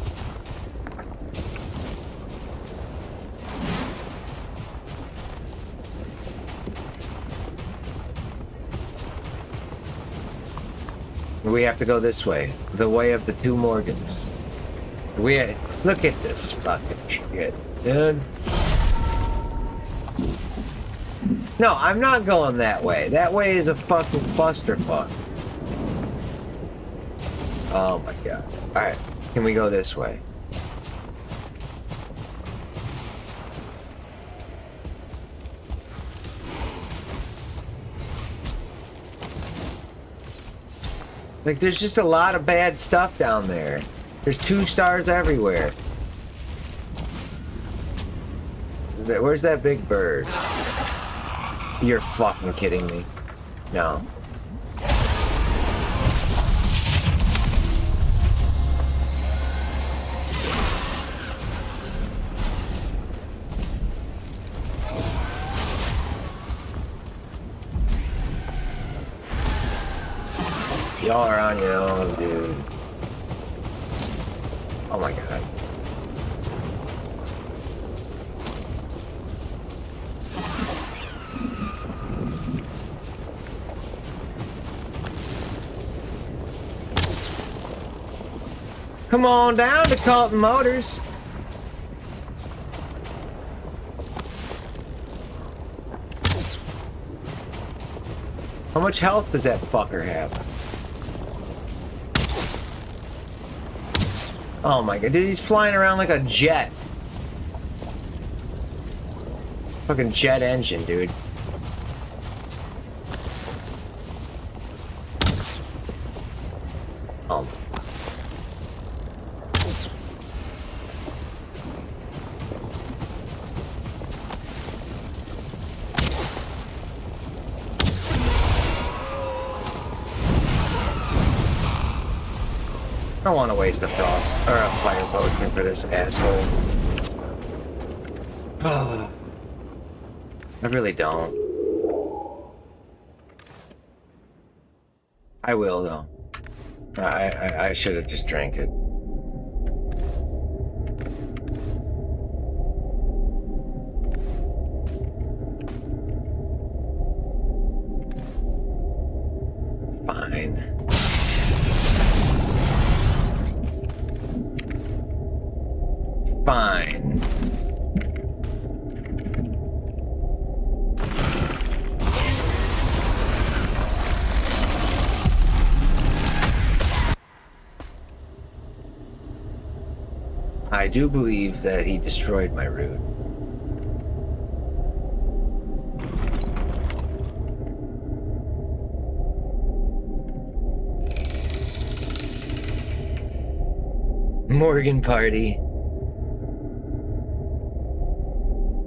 We have to go this way. The way of the 2 Morgans. Look at this fucking shit, dude. No, I'm not going that way. That way is a fucking clusterfuck. Oh my god. Alright, can we go this way? Like, there's just a lot of bad stuff down there. There's 2 stars everywhere. Where's that big bird? You're fucking kidding me. No. Y'all are on your own, dude. Oh my god. Come on down to Colton Motors. How much health does that fucker have? Oh my god, dude, he's flying around like a jet. Fucking jet engine, dude. Oh. I don't want to waste a frost or a fire potion for this asshole. Oh, I really don't. I will though. I should have just drank it. Fine. Fine. I do believe that he destroyed my root. Morgan party.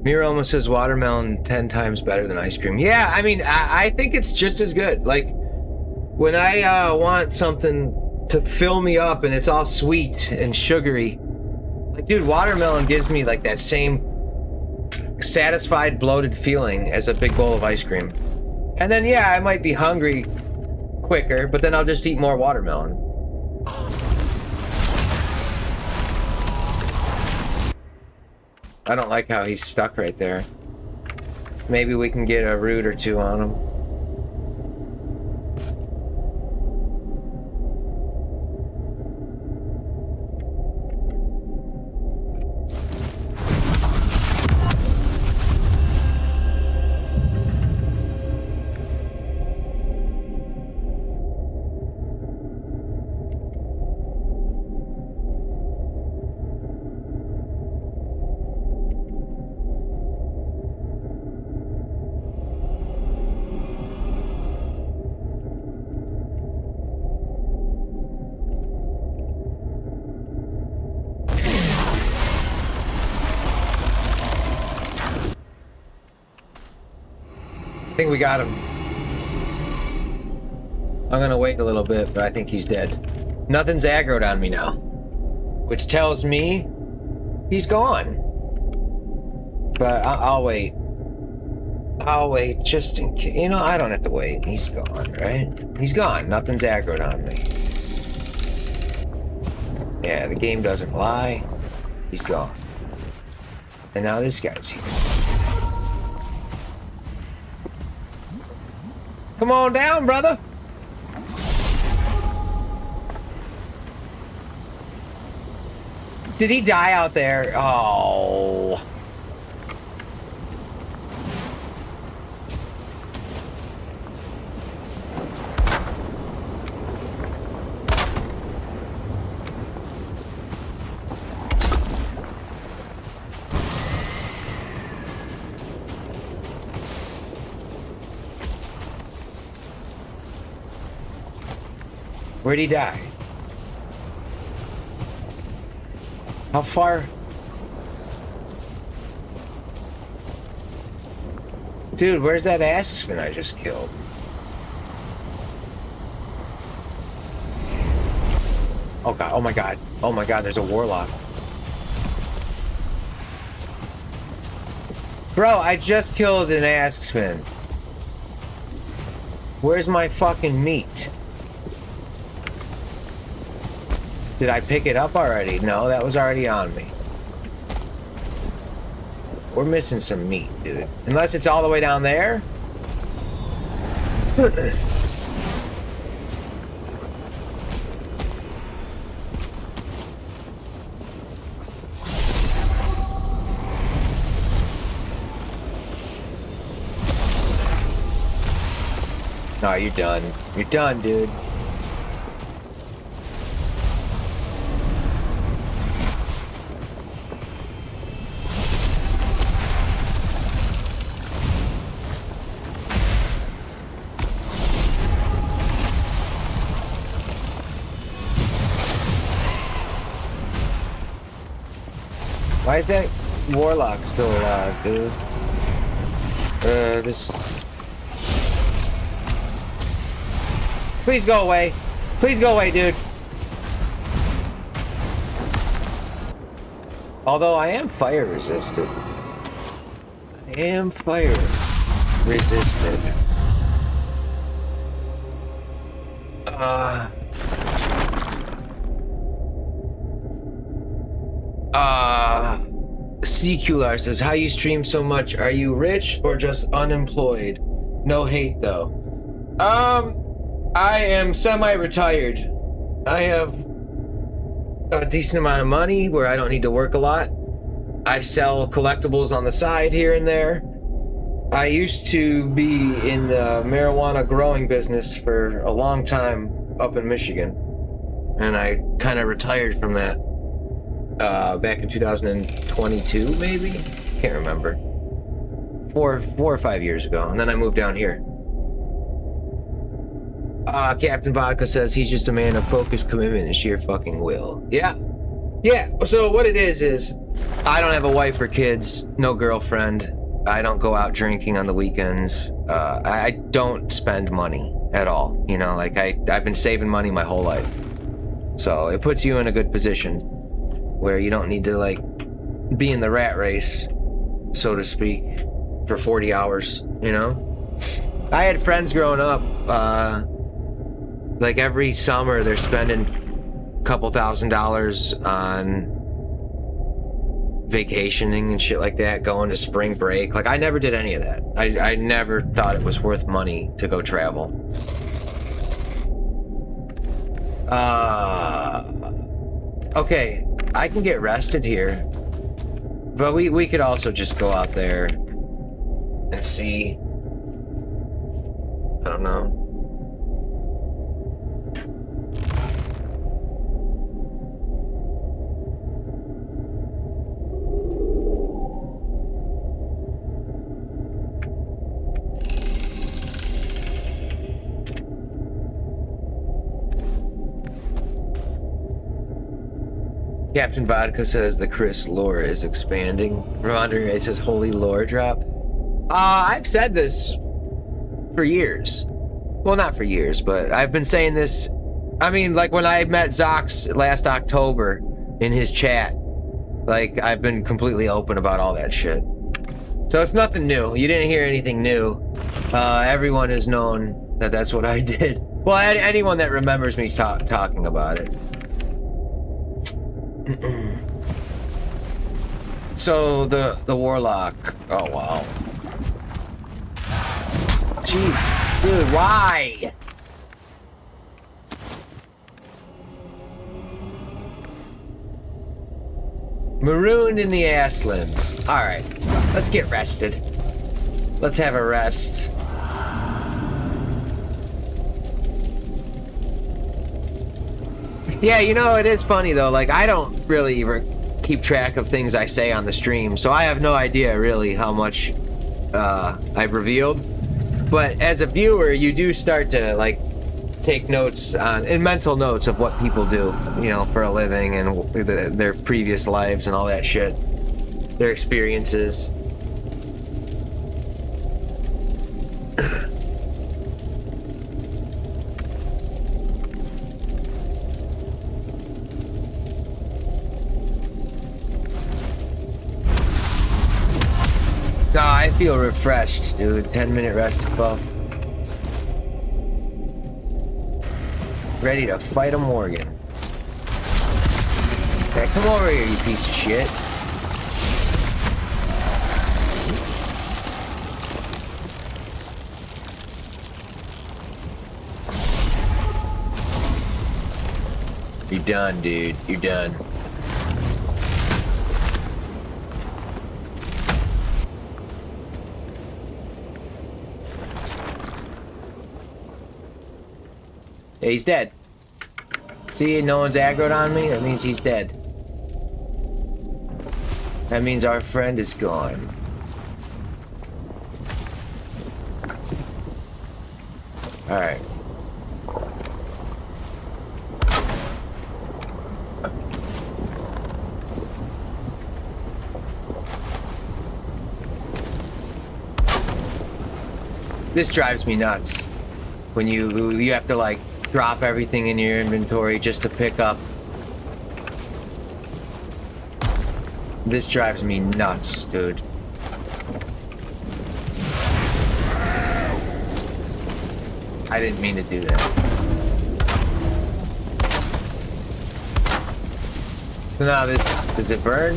Mira almost says watermelon 10 times better than ice cream. Yeah, I mean, I think it's just as good. Like, when I want something to fill me up and it's all sweet and sugary, like, dude, watermelon gives me like that same satisfied, bloated feeling as a big bowl of ice cream. And then, yeah, I might be hungry quicker, but then I'll just eat more watermelon. I don't like how he's stuck right there. Maybe we can get a root or two on him. I think we got him. I'm gonna wait a little bit, but I think he's dead. Nothing's aggroed on me now, which tells me he's gone. But I'll wait. I'll wait just in case. You know, I don't have to wait. He's gone, right? He's gone. Nothing's aggroed on me. Yeah, the game doesn't lie. He's gone. And now this guy's here. Come on down, brother. Did he die out there? Oh. Where'd he die? How far? Dude, where's that Ashlands I just killed? Oh god, oh my god. Oh my god, there's a warlock. Bro, I just killed an Ashlands. Where's my fucking meat? Did I pick it up already? No, that was already on me. We're missing some meat, dude. Unless it's all the way down there. No, you're done. You're done, dude. Why is that warlock still alive, dude? This... Please go away. Please go away, dude. Although I am fire resistant. I am fire resistant. Secular says, how you stream so much? Are you rich or just unemployed? No hate though. I am semi-retired. I have a decent amount of money where I don't need to work a lot. I sell collectibles on the side here and there. I used to be in the marijuana growing business for a long time up in Michigan. And I kind of retired from that back in 2022, maybe? Can't remember. Four or 5 years ago. And then I moved down here. Captain Vodka says he's just a man of focus, commitment, and sheer fucking will. Yeah. Yeah, so what it is I don't have a wife or kids, no girlfriend. I don't go out drinking on the weekends. I don't spend money at all. You know, like I've been saving money my whole life. So it puts you in a good position where you don't need to like be in the rat race, so to speak, for 40 hours, you know? I had friends growing up, like every summer they're spending a couple $1,000s on vacationing and shit like that, going to spring break. Like I never did any of that. I never thought it was worth money to go travel. Okay, I can get rested here, but we could also just go out there and see. I don't know. Captain Vodka says the Chris lore is expanding. Ramondre says holy lore drop. I've said this for years. Well, not for years, but I've been saying this. I mean, like when I met Zox last October in his chat, like I've been completely open about all that shit. So it's nothing new. You didn't hear anything new. Everyone has known that that's what I did. Well, anyone that remembers me talking about it. So the warlock. Oh wow. Jeez, dude, why? Marooned in the Ashlands. All right, let's get rested. Let's have a rest. Yeah, you know, it is funny though. Like I don't really keep track of things I say on the stream, so I have no idea really how much I've revealed. But as a viewer, you do start to like take notes and mental notes of what people do, you know, for a living and their previous lives and all that shit, their experiences. I feel refreshed, dude. 10-minute rest buff. Ready to fight a Morgan. Okay, come over here, you piece of shit. You're done, dude. You're done. Yeah, he's dead. See, no one's aggroed on me. That means he's dead. That means our friend is gone. Alright. This drives me nuts. When you have to like drop everything in your inventory just to pick up. This drives me nuts, dude. I didn't mean to do that. So now this, does it burn?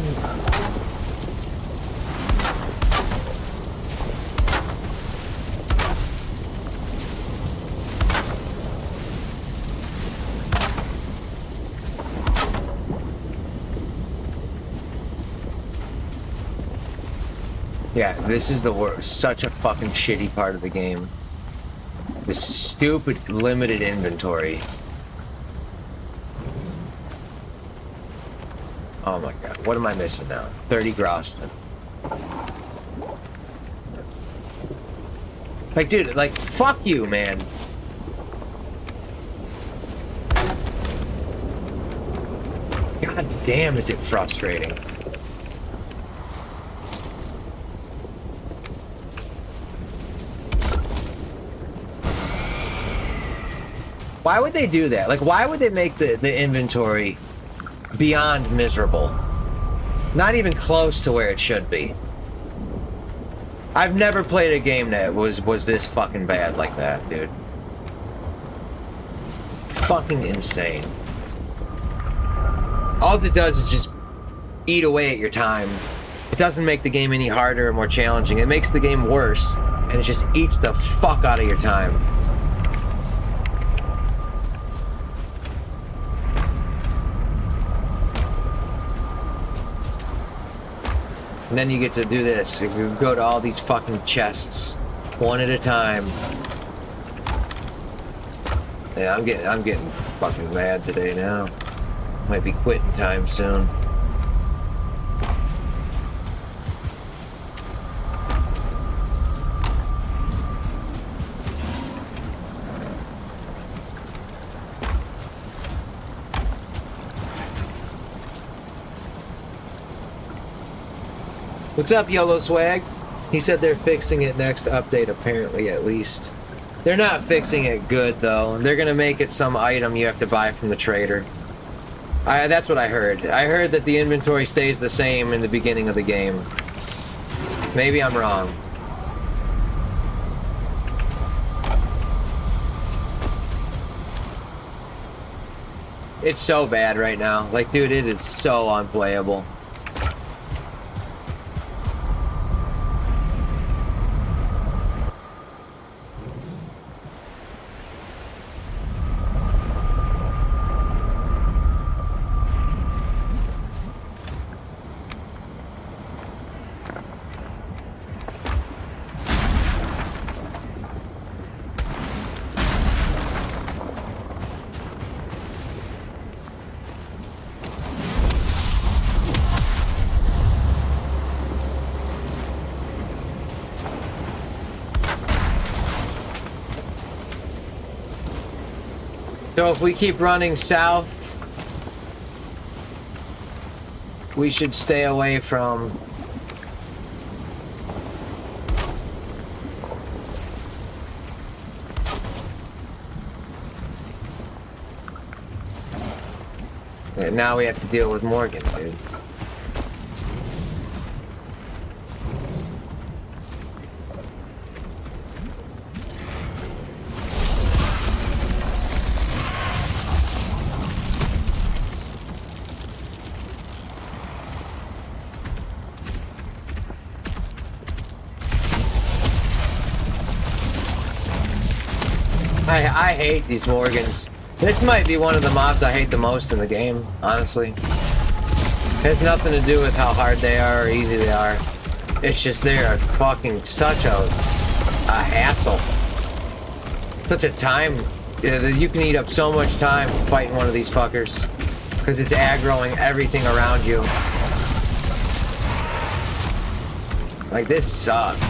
Yeah, this is the worst. Such a fucking shitty part of the game. This stupid limited inventory. Oh my god, what am I missing now? 30 Groston. Like, dude, like, fuck you, man. God damn, is it frustrating. Why would they do that? Like, why would they make the inventory beyond miserable? Not even close to where it should be. I've never played a game that was this fucking bad like that, dude. Fucking insane. All it does is just eat away at your time. It doesn't make the game any harder or more challenging. It makes the game worse, and it just eats the fuck out of your time. And then you get to do this. You go to all these fucking chests, one at a time. Yeah, I'm getting fucking mad today now. Might be quitting time soon. What's up, Yellow Swag? He said they're fixing it next update, apparently, at least. They're not fixing it good, though. They're gonna make it some item you have to buy from the trader. That's what I heard. I heard that the inventory stays the same in the beginning of the game. Maybe I'm wrong. It's so bad right now. Like, dude, it is so unplayable. So if we keep running south, we should stay away from... And now we have to deal with Morgan, dude. I hate these Morgans. This might be one of the mobs I hate the most in the game, honestly. It has nothing to do with how hard they are or easy they are. It's just they are fucking such a hassle. Such a time You can eat up so much time fighting one of these fuckers because it's aggroing everything around you. Like, this sucks.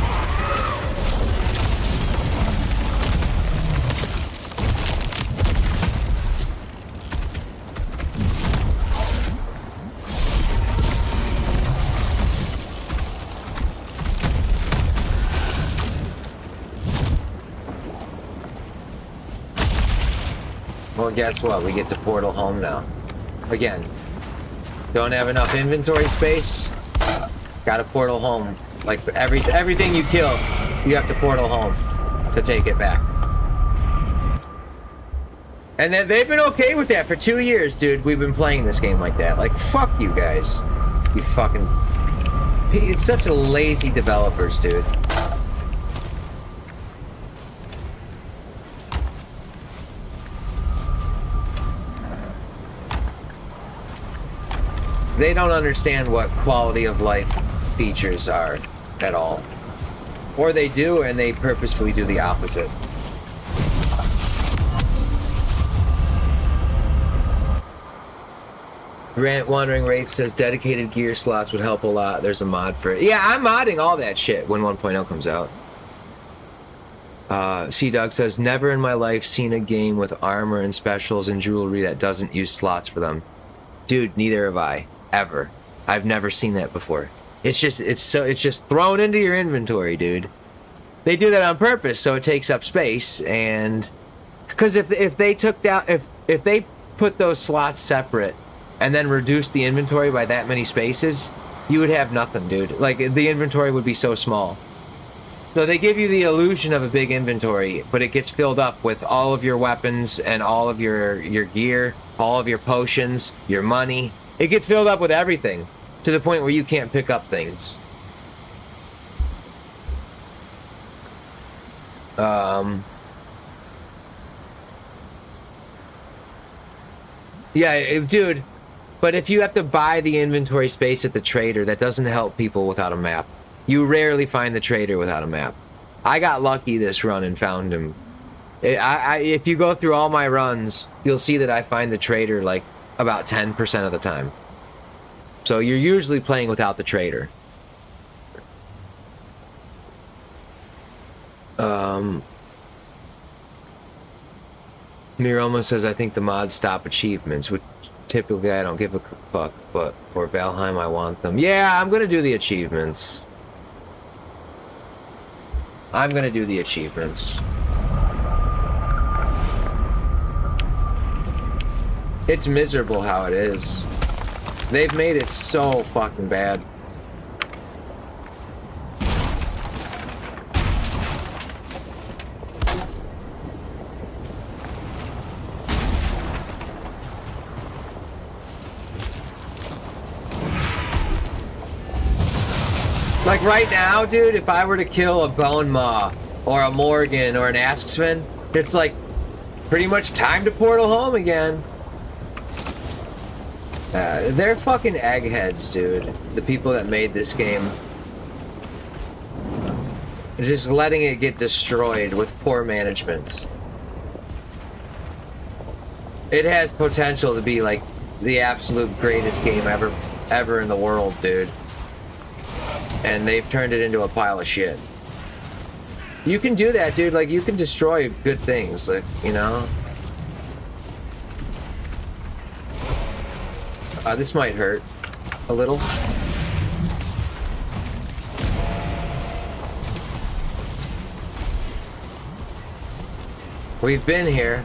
Well, guess what? We get to portal home now. Again, don't have enough inventory space. Got to portal home. Like, everything you kill, you have to portal home to take it back. And then they've been okay with that for 2 years, dude. We've been playing this game like that. Like, fuck you guys. You fucking... It's such a lazy developers, dude. They don't understand what quality of life features are at all. Or they do, and they purposefully do the opposite. Wandering Wraith says dedicated gear slots would help a lot. There's a mod for it. Yeah, I'm modding all that shit when 1.0 comes out. Sea-Dog says, never in my life seen a game with armor and specials and jewelry that doesn't use slots for them. Dude, neither have I. Ever. I've never seen that before. It's just thrown into your inventory, dude. They do that on purpose, so it takes up space, and... Because if they took down... If they put those slots separate and then reduced the inventory by that many spaces, you would have nothing, dude. Like, the inventory would be so small. So they give you the illusion of a big inventory, but it gets filled up with all of your weapons and all of your gear, all of your potions, your money. It gets filled up with everything to the point where you can't pick up things. Yeah, dude, but if you have to buy the inventory space at the trader, that doesn't help people without a map. You rarely find the trader without a map. I got lucky this run and found him. If you go through all my runs, you'll see that I find the trader like about 10% of the time. So you're usually playing without the trader. Miroma says, I think the mods stop achievements, which typically I don't give a fuck, but for Valheim I want them. Yeah, I'm gonna do the achievements. I'm gonna do the achievements. It's miserable how it is. They've made it so fucking bad. Like right now, dude, if I were to kill a Bone Maw or a Morgan or an Asksman, it's like pretty much time to portal home again. They're fucking eggheads, dude. The people that made this game. Just letting it get destroyed with poor management. It has potential to be like the absolute greatest game ever in the world, dude. And they've turned it into a pile of shit. You can do that, dude. Like, you can destroy good things, like, you know? This might hurt a little. We've been here.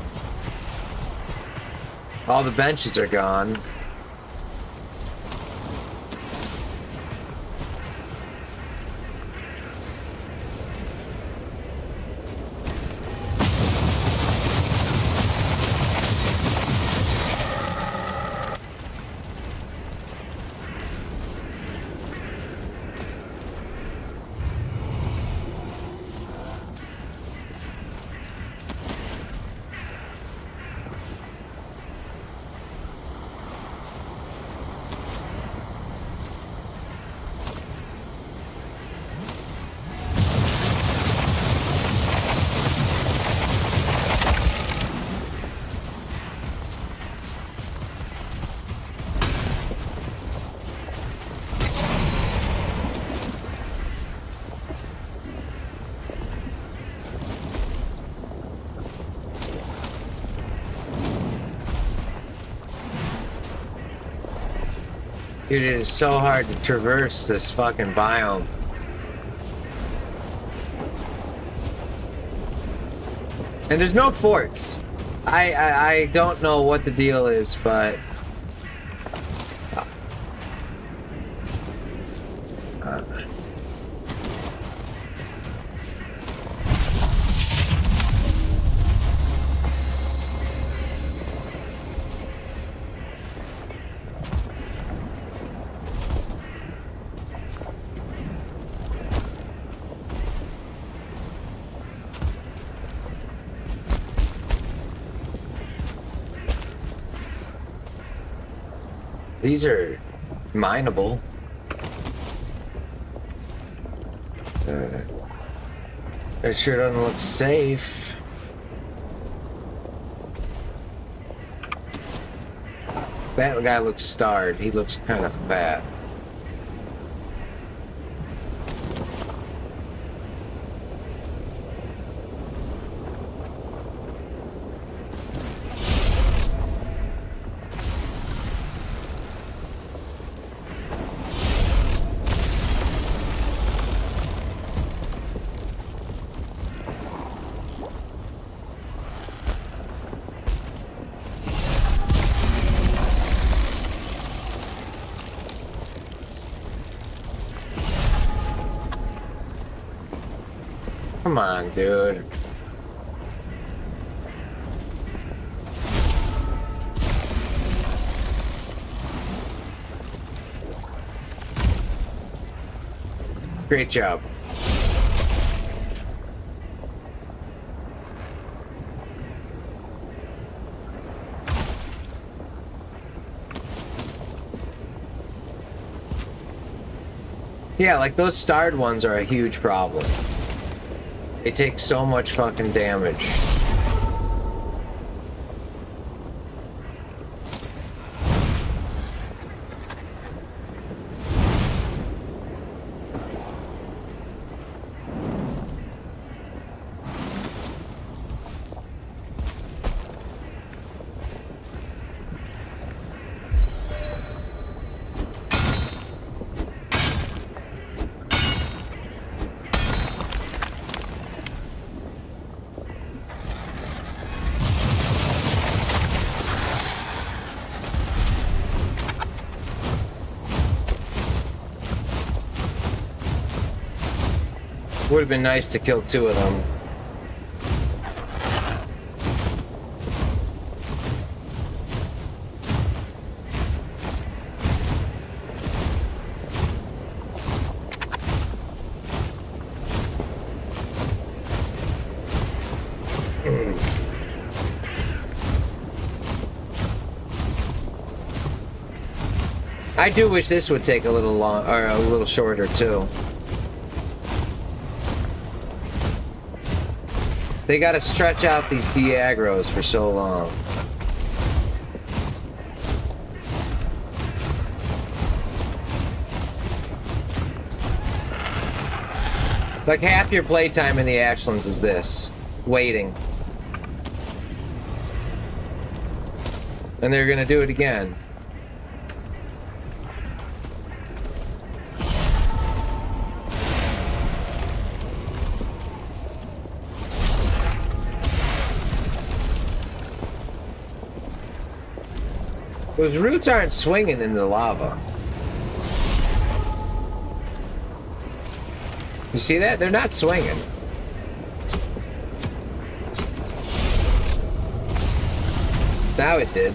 All the benches are gone. Dude, it is so hard to traverse this fucking biome. And there's no forts. I don't know what the deal is, but... These are mineable. It sure doesn't look safe. That guy looks starred. He looks kind of fat. Come on, dude. Great job. Yeah, like those starred ones are a huge problem. They take so much fucking damage. Would have been nice to kill two of them. I do wish this would take a little long, or a little shorter too. They gotta stretch out these Diagros for so long. Like half your playtime in the Ashlands is this, waiting. And they're gonna do it again. Those roots aren't swinging in the lava. You see that? They're not swinging. Now it did.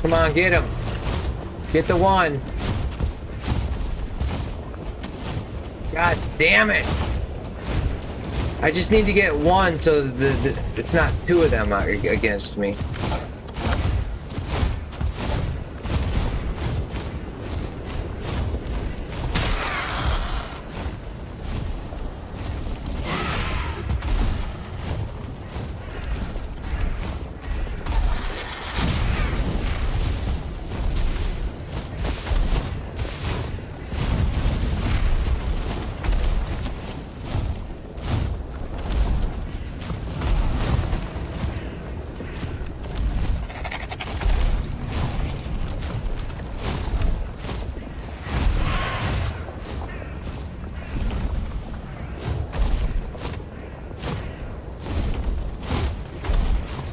Come on, get him. Get the one. God damn it. I just need to get one so it's not two of them against me.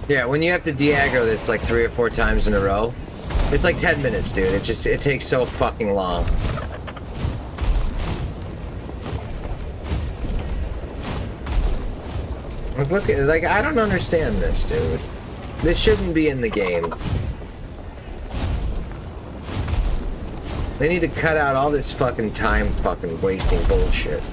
Yeah, when you have to de-aggro this like 3 or 4 times in a row, it's like 10 minutes, dude. It takes so fucking long. Look at, like, I don't understand this, dude. This shouldn't be in the game. They need to cut out all this fucking time fucking wasting bullshit.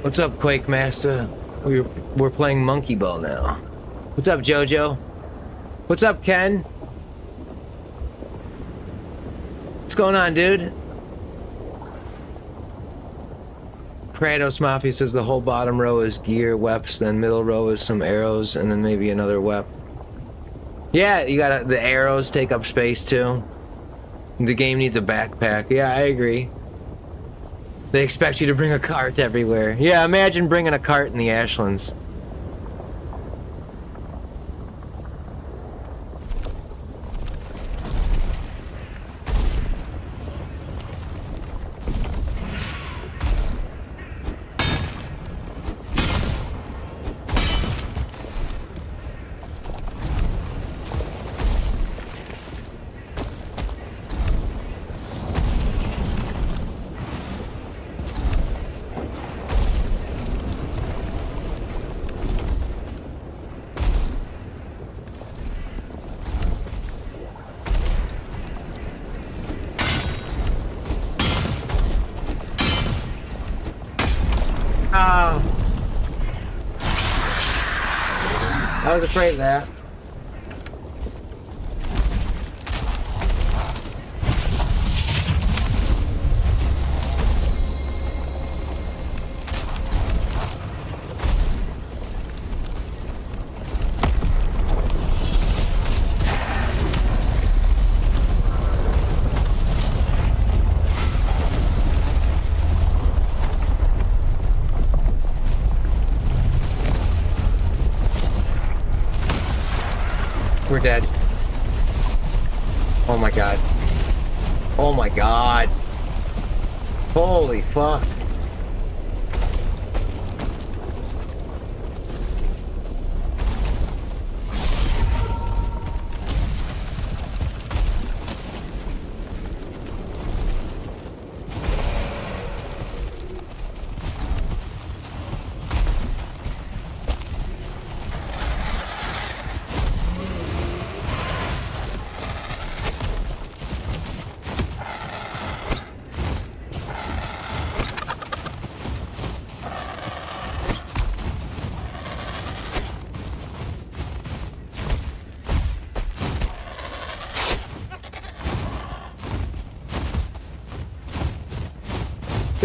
What's up, Quake Master? We're playing Monkey Ball now. What's up, Jojo? What's up, Ken? What's going on, dude? Kratos Mafia says the whole bottom row is gear, weps, then middle row is some arrows, and then maybe another wep. Yeah, you gotta, the arrows take up space too. The game needs a backpack. Yeah, I agree. They expect you to bring a cart everywhere. Yeah, imagine bringing a cart in the Ashlands. I was afraid of that. We're dead. Oh my god. Oh my god. Holy fuck.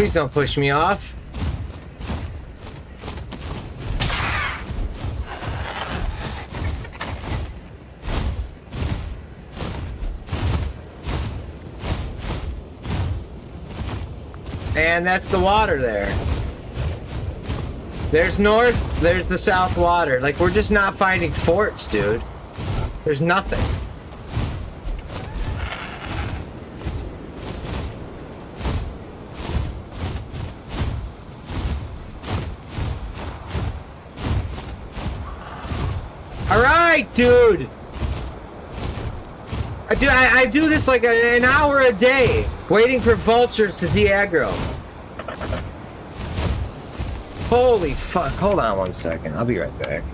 Please don't push me off. And that's the water there. There's north, there's the south water. Like, we're just not finding forts, dude. There's nothing. Alright, dude! I do this like an hour a day, waiting for vultures to de-aggro. Holy fuck. Hold on one second. I'll be right back.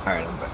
Alright, I'm back.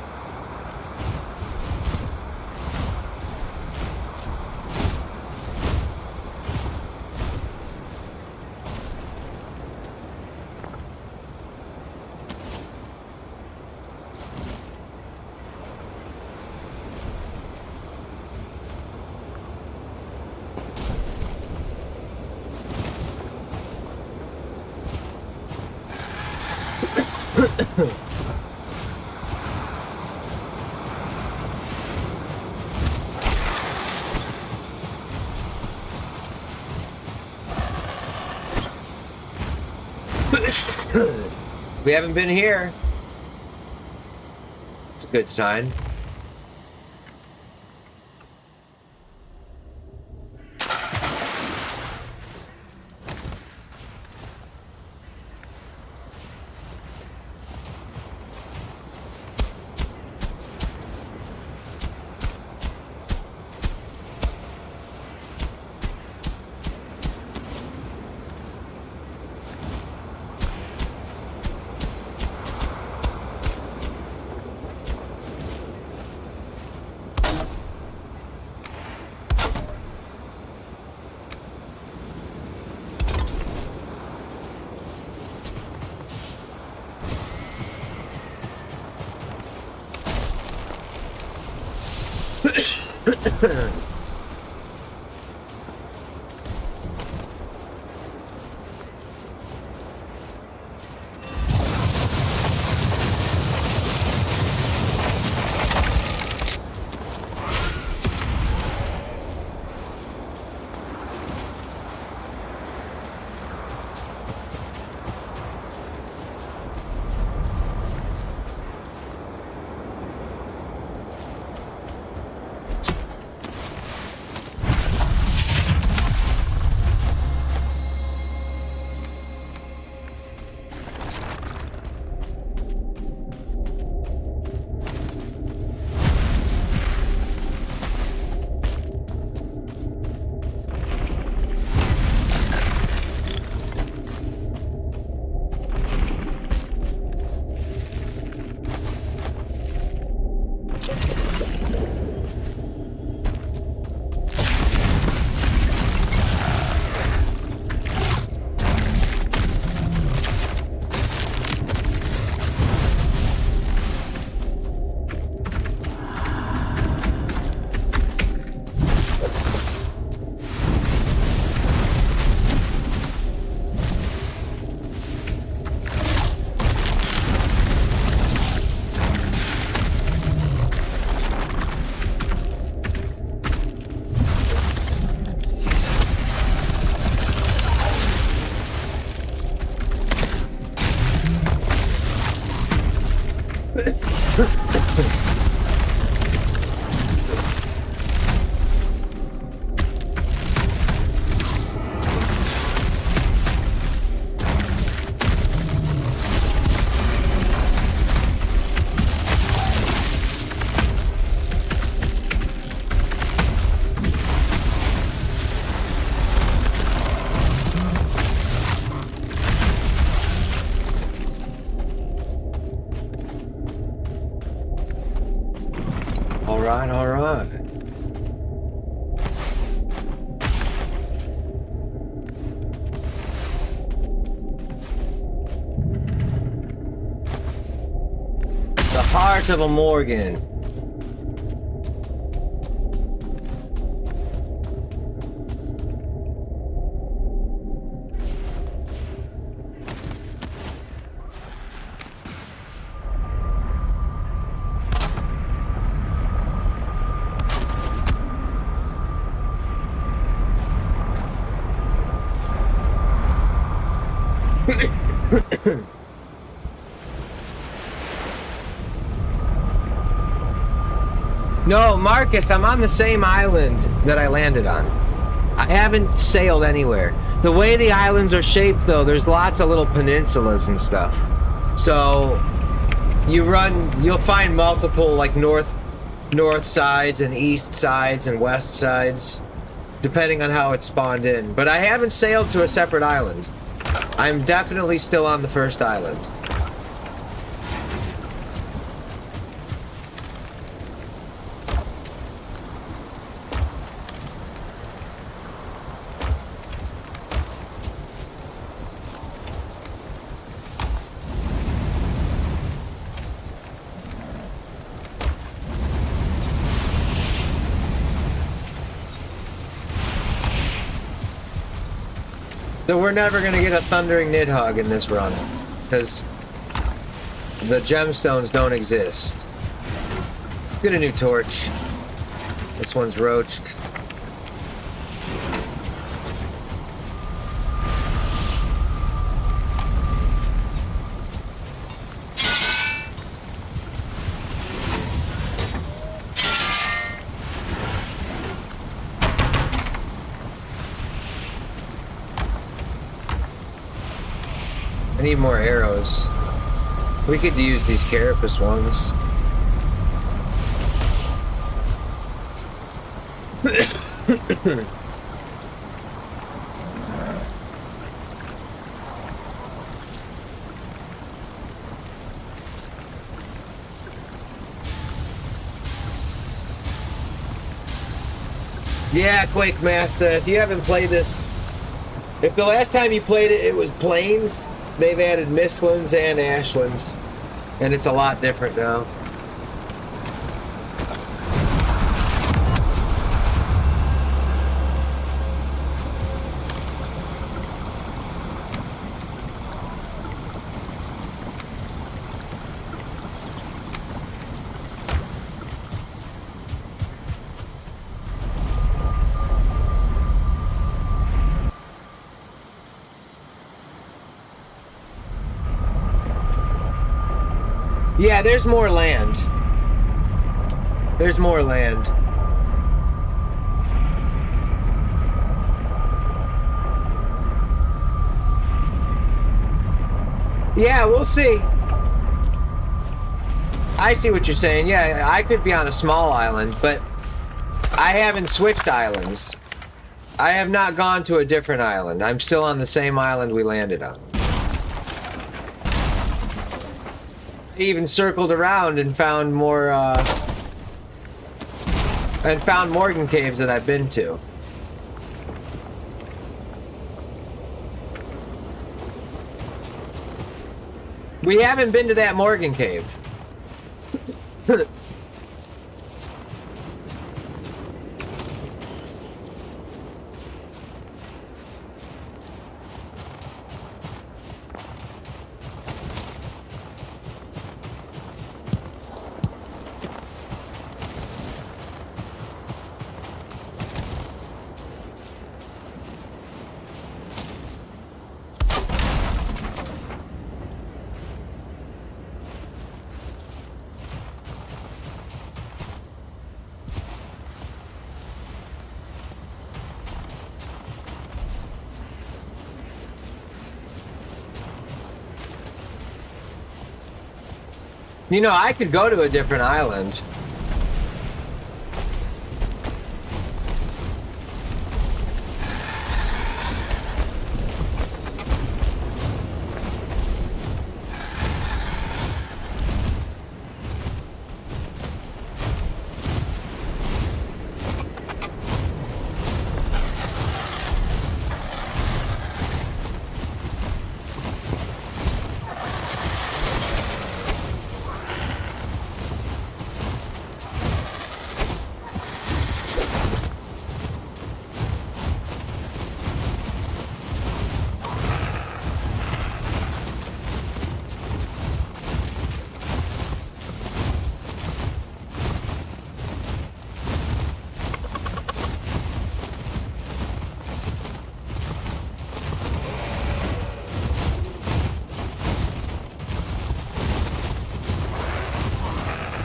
We haven't been here. It's a good sign. right, all right. The heart of a Morgan. No, Marcus, I'm on the same island that I landed on. I haven't sailed anywhere. The way the islands are shaped, though, there's lots of little peninsulas and stuff. So you'll find multiple, like, north sides and east sides and west sides, depending on how it spawned in. But I haven't sailed to a separate island. I'm definitely still on the first island. So we're never going to get a Thundering Nidhogg in this run, because the gemstones don't exist. Get a new torch. This one's roached. I need more arrows. We could use these carapace ones. Yeah, Quake Master, if you haven't played this, if the last time you played it, it was Plains, they've added Mistlands and Ashlands, and it's a lot different now. Yeah, there's more land. There's more land. Yeah, we'll see. I see what you're saying. Yeah, I could be on a small island, but I haven't switched islands. I have not gone to a different island. I'm still on the same island we landed on. Even circled around and found more Morgan caves that I've been to. We haven't been to that Morgan cave. You know, I could go to a different island.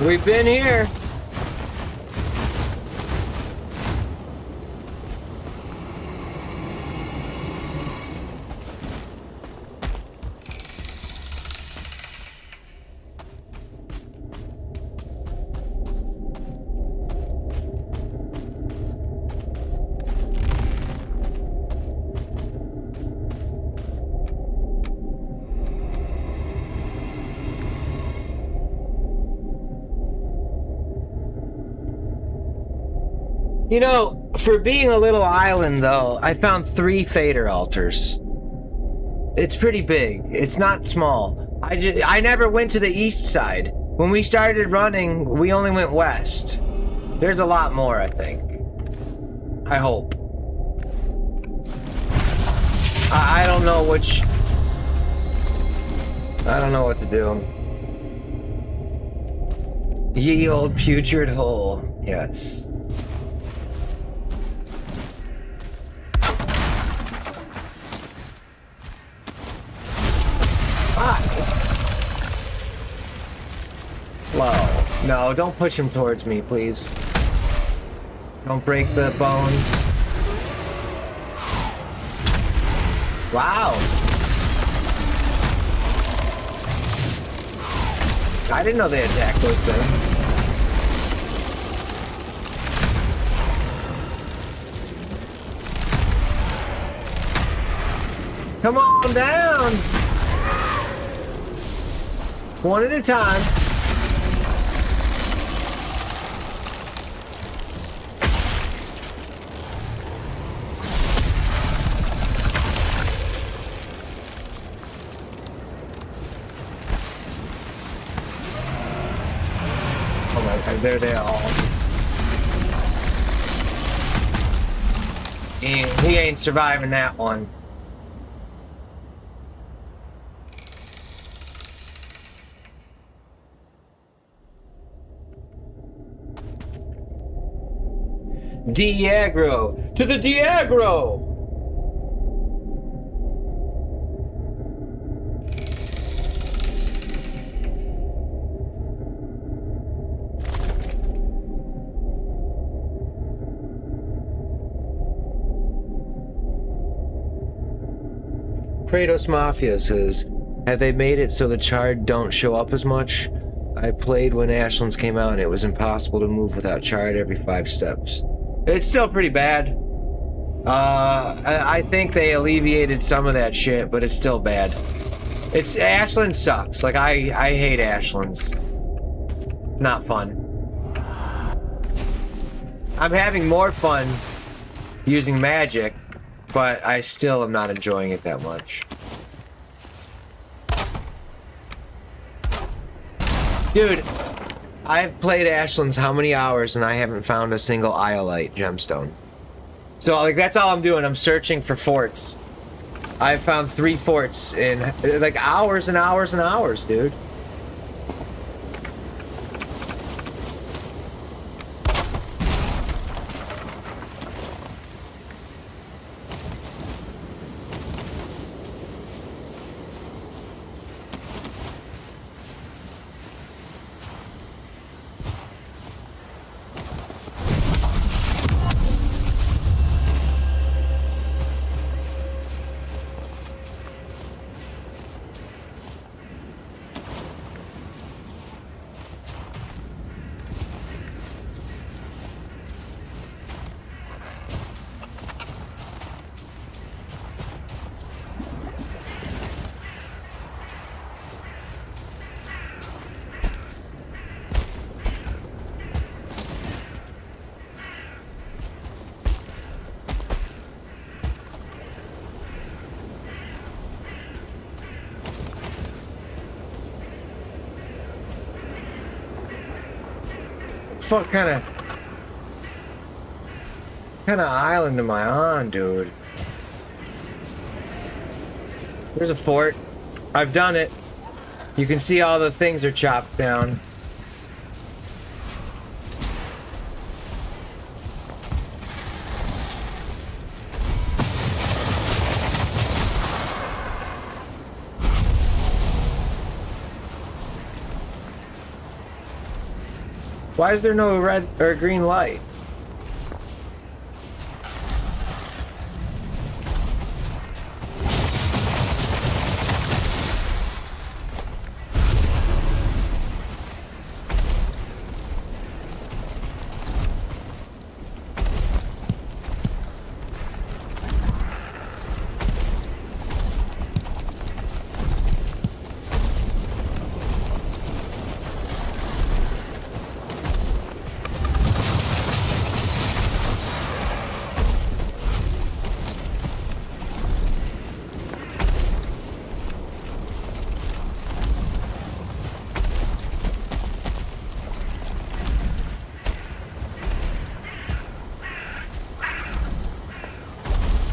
We've been here. You know, for being a little island, though, I found 3 fader altars. It's pretty big. It's not small. I never went to the east side. When we started running, we only went west. There's a lot more, I think. I hope. I don't know which... I don't know what to do. Ye old putrid hole. Yes. Whoa. No, don't push him towards me, please. Don't break the bones. Wow. I didn't know they attacked those things. Come on down. One at a time. There they all. He ain't surviving that one. Diagro! To the Diagro! Kratos Mafia says, have they made it so the Chard don't show up as much? I played when Ashlands came out and it was impossible to move without Chard every 5 steps. It's still pretty bad. I think they alleviated some of that shit, but it's still bad. Ashlands sucks. Like, I hate Ashlands. Not fun. I'm having more fun using magic, but I still am not enjoying it that much. Dude, I've played Ashlands how many hours and I haven't found a single Iolite gemstone. So, like, that's all I'm doing. I'm searching for forts. I've found 3 forts in, like, hours and hours and hours, dude. Fuck kind of island am I on, dude? There's a fort. I've done it. You can see all the things are chopped down. Why is there no red or green light?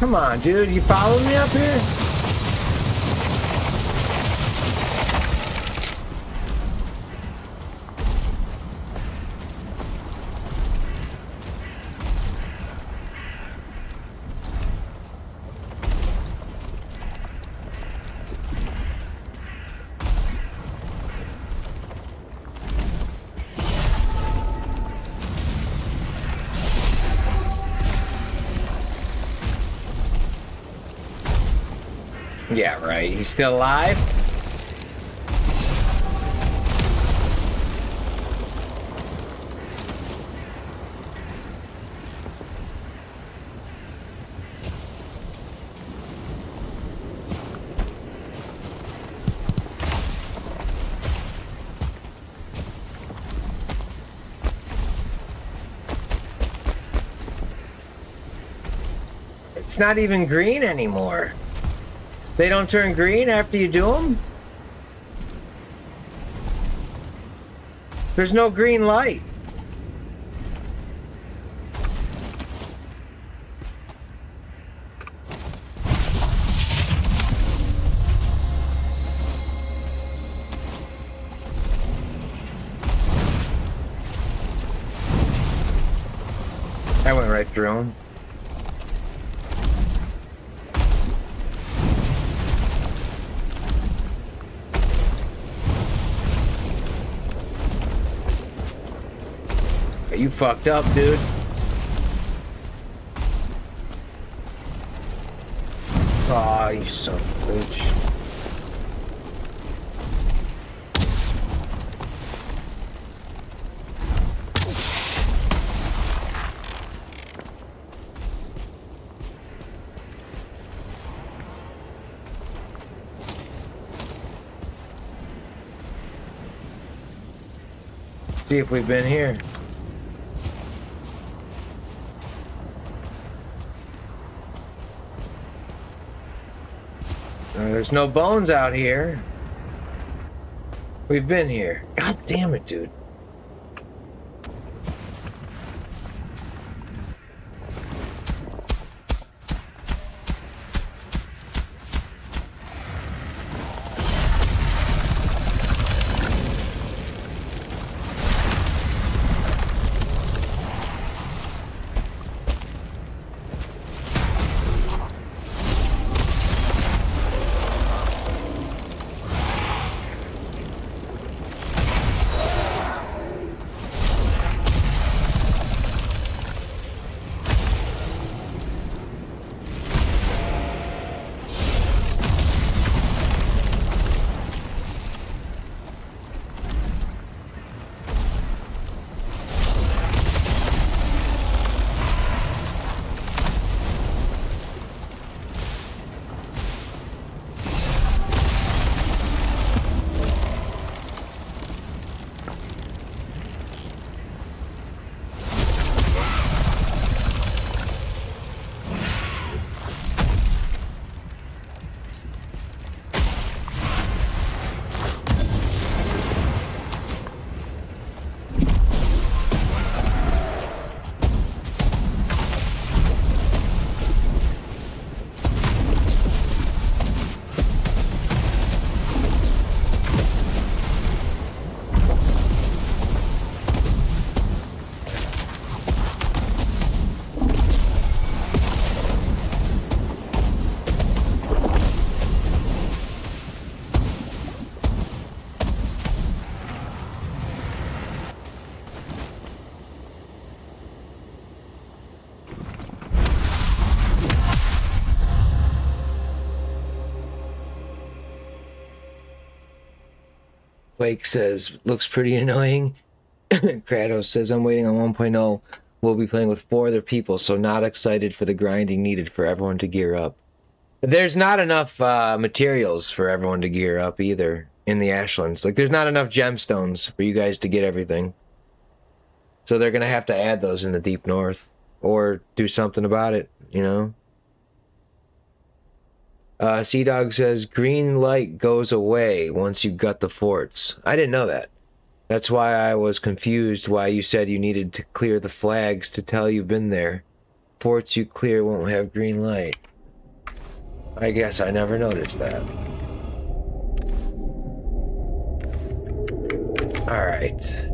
Come on, dude. You following me up here? Yeah, right. He's still alive? It's not even green anymore. They don't turn green after you do them? There's no green light. I went right through them. You fucked up, dude. Aw, you son of a bitch. See if we've been here. There's no bones out here. We've been here. God damn it, dude. Quake says, looks pretty annoying. Kratos says, I'm waiting on 1.0. We'll be playing with 4 other people, so not excited for the grinding needed for everyone to gear up. There's not enough materials for everyone to gear up either in the Ashlands. Like, there's not enough gemstones for you guys to get everything. So they're going to have to add those in the Deep North. Or do something about it, you know? Sea Dog says, green light goes away once you gut the forts. I didn't know that. That's why I was confused why you said you needed to clear the flags to tell you've been there. Forts you clear won't have green light. I guess I never noticed that. Alright.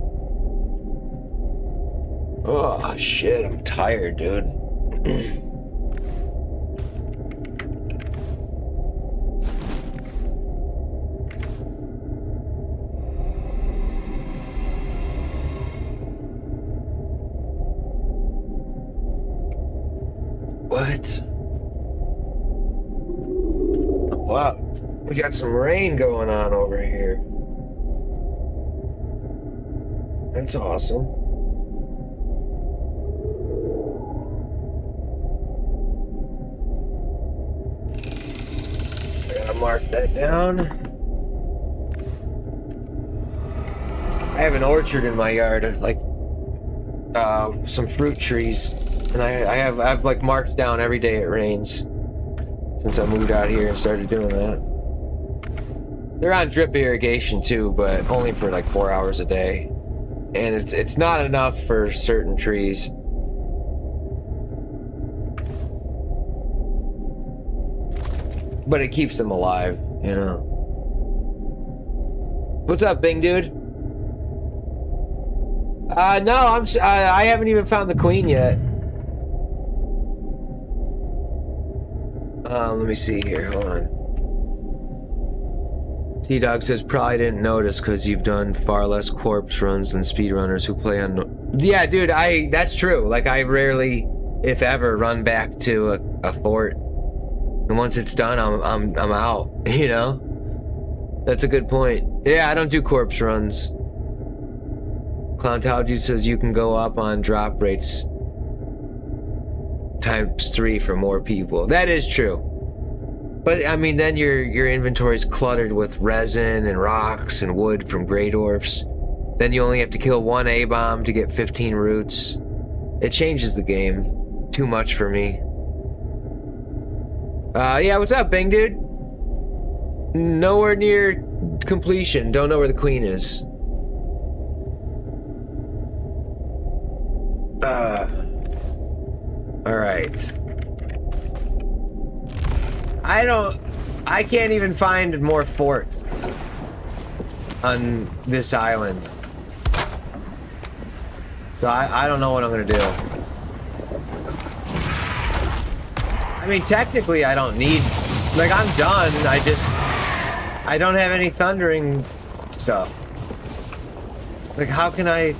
Oh, shit, I'm tired, dude. What? Wow, we got some rain going on over here. That's awesome. I gotta mark that down. I have an orchard in my yard, like some fruit trees, and I've like marked down every day it rains. Since I moved out here and started doing that. They're on drip irrigation too, but only for like 4 hours a day. And it's not enough for certain trees. But it keeps them alive, you know. What's up, Bing dude? No, I haven't even found the queen yet. Let me see here, hold on. T-Dog says, probably didn't notice because you've done far less corpse runs than speedrunners who play on... Yeah, dude, that's true. Like, I rarely, if ever, run back to a fort. And once it's done, I'm out, you know? That's a good point. Yeah, I don't do corpse runs. Clowntology says you can go up on drop rates ×3 for more people. That is true. But I mean, then your inventory's cluttered with resin and rocks and wood from Grey Dwarfs. Then you only have to kill 1 A-bomb to get 15 roots. It changes the game. Too much for me. Yeah, what's up, Bing dude? Nowhere near completion. Don't know where the queen is. Alright. I can't even find more forts on this island. So I don't know what I'm gonna do. I mean, technically I don't need, like, I'm done. I don't have any thundering stuff. Like, how can I,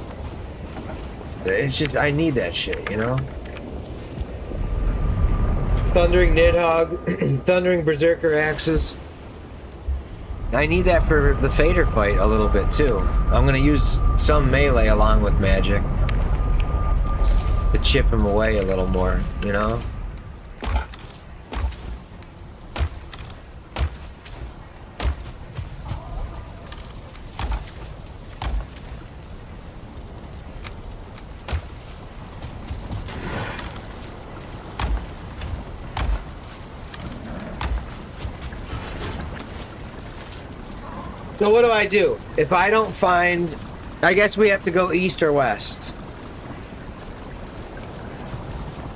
it's just, I need that shit, you know? Thundering Nidhogg, Thundering Berserker Axes. I need that for the Fader fight a little bit too. I'm gonna use some melee along with magic to chip him away a little more, you know? So what do I do? If I don't find... I guess we have to go east or west.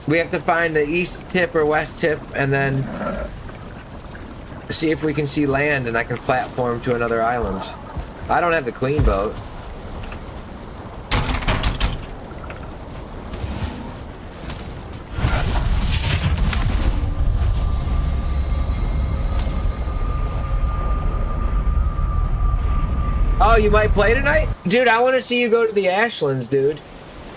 We have to find the east tip or west tip and then see if we can see land and I can platform to another island. I don't have the queen boat. Oh, you might play tonight? Dude, I want to see you go to the Ashlands, dude.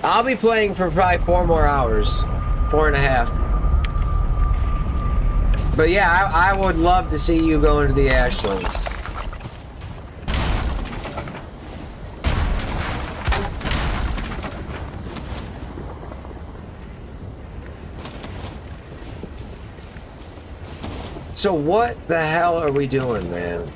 I'll be playing for probably 4 more hours. 4.5. But yeah, I would love to see you go into the Ashlands. So what the hell are we doing, man?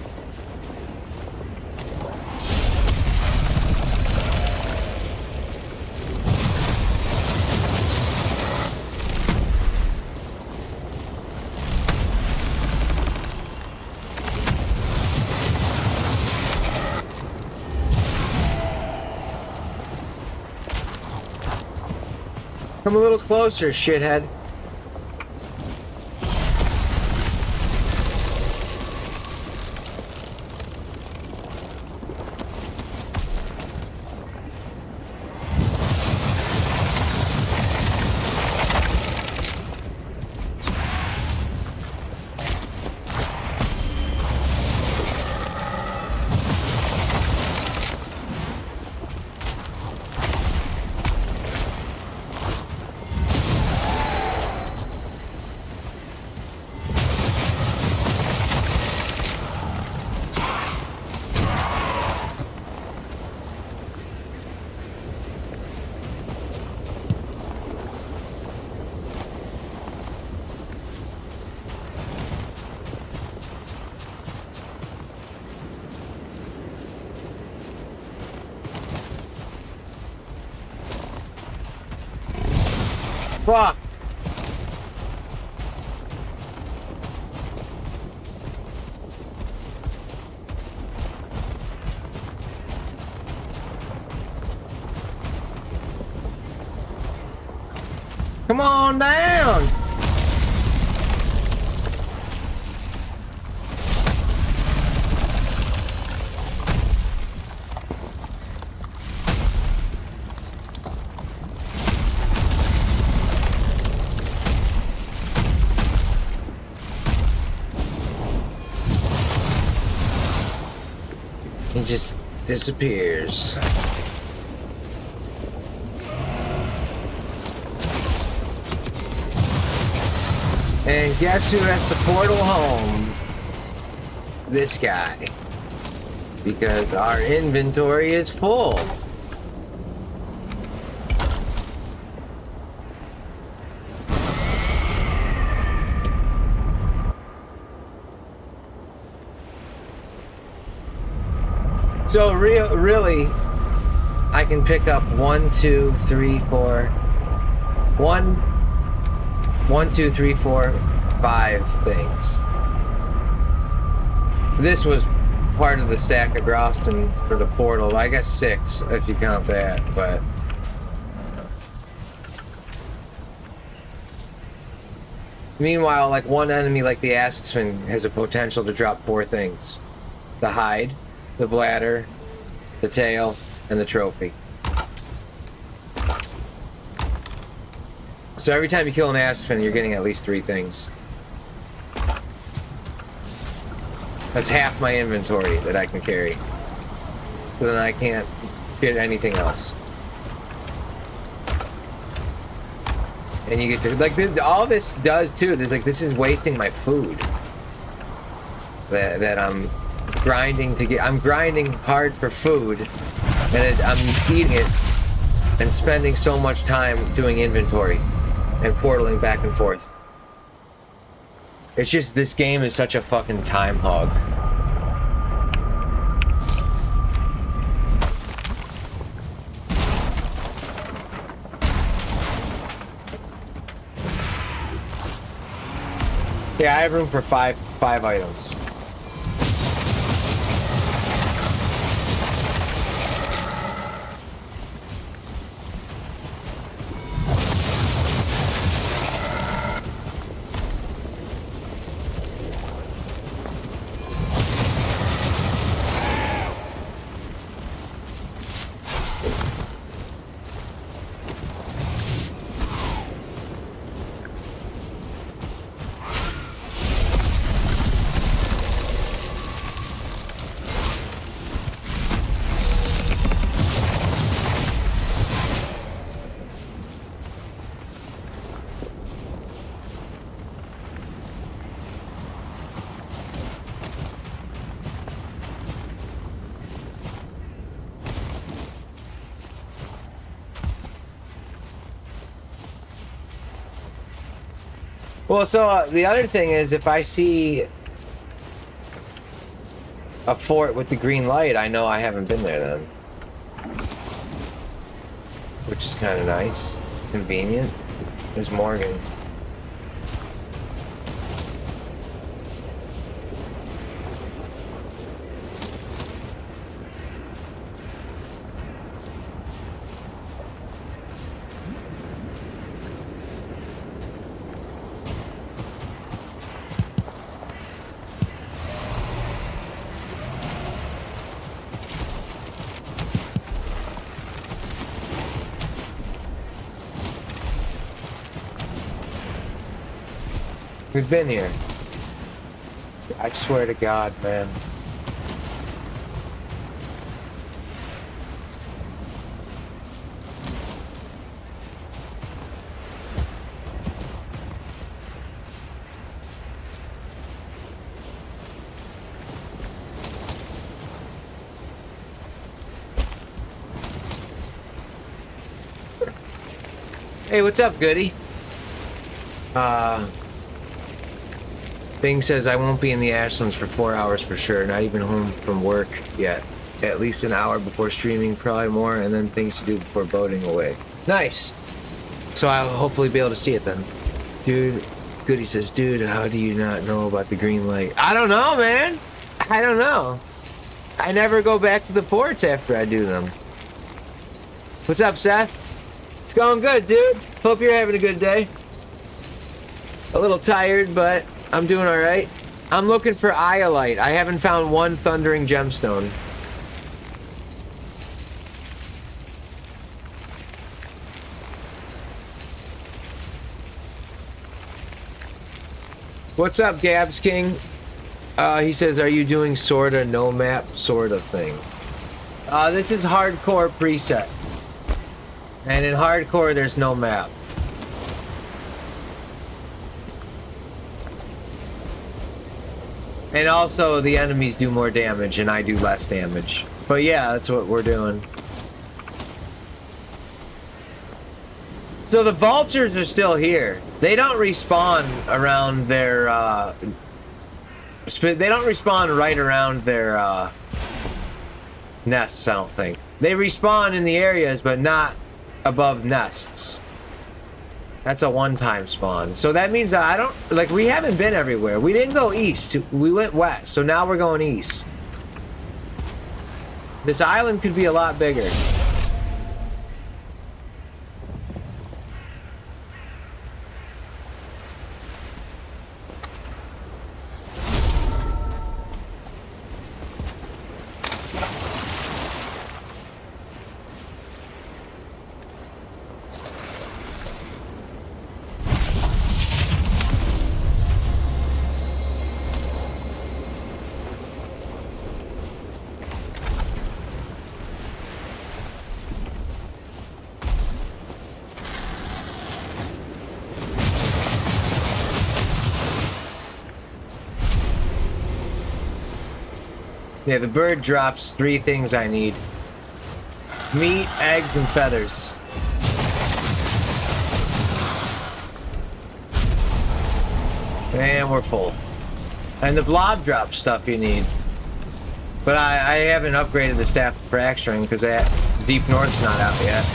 Come a little closer, shithead. Fuck. Come on down. He just disappears. And guess who has the portal home? This guy. Because our inventory is full. So really, I can pick up 1, 2, 3, 4, 1, 2, 3, 4, 5 things. This was part of the stack of Groston for the portal. I guess 6 if you count that, but meanwhile, like one enemy like the Ashlands has a potential to drop 4 things: the hide, the bladder, the tail, and the trophy. So every time you kill an Ashland, you're getting at least 3 things. That's half my inventory that I can carry. So then I can't get anything else. And you get to, like, all this does too, there's like, this is wasting my food. That I'm grinding to get, I'm grinding hard for food, and I'm eating it and spending so much time doing inventory and portaling back and forth. It's just, this game is such a fucking time hog. Yeah, I have room for five items. Well, so the other thing is, if I see a fort with the green light, I know I haven't been there then. Which is kind of nice. Convenient. There's Morgan. We've been here. I swear to God, man. Hey, what's up, Goody? Bing says I won't be in the Ashlands for 4 hours for sure, not even home from work yet. At least an hour before streaming, probably more, and then things to do before boating away. Nice! So I'll hopefully be able to see it then. Dude, Goody says, dude, how do you not know about the green light? I don't know, man! I don't know. I never go back to the ports after I do them. What's up, Seth? It's going good, dude. Hope you're having a good day. A little tired, but I'm doing all right. I'm looking for iolite. I haven't found one thundering gemstone. What's up, Gabs King? He says, are you doing sorta no map sorta thing? This is hardcore preset. And in hardcore, there's no map. And also, the enemies do more damage, and I do less damage. But yeah, that's what we're doing. So the vultures are still here. They don't respawn around their, they don't respawn right around their, nests, I don't think. They respawn in the areas, but not above nests. That's a one-time spawn. So that means that I don't... Like, we haven't been everywhere. We didn't go east. We went west. So now we're going east. This island could be a lot bigger. Yeah, the bird drops 3 things I need. Meat, eggs, and feathers. And we're full. And the blob drops stuff you need. But I haven't upgraded the staff of fracturing because Deep North's not out yet.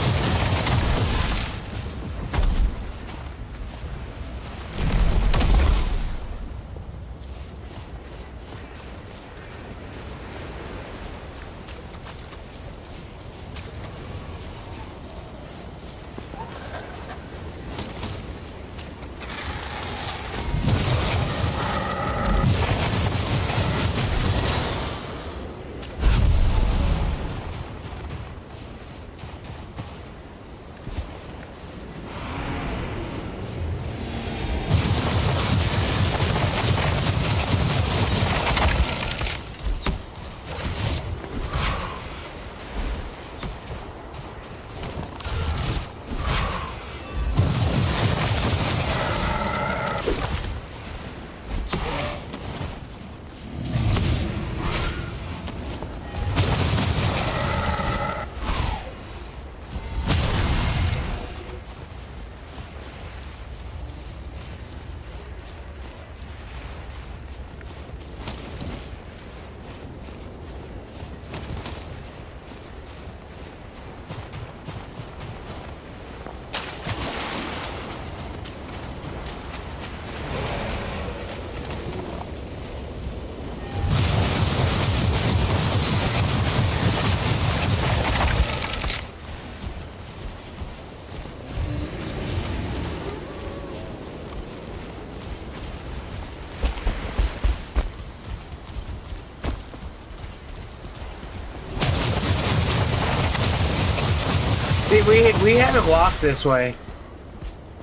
We haven't walked this way.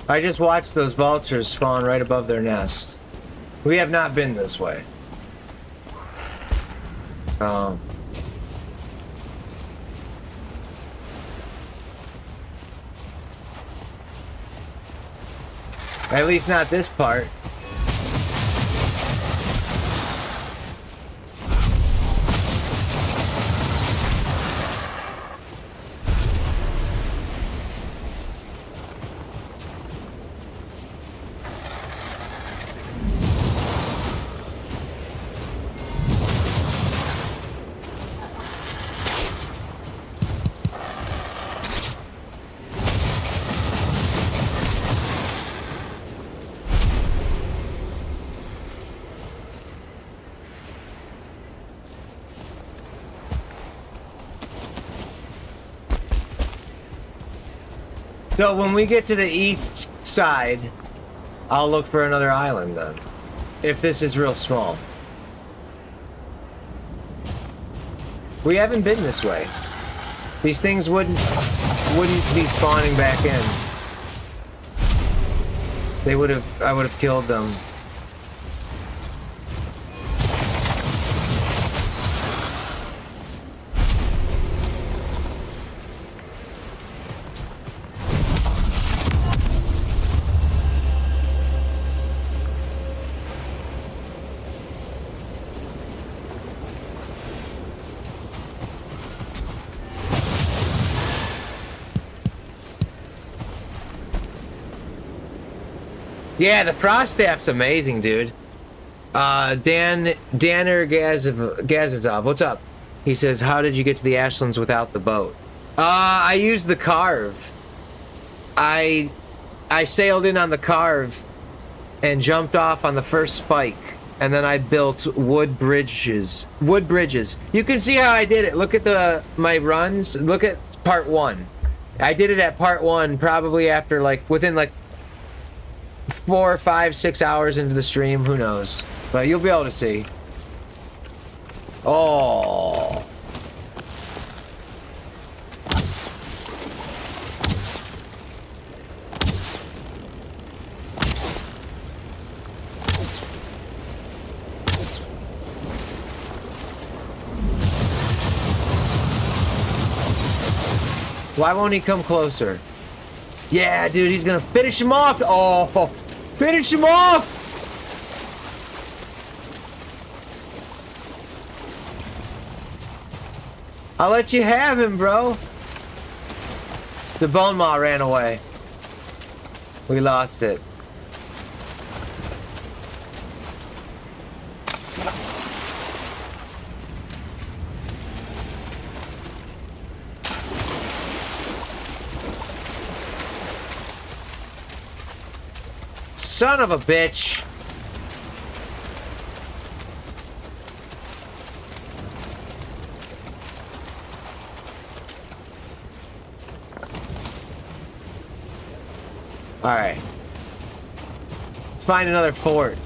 I just watched those vultures spawn right above their nests. We have not been this way. At least not this part. So when we get to the east side, I'll look for another island then. If this is real small. We haven't been this way. These things wouldn't be spawning back in. I would have killed them. Yeah, the frost staff's amazing, dude. Danner Gazazov, what's up? He says, how did you get to the Ashlands without the boat? I used the carve. I sailed in on the carve and jumped off on the first spike, and then I built wood bridges. You can see how I did it. Look at my runs. Look at part 1. I did it at part 1 probably after within 4, 5, 6 hours into the stream, who knows? But you'll be able to see. Oh. Why won't he come closer? Yeah, dude, he's gonna finish him off. Oh, finish him off. I'll let you have him, bro. The bone maw ran away. We lost it. Son of a bitch. All right. Let's find another fort.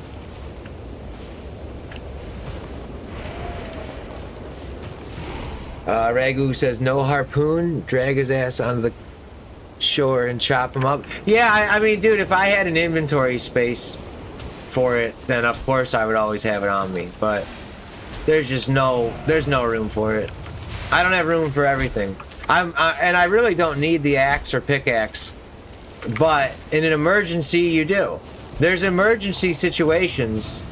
Ragu says no harpoon. Drag his ass onto the shore and chop him up. Yeah, I mean, dude, if I had an inventory space for it, then of course I would always have it on me. But there's no room for it. I don't have room for everything. And I really don't need the axe or pickaxe. But in an emergency, you do. There's emergency situations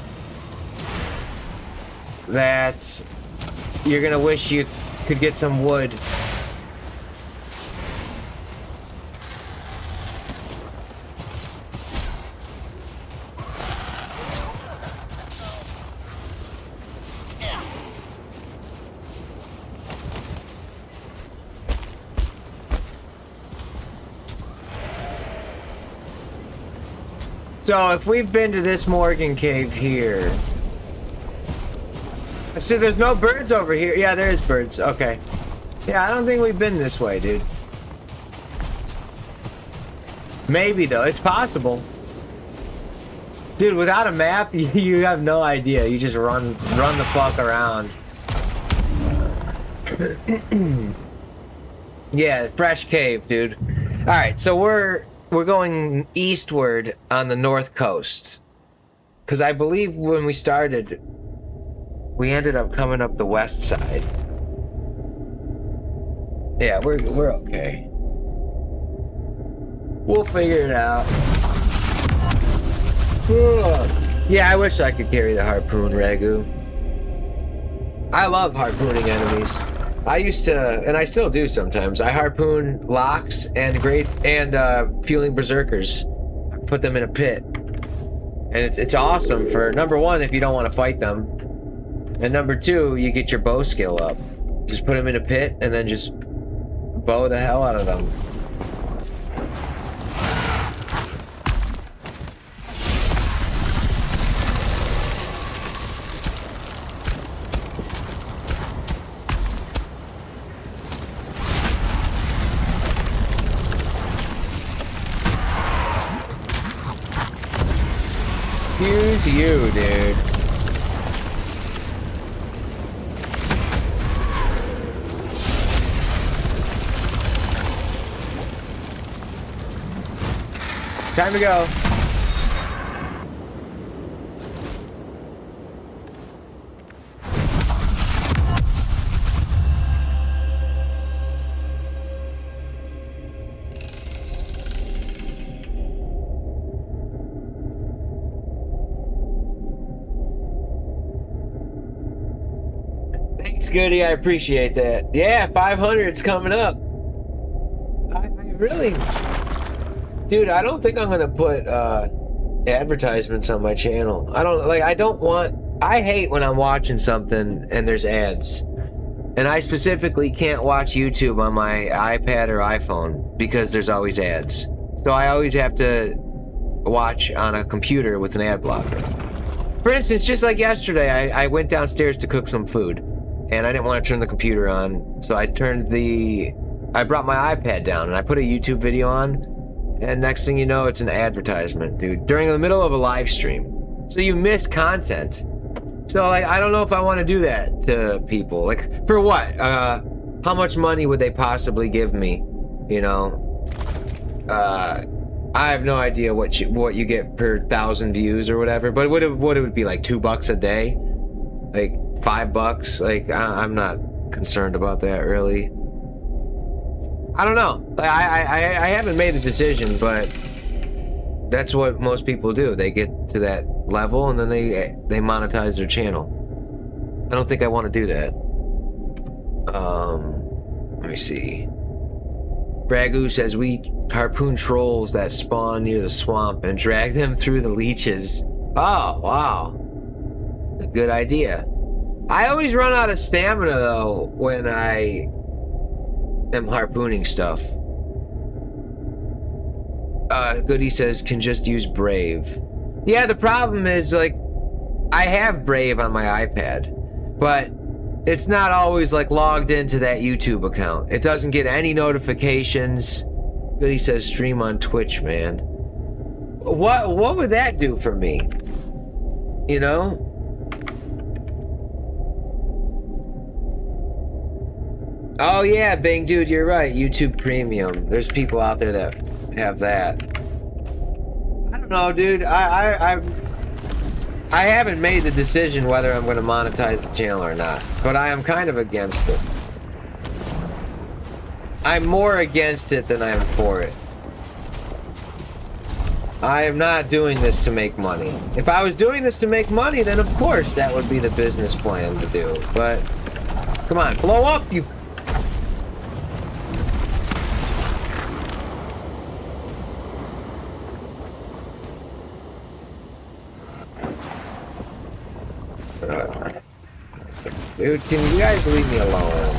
that you're gonna wish you could get some wood. So if we've been to this Morgan cave here. So there's no birds over here. Yeah, there is birds. Okay. Yeah, I don't think we've been this way, dude. Maybe though. It's possible. Dude, without a map, you have no idea. You just run the fuck around. Yeah, fresh cave, dude. All right, so we're going eastward on the north coast, because I believe when we started, we ended up coming up the west side. Yeah, we're okay. We'll figure it out. Yeah, I wish I could carry the harpoon, Ragu. I love harpooning enemies. I used to, and I still do sometimes. I harpoon locks and fueling berserkers. I put them in a pit, and it's awesome for number one if you don't want to fight them, and number two you get your bow skill up. Just put them in a pit and then just bow the hell out of them. Here's you, dude. Time to go. Thanks, Goody. I appreciate that. Yeah, 500's coming up. I really... Dude, I don't think I'm gonna put advertisements on my channel. I hate when I'm watching something and there's ads. And I specifically can't watch YouTube on my iPad or iPhone because there's always ads. So I always have to watch on a computer with an ad blocker. For instance, just like yesterday, I went downstairs to cook some food and I didn't want to turn the computer on. So I brought my iPad down and I put a YouTube video on. And next thing you know, it's an advertisement, dude, during the middle of a live stream. So you miss content. So, like, I don't know if I want to do that to people. Like, for what? How much money would they possibly give me? You know? I have no idea what you get per 1,000 views or whatever. But what it would be, like, $2 a day? Like, $5? Like, I'm not concerned about that, really. I don't know. I haven't made a decision, but that's what most people do. They get to that level and then they monetize their channel. I don't think I want to do that. Let me see. Ragu says we harpoon trolls that spawn near the swamp and drag them through the leeches. Oh, wow. A good idea. I always run out of stamina though when I am harpooning stuff. Goody says can just use Brave. Yeah, the problem is, like, I have Brave on my iPad, but it's not always like logged into that YouTube account. It doesn't get any notifications. Goody says stream on Twitch, man. What would that do for me? You know? Oh yeah, Bing, dude, you're right. YouTube Premium. There's people out there that have that. I don't know, dude. I haven't made the decision whether I'm going to monetize the channel or not, but I am kind of against it. I'm more against it than I am for it. I am not doing this to make money. If I was doing this to make money, then of course that would be the business plan to do. But come on, blow up, you. Dude, can you guys leave me alone?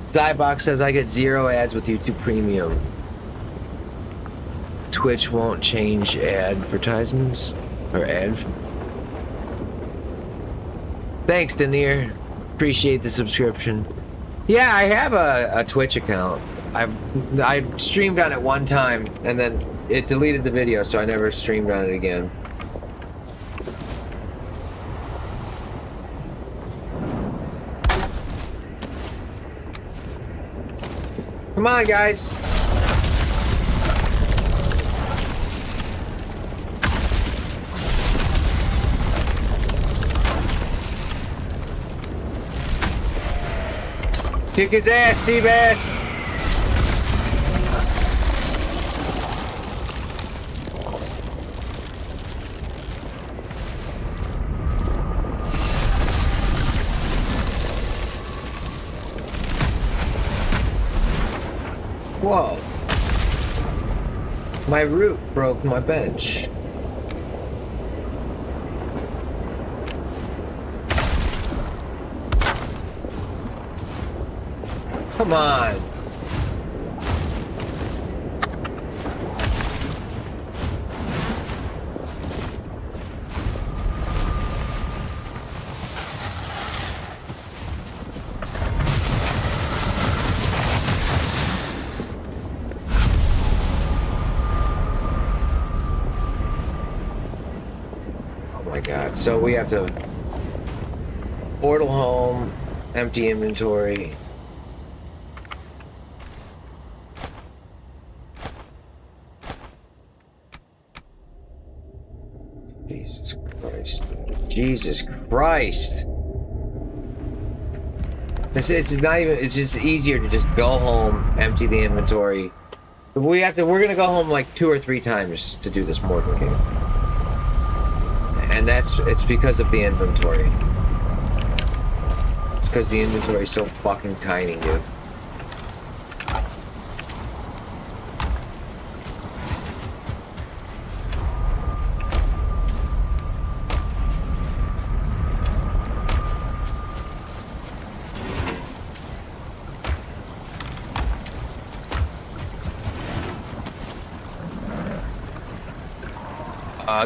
Zybox says I get 0 ads with YouTube Premium. Twitch won't change advertisements or ad. Thanks, Denier. Appreciate the subscription. Yeah, I have a Twitch account. I streamed on it one time, and then it deleted the video, so I never streamed on it again. Come on, guys. Kick his ass, Seabass! Whoa. My root broke my bench. Come on. God, so we have to portal home, empty inventory. Jesus Christ. Jesus Christ. It's not even, it's just easier to just go home, empty the inventory. We're gonna go home like 2 or 3 times to do this Morgan game. And it's because of the inventory. It's because the inventory is so fucking tiny, dude.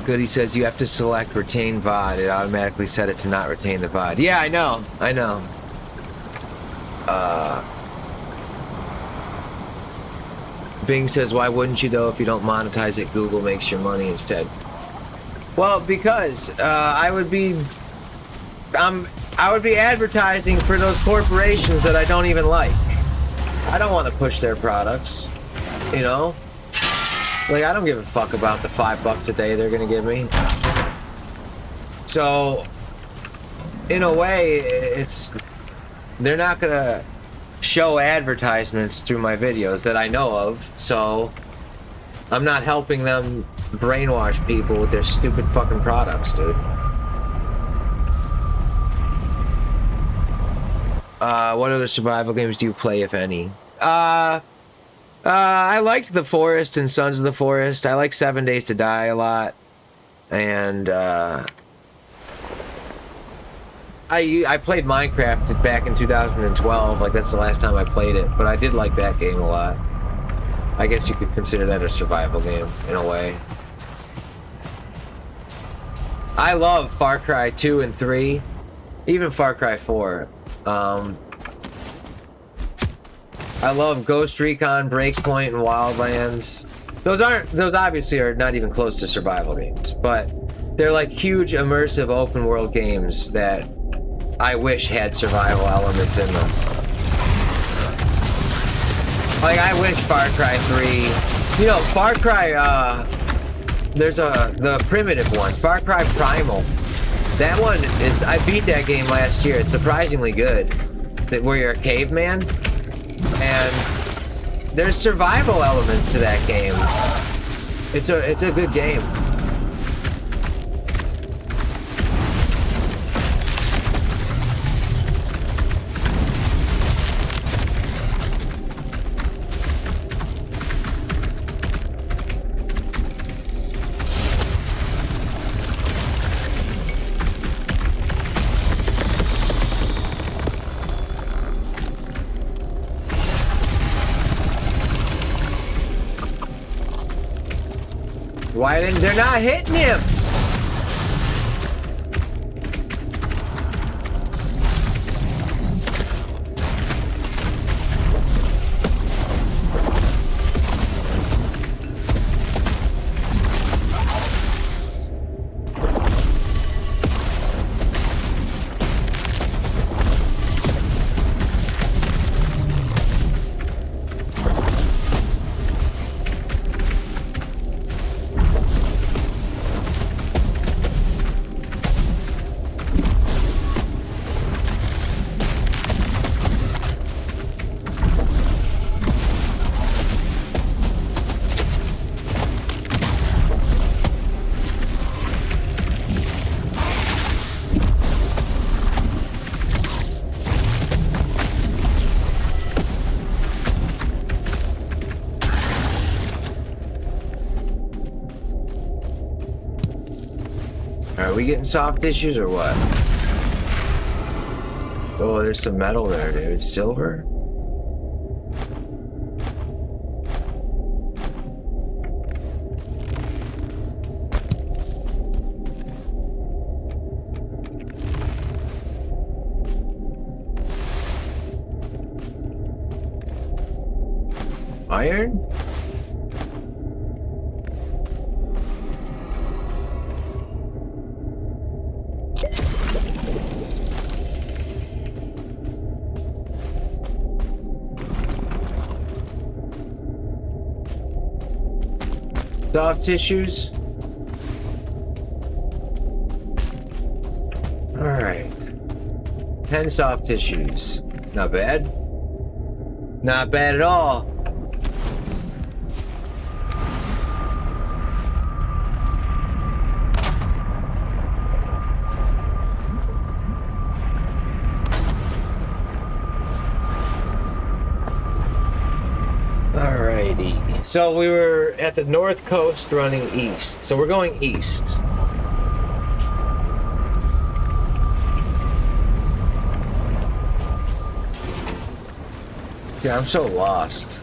Goody says you have to select retain VOD. It automatically set it to not retain the VOD. Yeah, I know. Bing says, why wouldn't you though? If you don't monetize it, Google makes your money instead. Well, because I would be advertising for those corporations that I don't even like. I don't want to push their products, you know? Like, I don't give a fuck about the $5 a day they're gonna give me. So, in a way, they're not gonna show advertisements through my videos that I know of, so I'm not helping them brainwash people with their stupid fucking products, dude. What other survival games do you play, if any? I liked The Forest and Sons of the Forest. I like 7 Days to Die a lot. And, I played Minecraft back in 2012. Like, that's the last time I played it. But I did like that game a lot. I guess you could consider that a survival game, in a way. I love Far Cry 2 and 3. Even Far Cry 4. I love Ghost Recon, Breakpoint, and Wildlands. Those obviously are not even close to survival games, but they're like huge immersive open world games that I wish had survival elements in them. Like, I wish Far Cry 3, you know, Far Cry, there's the primitive one, Far Cry Primal. That one is, I beat that game last year. It's surprisingly good. Where you're a caveman. And there's survival elements to that game. It's a good game. Why didn't they're not hitting him? Are we getting soft tissues or what? Oh, there's some metal there, dude. Silver? Iron? Soft tissues? Alright. 10 soft tissues. Not bad. Not bad at all. Alrighty. So we were at the north coast running east. So we're going east. Yeah, I'm so lost.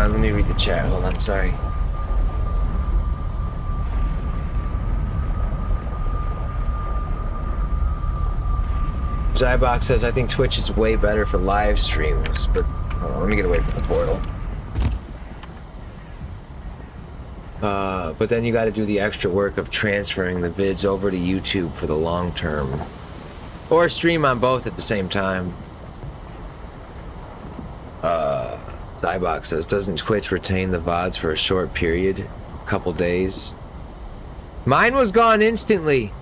Let me read the chat. Hold on, sorry. Zybox says, I think Twitch is way better for live streams, but hold on, let me get away from the portal. But then you got to do the extra work of transferring the vids over to YouTube for the long term. Or stream on both at the same time. Zybox says, doesn't Twitch retain the VODs for a short period? A couple days? Mine was gone instantly.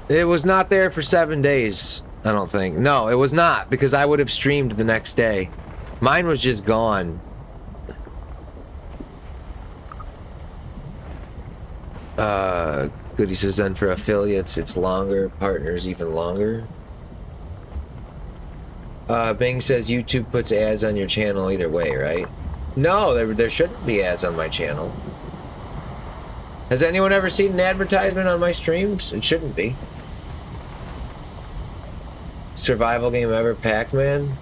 It was not there for 7 days, I don't think. No, it was not, because I would have streamed the next day. Mine was just gone. Goody says, then for affiliates, it's longer. Partners, even longer. Bing says YouTube puts ads on your channel either way, right? No, there shouldn't be ads on my channel. Has anyone ever seen an advertisement on my streams? It shouldn't be. Survival game ever, Pac-Man?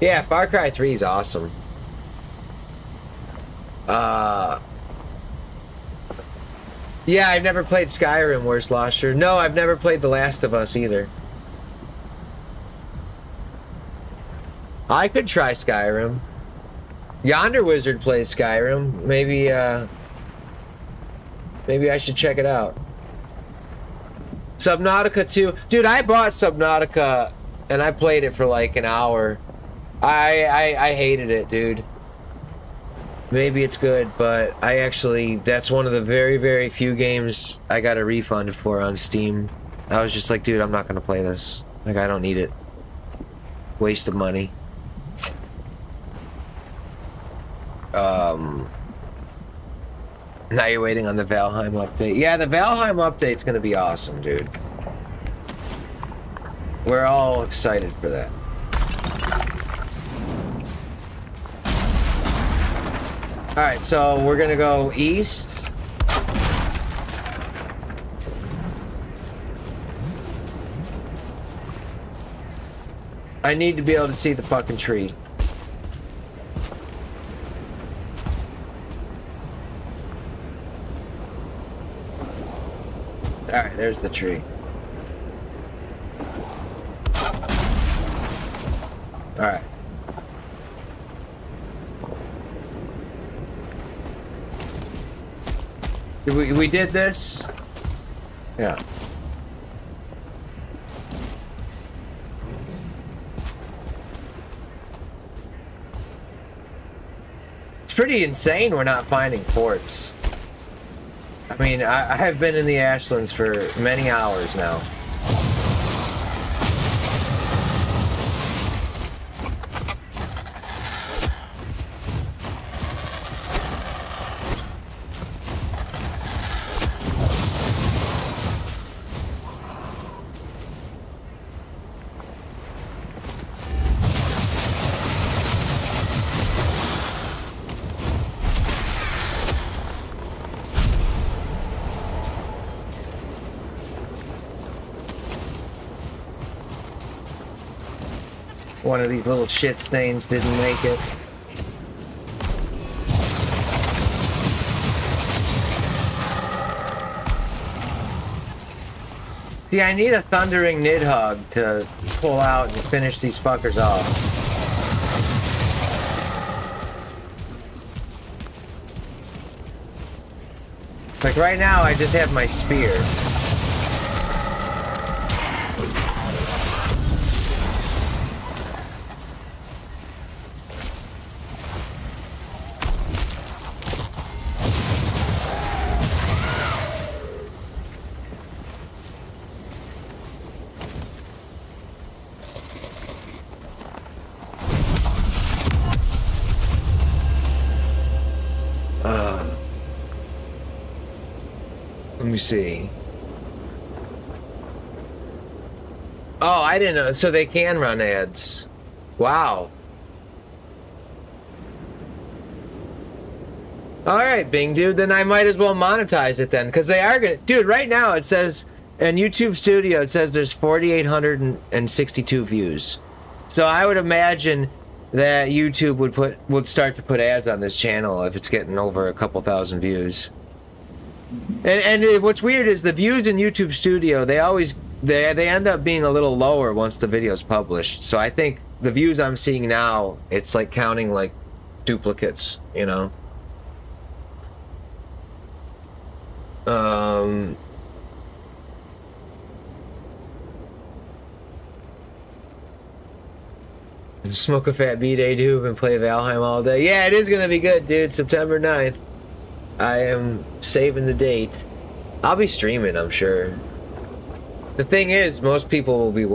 Yeah, Far Cry 3 is awesome. Yeah, I've never played Skyrim, Worst Losher. No, I've never played The Last of Us either. I could try Skyrim. Yonder Wizard plays Skyrim. Maybe I should check it out. Subnautica 2. Dude, I bought Subnautica and I played it for like an hour. I hated it, dude. Maybe it's good, but that's one of the very, very few games I got a refund for on Steam. I was just like, dude, I'm not gonna play this. Like, I don't need it. Waste of money. Now you're waiting on the Valheim update. Yeah, the Valheim update's gonna be awesome, dude. We're all excited for that. Alright, so we're gonna go east. I need to be able to see the fucking tree. Alright, there's the tree. Alright. We did this? Yeah. pretty insane we're not finding forts. I mean, I have been in the Ashlands for many hours now. One of these little shit stains didn't make it. See, I need a thundering Nidhogg to pull out and finish these fuckers off. Like right now, I just have my spear. Let me see. Oh, I didn't know. So they can run ads. Wow. All right, Bing, dude. Then I might as well monetize it then, because they are gonna. Dude, right now it says in YouTube Studio it says there's 4,862 views. So I would imagine that YouTube would start to put ads on this channel if it's getting over a couple thousand views. And what's weird is the views in YouTube Studio, they end up being a little lower once the video's published. So I think the views I'm seeing now, it's like counting like duplicates, you know. Smoke a fat B-Day, dude, and play Valheim all day. Yeah, it is gonna be good, dude. September 9th. I am saving the date. I'll be streaming, I'm sure. The thing is, most people will be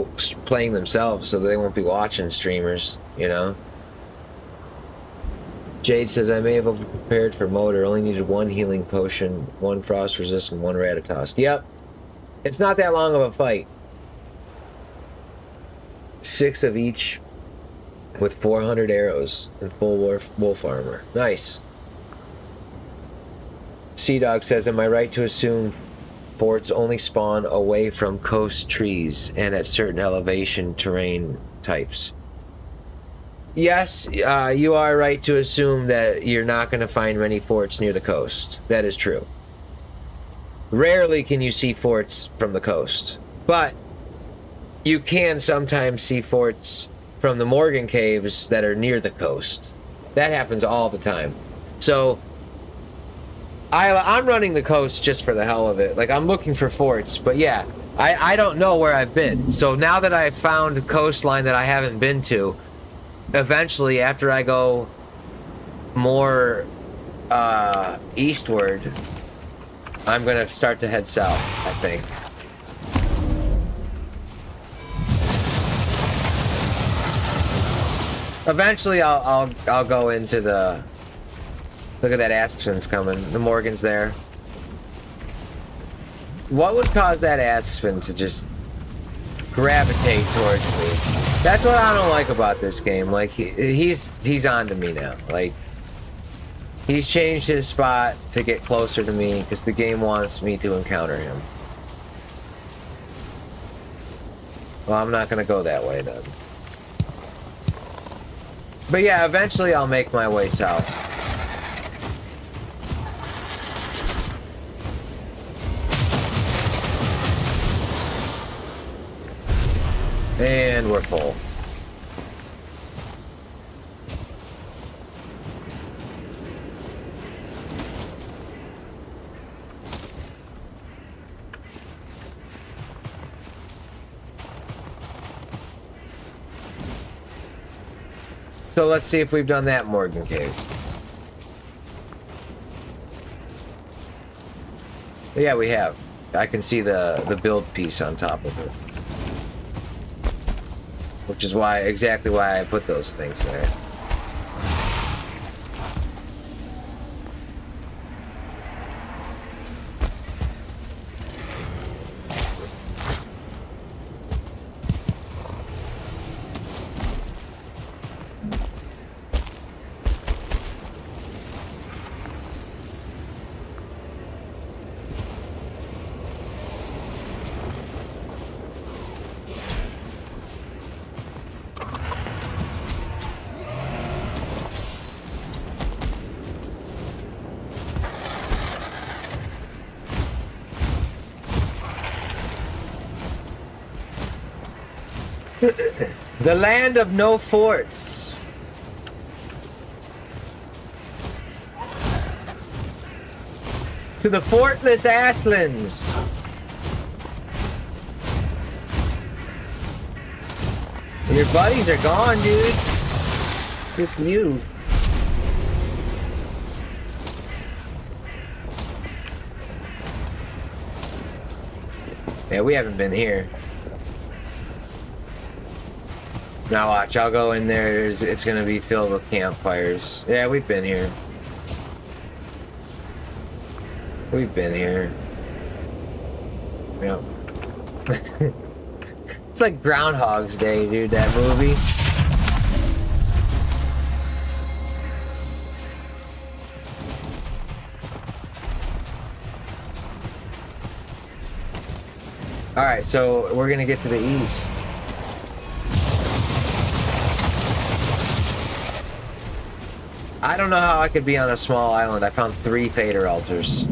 playing themselves, so they won't be watching streamers, you know? Jade says, I may have over-prepared for motor. Only needed one healing potion, one frost resist, and one ratatosk. Yep. It's not that long of a fight. 6 of each with 400 arrows and full wolf armor. Nice. Sea-Dog says, am I right to assume forts only spawn away from coast trees and at certain elevation terrain types? Yes, you are right to assume that you're not going to find many forts near the coast. That is true. Rarely can you see forts from the coast, but you can sometimes see forts from the Morgan Caves that are near the coast. That happens all the time. So I'm running the coast just for the hell of it. Like, I'm looking for forts, but yeah, I don't know where I've been. So now that I've found a coastline that I haven't been to, eventually, after I go more eastward, I'm gonna start to head south, I think. Eventually, I'll go into the. Look at that Ashlands coming. The Morgan's there. What would cause that Ashland to just gravitate towards me? That's what I don't like about this game. Like, he's on to me now. Like, he's changed his spot to get closer to me because the game wants me to encounter him. Well, I'm not gonna go that way then. But yeah, eventually I'll make my way south. And we're full. So let's see if we've done that Morgan Cave. Yeah, we have. I can see the build piece on top of it. Which is why, exactly why I put those things there. The land of no forts. To the fortless Ashlands. Your buddies are gone, dude. Just you. Yeah, we haven't been here. Now watch, I'll go in there, it's gonna be filled with campfires. Yeah, we've been here. We've been here. Yep. It's like Groundhog's Day, dude, that movie. Alright, so we're gonna get to the east. I don't know how I could be on a small island. I found 3 fader altars.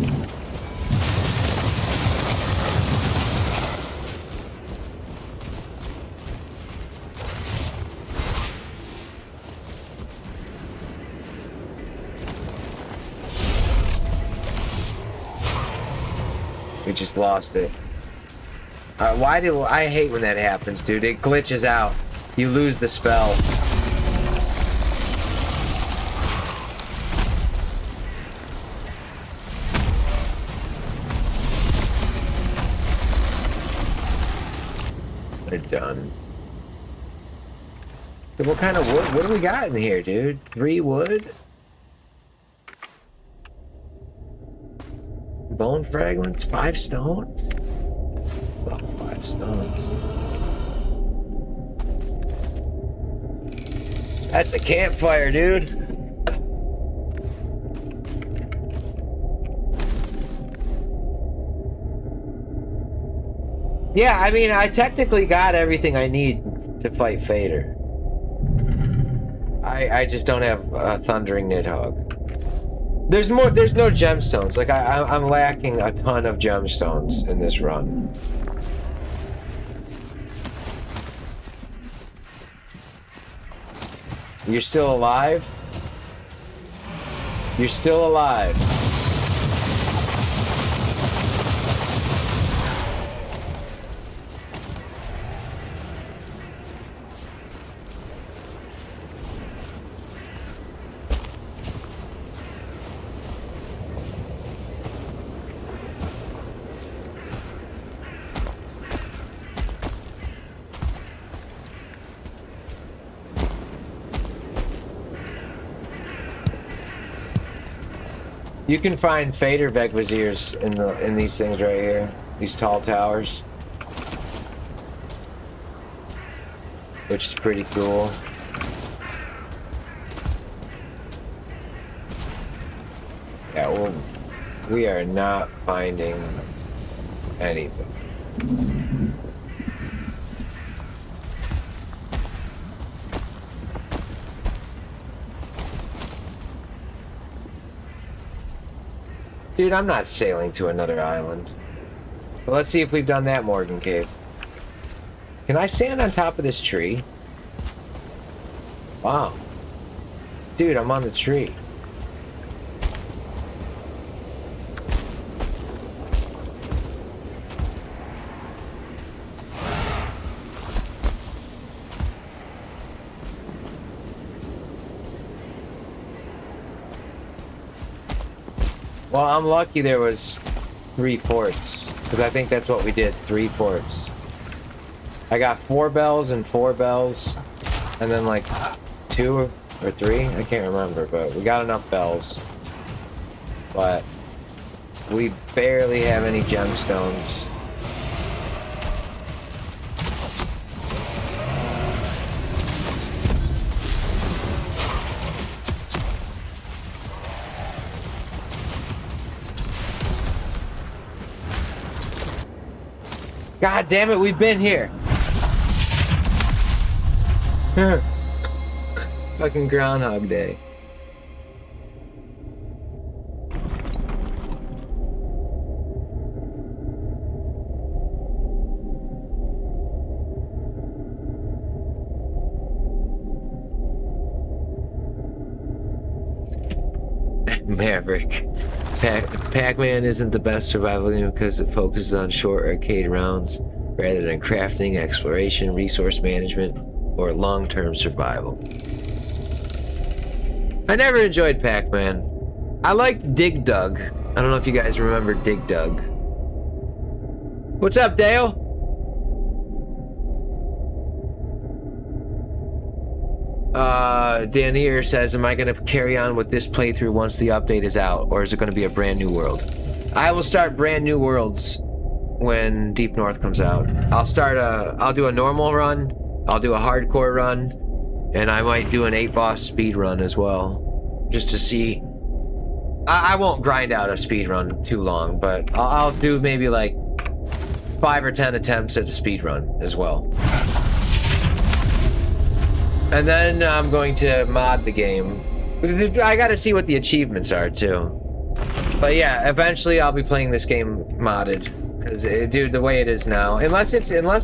We just lost it. Why do I hate when that happens, dude? It glitches out. You lose the spell. They're done. So what kind of wood? What do we got in here, dude? 3 wood? Bone fragments? 5 stones? Oh, 5 stones. That's a campfire, dude. Yeah, I mean, I technically got everything I need to fight Fader. I just don't have a Thundering Nidhogg. There's no gemstones. Like, I'm lacking a ton of gemstones in this run. You're still alive? You're still alive. You can find Fader Vegwazirs in these things right here. These tall towers. Which is pretty cool. Yeah, well, we are not finding anything. Dude, I'm not sailing to another island. But let's see if we've done that Morgan Cave. Can I stand on top of this tree? Wow. Dude, I'm on the tree. Well, I'm lucky there was 3 forts. Because I think that's what we did, 3 forts. I got 4 bells and 4 bells. And then like 2 or 3, I can't remember, but we got enough bells. But we barely have any gemstones. God damn it, we've been here. Fucking Groundhog Day. Maverick. Pac-Man isn't the best survival game because it focuses on short arcade rounds rather than crafting, exploration, resource management, or long-term survival. I never enjoyed Pac-Man. I liked Dig Dug. I don't know if you guys remember Dig Dug. What's up, Dale? Danier says, am I going to carry on with this playthrough once the update is out, or is it going to be a brand new world? I will start brand new worlds when Deep North comes out. I'll do a normal run, I'll do a hardcore run, and I might do an 8-boss speed run as well, just to see. I won't grind out a speed run too long, but I'll do maybe like 5 or 10 attempts at a speed run as well. And then I'm going to mod the game. I gotta see what the achievements are too. But yeah, eventually I'll be playing this game modded. Because, dude, the way it is now, unless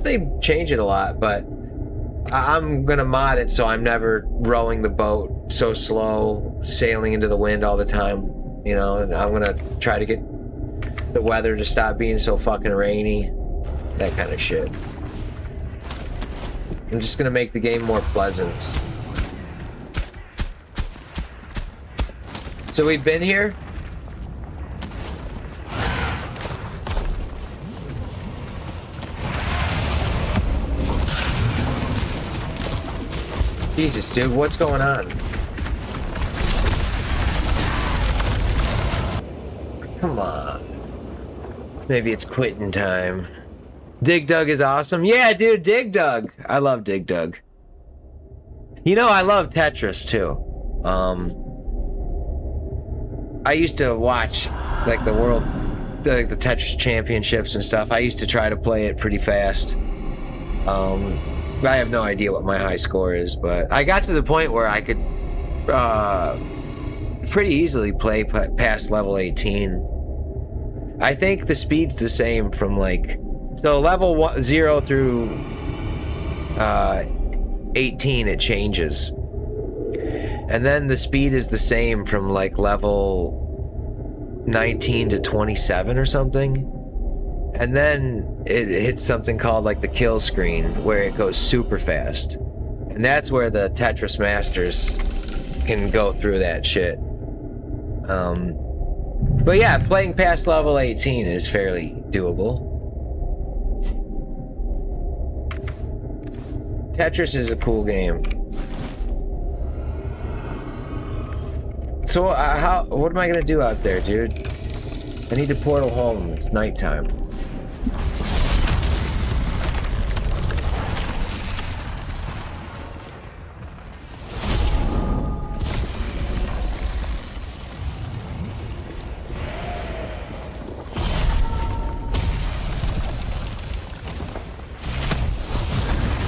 they change it a lot, but I'm gonna mod it so I'm never rowing the boat so slow, sailing into the wind all the time. You know, I'm gonna try to get the weather to stop being so fucking rainy. That kind of shit. I'm just gonna make the game more pleasant. So we've been here? Jesus, dude, what's going on? Come on. Maybe it's quitting time. Dig Dug is awesome. Yeah, dude, Dig Dug. I love Dig Dug. You know, I love Tetris too. I used to watch like the Tetris championships and stuff. I used to try to play it pretty fast. I have no idea what my high score is, but I got to the point where I could pretty easily play past level 18. I think the speed's the same from like, so level 0 through 18, it changes. And then the speed is the same from like level 19 to 27 or something. And then it hits something called like the kill screen where it goes super fast. And that's where the Tetris masters can go through that shit. But yeah, playing past level 18 is fairly doable. Tetris is a cool game. So what am I gonna do out there, dude? I need to portal home. It's nighttime.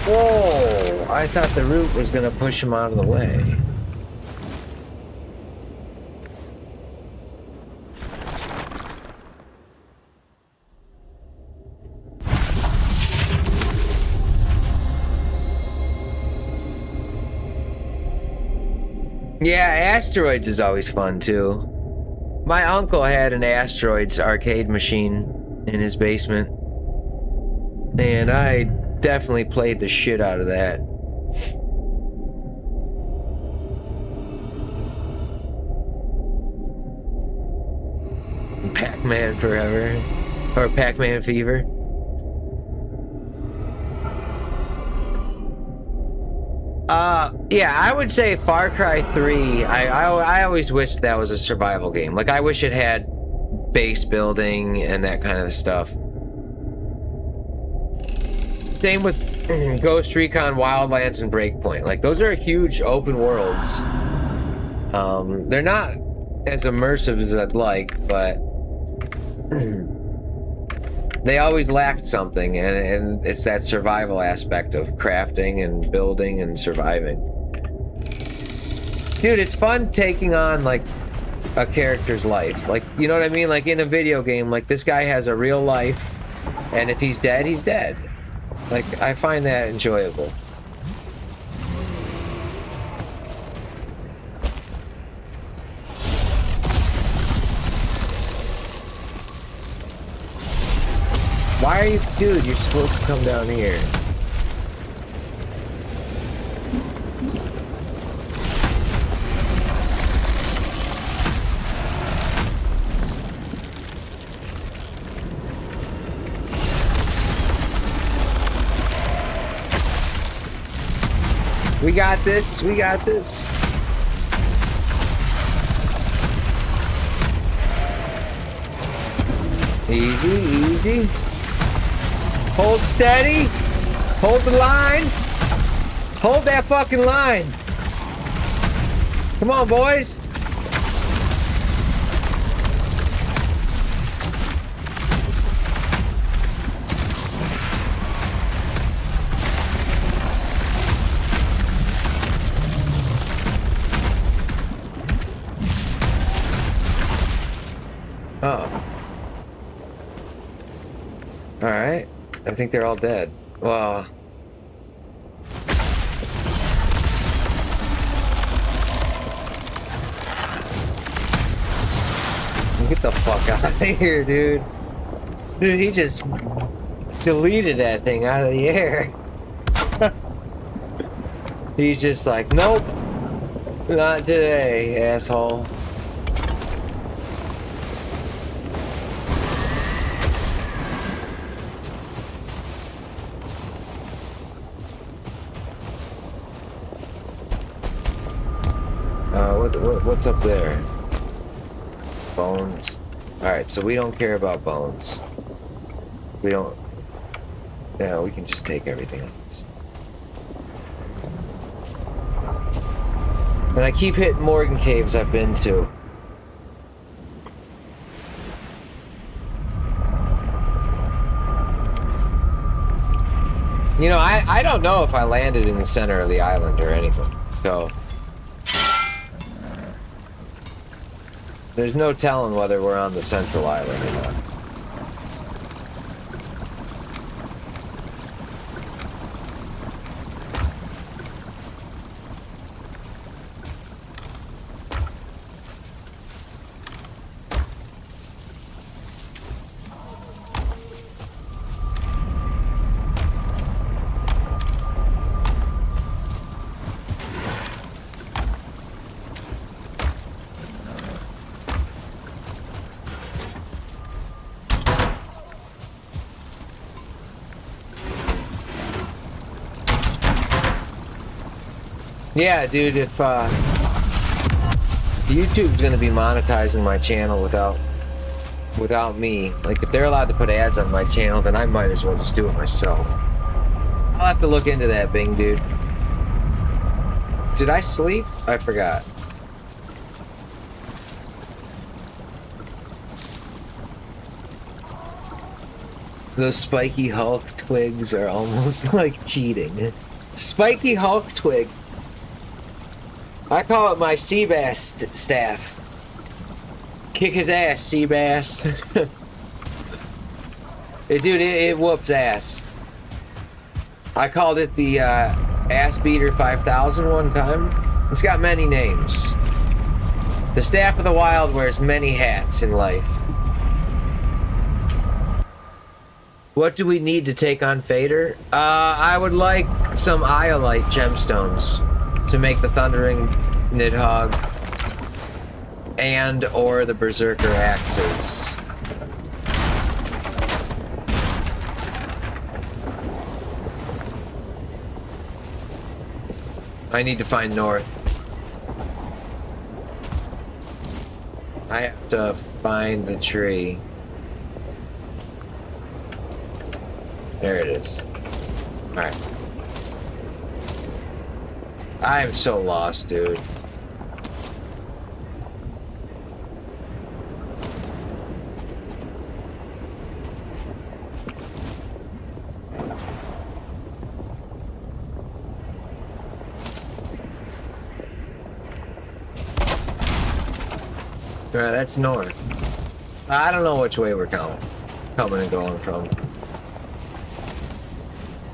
Whoa! I thought the root was gonna push him out of the way. Yeah, Asteroids is always fun too. My uncle had an Asteroids arcade machine in his basement, and I definitely played the shit out of that. Pac-Man forever. Or Pac-Man Fever. Yeah, I would say Far Cry 3. I always wished that was a survival game. Like, I wish it had base building and that kind of stuff. Same with Ghost Recon Wildlands and Breakpoint. Like, those are huge open worlds. They're not as immersive as I'd like, but they always lacked something, and it's that survival aspect of crafting and building and surviving. Dude, it's fun taking on, like, a character's life. Like, you know what I mean? Like, in a video game, like, this guy has a real life, and if he's dead, he's dead. Like, I find that enjoyable. Why are you... Dude, you're supposed to come down here. We got this. We got this. Easy, easy. Hold steady. Hold the line. Hold that fucking line. Come on, boys. Oh. Alright. I think they're all dead. Well... Get the fuck out of here, dude. Dude, he just deleted that thing out of the air. He's just like, nope. Not today, asshole. What's up there? Bones. Alright, so we don't care about bones. We don't... Yeah, we can just take everything else. And I keep hitting Morgan caves I've been to. You know, I don't know if I landed in the center of the island or anything, so... There's no telling whether we're on the central island or not. Yeah, dude, if YouTube's gonna be monetizing my channel without me, like if they're allowed to put ads on my channel, then I might as well just do it myself. I'll have to look into that, Bing, dude. Did I sleep? I forgot. Those spiky Hulk twigs are almost like cheating. Spiky Hulk twig. I call it my sea bass staff. Kick his ass, sea bass. Dude, it whoops ass. I called it the Ass Beater 5000 one time. It's got many names. The Staff of the Wild wears many hats in life. What do we need to take on Fader? I would like some Iolite gemstones to make the Thundering Nidhogg and or the Berserker axes. I need to find north. I have to find the tree. There it is. Alright. I am so lost, dude. Alright, that's north. I don't know which way we're coming and going from.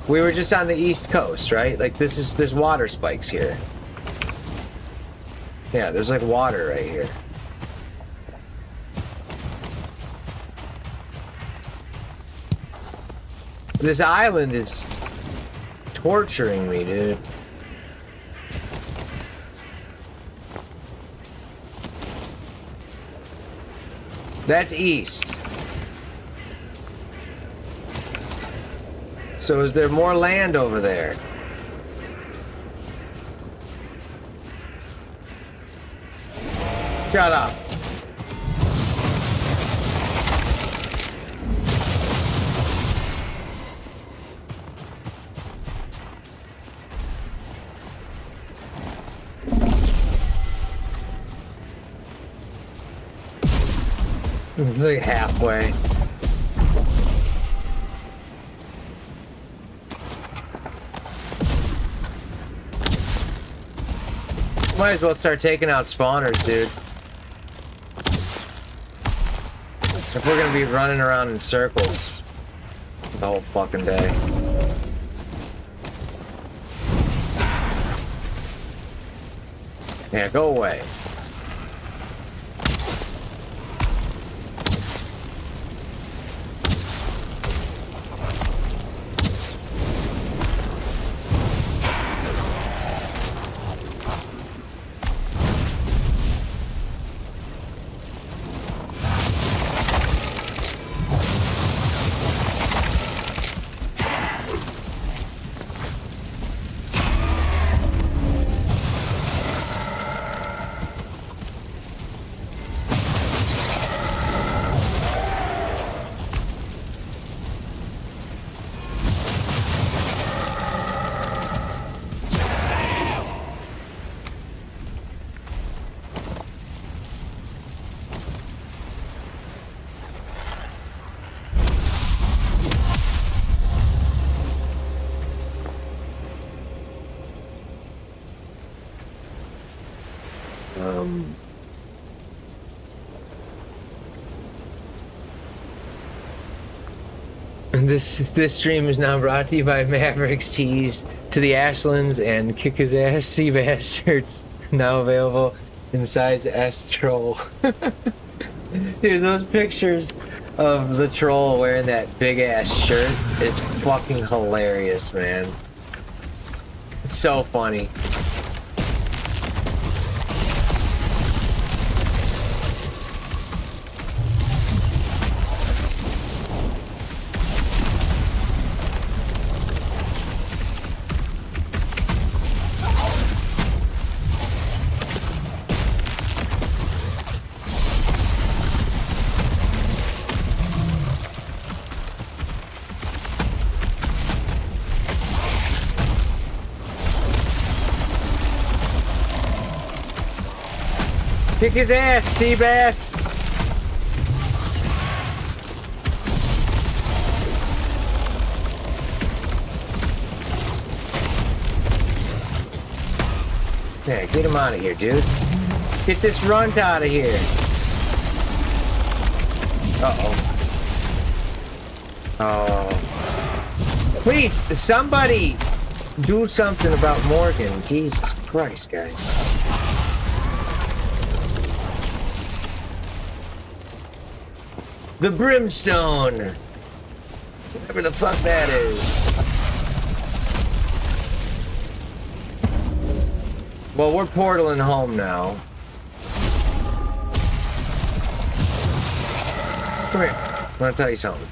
We were just on the east coast, right? Like there's water spikes here. Yeah, there's like water right here. This island is torturing me, dude. That's east. So is there more land over there? Shut up. It's like halfway. Might as well start taking out spawners, dude. If we're gonna be running around in circles the whole fucking day. Yeah, go away. This stream is now brought to you by Mavericks Tees to the Ashlands and Kick His Ass Seabass shirts, now available in size S troll. Dude, those pictures of the troll wearing that big ass shirt is fucking hilarious, man. It's so funny. Kick his ass, Seabass! Yeah, get him out of here, dude. Get this runt out of here. Uh-oh. Oh. Please, somebody do something about Morgan. Jesus Christ, guys. The Brimstone! Whatever the fuck that is. Well, we're portaling home now. Come here. I want to tell you something.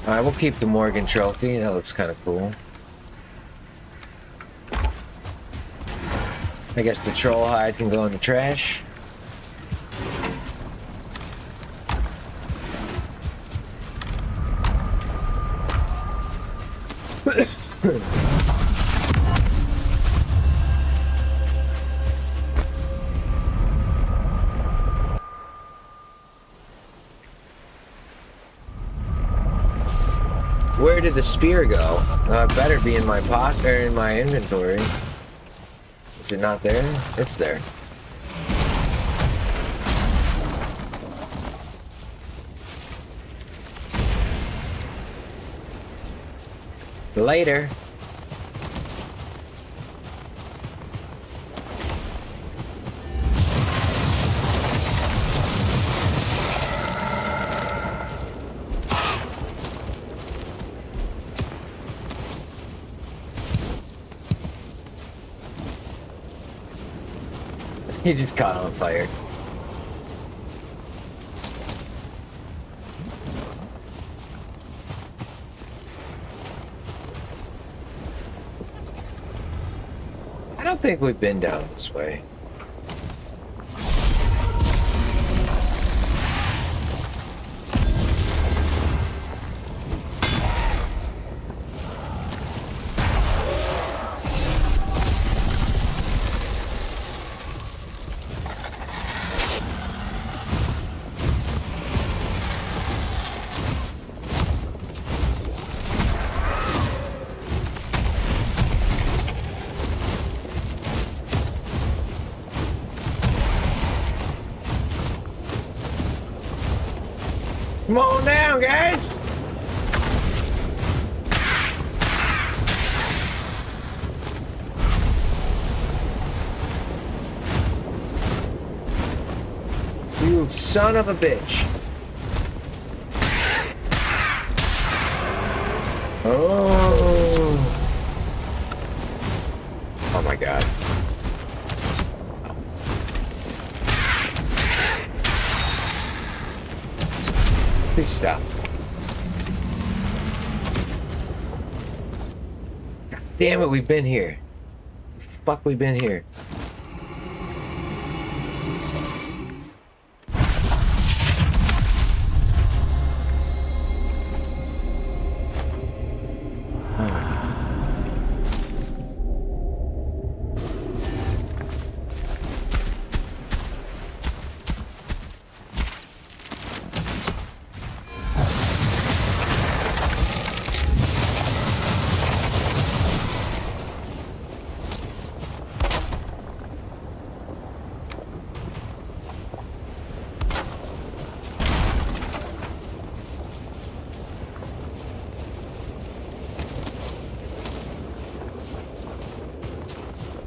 Alright, we'll keep the Morgan trophy. That looks kind of cool. I guess the troll hide can go in the trash. Where did the spear go? It better be in my pocket or in my inventory. Is it not there? It's there. Later. He just caught on fire. I don't think we've been down this way. Come on down, guys! You son of a bitch. Oh. Oh my god. Please stop. God damn it, we've been here. Fuck, we've been here.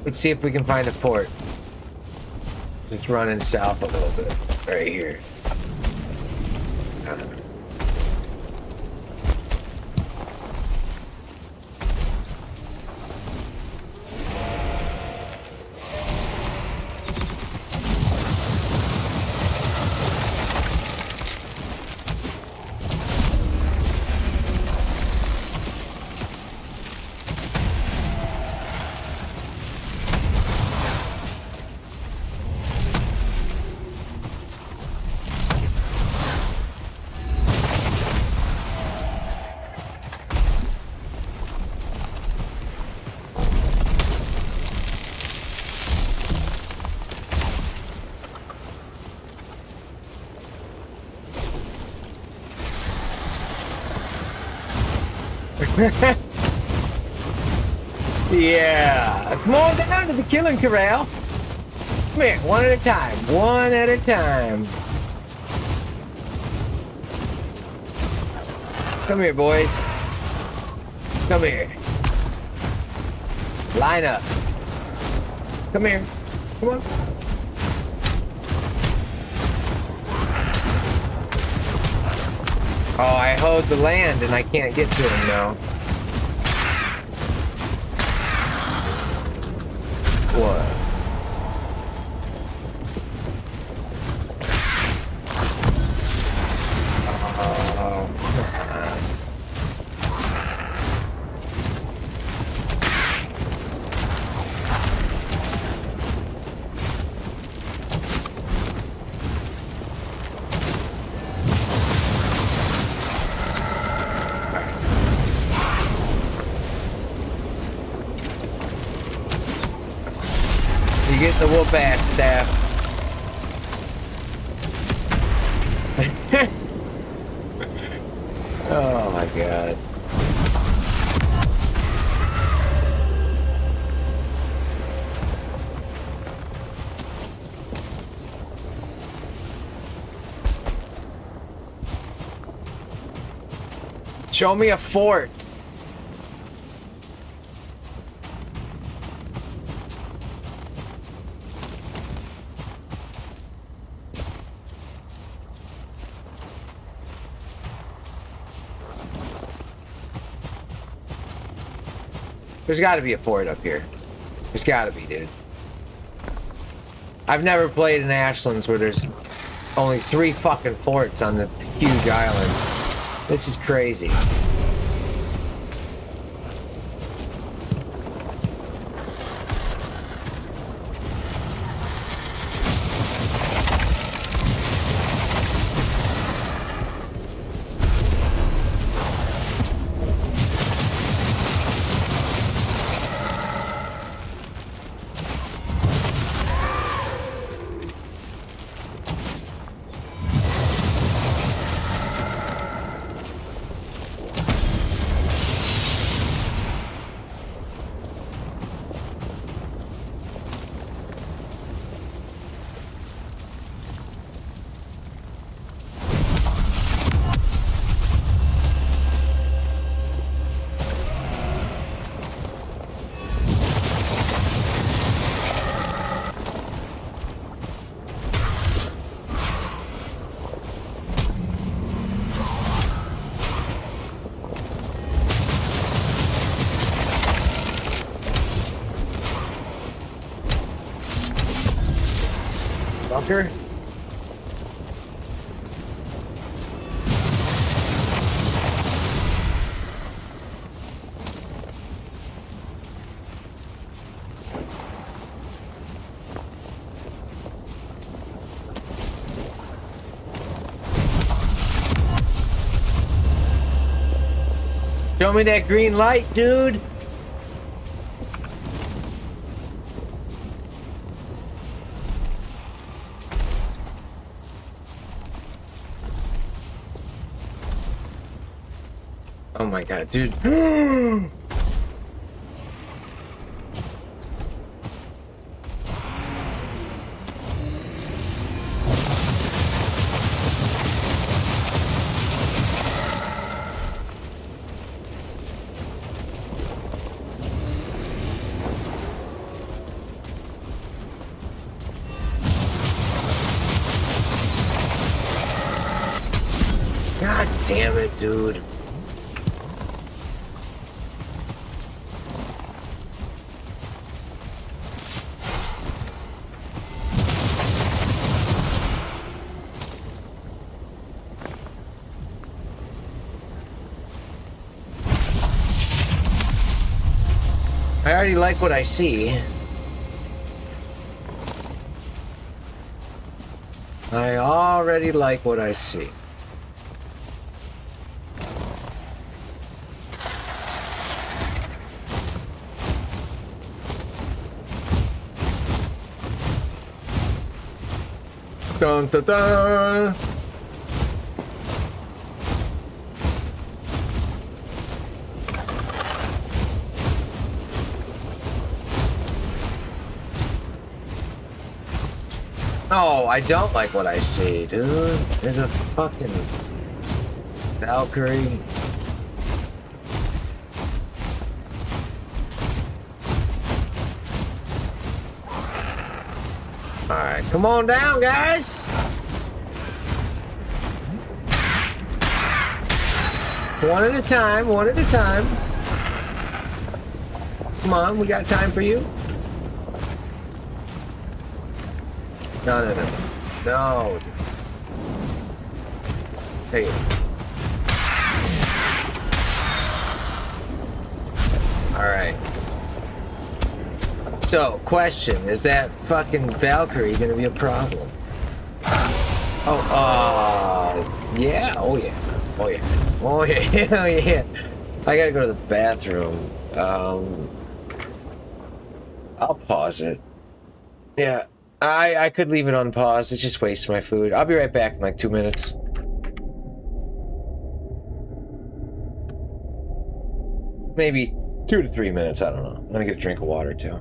Let's see if we can find a port. Just running south a little bit, right here. Yeah, come on down to the killing corral. Come here, one at a time, one at a time. Come here, boys. Come here. Line up. Come here. Come on. Oh, I hoed the land and I can't get to him now. What? Get the whoop ass staff. Oh my god. Show me a fort. There's got to be a fort up here. There's got to be, dude. I've never played in Ashlands where there's only 3 fucking forts on the huge island. This is crazy. Bunker? Show me that green light, dude. Oh my god, dude. God damn it, dude. I already like what I see. I already like what I see. Dun dun dun! No, I don't like what I see, dude. There's a fucking Valkyrie. Alright, come on down, guys. One at a time, one at a time. Come on, we got time for you. No, no, no. No. Hey. Alright. So, question, is that fucking Valkyrie gonna be a problem? Oh, yeah, oh yeah, oh yeah, oh yeah, oh yeah. I gotta go to the bathroom. I'll pause it. Yeah, I could leave it on pause. It just wastes my food. I'll be right back in like 2 minutes. Maybe 2 to 3 minutes, I don't know. I'm gonna get a drink of water too.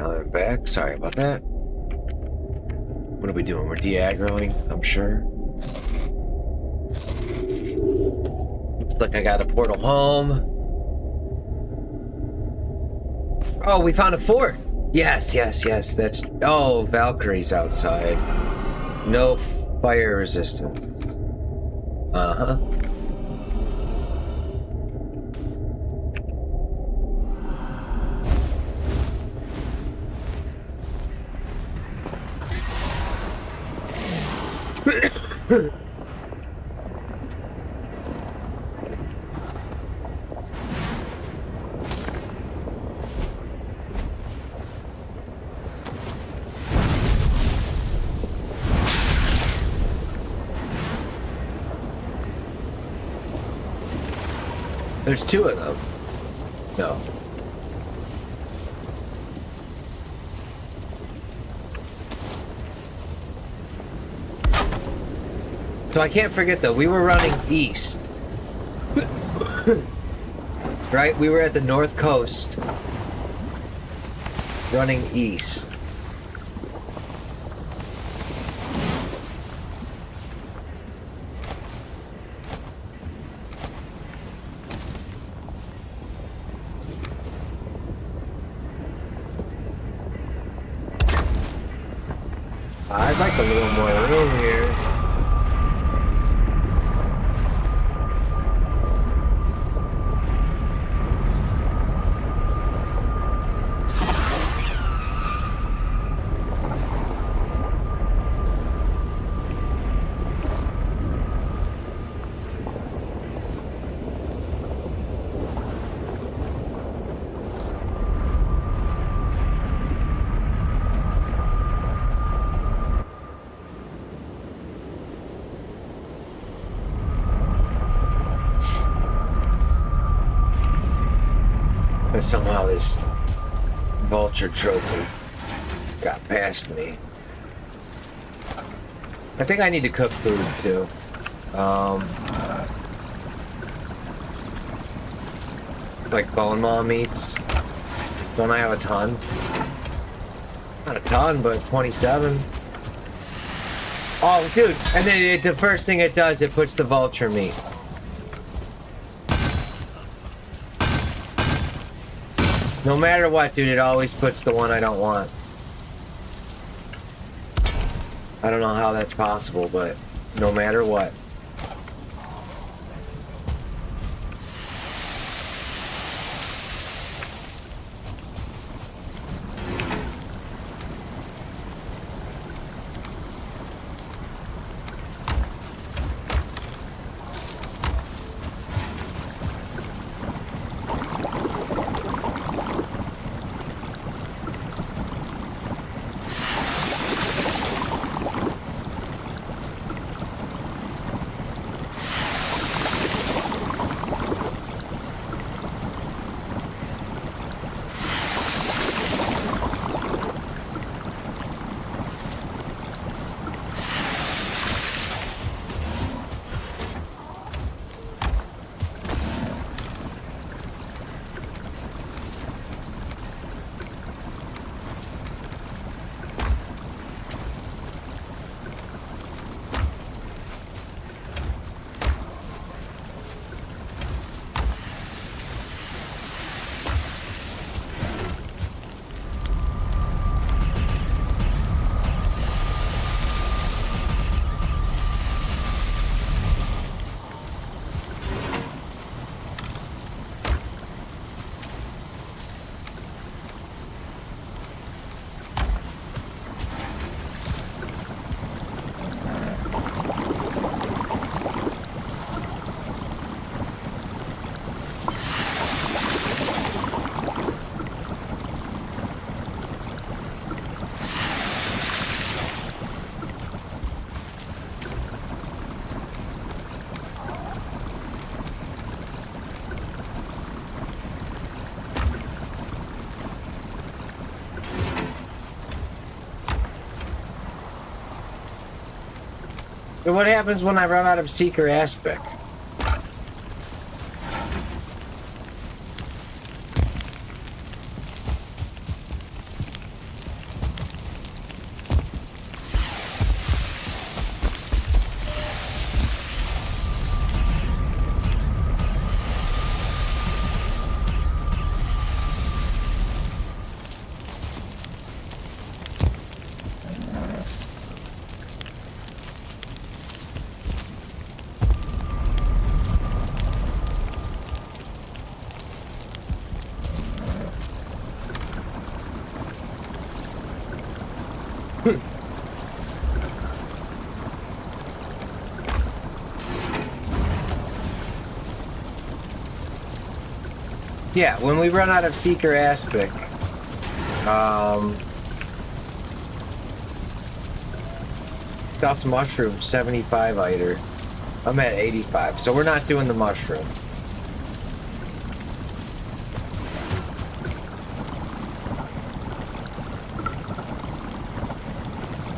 I'm back. Sorry about that. What are we doing? We're de-aggroing, I'm sure. Looks like I got a portal home. Oh, we found a fort. Yes, yes, yes. That's... Oh, Valkyrie's outside. No fire resistance. Uh-huh. There's two of them. No. So I can't forget though, we were running east. Right? We were at the north coast. Running east. I'd like a little more room here. But somehow this vulture trophy got past me. I think I need to cook food too. Like bone maw meats. Don't I have a ton? Not a ton, but 27. Oh, dude! And then the first thing it does, it puts the vulture meat. No matter what, dude, it always puts the one I don't want. I don't know how that's possible, but no matter what. And what happens when I run out of Seeker Aspect? Yeah, when we run out of Seeker Aspic, stuffed mushroom, 75 iter. I'm at 85, so we're not doing the mushroom.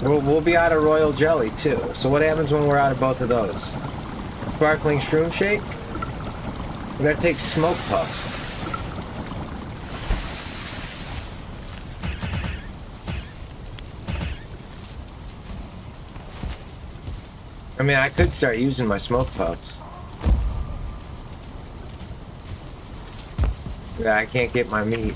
We'll be out of royal jelly too. So what happens when we're out of both of those? Sparkling shroom shake? That takes smoke puffs. I mean, I could start using my smoke puffs. Yeah, I can't get my meat.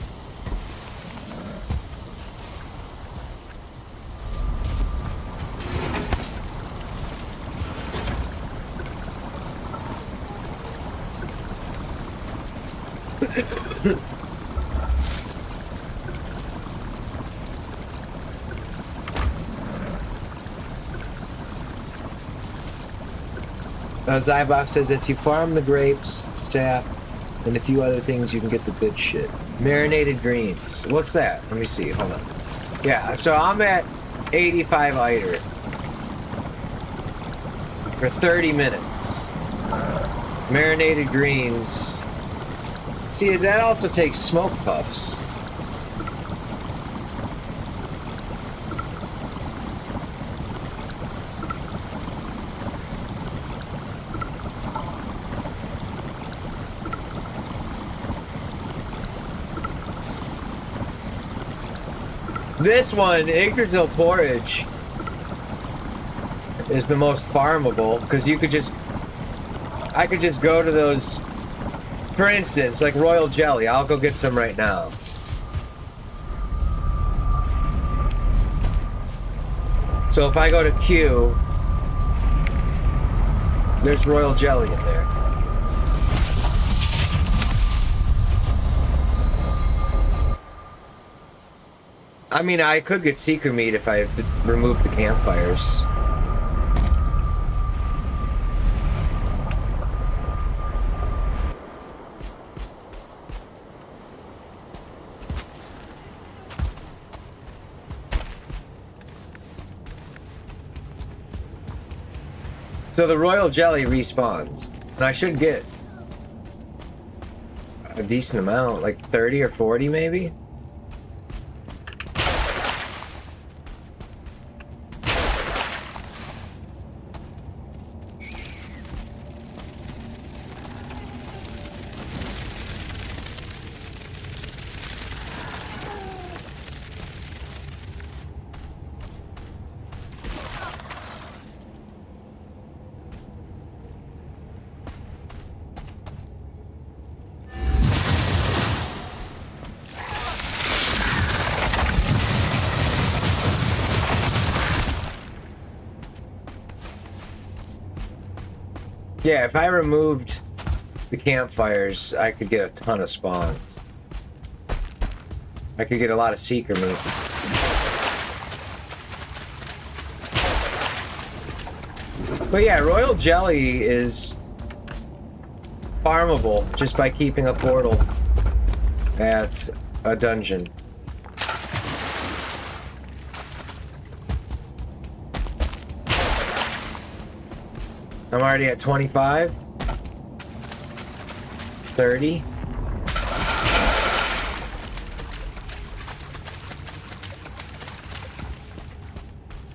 Zybox says if you farm the grapes, sap, and a few other things, you can get the good shit. Marinated greens. What's that? Let me see. Hold on. Yeah, so I'm at 85 iter for 30 minutes. Marinated greens. See, that also takes smoke puffs. This one, Yggdrasil porridge, is the most farmable because you could just, I could just go to those, for instance, like royal jelly. I'll go get some right now. So if I go to Q, there's royal jelly in there. I mean, I could get seeker meat if I removed the campfires. So the royal jelly respawns, and I should get a decent amount, like 30 or 40 maybe? Yeah, if I removed the campfires, I could get a ton of spawns. I could get a lot of seeker meat. But yeah, royal jelly is farmable just by keeping a portal at a dungeon. I'm already at 25, 30.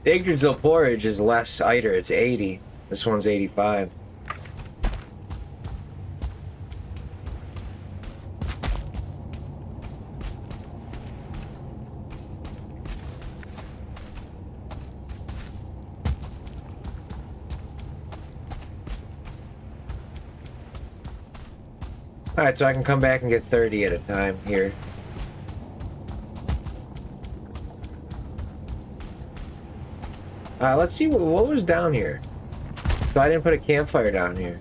Yggdrasil porridge is less iter, it's 80. This one's 85. Alright, so I can come back and get 30 at a time here. Let's see what was down here. So I didn't put a campfire down here.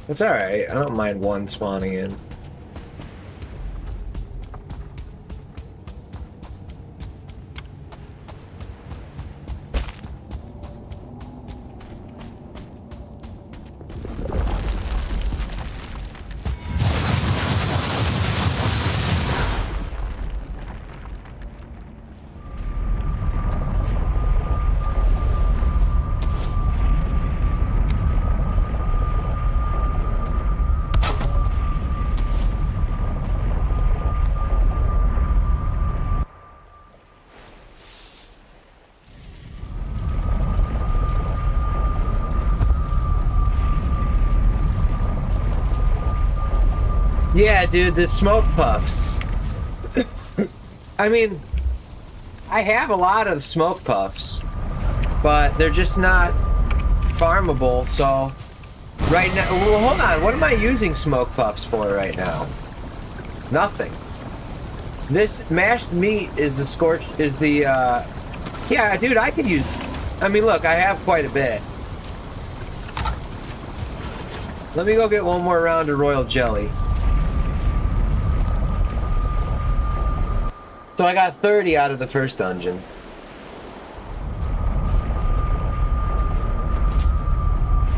That's alright, I don't mind one spawning in. Yeah, dude, the smoke puffs. I mean, I have a lot of smoke puffs, but they're just not farmable, so right now, well, hold on, what am I using smoke puffs for right now? Nothing. This mashed meat is the yeah, dude, I could use, I mean, look, I have quite a bit. Let me go get one more round of royal jelly. So I got 30 out of the first dungeon.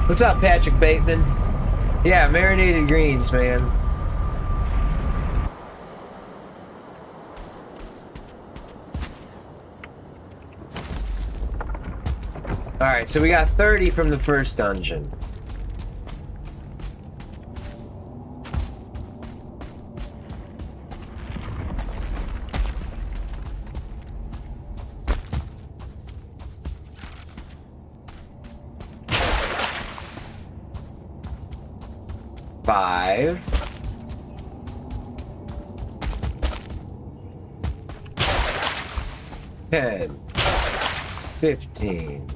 What's up, Patrick Bateman? Yeah, marinated greens, man. Alright, so we got 30 from the first dungeon. Five. 10. 15.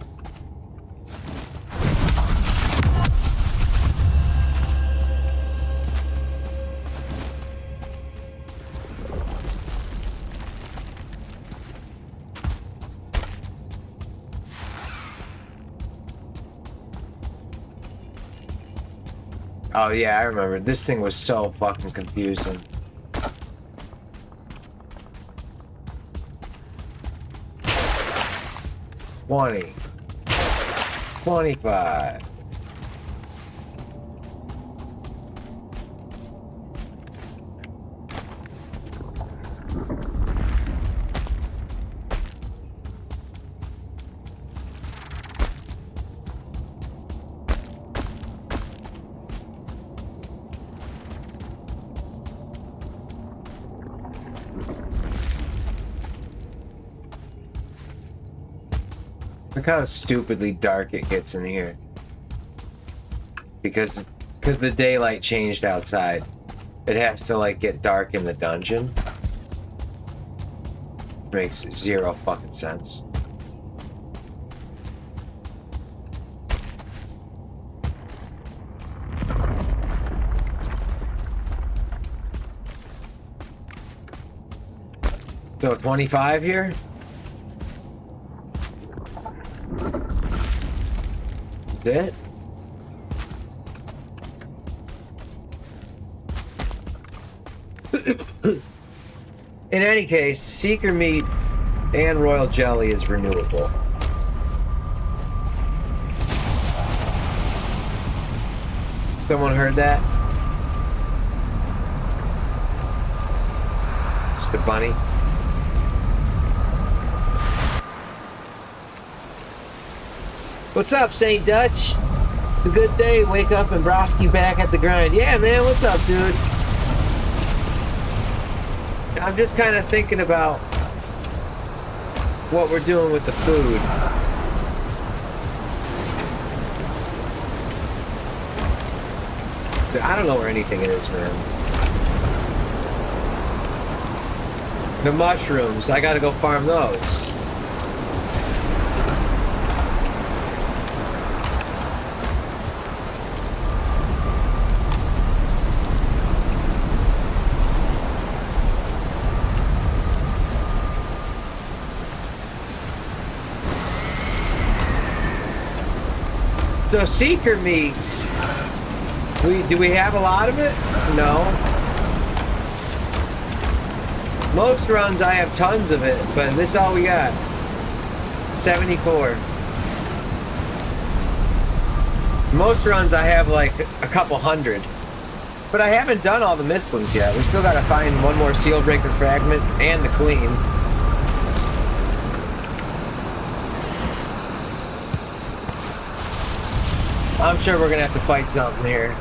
Oh yeah, I remember. This thing was so fucking confusing. $20. $25. Look how stupidly dark it gets in here. Because the daylight changed outside. It has to like get dark in the dungeon. Makes zero fucking sense. So 25 here? It? In any case, seeker meat and royal jelly is renewable. Someone heard that? Just a bunny. What's up, St. Dutch? It's a good day. Wake up and Broski back at the grind. Yeah, man, what's up, dude? I'm just kind of thinking about what we're doing with the food. I don't know where anything is, man. The mushrooms, I gotta go farm those. So seeker meat, do we have a lot of it? No. Most runs I have tons of it, but this is all we got. 74. Most runs I have like a couple hundred. But I haven't done all the Mistlands yet. We still gotta find one more Seal Breaker fragment and the Queen. I'm sure we're gonna have to fight something here.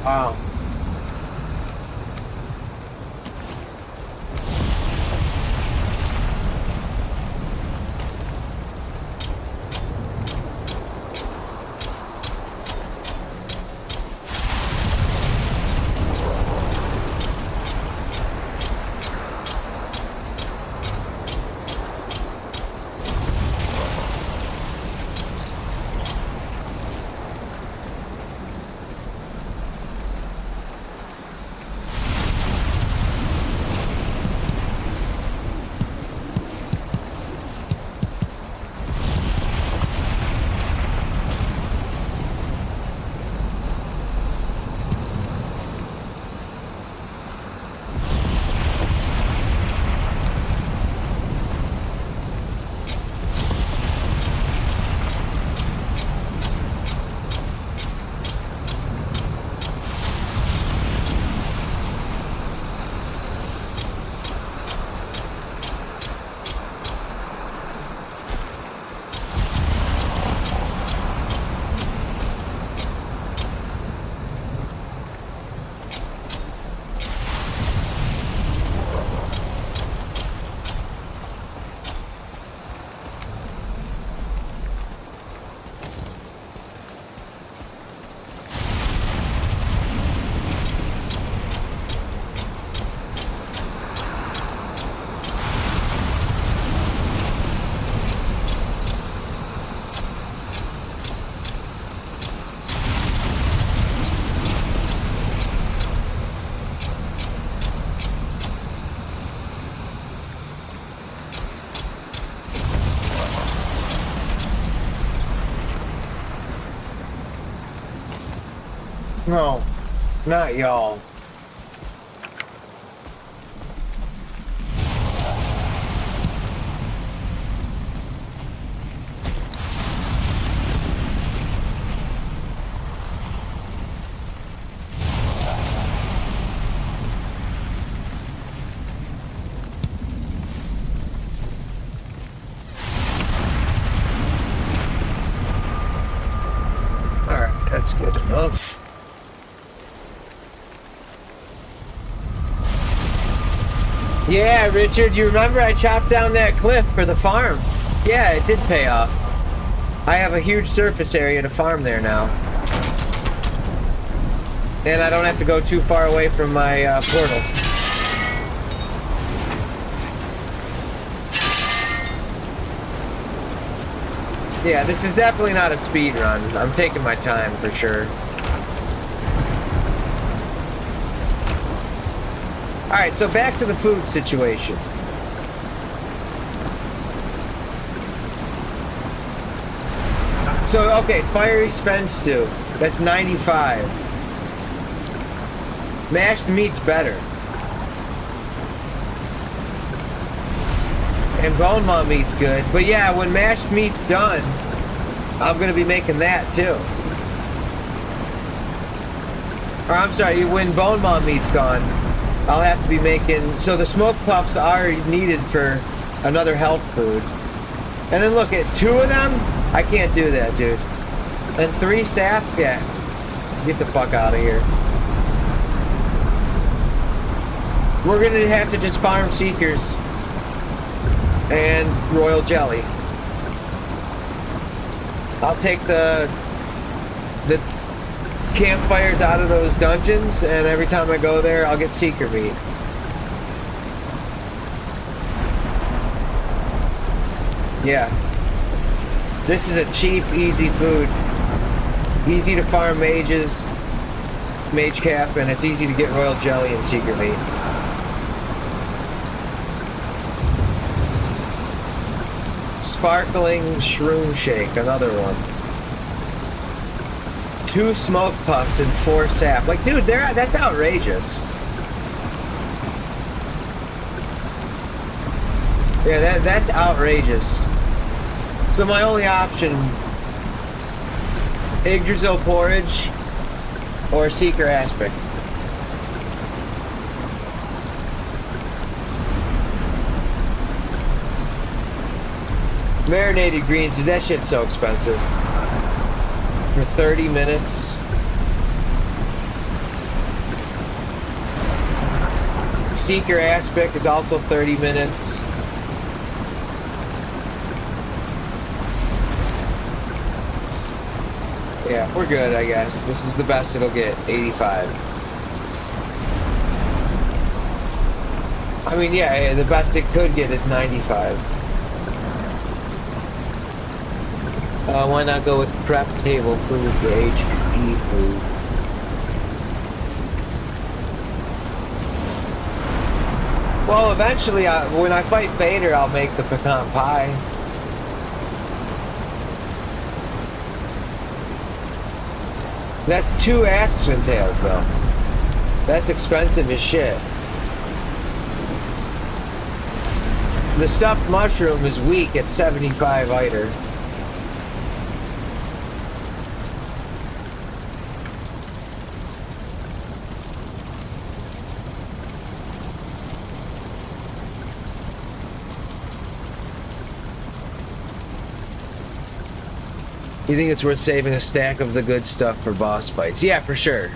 Wow. No, not y'all. All right, that's good enough. Yeah, Richard, you remember I chopped down that cliff for the farm? Yeah, it did pay off. I have a huge surface area to farm there now. And I don't have to go too far away from my portal. Yeah, this is definitely not a speed run. I'm taking my time for sure. Alright, so back to the food situation. So, okay, fiery Sven stew. That's 95. Mashed meat's better. And bone maw meat's good. But yeah, when mashed meat's done, I'm gonna be making that too. Or I'm sorry, when bone maw meat's gone, I'll have to be making... So the smoke puffs are needed for another health food. And then look, at 2 of them, I can't do that, dude. And 3 sap? Yeah. Get the fuck out of here. We're gonna have to just farm Seekers and Royal Jelly. I'll take the campfires out of those dungeons, and every time I go there, I'll get Seeker meat. Yeah. This is a cheap, easy food. Easy to farm mages, mage cap, and it's easy to get Royal Jelly and Seeker meat. Sparkling Shroom Shake, another one. 2 smoke puffs and 4 sap. Like, dude, that's outrageous. Yeah, that's outrageous. So my only option, Yggdrasil porridge or Seeker aspic. Marinated greens, dude, that shit's so expensive. For 30 minutes. Seeker aspect is also 30 minutes. Yeah, we're good, I guess. This is the best it'll get, 85. I mean, yeah, the best it could get is 95. Why not go with prep table food for HP food? Well, eventually, when I fight Vader, I'll make the pecan pie. That's 2 Ashlands tails, though. That's expensive as shit. The stuffed mushroom is weak at 75 ITER. You think it's worth saving a stack of the good stuff for boss fights? Yeah, for sure.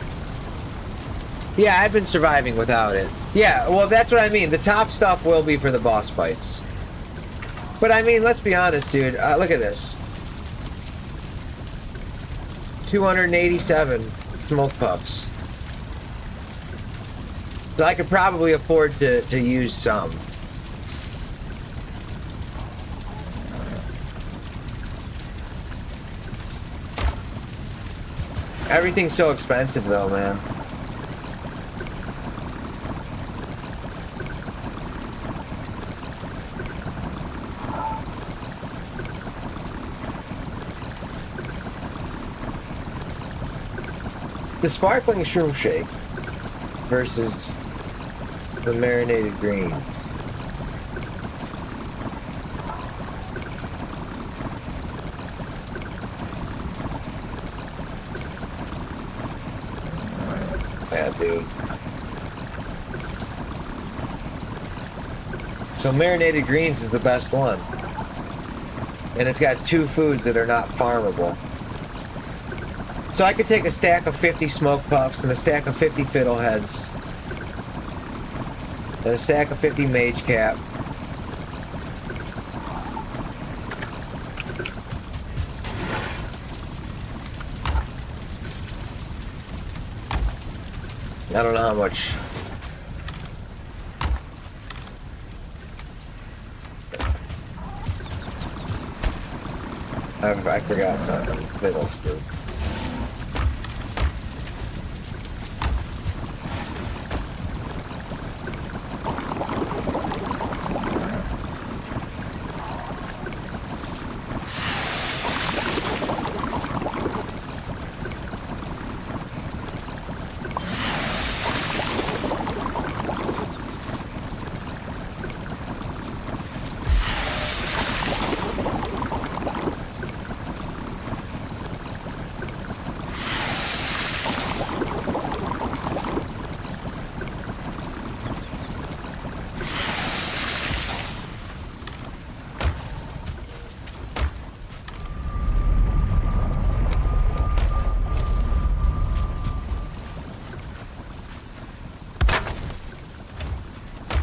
Yeah, I've been surviving without it. Yeah, well, that's what I mean. The top stuff will be for the boss fights. But I mean, let's be honest, dude. Look at this. 287 smoke puffs. So I could probably afford to use some. Everything's so expensive though, man. The sparkling shroom shake versus the marinated greens. Yeah, dude. So marinated greens is the best one. And it's got 2 foods that are not farmable. So I could take a stack of 50 smoke puffs and a stack of 50 fiddleheads. And a stack of 50 mage cap. I don't know how much. I forgot something. Fiddles, dude.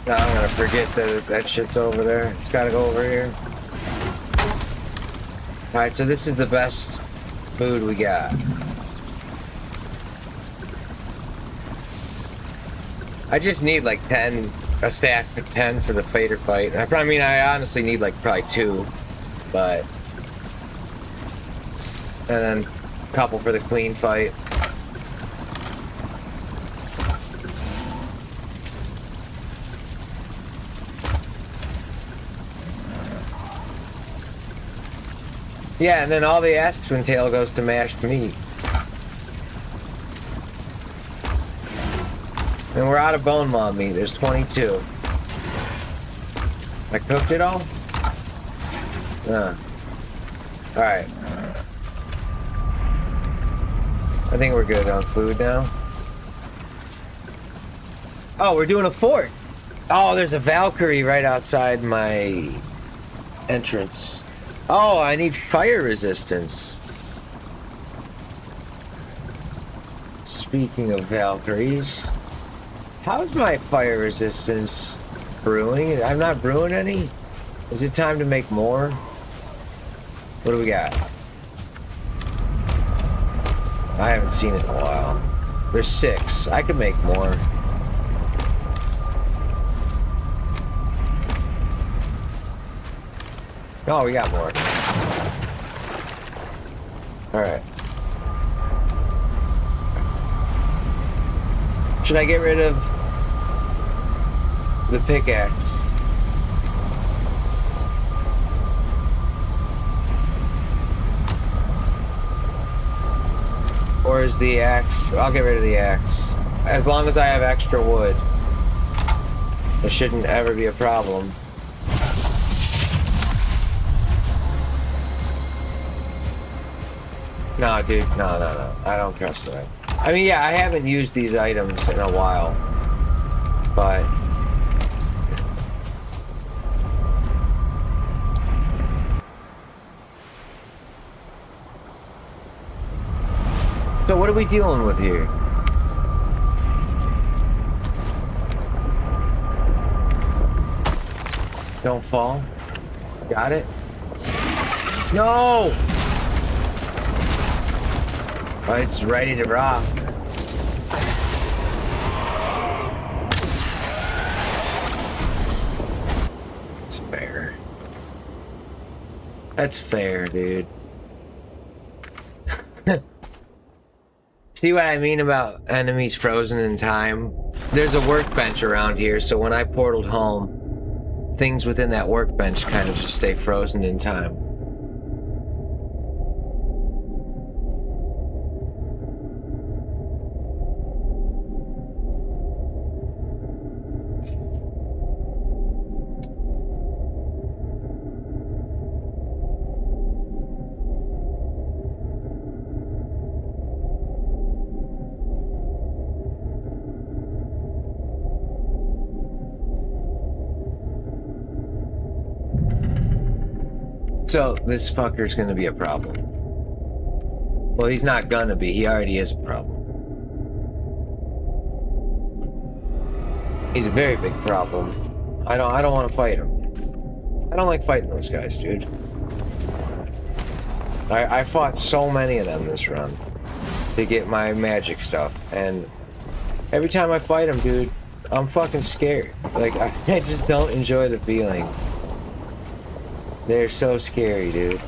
I'm gonna forget that shit's over there. It's gotta go over here. Alright, so this is the best food we got. I just need like 10, a stack of 10 for the Fader fight. I mean, I honestly need like probably 2, but... And then a couple for the Queen fight. Yeah, and then all the Ashlands tail goes to mashed meat. And we're out of bone maw meat. There's 22. I cooked it all? Alright. I think we're good on food now. Oh, we're doing a fort. Oh, there's a Valkyrie right outside my entrance. Oh, I need fire resistance. Speaking of Valkyries. How's my fire resistance brewing? I'm not brewing any? Is it time to make more? What do we got? I haven't seen it in a while. There's 6. I could make more. Oh, we got more. Alright. Should I get rid of the pickaxe? Or is the axe? I'll get rid of the axe. As long as I have extra wood, it shouldn't ever be a problem. No, dude, no. I don't trust it. I mean, yeah, I haven't used these items in a while, but... So what are we dealing with here? Don't fall. Got it? No! Oh, it's ready to rock. That's fair. That's fair, dude. See what I mean about enemies frozen in time? There's a workbench around here, so when I portaled home, things within that workbench kind of just stay frozen in time. So, this fucker's gonna be a problem. Well, he's not gonna be. He already is a problem. He's a very big problem. I don't want to fight him. I don't like fighting those guys, dude. I fought so many of them this run to get my magic stuff, and every time I fight them, dude, I'm fucking scared. Like, I just don't enjoy the feeling. They're so scary, dude.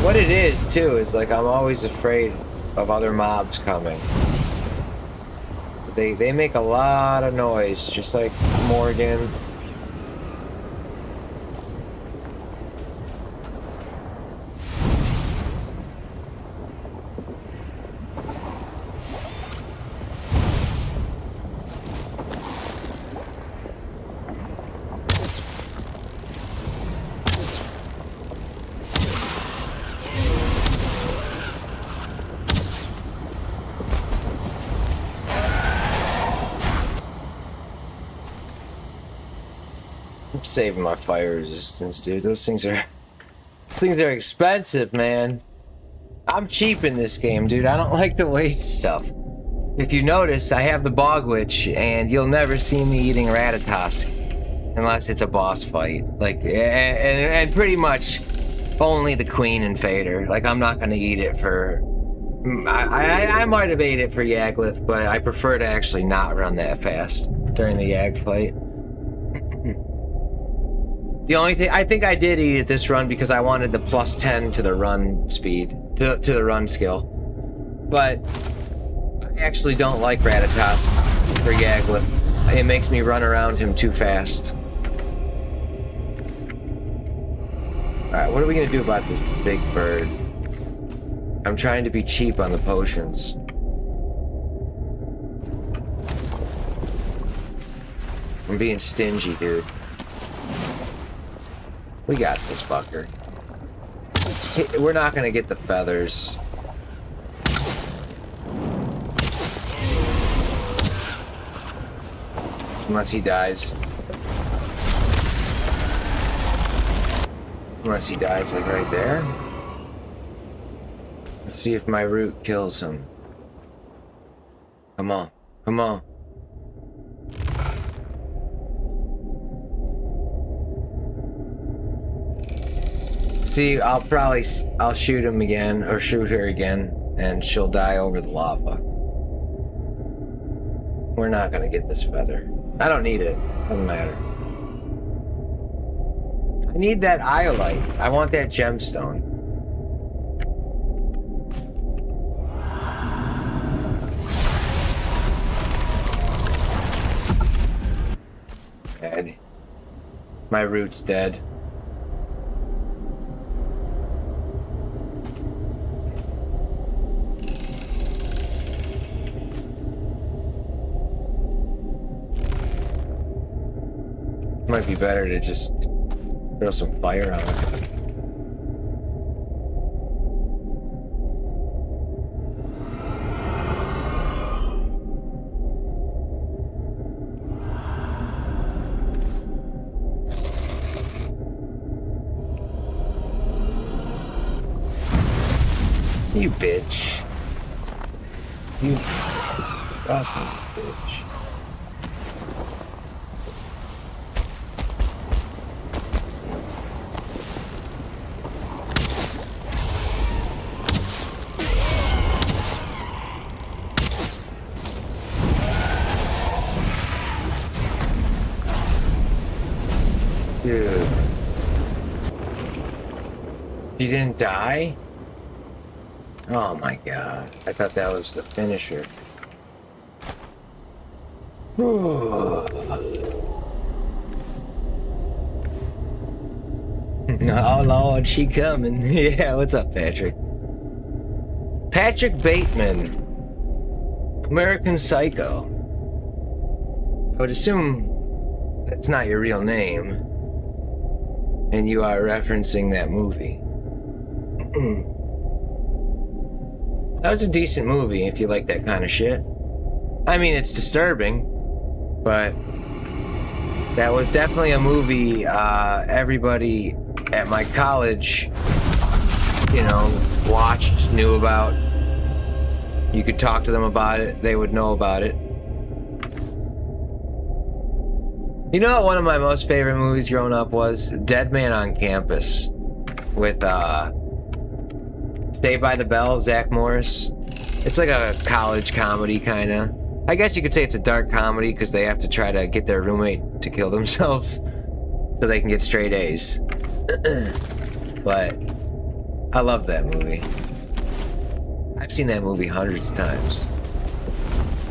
What it is, too, is like I'm always afraid of other mobs coming. They make a lot of noise, just like Morgan. Saving my fire resistance, dude. Those things are expensive, man. I'm cheap in this game, dude. I don't like to waste stuff. If you notice, I have the Bog Witch, and you'll never see me eating Ratatosk unless it's a boss fight. Like, and pretty much only the Queen and Fader. Like, I'm not gonna eat it for. I might have ate it for Yaglith, but I prefer to actually not run that fast during the Yag fight. The only thing, I think I did eat it this run because I wanted the +10 to the run speed, to the run skill. But I actually don't like Ratatosk for Yaglith. It makes me run around him too fast. Alright, what are we gonna do about this big bird? I'm trying to be cheap on the potions. I'm being stingy, dude. We got this fucker. We're not gonna get the feathers. Unless he dies. Unless he dies like right there. Let's see if my root kills him. Come on. Come on. See, I'll shoot him again, or shoot her again, and she'll die over the lava. We're not gonna get this feather. I don't need it. Doesn't matter. I need that iolite. I want that gemstone. Dead. My root's dead. Might be better to just throw some fire on it. You bitch. You fucking bitch. Dude. She didn't die? Oh my god. I thought that was the finisher. Oh Lord, she coming. Yeah, what's up, Patrick? Patrick Bateman. American Psycho. I would assume that's not your real name. And you are referencing that movie. That was a decent movie if you like that kind of shit. I mean, it's disturbing, but that was definitely a movie everybody at my college, you know, watched, knew about. You could talk to them about it, they would know about it. You know what one of my most favorite movies growing up was? Dead Man on Campus with Saved by the Bell, Zach Morris. It's like a college comedy, kinda. I guess you could say it's a dark comedy because they have to try to get their roommate to kill themselves so they can get straight A's. But I love that movie. I've seen that movie hundreds of times.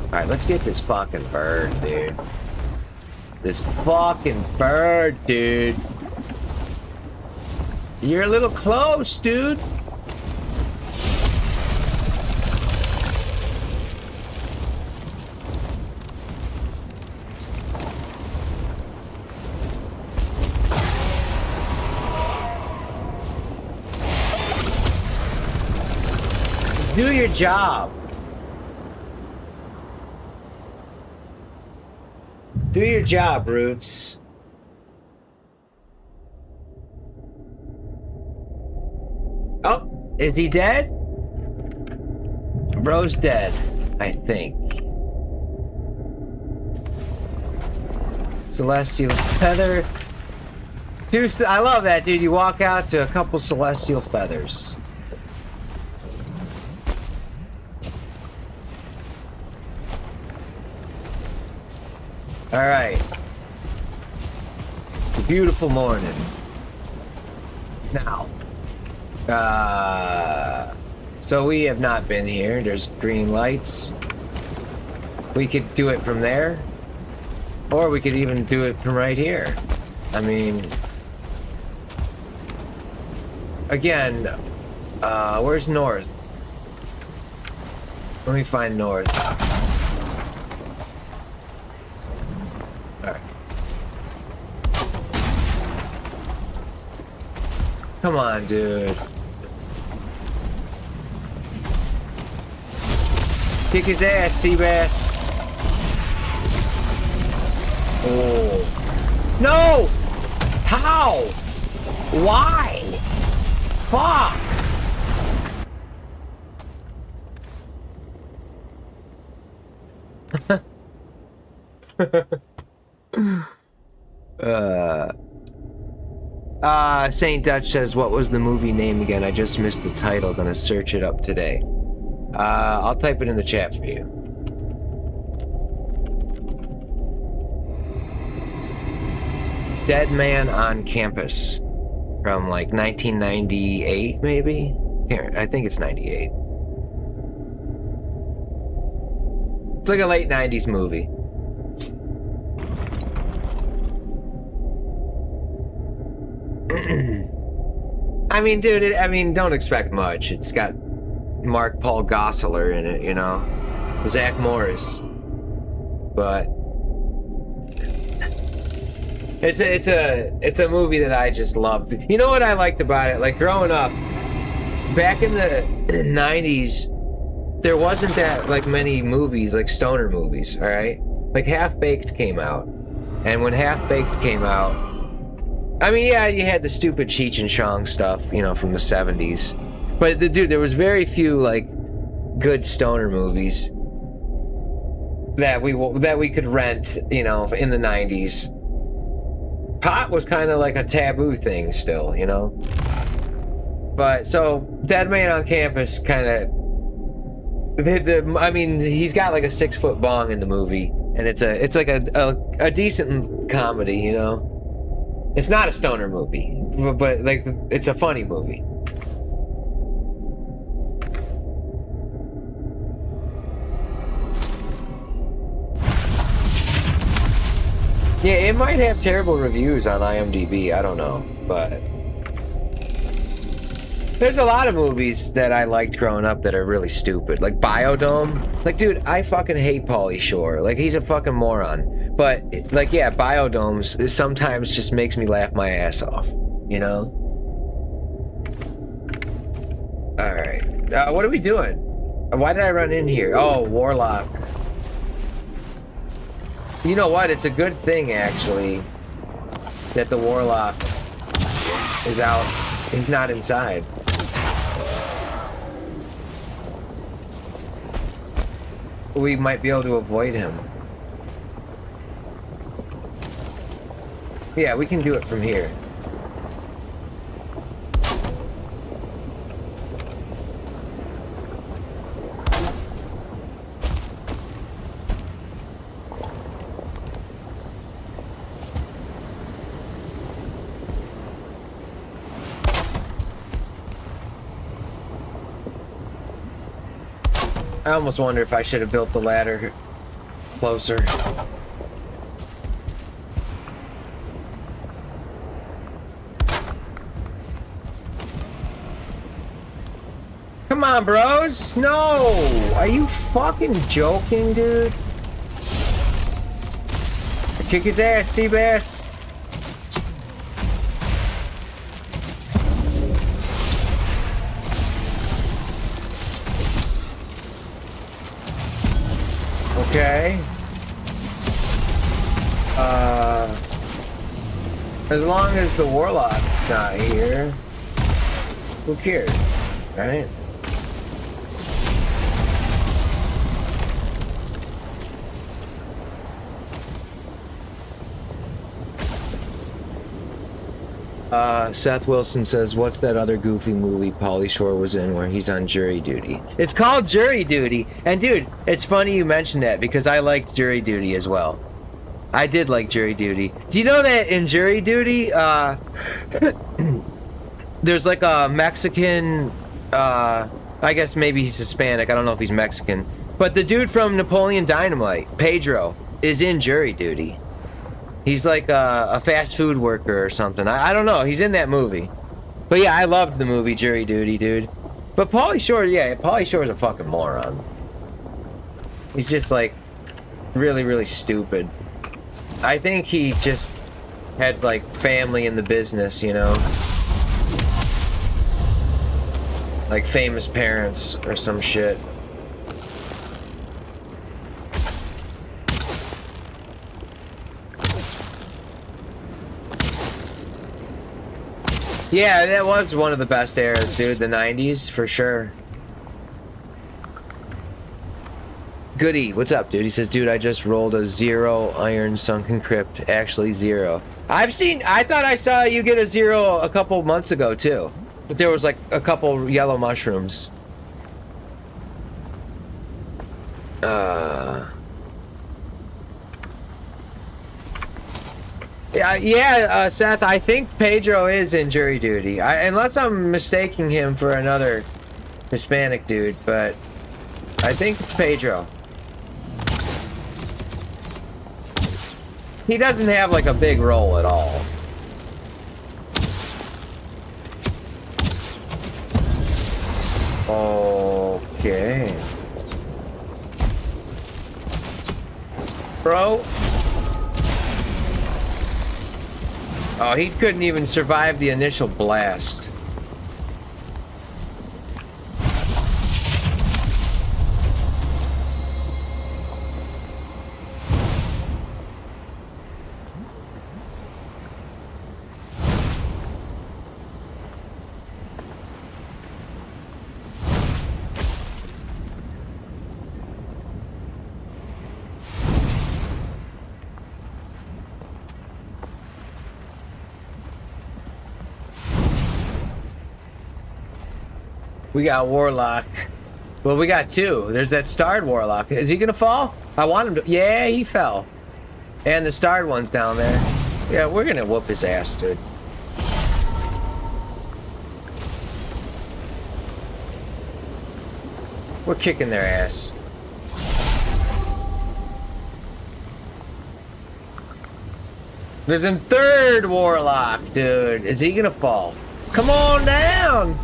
Alright, let's get this fucking bird, dude. This fucking bird, dude. You're a little close, dude. Do your job. Do your job, Roots. Oh, is he dead? Bro's dead, I think. Celestial feather. I love that, dude. You walk out to a couple celestial feathers. All right. It's a beautiful morning. Now, so we have not been here. There's green lights. We could do it from there, or we could even do it from right here. I mean, again, where's north? Let me find north. Alright. Come on, dude. Kick his ass, Seabass. Oh. No! How? Why? Fuck! Saint Dutch says, what was the movie name again? I just missed the title. Gonna search it up today. I'll type it in the chat for you. Dead Man on Campus from like 1998, maybe? Here, I think it's 98. It's like a late 90s movie. I mean, dude, don't expect much. It's got Mark Paul Gosselaar in it, you know? Zach Morris. But it's a movie that I just loved. You know what I liked about it? Like, growing up, back in the 90s, there wasn't that, like, many movies, like stoner movies, all right? Like, Half-Baked came out. And when Half-Baked came out, I mean, yeah, you had the stupid Cheech and Chong stuff, you know, from the 70s. But, dude, there was very few, like, good stoner movies that we could rent, you know, in the 90s. Pot was kind of like a taboo thing still, you know? But, so, Dead Man on Campus kind of... I mean, he's got like a 6-foot bong in the movie, and it's like a decent comedy, you know. It's not a stoner movie, but like it's a funny movie. Yeah, it might have terrible reviews on IMDb. I don't know, but there's a lot of movies that I liked growing up that are really stupid. Like Biodome. Like, dude, I fucking hate Pauly Shore. Like, he's a fucking moron. But, like, yeah, Biodomes sometimes just makes me laugh my ass off. You know? Alright. What are we doing? Why did I run in here? Oh, Warlock. You know what? It's a good thing, actually, that the Warlock is out. He's not inside. We might be able to avoid him. Yeah, we can do it from here. I almost wonder if I should have built the ladder closer. Come on, bros! No! Are you fucking joking, dude? Kick his ass, Seabass! Okay. As long as the Warlock's not here, who cares, right? Seth Wilson says, what's that other goofy movie Pauly Shore was in where he's on jury duty? It's called Jury Duty. And dude, it's funny you mentioned that because I liked Jury Duty as well. I did like Jury Duty. Do you know that in Jury Duty, there's like a Mexican, I guess maybe he's Hispanic, I don't know if he's Mexican, but the dude from Napoleon Dynamite, Pedro, is in Jury Duty. He's like a fast food worker or something. I don't know. He's in that movie. But yeah, I loved the movie Jury Duty, dude. But Pauly Shore, yeah, Pauly Shore is a fucking moron. He's just like really, really stupid. I think he just had like family in the business, you know? Like famous parents or some shit. Yeah, that was one of the best eras, dude. The 90s, for sure. Goody, what's up, dude? He says, dude, I just rolled a 0 iron sunken crypt. Actually, 0. I thought I saw you get a 0 a couple months ago, too. But there was like a couple yellow mushrooms. Yeah, Seth, I think Pedro is in jury duty. Unless I'm mistaking him for another Hispanic dude, but I think it's Pedro. He doesn't have like a big role at all. Okay. Bro. Oh, he couldn't even survive the initial blast. We got Warlock. Well, we got 2. There's that starred Warlock. Is he gonna fall? I want him to. Yeah, he fell. And the starred one's down there. Yeah, we're gonna whoop his ass, dude. We're kicking their ass. There's a 3rd Warlock, dude. Is he gonna fall? Come on down!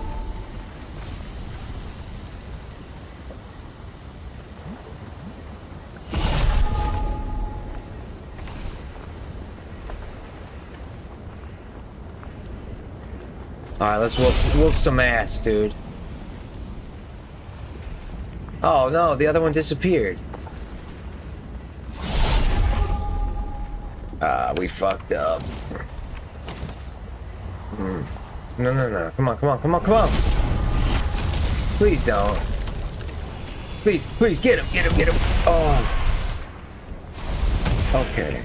Alright, let's whoop some ass, dude. Oh no, the other one disappeared. We fucked up. No. Come on. Please don't. Please, get him. Oh. Okay.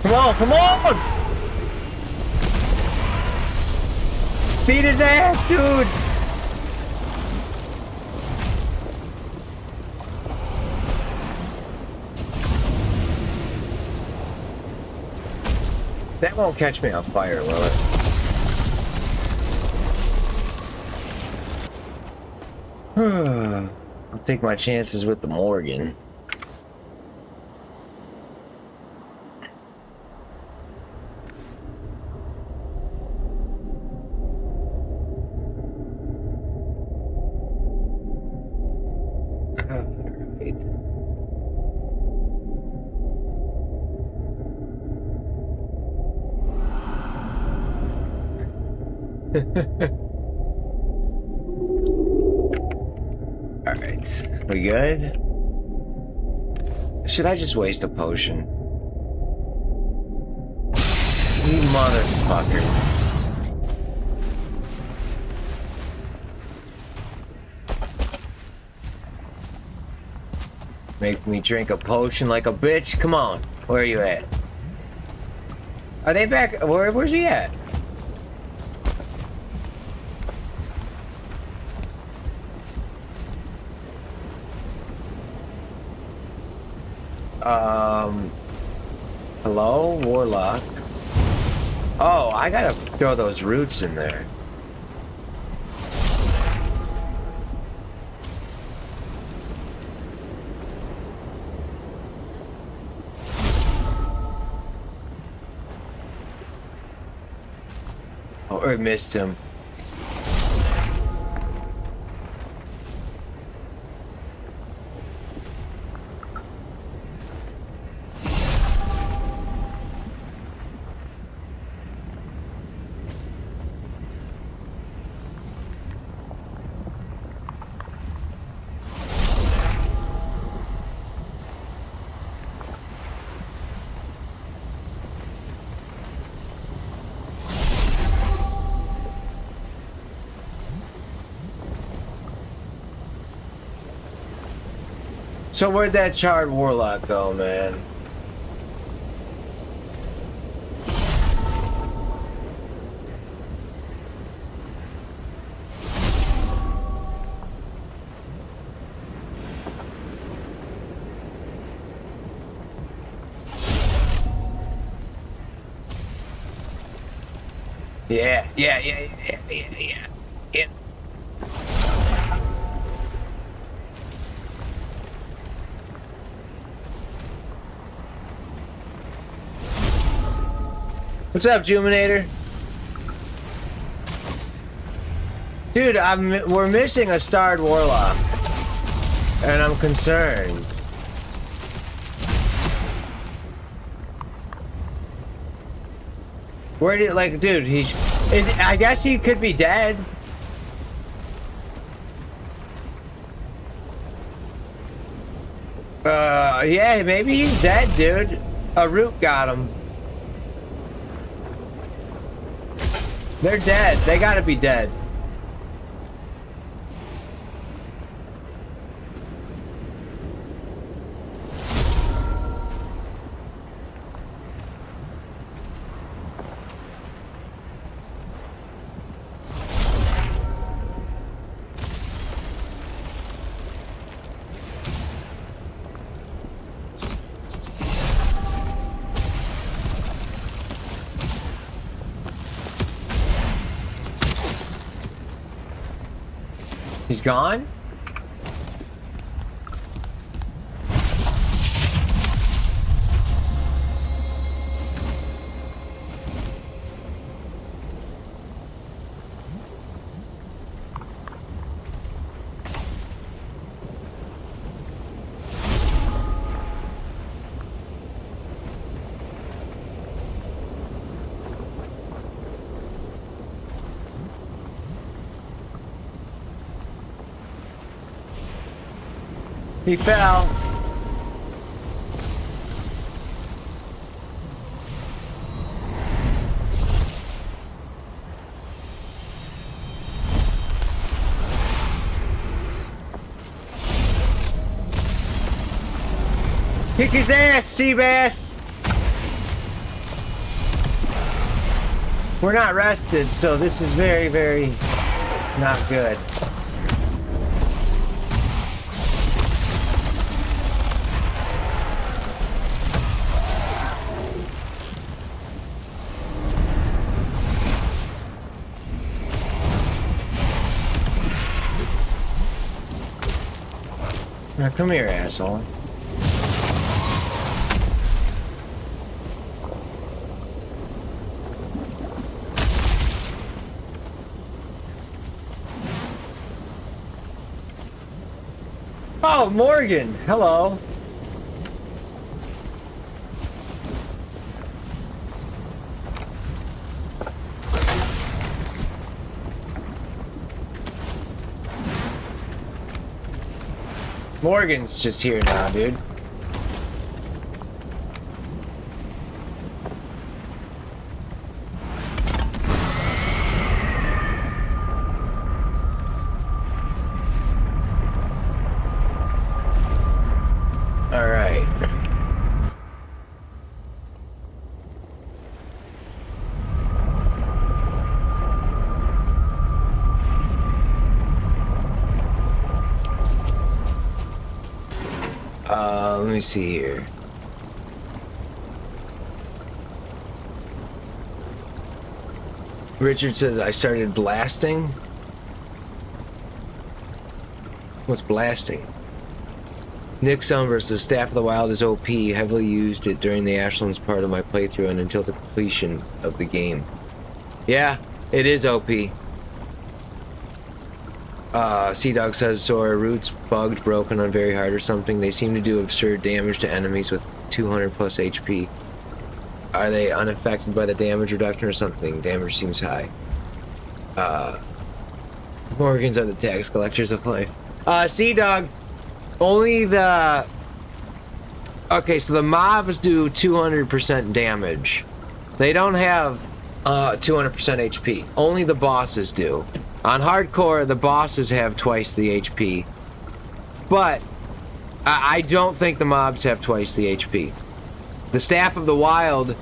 Come on! Beat his ass, dude! That won't catch me on fire, will it? I'll take my chances with the Morgan. Alright, we good? Should I just waste a potion? You motherfucker. Make me drink a potion like a bitch? Come on, where are you at? Are they back? Where's he at? Hello, Warlock. Oh, I gotta throw those roots in there. Oh, I missed him. So where'd that charred warlock go, man? Yeah. What's up, Juminator? Dude, we're missing a starred warlock, and I'm concerned. Where did, like, dude, I guess he could be dead. Yeah, maybe he's dead, dude. A root got him. They're dead. They gotta be dead. He's gone? He fell. Kick his ass, Seabass! We're not rested, so this is very, very not good. Now come here, asshole. Oh, Morgan! Hello. Morgan's just here now, dude. All right. Let me see here. Richard says I started blasting. What's blasting? Nick Summers says Staff of the Wild is OP. Heavily used it during the Ashlands part of my playthrough and until the completion of the game. Yeah, it is OP. Sea Dog says, so are roots bugged, broken on very hard or something? They seem to do absurd damage to enemies with 200 plus HP. Are they unaffected by the damage reduction or something? Damage seems high. Morgans are the tax collectors of life. Sea Dog, only the... Okay, so the mobs do 200% damage. They don't have 200% HP. Only the bosses do. On hardcore, the bosses have twice the HP. But I don't think the mobs have twice the HP. The Staff of the Wild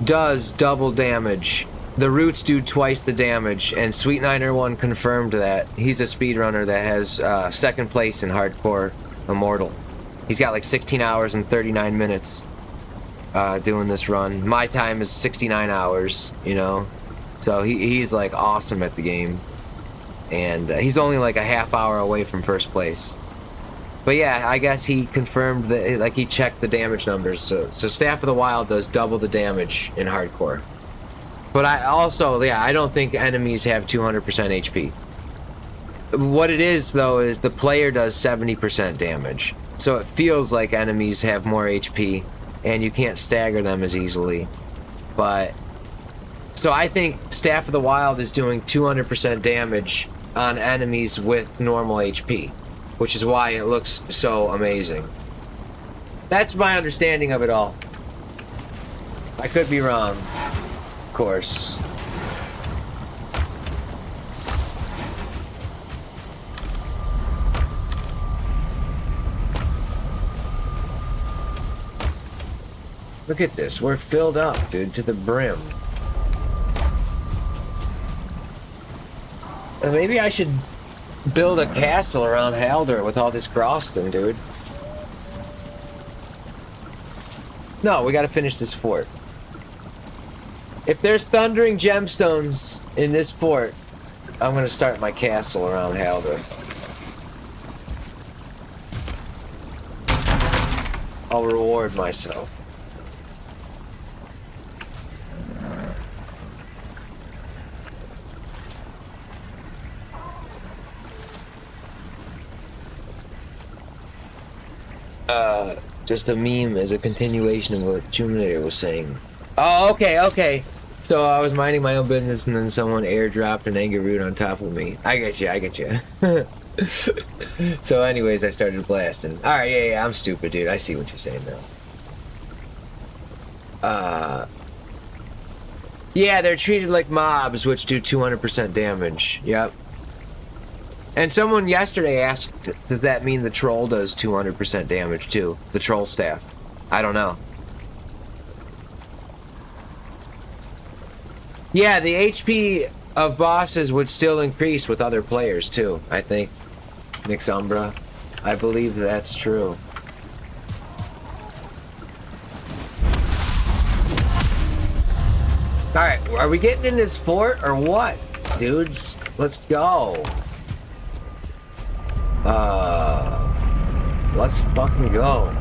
does double damage. The roots do twice the damage, and Sweet9er1 confirmed that. He's a speedrunner that has second place in Hardcore Immortal. He's got like 16 hours and 39 minutes doing this run. My time is 69 hours, you know? So he's like awesome at the game. And he's only like a half hour away from first place. But yeah, I guess he confirmed that, like he checked the damage numbers. So Staff of the Wild does double the damage in Hardcore. But I also, yeah, I don't think enemies have 200% HP. What it is, though, is the player does 70% damage. So it feels like enemies have more HP, and you can't stagger them as easily. But, so I think Staff of the Wild is doing 200% damage on enemies with normal HP, which is why it looks so amazing. That's my understanding of it all. I could be wrong. Course. Look at this. We're filled up, dude, to the brim. And maybe I should build a castle around Halder with all this Groston, dude. No, we gotta finish this fort. If there's thundering gemstones in this fort, I'm gonna start my castle around Halder. I'll reward myself. Just a meme as a continuation of what Juminator was saying. Oh, okay. So I was minding my own business and then someone airdropped an angry root on top of me. I get you. So anyways, I started blasting. Alright, yeah, I'm stupid, dude. I see what you're saying now. Yeah, they're treated like mobs, which do 200% damage. Yep. And someone yesterday asked, does that mean the troll does 200% damage too? The troll staff. I don't know. Yeah, the HP of bosses would still increase with other players too, I think. Nixumbra. I believe that's true. Alright, are we getting in this fort or what? Dudes, let's go. Let's fucking go.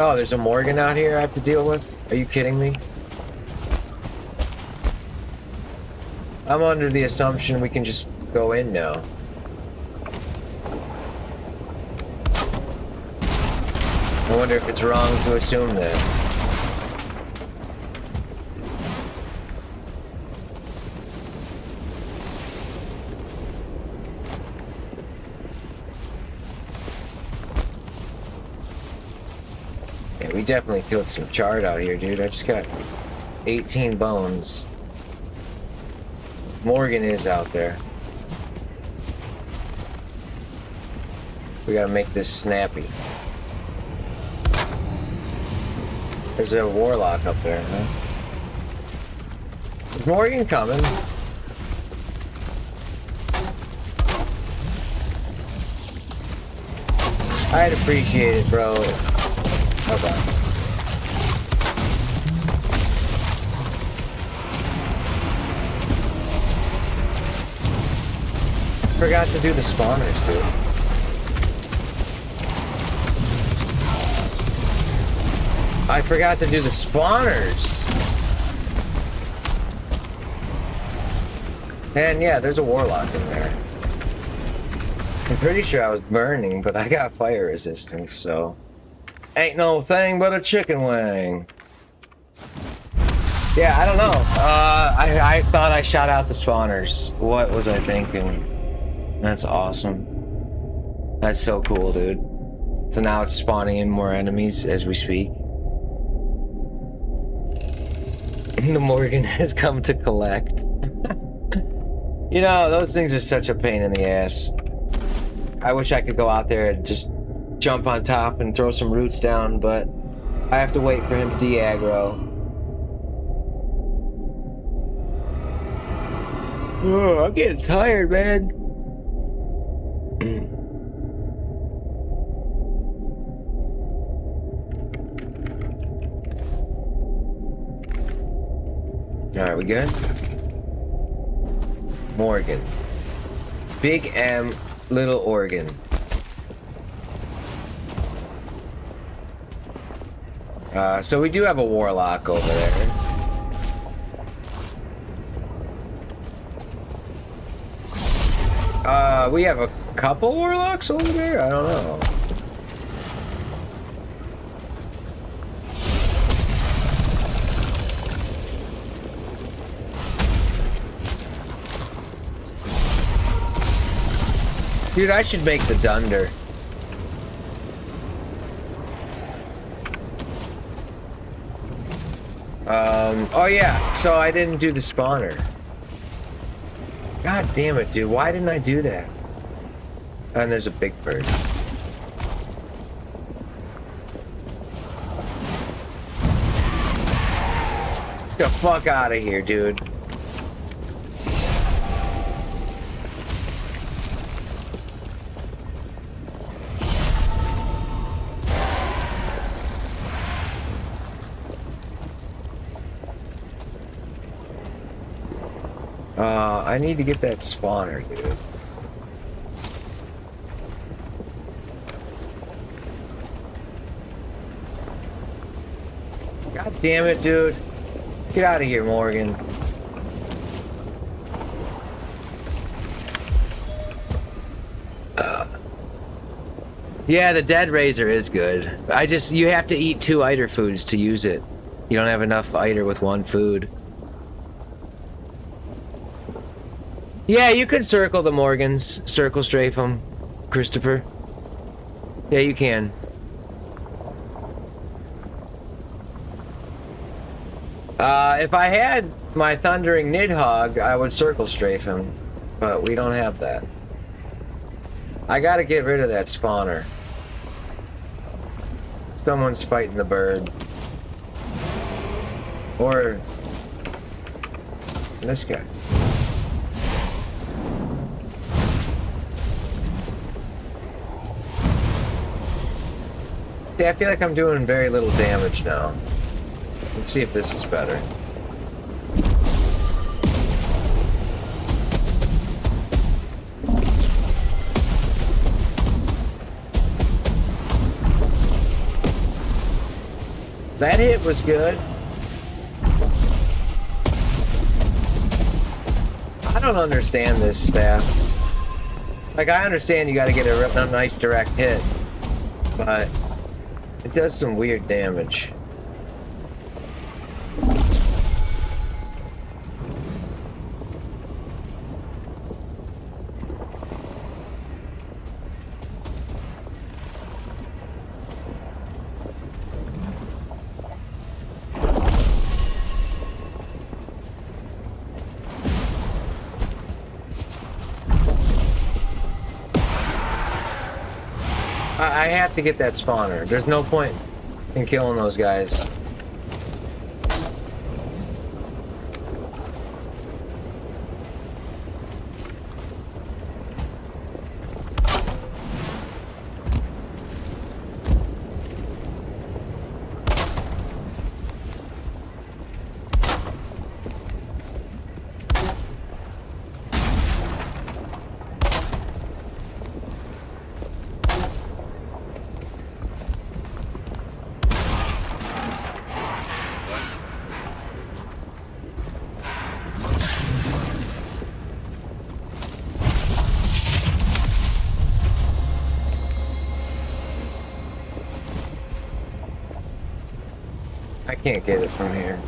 Oh, there's a Morgan out here I have to deal with? Are you kidding me? I'm under the assumption we can just go in now. I wonder if it's wrong to assume that. Yeah, we definitely killed some chard out here, dude. I just got 18 bones. Morgan is out there. We gotta make this snappy. There's a warlock up there, huh? Is Morgan coming? I'd appreciate it, bro. Hold on. Forgot to do the spawners, dude. I forgot to do the spawners. And yeah, there's a warlock in there. I'm pretty sure I was burning, but I got fire resistance, so ain't no thing but a chicken wing. Yeah, I don't know. I thought I shot out the spawners. What was I thinking? That's awesome. That's so cool, dude. So now it's spawning in more enemies as we speak. The Morgan has come to collect. You know, those things are such a pain in the ass. I wish I could go out there and just jump on top and throw some roots down, but I have to wait for him to de-aggro. Oh, I'm getting tired, man. Alright, we good? Morgan. Big M, little organ. So we do have a warlock over there. We have a couple warlocks over there? I don't know. Dude, I should make the Dunder. Oh yeah, so I didn't do the spawner. God damn it, dude, why didn't I do that? And there's a big bird. Get the fuck out of here, dude. I need to get that spawner, dude. God damn it, dude. Get out of here, Morgan. Yeah, the dead razor is good. You have to eat 2 Eider foods to use it. You don't have enough Eider with 1 food. Yeah, you could circle the Morgans. Circle strafe them, Christopher. Yeah, you can. If I had my Thundering Nidhogg, I would circle strafe him. But we don't have that. I gotta get rid of that spawner. Someone's fighting the bird. Or... this guy. See, I feel like I'm doing very little damage now. Let's see if this is better. That hit was good. I don't understand this staff. Like, I understand you gotta get a nice direct hit, but it does some weird damage. I have to get that spawner. There's no point in killing those guys. I can't get it from here.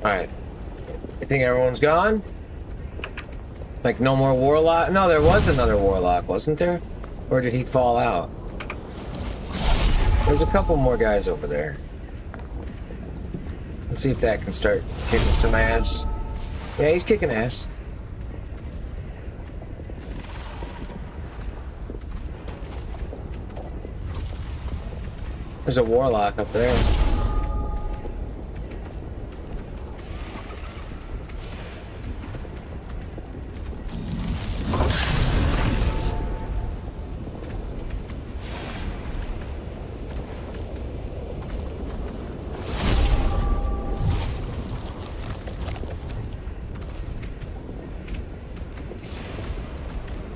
Alright. I think everyone's gone? Like, no more warlock? No, there was another warlock, wasn't there? Or did he fall out? There's a couple more guys over there. Let's see if that can start kicking some ass. Yeah, he's kicking ass. There's a warlock up there.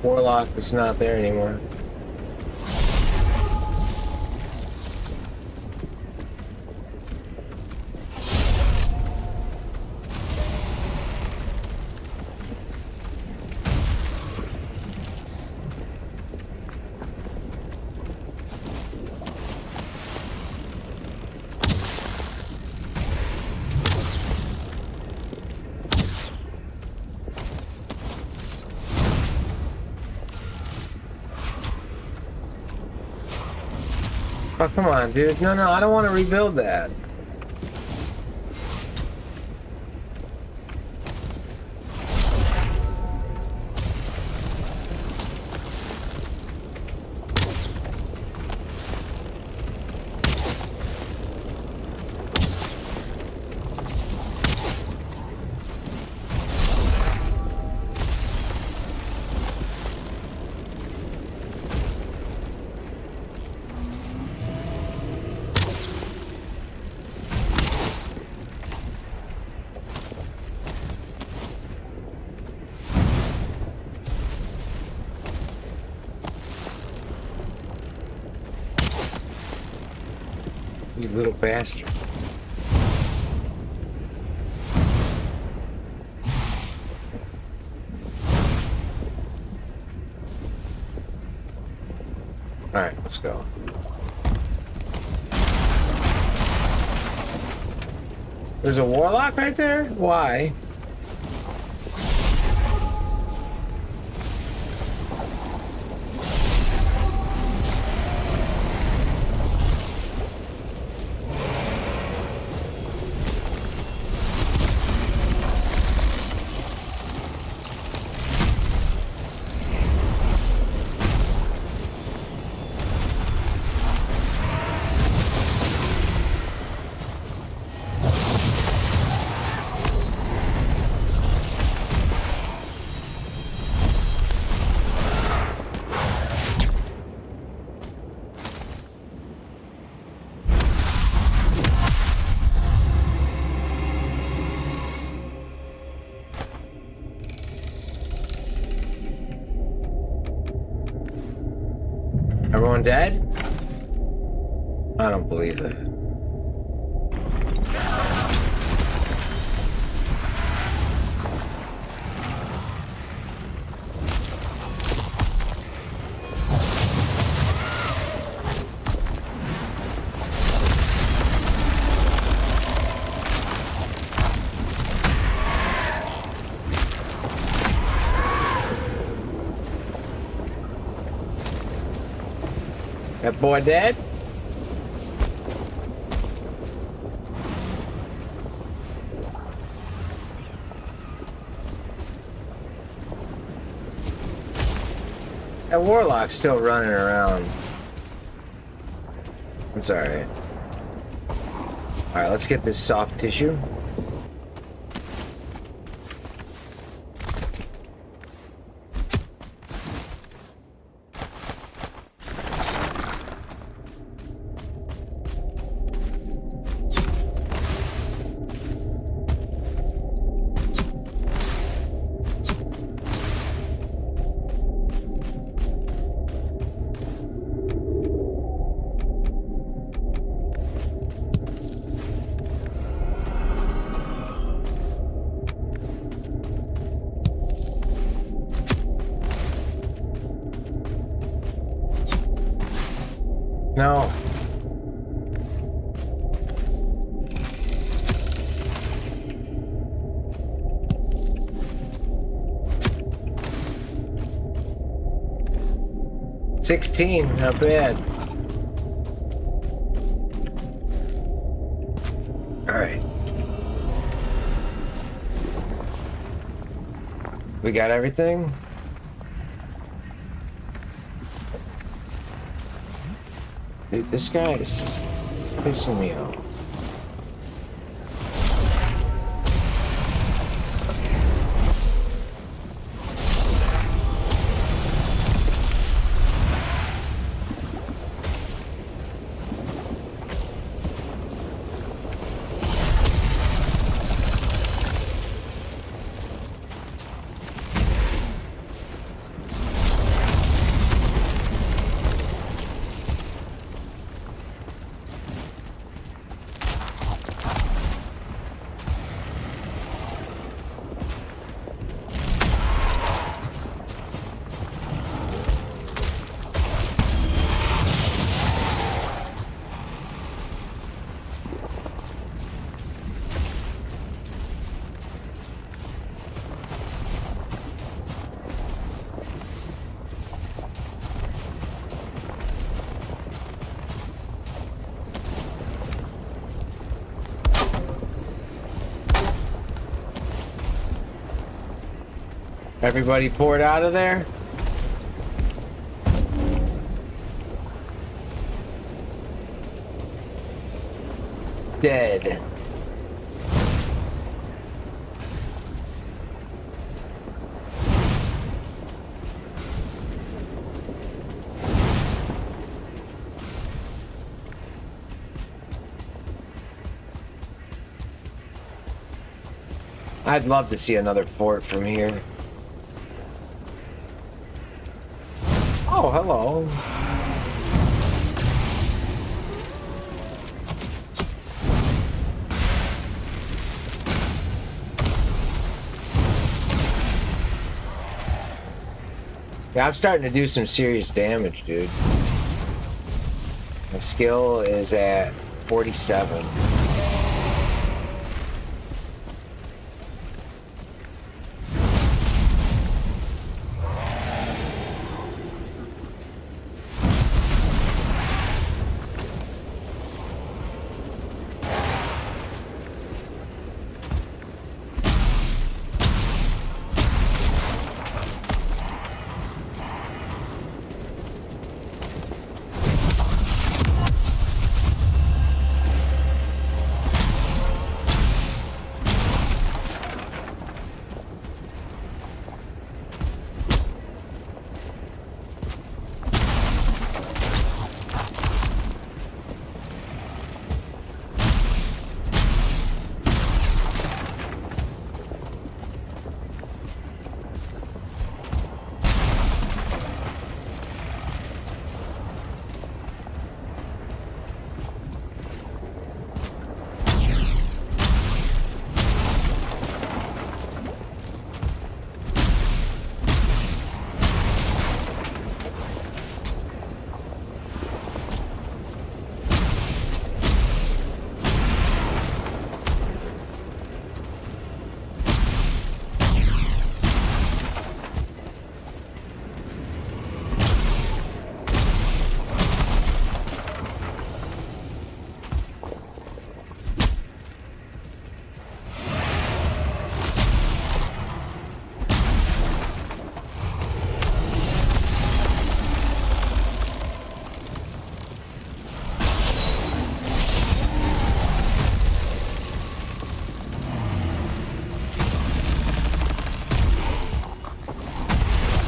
Warlock is not there anymore. Oh, come on, dude. No, I don't want to rebuild that. You little bastard. Alright, let's go. There's a warlock right there? Why? Everyone dead? I don't believe that. That boy dead? That warlock's still running around. It's alright. Alright, let's get this soft tissue. No. 16, not bad. Alright. We got everything? Dude, this guy is just pissing me off. Everybody poured out of there? Dead. I'd love to see another fort from here. Oh, hello. Yeah, I'm starting to do some serious damage, dude. My skill is at 47.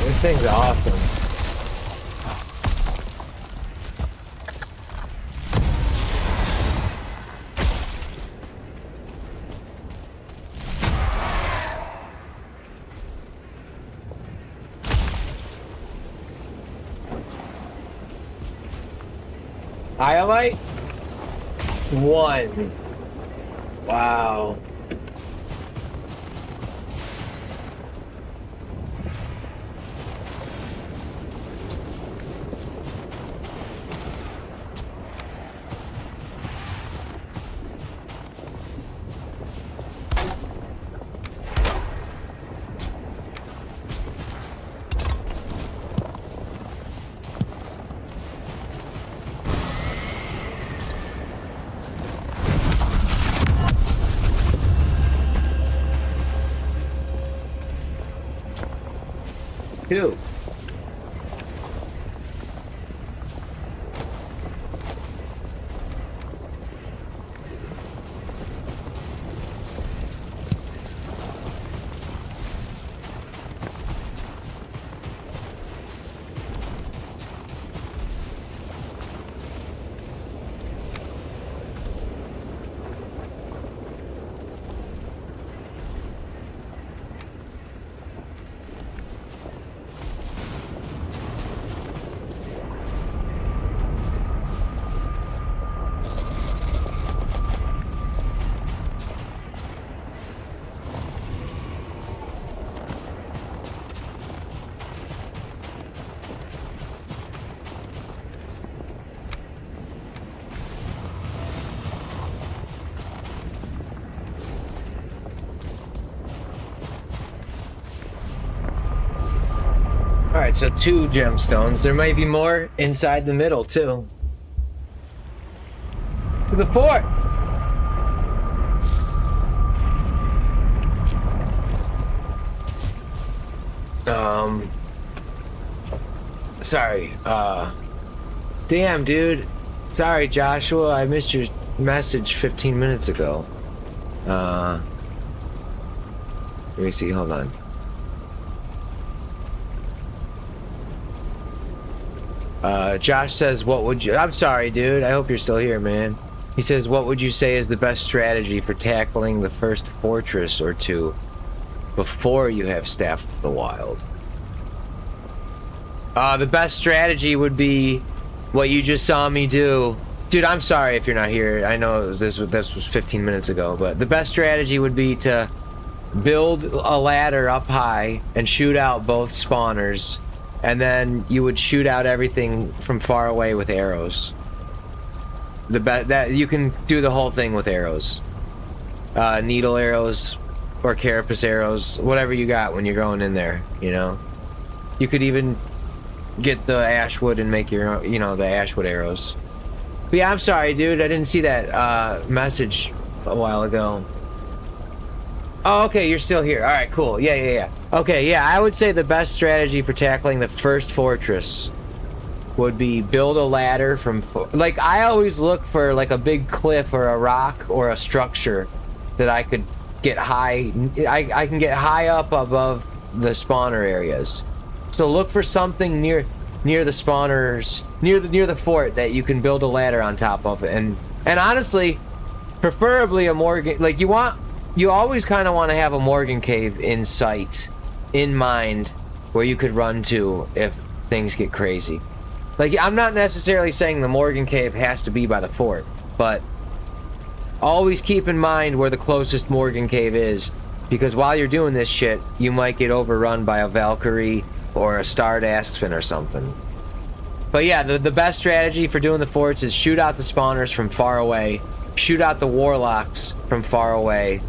This thing's awesome. Highlight? 1. Wow. Two. Alright, so 2 gemstones. There might be more inside the middle, too. To the fort! Sorry, damn, dude. Sorry, Joshua, I missed your message 15 minutes ago. Let me see, hold on. Josh says, what would you... I'm sorry, dude. I hope you're still here, man. He says, what would you say is the best strategy for tackling the first fortress or two before you have Staff of the Wild? The best strategy would be what you just saw me do. Dude, I'm sorry if you're not here. I know this was 15 minutes ago, but the best strategy would be to build a ladder up high and shoot out both spawners. And then you would shoot out everything from far away with arrows. That you can do the whole thing with arrows, needle arrows or carapace arrows, whatever you got when you're going in there. You know, you could even get the ashwood and make your, you know, the ashwood arrows. But yeah, I'm sorry, dude. I didn't see that message a while ago. Oh, okay, you're still here. All right, cool. Yeah. Okay, yeah, I would say the best strategy for tackling the first fortress would be build a ladder from... Like, I always look for, like, a big cliff or a rock or a structure that I could get high... I can get high up above the spawner areas. So look for something near the spawners, near the fort that you can build a ladder on top of it. And honestly, preferably a Morgan... Like, you always kind of want to have a Morgan cave in sight, in mind, where you could run to if things get crazy. Like, I'm not necessarily saying the Morgan cave has to be by the fort, but always keep in mind where the closest Morgan cave is, because while you're doing this shit, you might get overrun by a Valkyrie or a starred Askfin or something. But yeah, the best strategy for doing the forts is shoot out the spawners from far away, shoot out the warlocks from far away,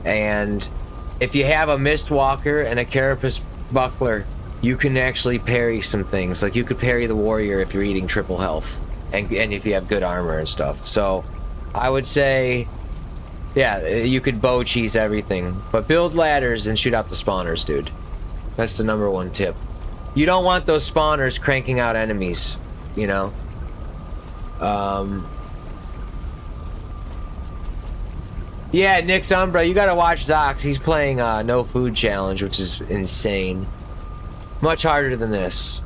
and if you have a Mistwalker and a Carapace Buckler, you can actually parry some things. Like, you could parry the warrior if you're eating triple health, and if you have good armor and stuff. So I would say, yeah, you could bow cheese everything, but build ladders and shoot out the spawners, dude. That's the #1 tip. You don't want those spawners cranking out enemies, you know? Yeah, Nick's Umbra, you gotta watch Zox. He's playing No Food Challenge, which is insane. Much harder than this.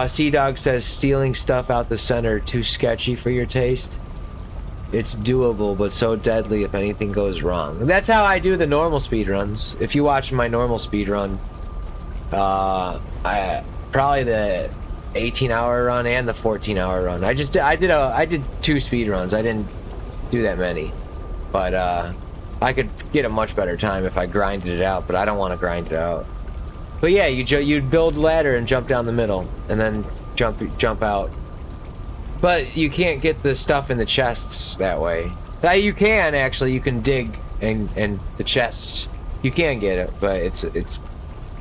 Sea-Dog says, stealing stuff out the center too sketchy for your taste? It's doable, but so deadly if anything goes wrong. That's how I do the normal speedruns. If you watch my normal speedrun, probably the 18-hour run and the 14-hour run. I did 2 speedruns. I didn't do that many, but I could get a much better time if I grinded it out, but I don't want to grind it out. But yeah, you'd build a ladder and jump down the middle and then jump out. But you can't get the stuff in the chests that way. You can actually, you can dig and the chests, you can get it, but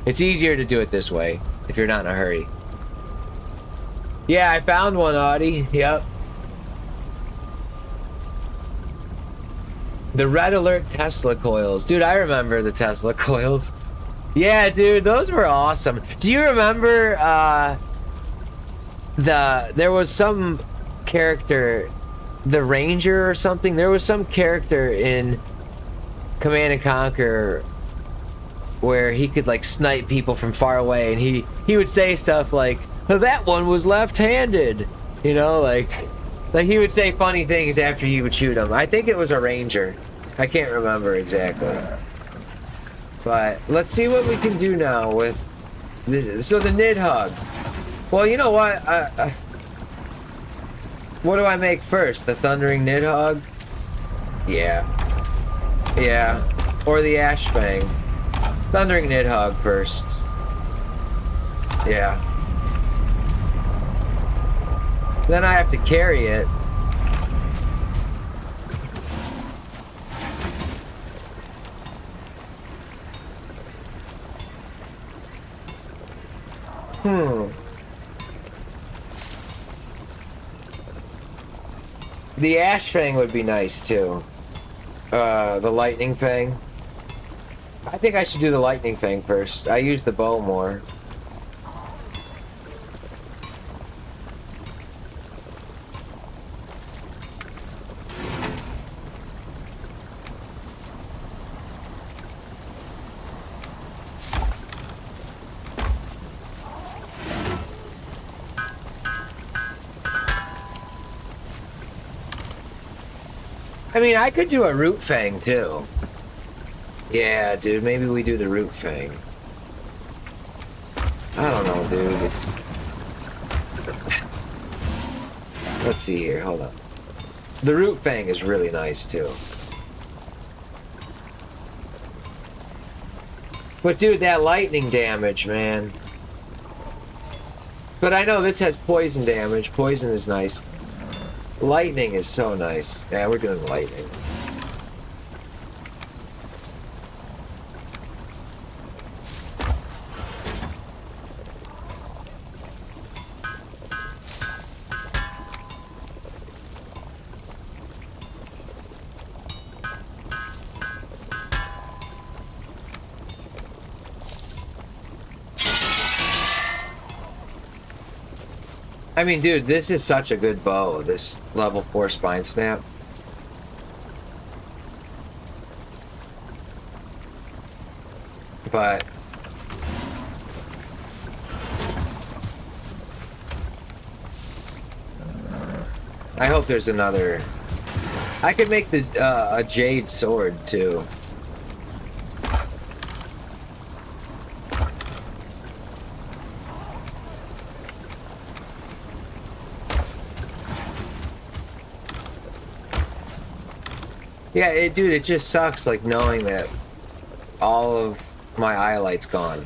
it's easier to do it this way if you're not in a hurry. Yeah, I found one, Audie. Yep. The Red Alert Tesla coils. Dude, I remember the Tesla coils. Yeah, dude, those were awesome. Do you remember there was some character, the Ranger or something? There was some character in Command and Conquer where he could like snipe people from far away, and he would say stuff like, "Oh, that one was left-handed," you know, like he would say funny things after he would shoot him. I think it was a Ranger. I can't remember exactly. But let's see what we can do now with the Nidhogg. Well, you know what? What do I make first? The Thundering Nidhogg? Yeah. Yeah. Or the Ashfang. Thundering Nidhogg first. Yeah. Then I have to carry it. The Ash Fang would be nice too. The Lightning Fang. I think I should do the Lightning Fang first. I use the bow more. I mean, I could do a Root Fang too. Yeah, dude, maybe we do the Root Fang. I don't know, dude. It's... Let's see here, hold on. The Root Fang is really nice too. But dude, that lightning damage, man. But I know this has poison damage. Poison is nice. Lightning is so nice. Yeah, we're doing lightning. I mean, dude, this is such a good bow, this level 4 Spine Snap. But... I hope there's another... I could make the a Jade Sword, too. Yeah, dude, it just sucks, like, knowing that all of my eye light's gone.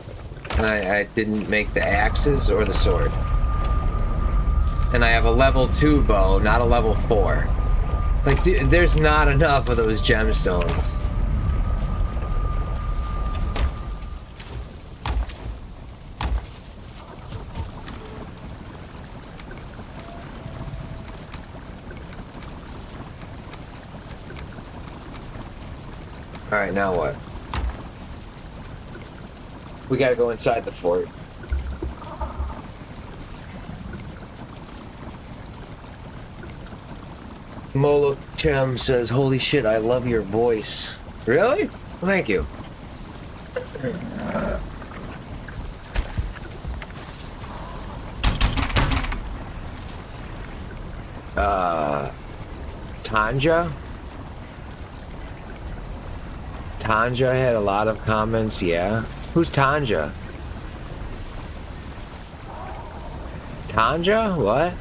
And I didn't make the axes or the sword. And I have a level 2 bow, not a level 4. Like, dude, there's not enough of those gemstones. Alright, now what? We gotta go inside the fort. Molo Chem says, "Holy shit, I love your voice." Really? Well, thank you. Tanja? Tanja had a lot of comments, yeah. Who's Tanja? Tanja? What?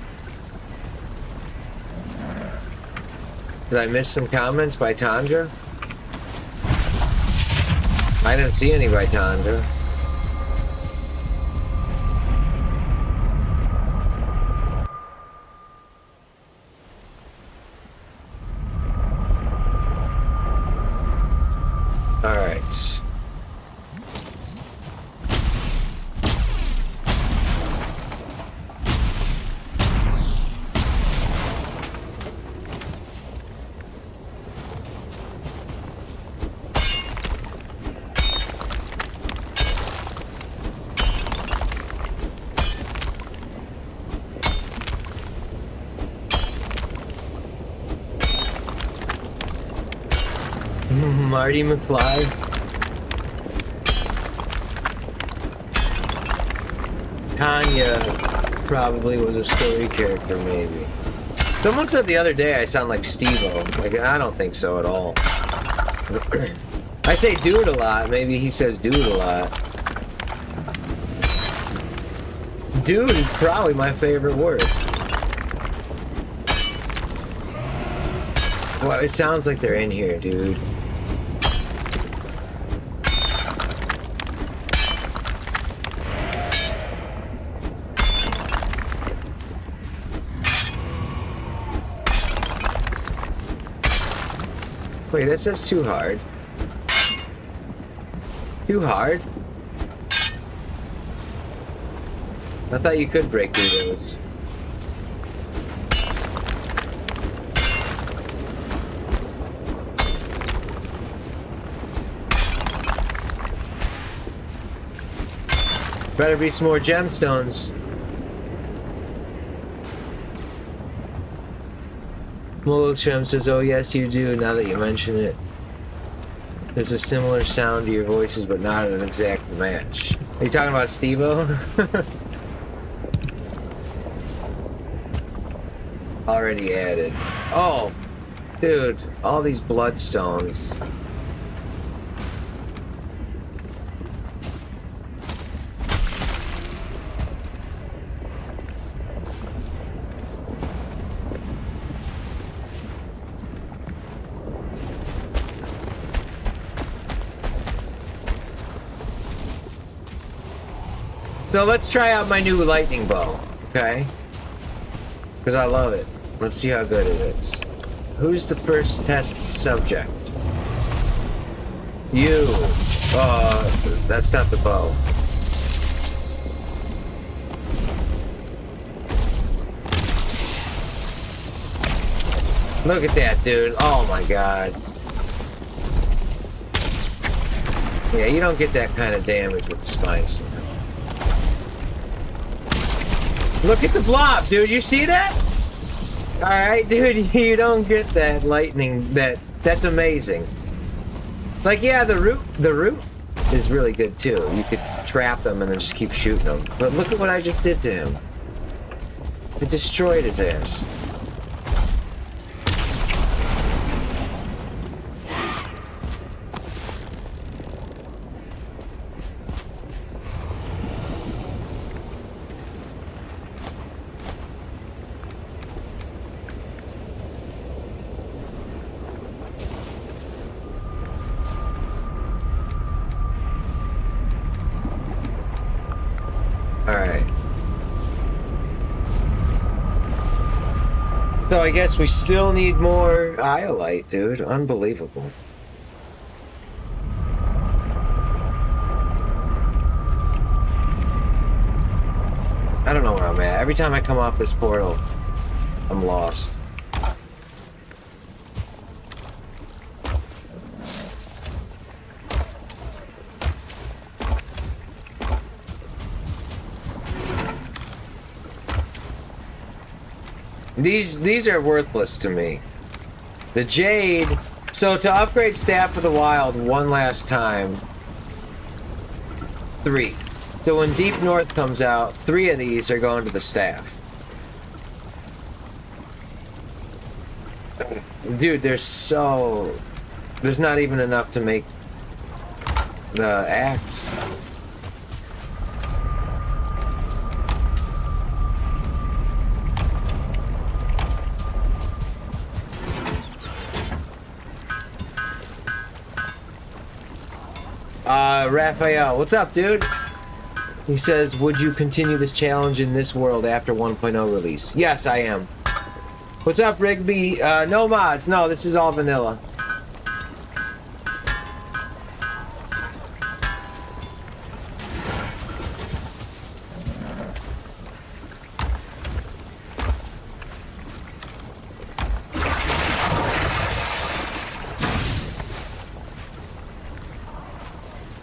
Did I miss some comments by Tanja? I didn't see any by Tanja. Alright. Marty McFly. Tanya probably was a story character, maybe. Someone said the other day I sound like Steve-O. Like, I don't think so at all. I say dude a lot. Maybe he says dude a lot. Dude is probably my favorite word. Well, it sounds like they're in here, dude. Wait, that says too hard. Too hard? I thought you could break through those. Better be some more gemstones. Molochem says, oh yes you do, now that you mention it. There's a similar sound to your voices, but not an exact match. Are you talking about Steve-O? Already added. Oh, dude, all these bloodstones. So let's try out my new lightning bow, okay? Because I love it. Let's see how good it is. Who's the first test subject? You. That's not the bow. Look at that, dude. Oh my god. Yeah, you don't get that kind of damage with the spine slam. Look at the blob, dude. You see that? Alright, dude, you don't get that lightning. That's amazing. Like, yeah, the root is really good too. You could trap them and then just keep shooting them. But look at what I just did to him. It destroyed his ass. So I guess we still need more iolite, dude. Unbelievable. I don't know where I'm at. Every time I come off this portal, I'm lost. These are worthless to me. The jade. So to upgrade Staff of the Wild one last time, 3. So when Deep North comes out, 3 of these are going to the staff. Dude, there's not even enough to make the axe. Raphael, what's up, dude? He says, would you continue this challenge in this world after 1.0 release? Yes, I am. What's up, Rigby? No mods. No, this is all vanilla.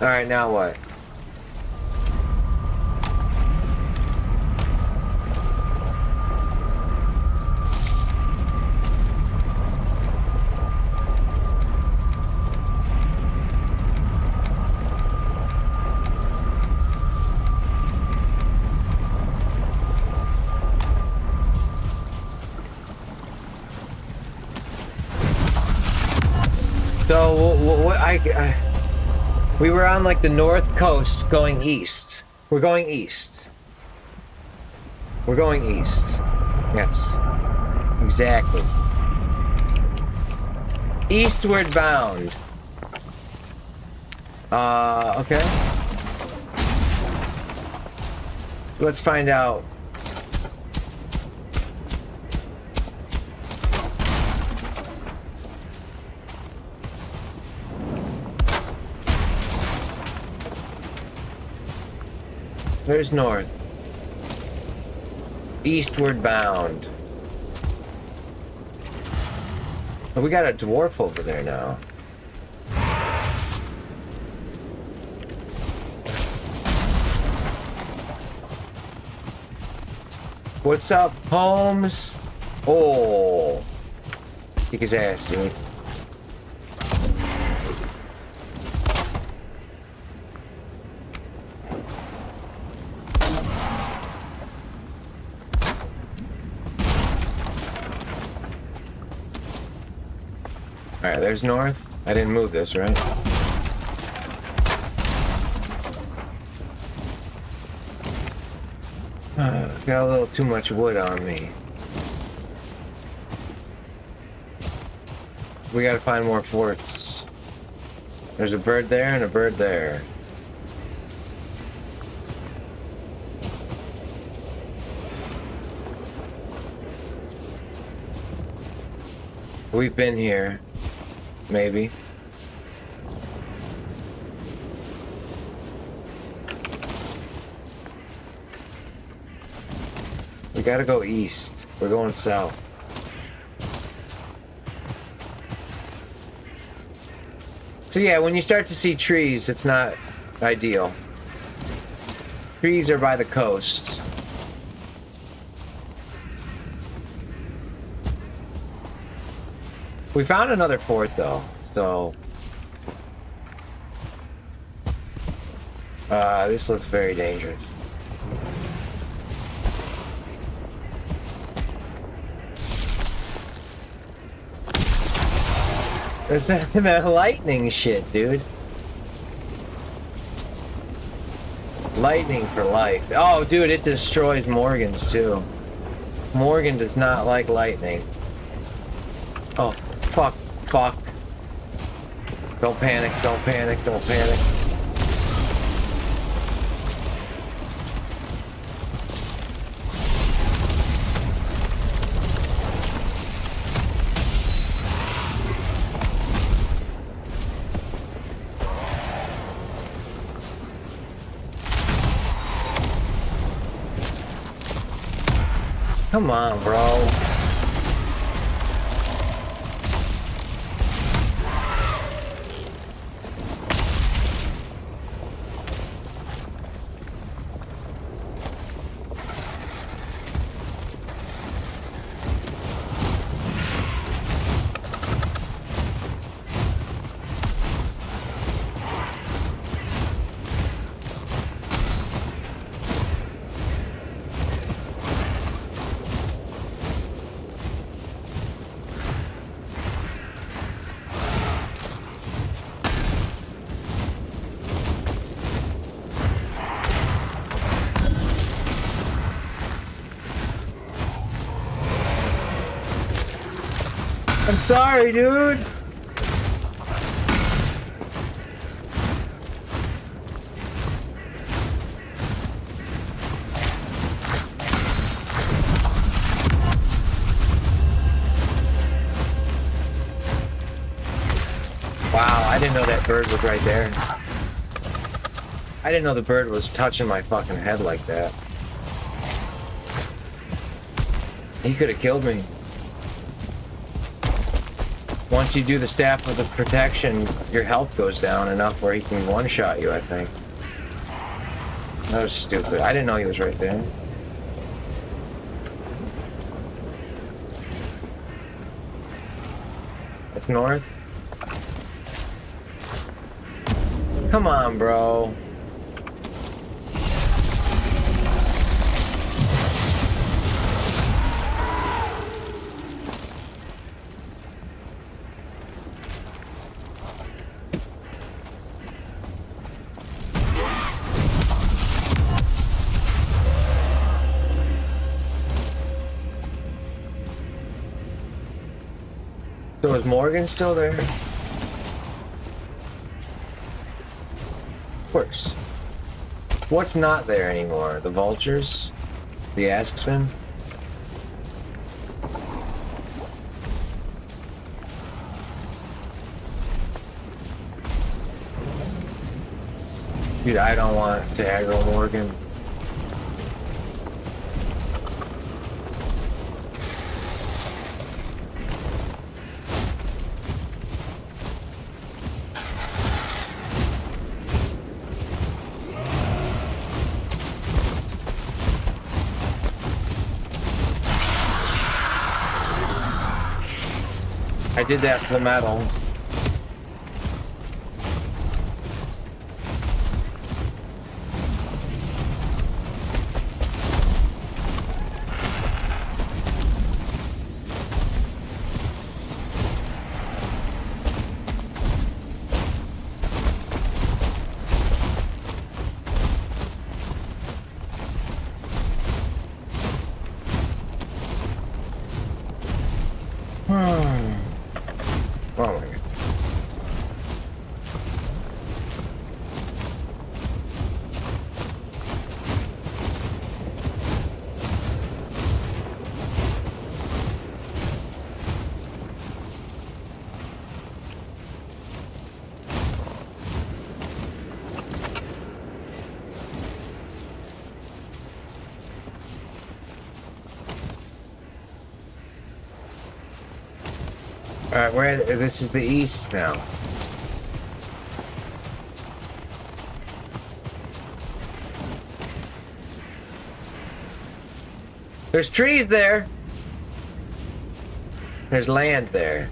Alright, now what? So we were on like the north coast going east. We're going east. We're going east. Yes. Exactly. Eastward bound. Okay. Let's find out. There's north. Eastward bound. Oh, we got a dwarf over there now. What's up, Holmes? Oh. Kick his ass, dude. Alright, there's north. I didn't move this, right? Got a little too much wood on me. We gotta find more forts. There's a bird there and a bird there. We've been here. Maybe. We gotta go east. We're going south. So yeah, when you start to see trees, it's not ideal. Trees are by the coast. We found another fort though, so this looks very dangerous. There's that lightning shit, dude. Lightning for life. Oh, dude, it destroys Morgans too. Morgan does not like lightning. Oh. Fuck, fuck. Don't panic, don't panic, don't panic. Come on, bro. I'm sorry, dude. Wow, I didn't know that bird was right there. I didn't know the bird was touching my fucking head like that. He could have killed me. Once you do the staff of the protection, your health goes down enough where he can one-shot you, I think. That was stupid. I didn't know he was right there. It's north. Come on, bro. So is Morgan still there? Of course. What's not there anymore? The vultures? The Asksmen? Dude, I don't want to aggro Morgan. I did that for the metal. Oh my God. Alright, this is the east now. There's trees there. There's land there.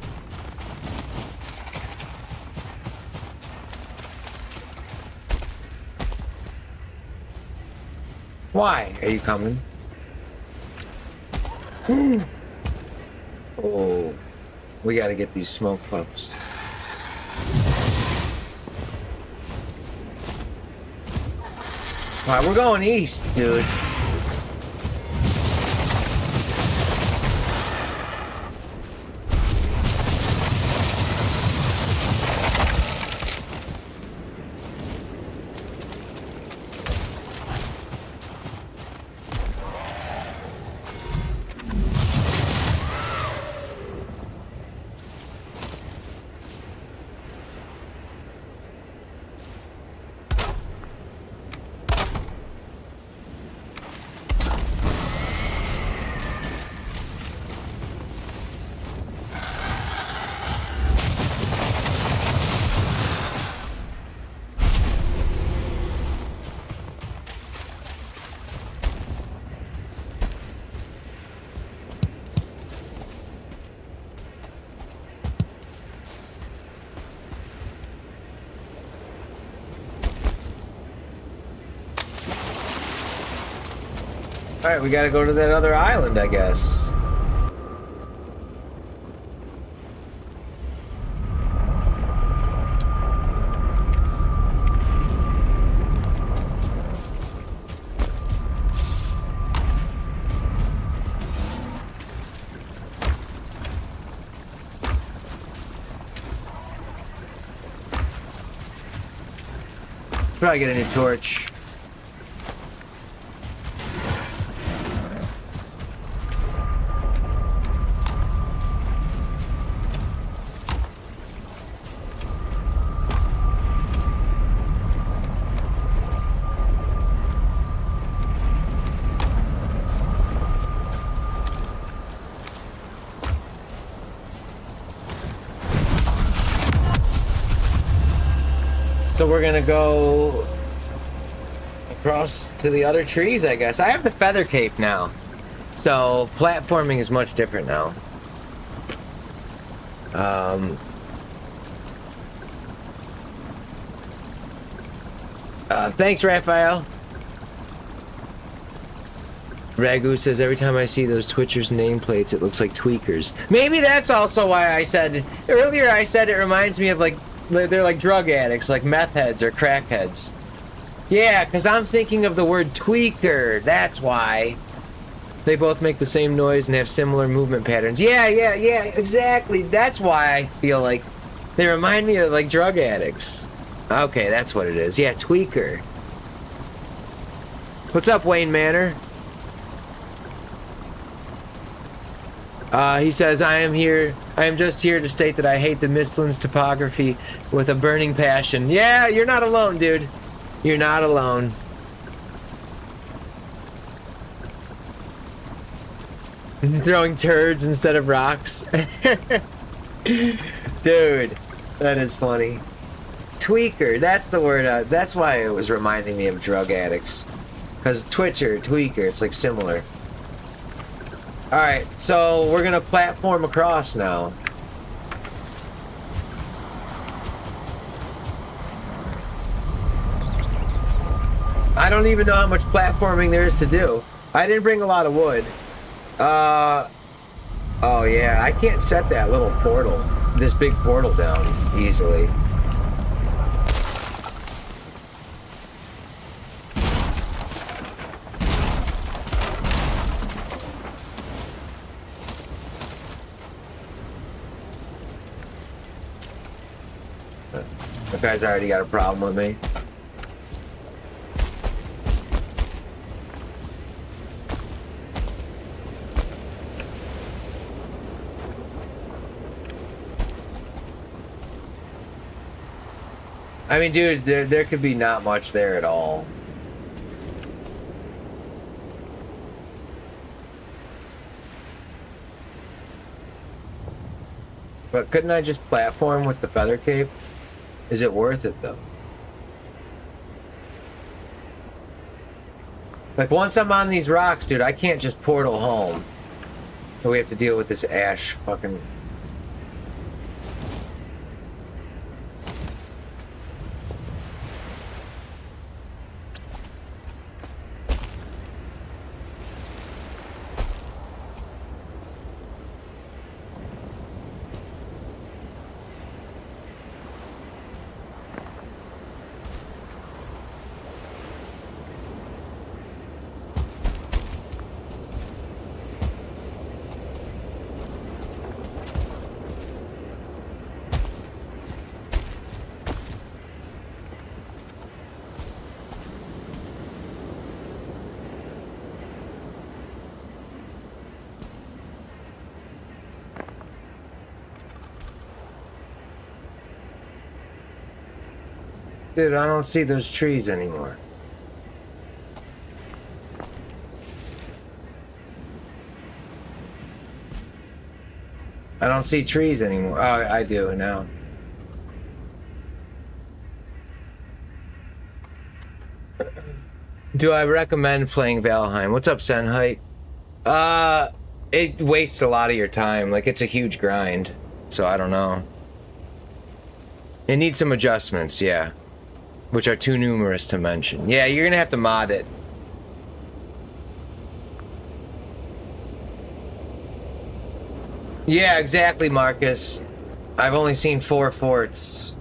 Why are you coming? Oh. We gotta get these smoke puffs. Alright, we're going east, dude. Alright, we gotta go to that other island, I guess. Probably get a new torch. So we're gonna go across to the other trees, I guess. I have the feather cape now, so platforming is much different now. Thanks, Raphael. Ragu says, every time I see those Twitchers nameplates, it looks like tweakers. Maybe that's also why I said, earlier I said it reminds me of like, they're like drug addicts, like meth heads or crack heads. Yeah, because I'm thinking of the word tweaker, that's why. They both make the same noise and have similar movement patterns. Yeah, exactly. That's why I feel like they remind me of like drug addicts. Okay, that's what it is. Yeah, tweaker. What's up, Wayne Manor? He says, I am just here to state that I hate the Mistlands topography with a burning passion. Yeah, you're not alone, dude. You're not alone. Throwing turds instead of rocks. Dude, that is funny. Tweaker, that's the word. That's why it was reminding me of drug addicts. Because Twitcher, tweaker, it's like similar. Alright, so we're gonna platform across now. I don't even know how much platforming there is to do. I didn't bring a lot of wood. Oh yeah, I can't set that little portal, this big portal down easily. That guy's already got a problem with me. I mean, dude, there could be not much there at all. But couldn't I just platform with the feather cape? Is it worth it, though? Like, once I'm on these rocks, dude, I can't just portal home. So we have to deal with this ash fucking... Dude, I don't see those trees anymore. I don't see trees anymore. Oh, I do now. Do I recommend playing Valheim? What's up, Senhite? It wastes a lot of your time. Like, it's a huge grind. So I don't know. It needs some adjustments, yeah. Which are too numerous to mention. Yeah, you're gonna have to mod it. Yeah, exactly, Marcus. I've only seen 4 forts.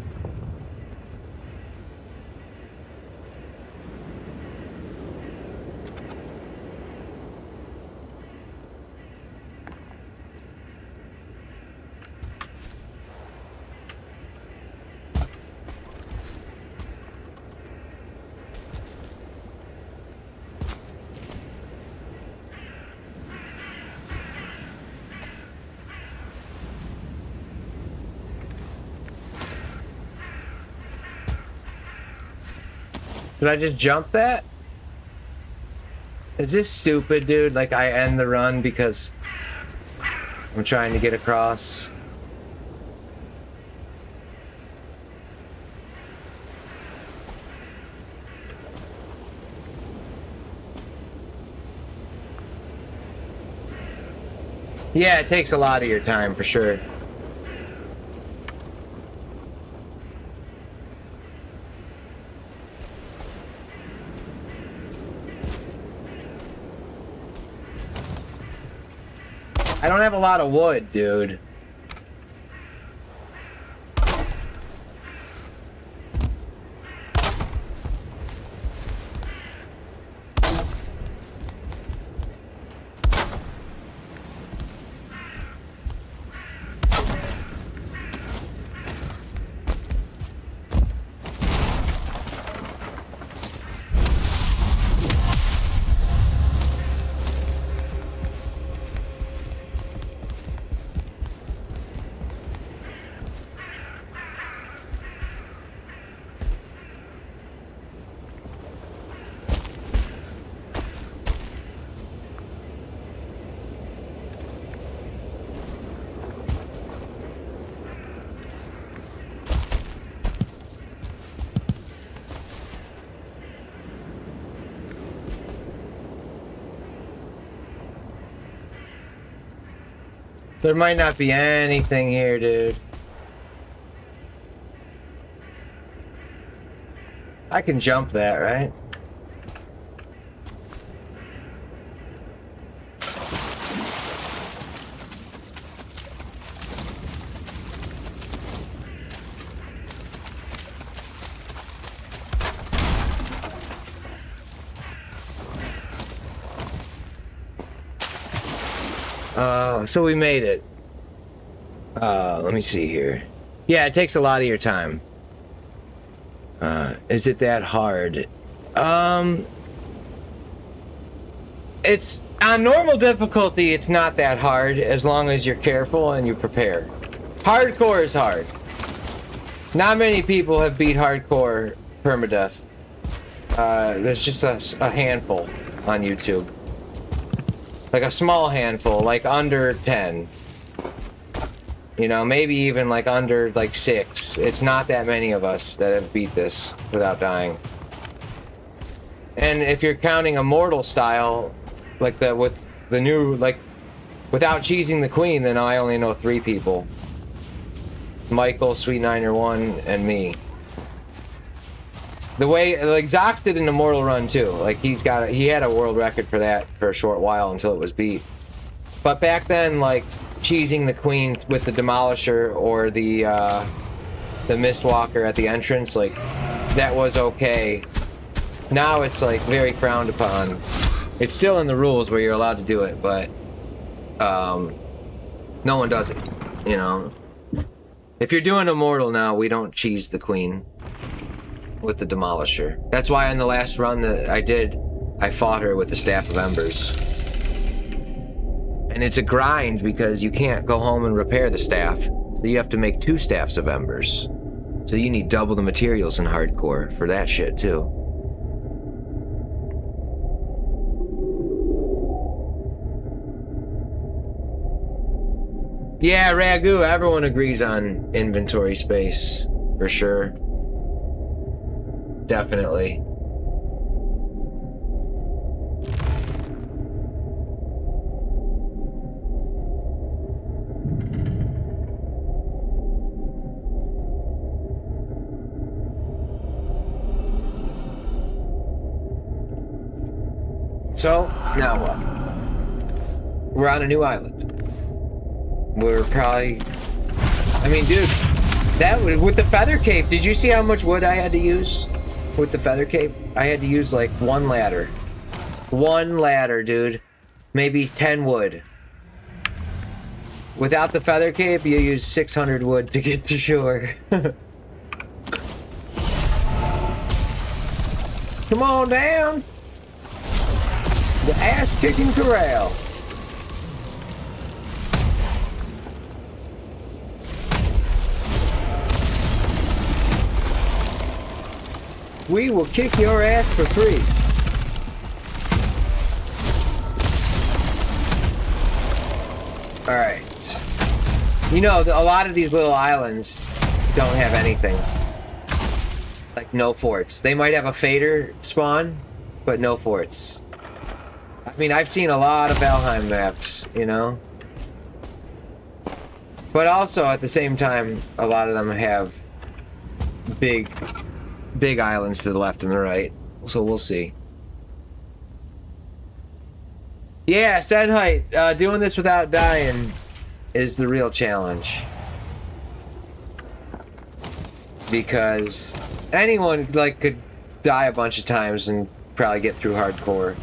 Did I just jump that? Is this stupid, dude? Like, I end the run because I'm trying to get across. Yeah, it takes a lot of your time, for sure. I don't have a lot of wood, dude. There might not be anything here, dude. I can jump that, right? So we made it. Let me see here. Yeah, it takes a lot of your time. Is it that hard? It's on normal difficulty, it's not that hard as long as you're careful and you prepare. Hardcore is hard. Not many people have beat hardcore permadeath. There's just a handful on YouTube. Like a small handful, like under 10. You know, maybe even like under like 6. It's not that many of us that have beat this without dying. And if you're counting Immortal style, like with the new, like without cheesing the queen, then I only know 3 people. Michael, Sweet Niner 1, and me. The way, like Zox did an Immortal run too. Like he had a world record for that for a short while until it was beat. But back then, like cheesing the queen with the Demolisher or the Mistwalker at the entrance, like that was okay. Now it's like very frowned upon. It's still in the rules where you're allowed to do it, but no one does it. You know, if you're doing Immortal now, we don't cheese the queen with the Demolisher. That's why in the last run that I did, I fought her with the Staff of Embers. And it's a grind because you can't go home and repair the staff. So you have to make 2 Staffs of Embers. So you need double the materials in hardcore for that shit too. Yeah, Ragu, everyone agrees on inventory space, for sure. Definitely. So, now what? We're on a new island. We're probably... I mean, dude, that with the feather cape, did you see how much wood I had to use? With the feather cape, I had to use like 1 ladder. 1 ladder, dude. Maybe 10 wood. Without the feather cape, you use 600 wood to get to shore. Come on down. The ass-kicking corral. We will kick your ass for free. Alright. You know, a lot of these little islands don't have anything. Like, no forts. They might have a fader spawn, but no forts. I mean, I've seen a lot of Valheim maps, you know? But also, at the same time, a lot of them have big islands to the left and the right. So we'll see. Yeah, Senhite, doing this without dying is the real challenge. Because anyone, like, could die a bunch of times and probably get through hardcore.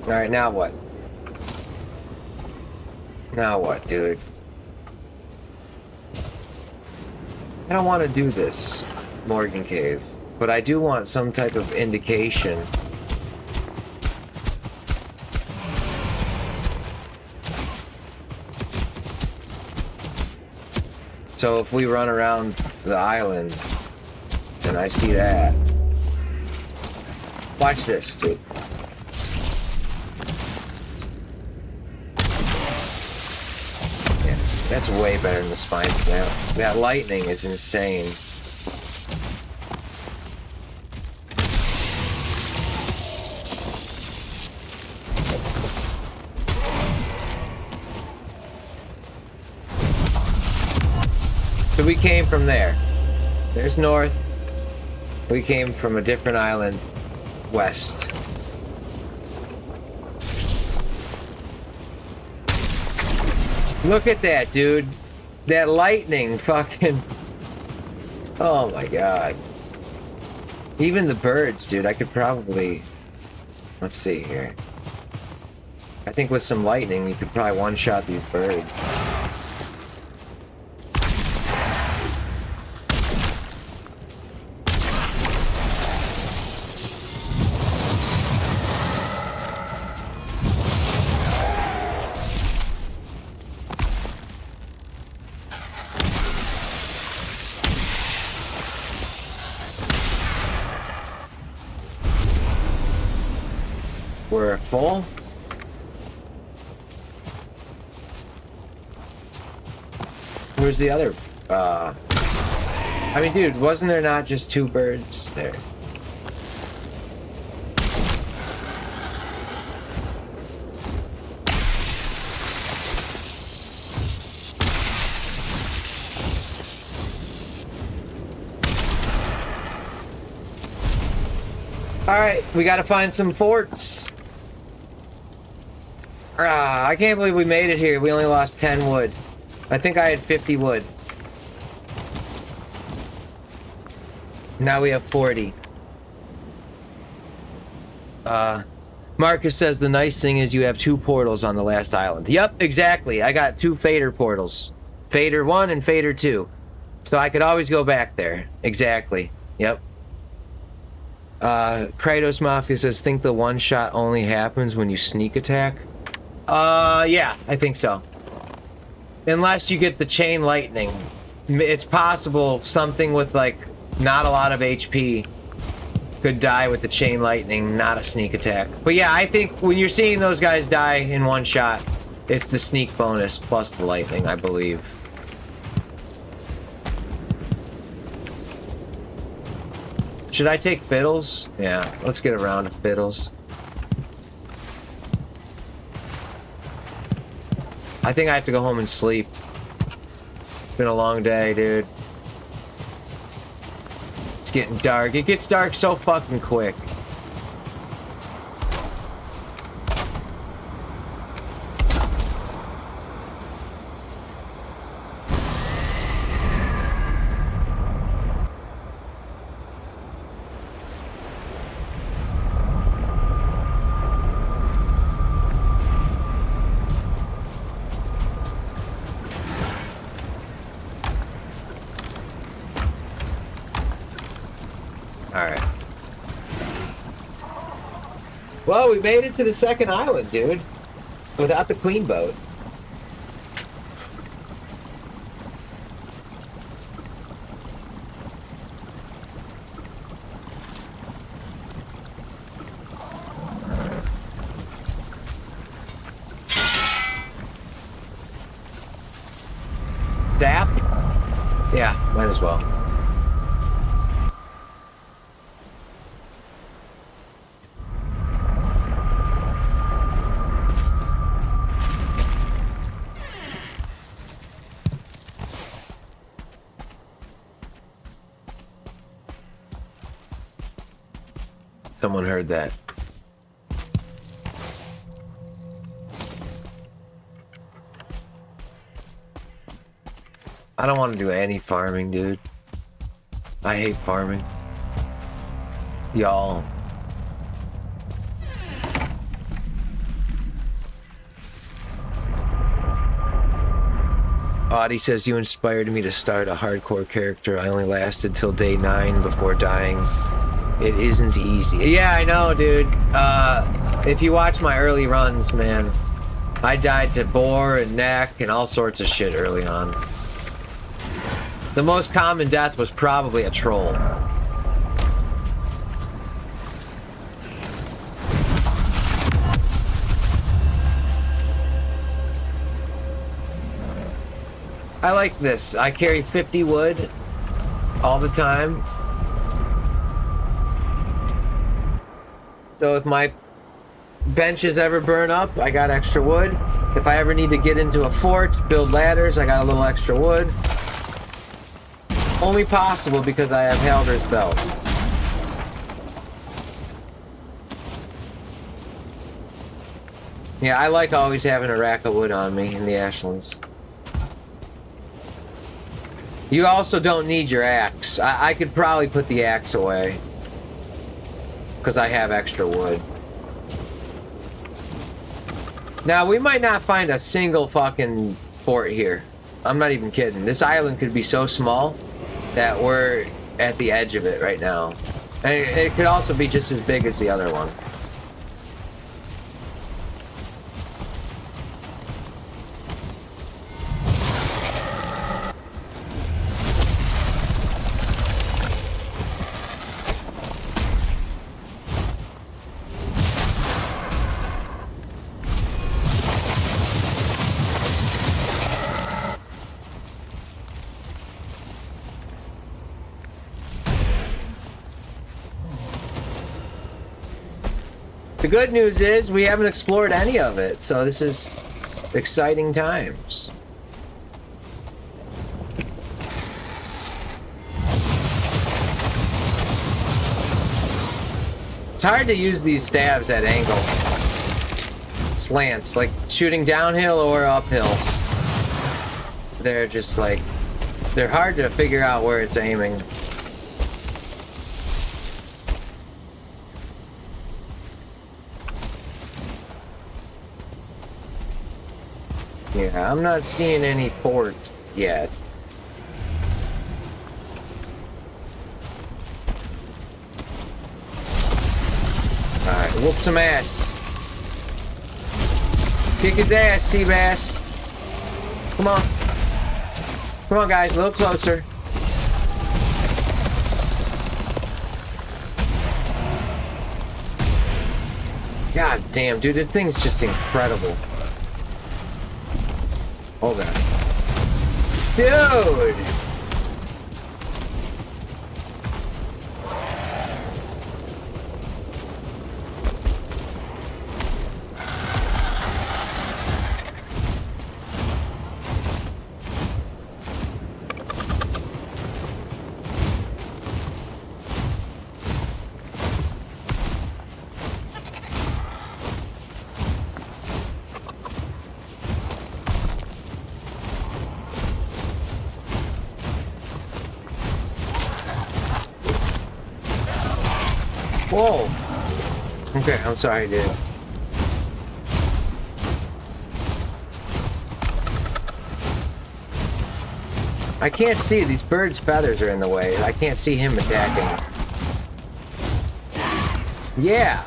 Alright, now what? Now what, dude? I don't want to do this, Morgan Cave, but I do want some type of indication. So if we run around the island, and I see that. Watch this, dude. That's way better than the spine snap. That lightning is insane. came from there. There's north. We came from a different island west. Look at that, dude. That lightning fucking... Oh my god. Even the birds, dude. I could probably... Let's see here. I think with some lightning, you could probably one-shot these birds. We're full? Where's the other? I mean, dude, wasn't there not just 2 birds there? Alright, we gotta find some forts. I can't believe we made it here. We only lost 10 wood. I think I had 50 wood. Now we have 40. Marcus says the nice thing is you have 2 portals on the last island. Yep, exactly. I got 2 Fader portals. Fader 1 and Fader 2. So I could always go back there. Exactly. Yep. Kratos Mafia says, think the one-shot only happens when you sneak attack? Yeah, I think so. Unless you get the chain lightning. It's possible something with, like, not a lot of HP could die with the chain lightning, not a sneak attack. But yeah, I think when you're seeing those guys die in one shot, it's the sneak bonus plus the lightning, I believe. Should I take fiddles? Yeah, let's get around to fiddles. I think I have to go home and sleep. It's been a long day, dude. It's getting dark. It gets dark so fucking quick. Well, we made it to the second island, dude. Without the queen boat. Staff? Yeah, might as well. Someone heard that. I don't want to do any farming, dude. I hate farming. Y'all. Audie says, you inspired me to start a hardcore character. I only lasted till day 9 before dying. It isn't easy. Yeah, I know, dude. If you watch my early runs, man, I died to boar and neck and all sorts of shit early on. The most common death was probably a troll. I like this. I carry 50 wood all the time. So if my benches ever burn up, I got extra wood. If I ever need to get into a fort, build ladders, I got a little extra wood. Only possible because I have Halder's belt. Yeah, I like always having a rack of wood on me in the Ashlands. You also don't need your axe. I could probably put the axe away. Because I have extra wood. Now, we might not find a single fucking fort here. I'm not even kidding. This island could be so small that we're at the edge of it right now. And it could also be just as big as the other one. The good news is we haven't explored any of it, so this is exciting times. It's hard to use these stabs at angles. Slants, like shooting downhill or uphill. They're just like, they're hard to figure out where it's aiming. Yeah, I'm not seeing any forts yet. Alright, whoop some ass. Kick his ass, Seabass. Come on. Come on, guys, a little closer. God damn, dude, this thing's just incredible. Hold on. Dude! Whoa! Okay, I'm sorry, dude. I can't see. These birds' feathers are in the way. I can't see him attacking. Yeah!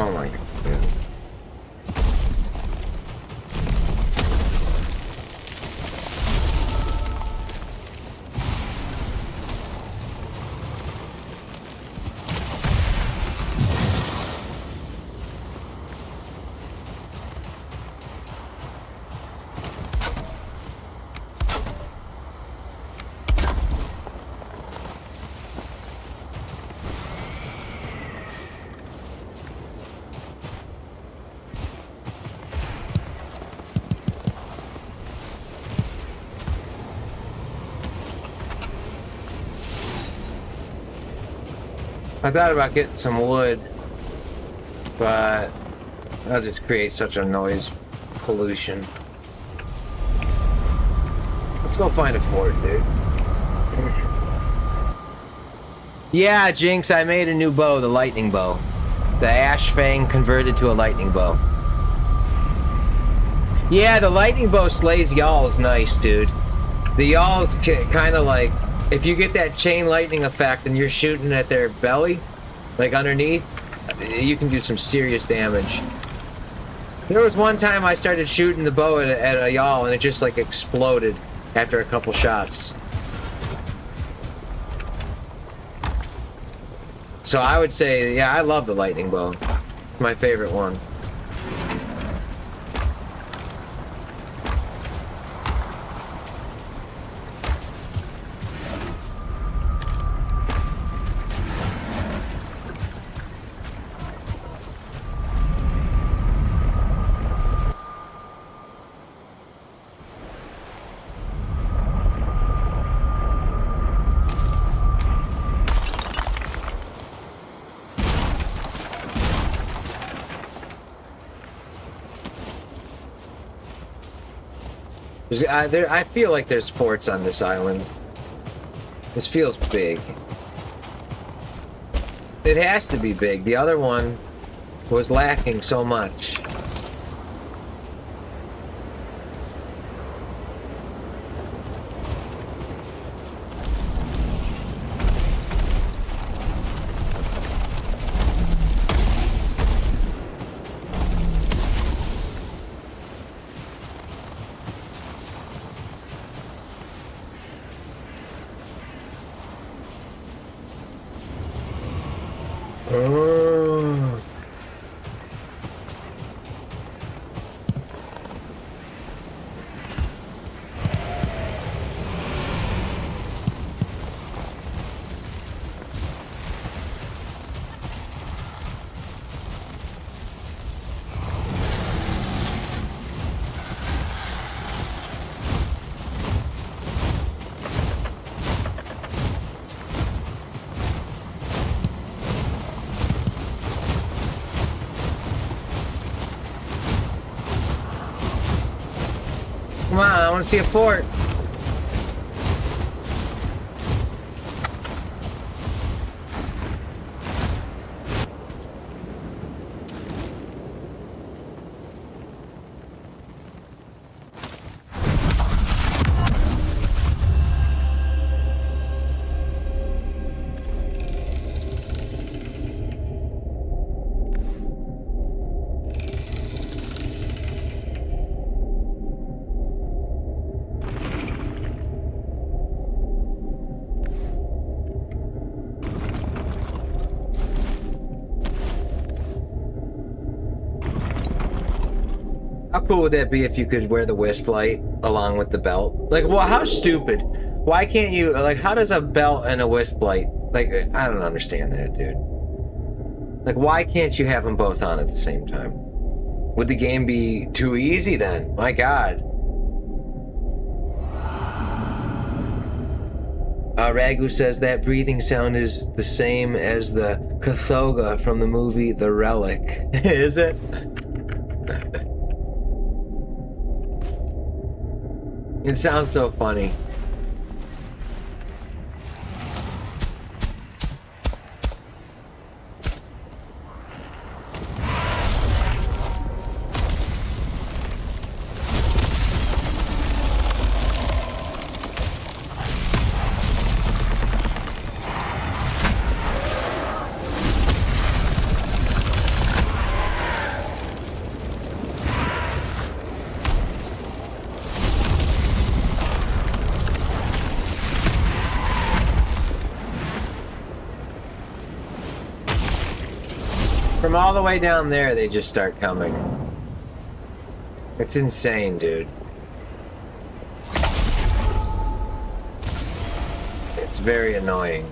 Oh my god. I thought about getting some wood, but that'll just create such a noise pollution. Let's go find a fort, dude. Yeah, Jinx, I made a new bow, the lightning bow. The ash fang converted to a lightning bow. Yeah, the lightning bow slays y'all's nice, dude. The y'all's kind of like, if you get that chain lightning effect and you're shooting at their belly, like underneath, you can do some serious damage. There was one time I started shooting the bow at a y'all and it just like exploded. after a couple shots. So I would say, yeah, I love the lightning bow. It's my favorite one. I feel like there's forts on this island. This feels big. It has to be big. The other one was lacking so much. Come on, I want to see a fort. How cool would that be if you could wear the wisp light along with the belt? Like, well, how stupid? Why can't you, like, how does a belt and a wisp light, like, I don't understand that, dude. Like, why can't you have them both on at the same time? Would the game be too easy then? My God. Ragu says that breathing sound is the same as the Kathoga from the movie The Relic. Is it? It sounds so funny. From all the way down there, they just start coming. It's insane, dude. It's very annoying.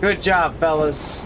Good job, fellas.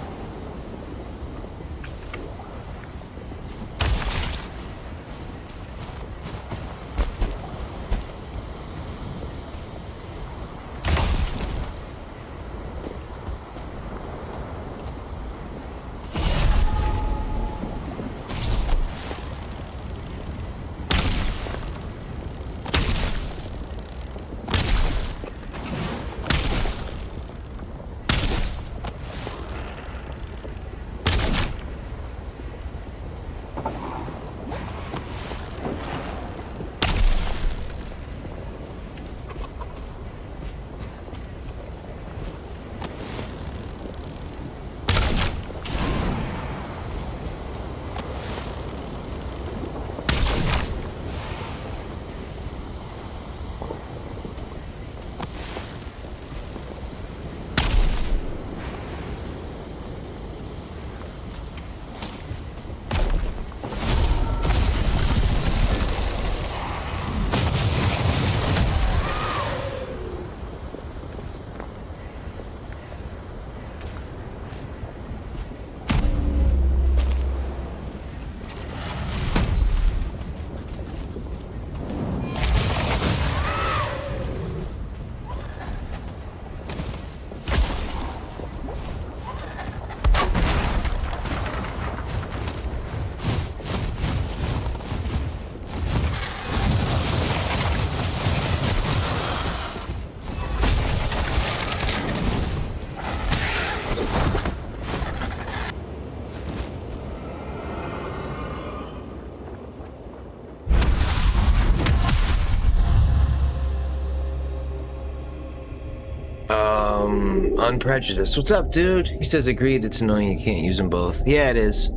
Unprejudiced. What's up, dude? He says, agreed, it's annoying you can't use them both. Yeah, it is.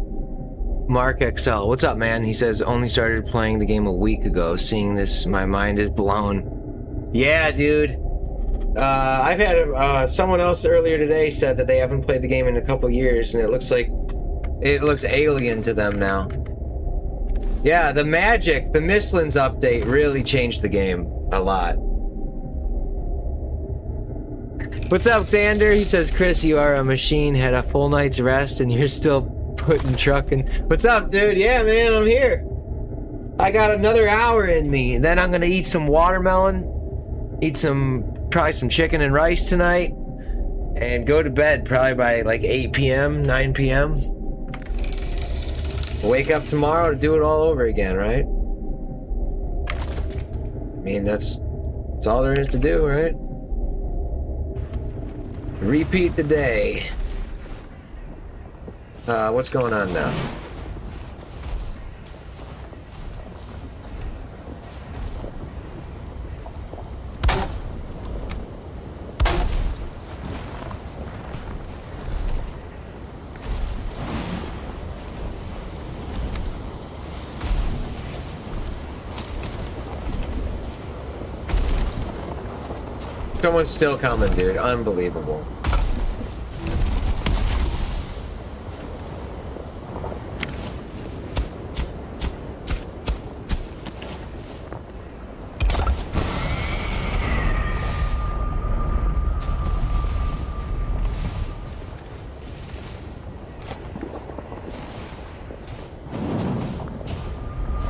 Mark XL. What's up, man? He says, only started playing the game a week ago. Seeing this, my mind is blown. Yeah, dude. I've had someone else earlier today said that they haven't played the game in a couple years, and it looks alien to them now. Yeah, the Mistlands update really changed the game a lot. What's up, Xander? He says, Chris, you are a machine, had a full night's rest, and you're still putting trucking. What's up, dude? Yeah, man, I'm here. I got another hour in me, and then I'm gonna eat some watermelon, probably some chicken and rice tonight, and go to bed probably by like 8 p.m., 9 p.m. Wake up tomorrow to do it all over again, right? I mean, that's all there is to do, right? Repeat the day. What's going on now? Someone's still coming, dude. Unbelievable.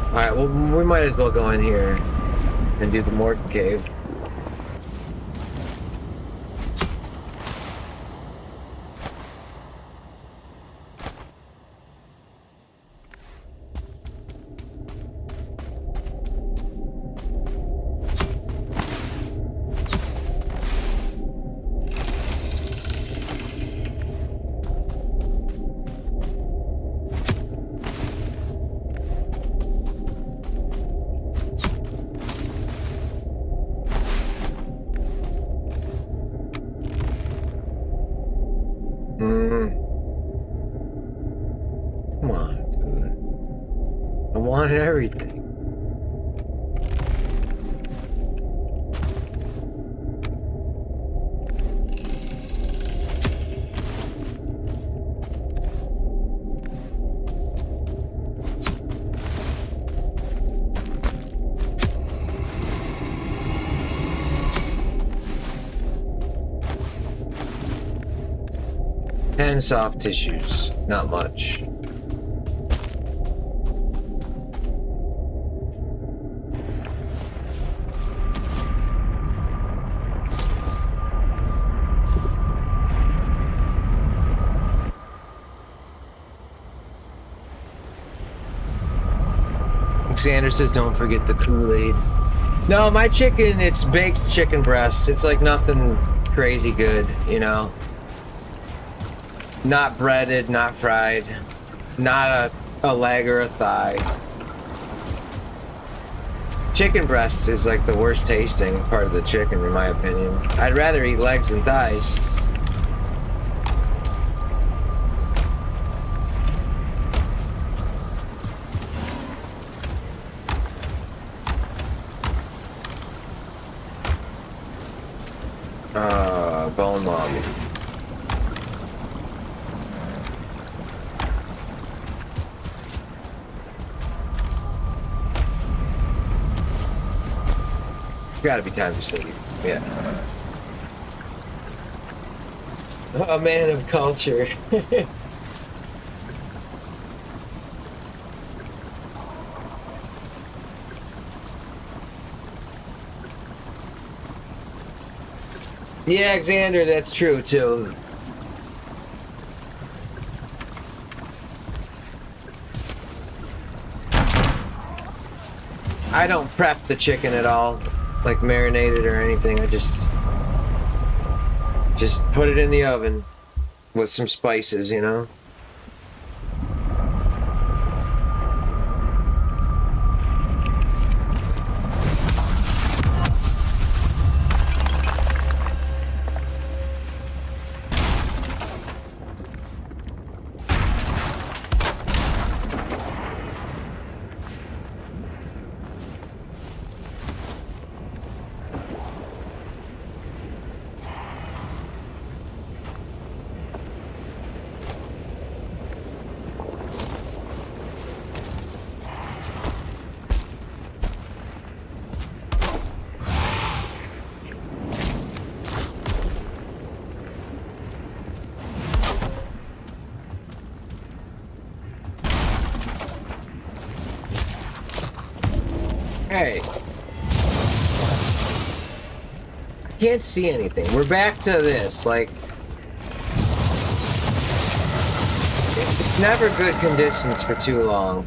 Alright, well, we might as well go in here and do the Morton Cave. Come on, dude. I wanted everything. And soft tissues, not much. Alexander says, don't forget the Kool-Aid. No, my chicken, it's baked chicken breast. It's like nothing crazy good, you know? Not breaded, not fried, not a leg or a thigh. Chicken breast is like the worst tasting part of the chicken, in my opinion. I'd rather eat legs and thighs. Bone lobby. Gotta be time to sleep. Yeah. A man of culture. Yeah, Alexander, that's true too. I don't prep the chicken at all, like marinated or anything. I just put it in the oven with some spices, you know? Hey. I can't see anything. We're back to this, like... It's never good conditions for too long.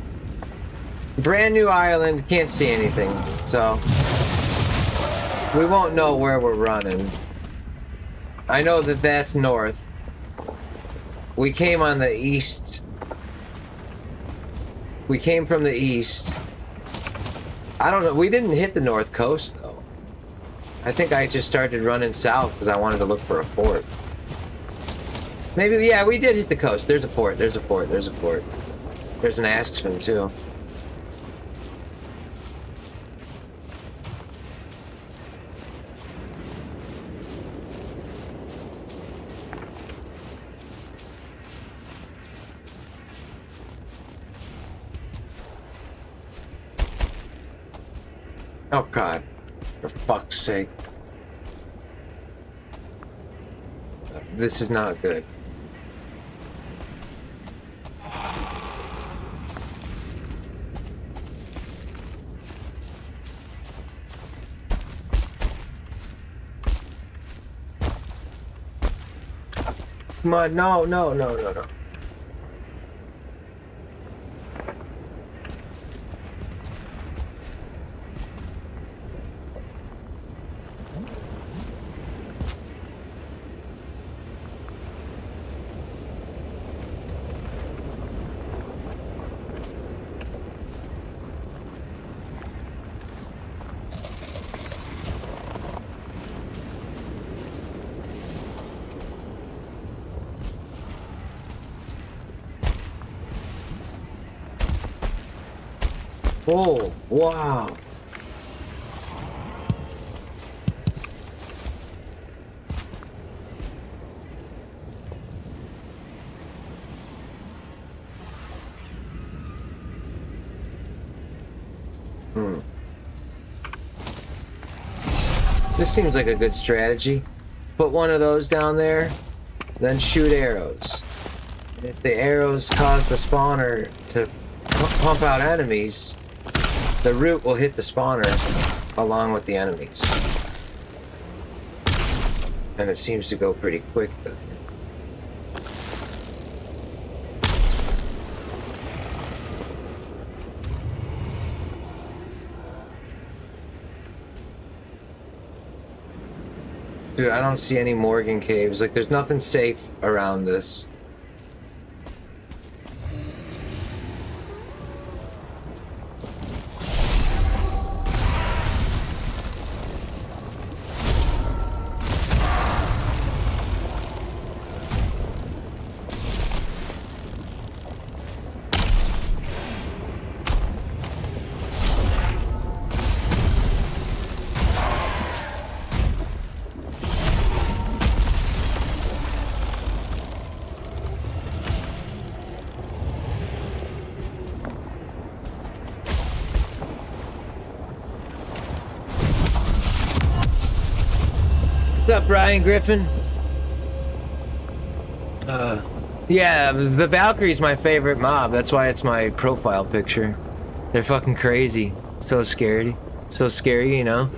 Brand new island, can't see anything, so... We won't know where we're running. I know that that's north. We came on the east. We came from the east. I don't know, we didn't hit the north coast, though. I think I just started running south because I wanted to look for a fort. Maybe, yeah, we did hit the coast. There's a fort, there's a fort, there's a fort. There's an Ashlands, too. Oh God, for fuck's sake. This is not good. Come on, no, no, no, no, no. Oh, wow. This seems like a good strategy. Put one of those down there, then shoot arrows. If the arrows cause the spawner to pump out enemies, the root will hit the spawner along with the enemies. And it seems to go pretty quick though. Dude, I don't see any Morgan caves. Like, there's nothing safe around this. What's up, Brian Griffin? Yeah, the Valkyrie's my favorite mob. That's why it's my profile picture. They're fucking crazy. So scary. So scary, you know?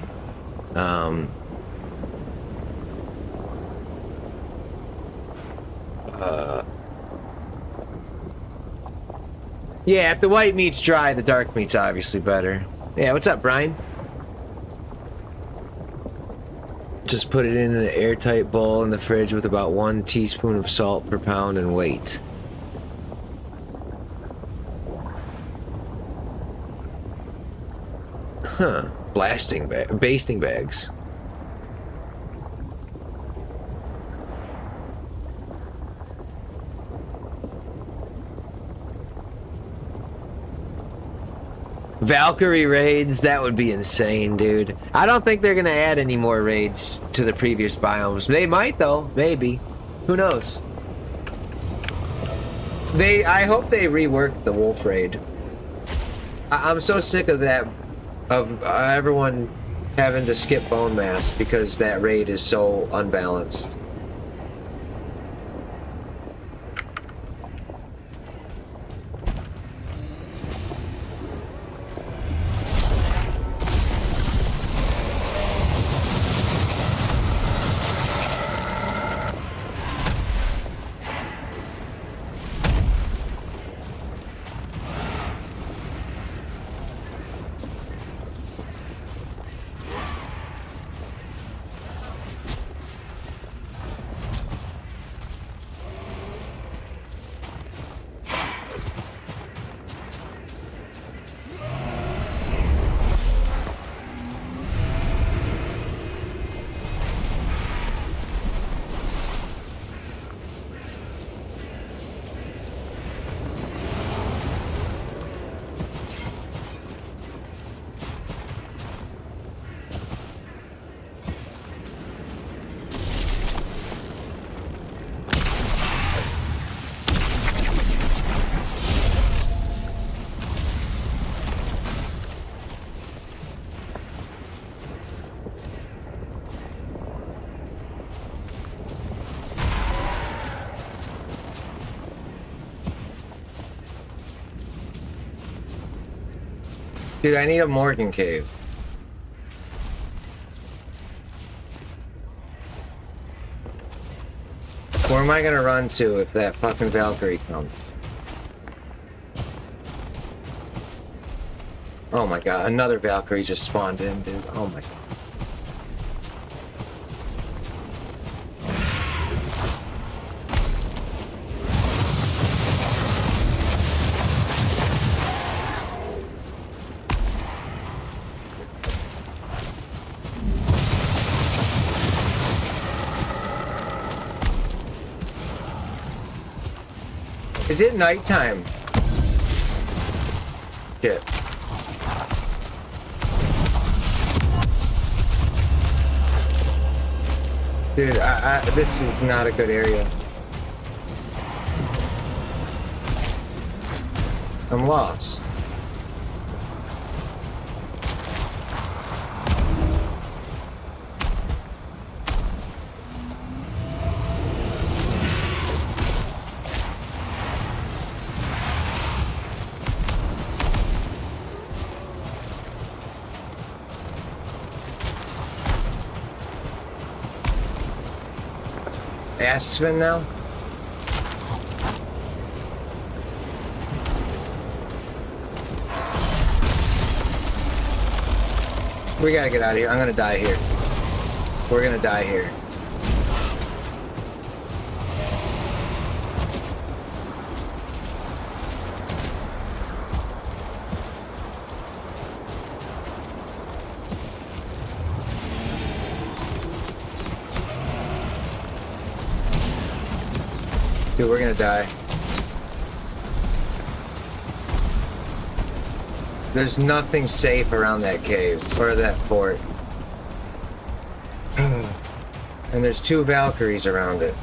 Yeah, if the white meat's dry, the dark meat's obviously better. Yeah, what's up, Brian? Just put it in an airtight bowl in the fridge with about 1 teaspoon of salt per pound and wait. Huh. Basting bags. Valkyrie raids, that would be insane, dude. I don't think they're gonna add any more raids to the previous biomes. They might, though. Maybe. Who knows? I hope they rework the wolf raid. I'm so sick of that, of everyone having to skip bone mass because that raid is so unbalanced. Dude, I need a Morgan cave. Where am I gonna run to if that fucking Valkyrie comes? Oh my god, another Valkyrie just spawned in, dude. Oh my god. Is it nighttime? Shit. Dude, this is not a good area. I'm lost. Ashlands now? We gotta get out of here. I'm gonna die here. We're gonna die here. Dude, we're gonna die. There's nothing safe around that cave, or that fort. And there's 2 Valkyries around it.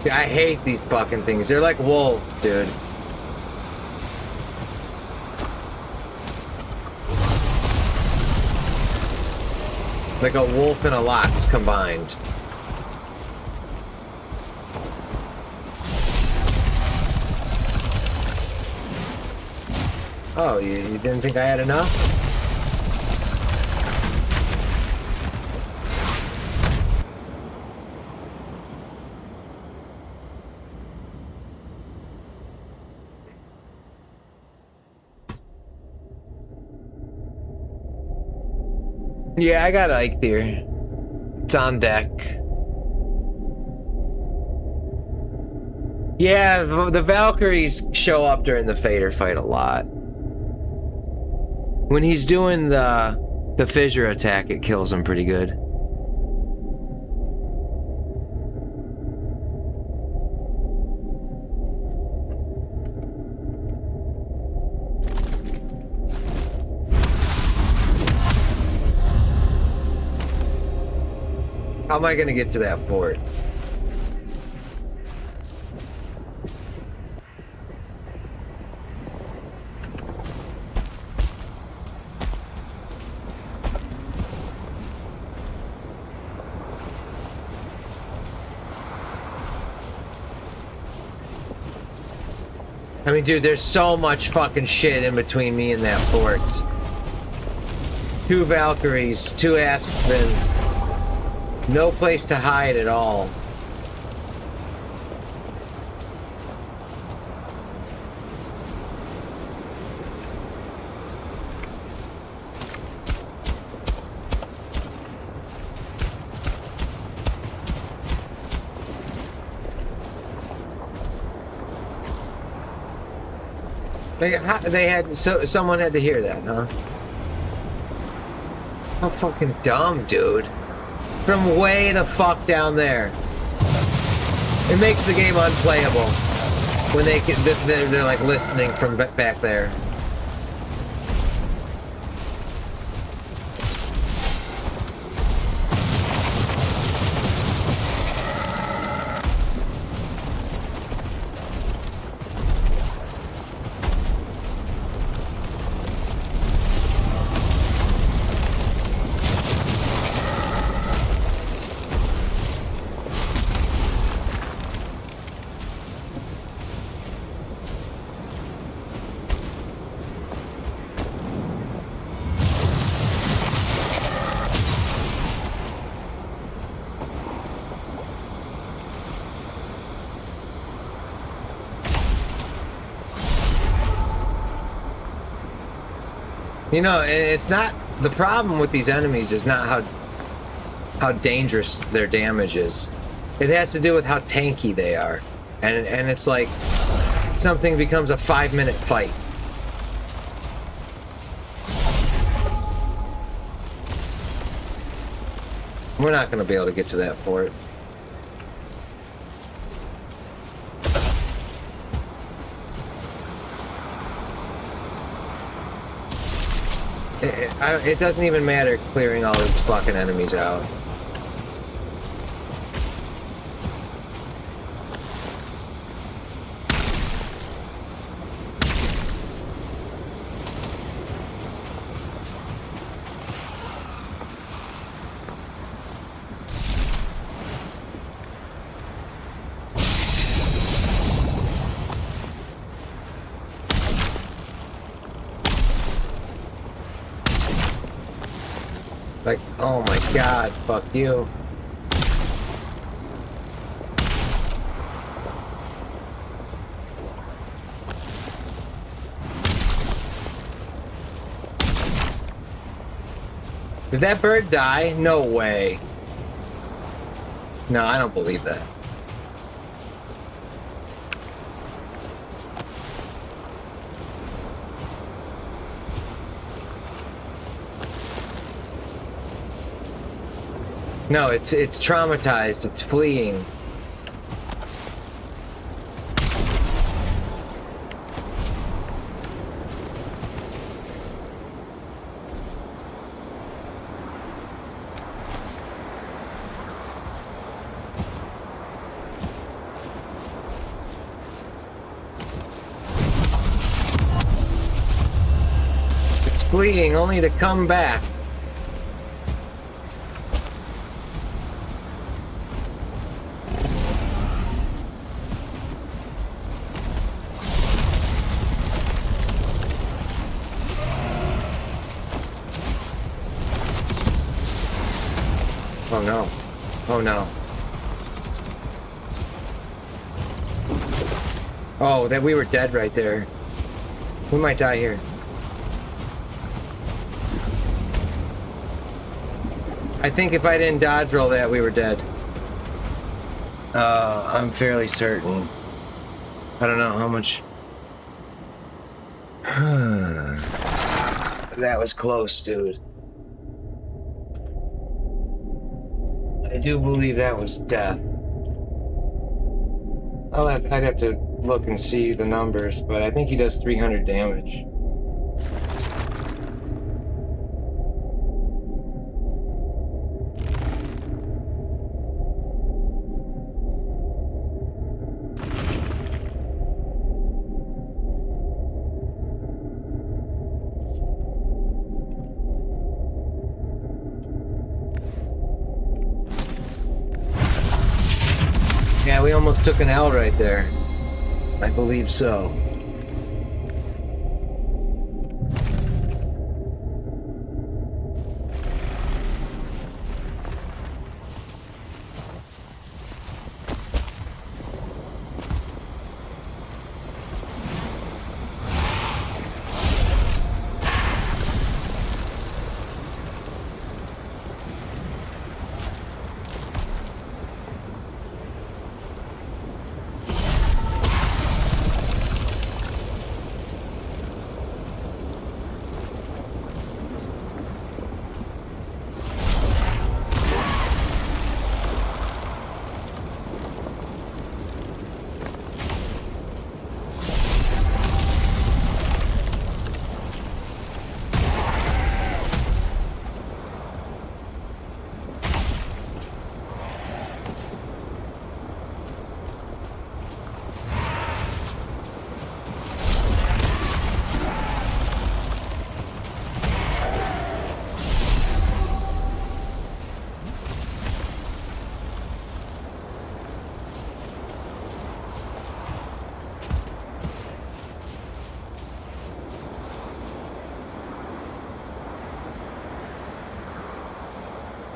I hate these fucking things. They're like wolves, dude. Like a wolf and a lox combined. Oh, you didn't think I had enough? Yeah, I got Ike there. It's on deck. Yeah, the Valkyries show up during the Fader fight a lot. When he's doing the fissure attack, it kills him pretty good. How am I gonna get to that fort? I mean, dude, there's so much fucking shit in between me and that fort. 2 Valkyries, 2 Ashlands. No place to hide at all. They had someone had to hear that, huh? How fucking dumb, dude. From way the fuck down there. It makes the game unplayable when they're like listening from back there. You know, it's not... The problem with these enemies is not how dangerous their damage is. It has to do with how tanky they are. And it's like something becomes a 5-minute fight. We're not going to be able to get to that fort. It doesn't even matter clearing all these fucking enemies out. Like, oh my god, fuck you. Did that bird die? No way. No, I don't believe that. No, it's traumatized. It's fleeing. It's fleeing only to come back. Oh no. Oh no. Oh, that we were dead right there. We might die here. I think if I didn't dodge roll that, we were dead. I'm fairly certain. I don't know how much... That was close, dude. I do believe that was death. I'd have to look and see the numbers, but I think he does 300 damage. Yeah, we almost took an L right there. I believe so.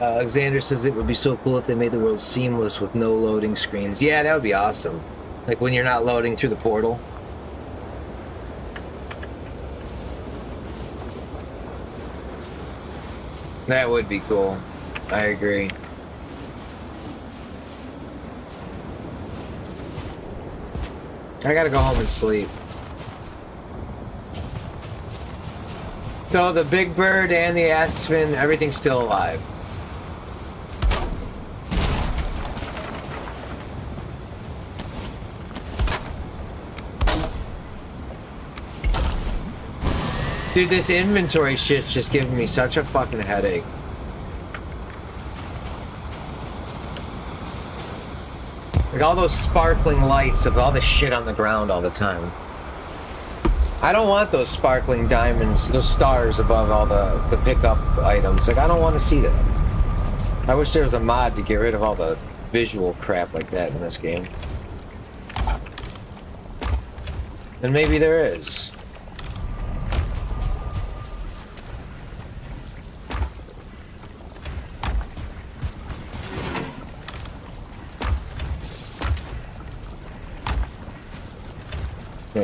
Alexander says it would be so cool if they made the world seamless with no loading screens. Yeah, that would be awesome. Like when you're not loading through the portal. That would be cool. I agree. I gotta go home and sleep. So the big bird and the aspen, everything's still alive. Dude, this inventory shit's just giving me such a fucking headache. Like all those sparkling lights of all the shit on the ground all the time. I don't want those sparkling diamonds, those stars above all the pickup items. Like, I don't want to see that. I wish there was a mod to get rid of all the visual crap like that in this game. And maybe there is.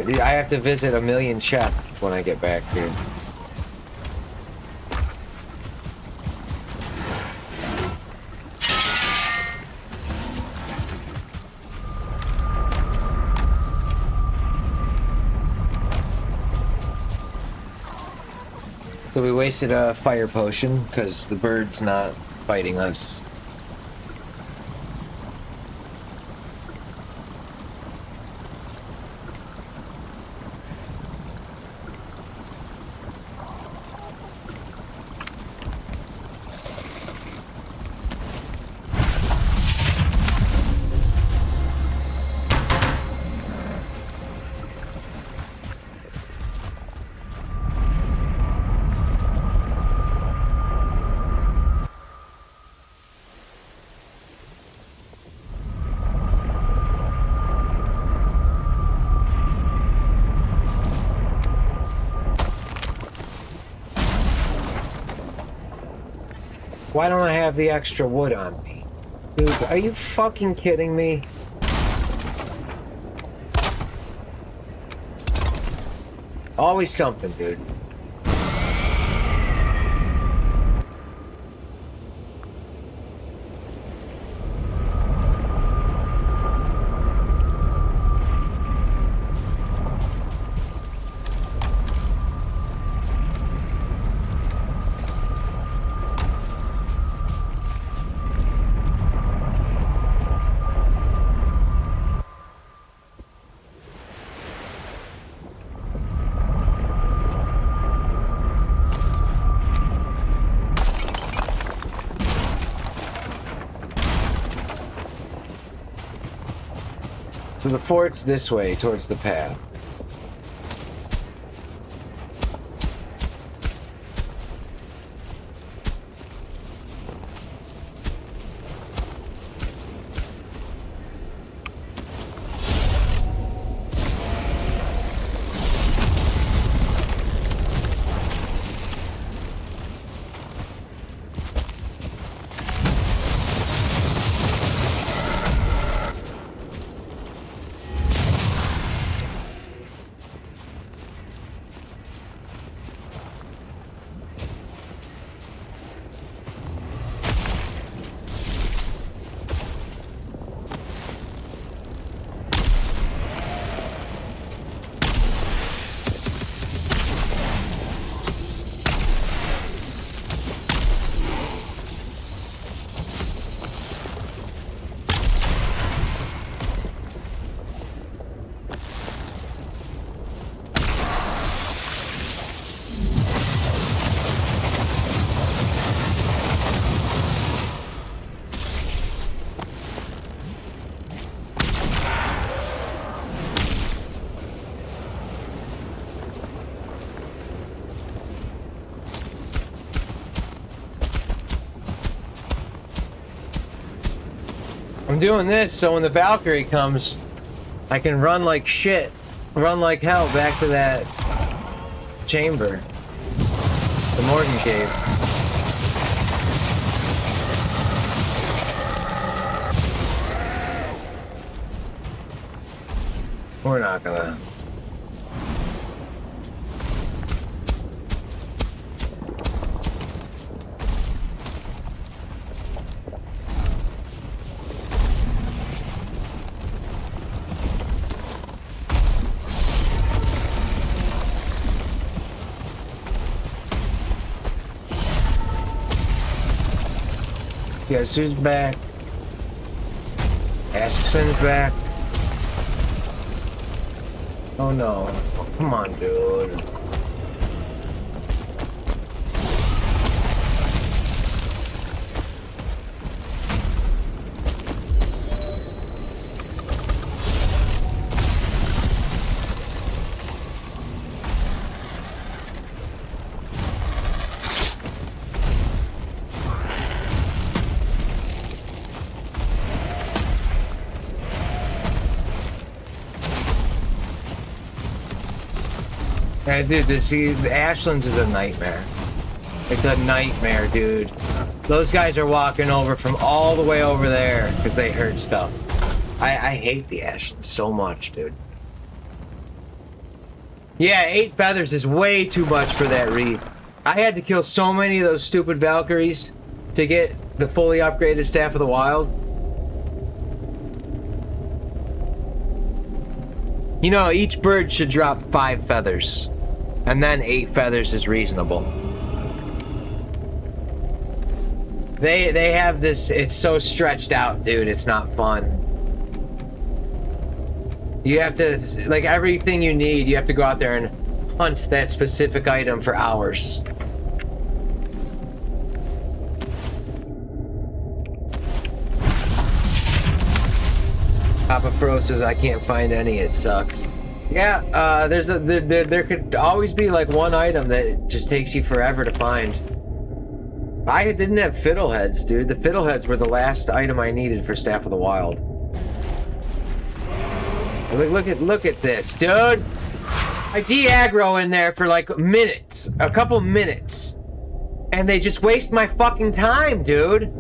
I have to visit 1,000,000 chests when I get back here. So we wasted a fire potion because the bird's not fighting us. Why don't I have the extra wood on me? Dude, are you fucking kidding me? Always something, dude. So the fort's this way, towards the path. I'm doing this so when the Valkyrie comes, I can run like shit, run like hell back to that chamber, the Morgan Cave. We're not gonna. Guess who's back? Ashlands back. Oh no. Come on, dude. Dude, the Ashlands is a nightmare. It's a nightmare, dude. Those guys are walking over from all the way over there because they heard stuff. I hate the Ashlands so much, dude. Yeah, 8 feathers is way too much for that wreath. I had to kill so many of those stupid Valkyries to get the fully upgraded Staff of the Wild. You know, each bird should drop 5 feathers. And then 8 feathers is reasonable. They have this, it's so stretched out, dude, it's not fun. You have to, like, everything you need, you have to go out there and hunt that specific item for hours. Papa Fro says, I can't find any, it sucks. Yeah, there could always be like one item that just takes you forever to find. I didn't have fiddleheads, dude. The fiddleheads were the last item I needed for Staff of the Wild. Look at this, dude. I de-aggro in there for like minutes, a couple minutes, and they just waste my fucking time, dude.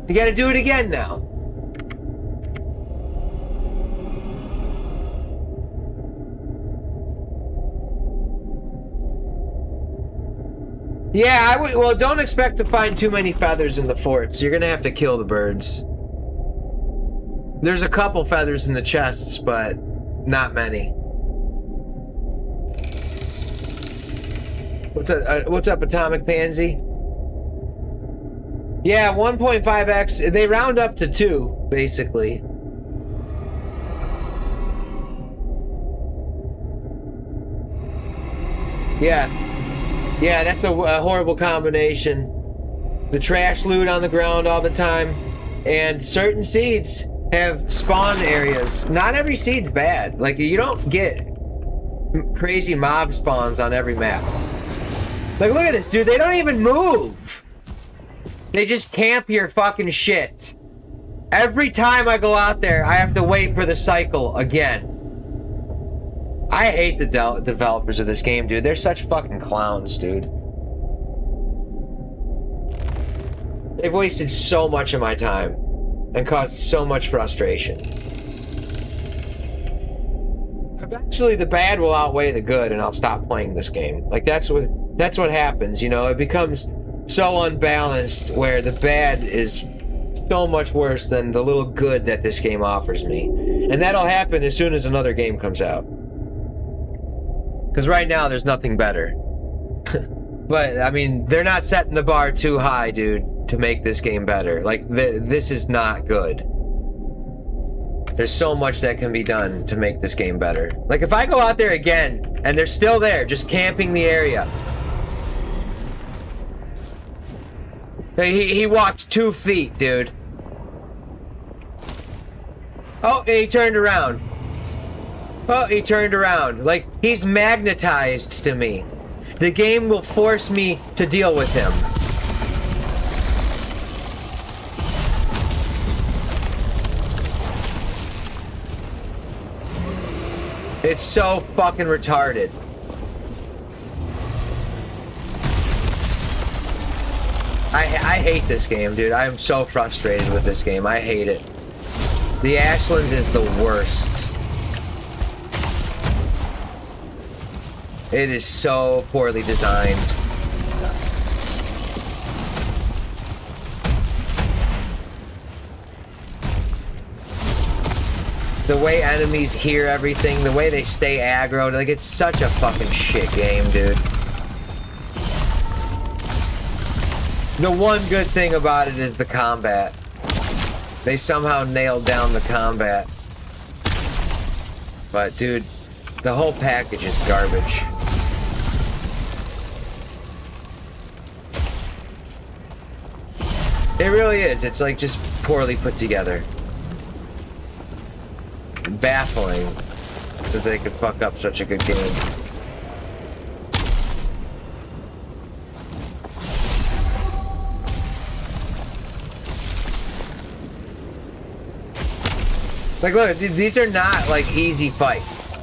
You gotta do it again now. Yeah, I would. Well, don't expect to find too many feathers in the forts. You're gonna have to kill the birds. There's a couple feathers in the chests, but not many. What's up, Atomic Pansy? Yeah, 1.5x. They round up to 2, basically. Yeah. Yeah, that's a horrible combination. The trash loot on the ground all the time, and certain seeds have spawn areas. Not every seed's bad. Like, you don't get crazy mob spawns on every map. Like, look at this, dude. They don't even move. They just camp your fucking shit. Every time I go out there, I have to wait for the cycle again. I hate the developers of this game, dude. They're such fucking clowns, dude. They've wasted so much of my time and caused so much frustration. Eventually, the bad will outweigh the good, and I'll stop playing this game. Like, that's what happens, you know? It becomes so unbalanced where the bad is so much worse than the little good that this game offers me. And that'll happen as soon as another game comes out. Because right now, there's nothing better. But, I mean, they're not setting the bar too high, dude, to make this game better. Like, this is not good. There's so much that can be done to make this game better. Like, if I go out there again, and they're still there, just camping the area. He walked 2 feet, dude. Oh, and he turned around. Oh, he turned around. Like, he's magnetized to me. The game will force me to deal with him. It's so fucking retarded. I hate this game, dude. I am so frustrated with this game. I hate it. The Ashland is the worst. It is so poorly designed. The way enemies hear everything, the way they stay aggroed, like, it's such a fucking shit game, dude. The one good thing about it is the combat. They somehow nailed down the combat. But dude, the whole package is garbage. It really is. It's like just poorly put together. Baffling that they could fuck up such a good game. Like, look, these are not like easy fights.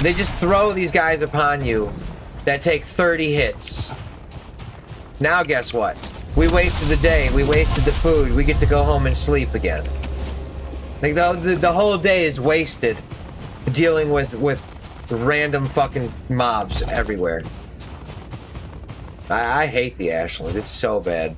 They just throw these guys upon you that take 30 hits. Now guess what? We wasted the day, we wasted the food, we get to go home and sleep again. Like the whole day is wasted dealing with random fucking mobs everywhere. I hate the Ashlands, it's so bad.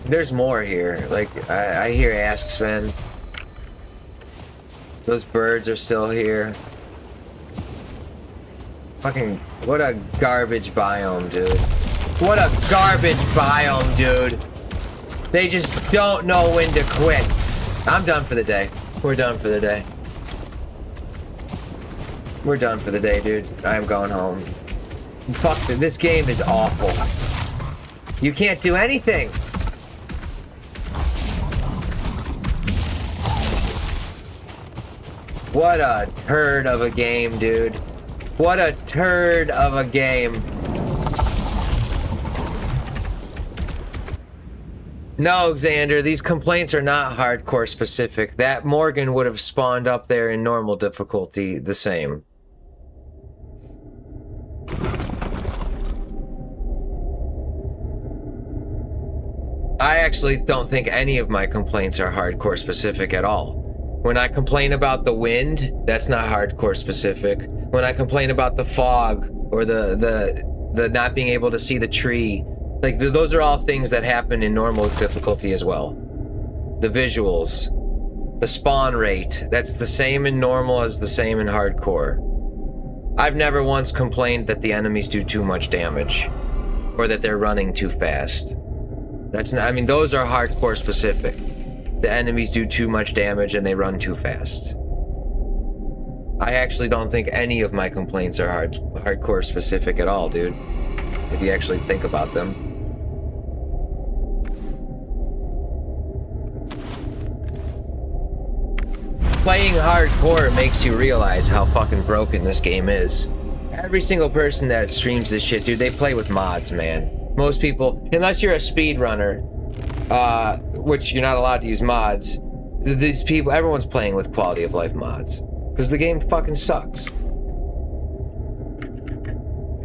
There's more here. Like, I hear Ask Sven. Those birds are still here. Fucking, what a garbage biome, dude. What a garbage biome, dude. They just don't know when to quit. I'm done for the day. We're done for the day. We're done for the day, dude. I'm going home. Fuck, this game is awful. You can't do anything. What a turd of a game, dude. What a turd of a game. No, Xander, these complaints are not hardcore specific. That Morgan would have spawned up there in normal difficulty the same. I actually don't think any of my complaints are hardcore specific at all. When I complain about the wind, that's not hardcore specific. When I complain about the fog or the not being able to see the tree, like those are all things that happen in normal difficulty as well. The visuals, the spawn rate, that's the same in normal as the same in hardcore. I've never once complained that the enemies do too much damage or that they're running too fast. That's not, I mean, those are hardcore specific. The enemies do too much damage and they run too fast. I actually don't think any of my complaints are hardcore specific at all, dude. If you actually think about them. Playing hardcore makes you realize how fucking broken this game is. Every single person that streams this shit, dude, they play with mods, man. Most people, unless you're a speedrunner, which you're not allowed to use mods, these people, everyone's playing with quality of life mods. Because the game fucking sucks.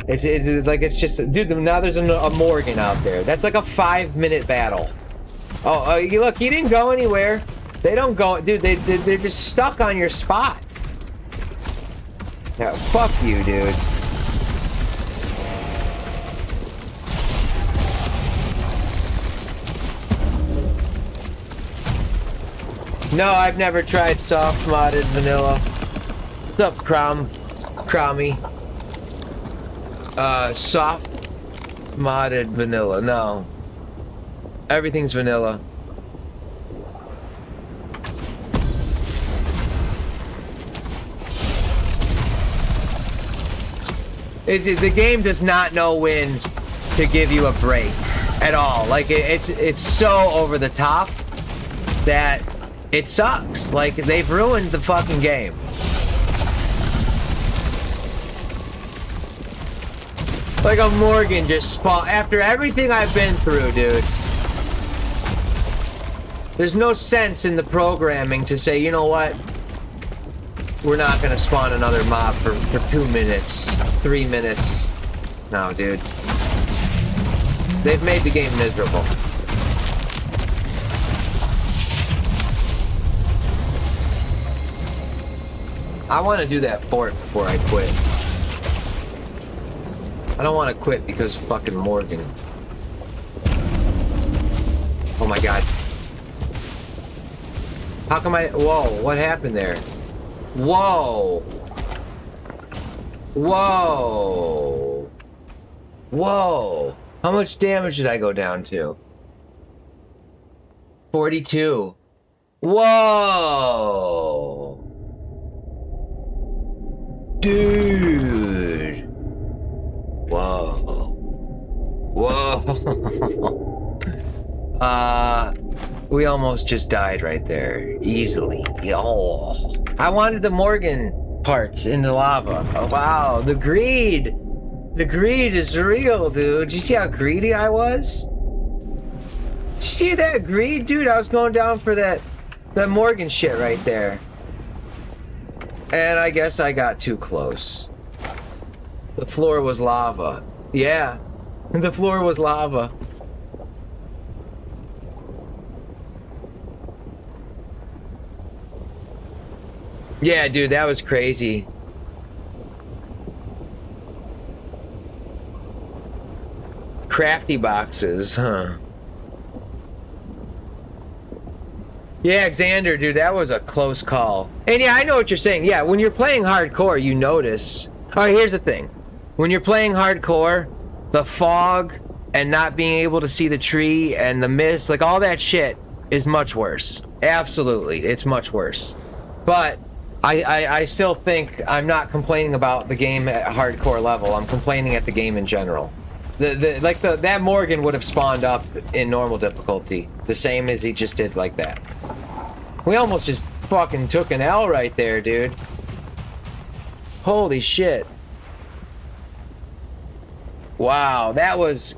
It's just, dude, now there's a Morgan out there. That's like a 5-minute battle. Oh, look, he didn't go anywhere. They don't go, dude, they're just stuck on your spot. Yeah, fuck you, dude. No, I've never tried soft modded vanilla. What's up, Crommy? Soft modded vanilla. No. Everything's vanilla. The game does not know when to give you a break at all. Like, it's so over the top that it sucks. Like, they've ruined the fucking game. Like a Morgan just spawn after everything I've been through, dude. There's no sense in the programming to say, you know what? We're not gonna spawn another mob for 2 minutes, 3 minutes. No, dude. They've made the game miserable. I want to do that fort before I quit. I don't want to quit because fucking Morgan. Oh my god. How come I... Whoa, what happened there? Whoa. Whoa. Whoa. How much damage did I go down to? 42. Whoa. Dude. Whoa. Whoa. We almost just died right there. Easily. Oh. I wanted the Morgan parts in the lava. Oh, wow. The greed. The greed is real, dude. Did you see how greedy I was? Did you see that greed, dude? I was going down for that Morgan shit right there. And I guess I got too close. The floor was lava. Yeah. The floor was lava. Yeah, dude, that was crazy. Crafty boxes, huh? Yeah, Xander, dude, that was a close call. And yeah, I know what you're saying. Yeah, when you're playing hardcore, you notice. All right, here's the thing. When you're playing hardcore, the fog and not being able to see the tree and the mist, like all that shit is much worse. Absolutely, it's much worse. But I still think I'm not complaining about the game at hardcore level. I'm complaining at the game in general. That Morgan would have spawned up in normal difficulty, the same as he just did like that. We almost just fucking took an L right there, dude. Holy shit. Wow, that was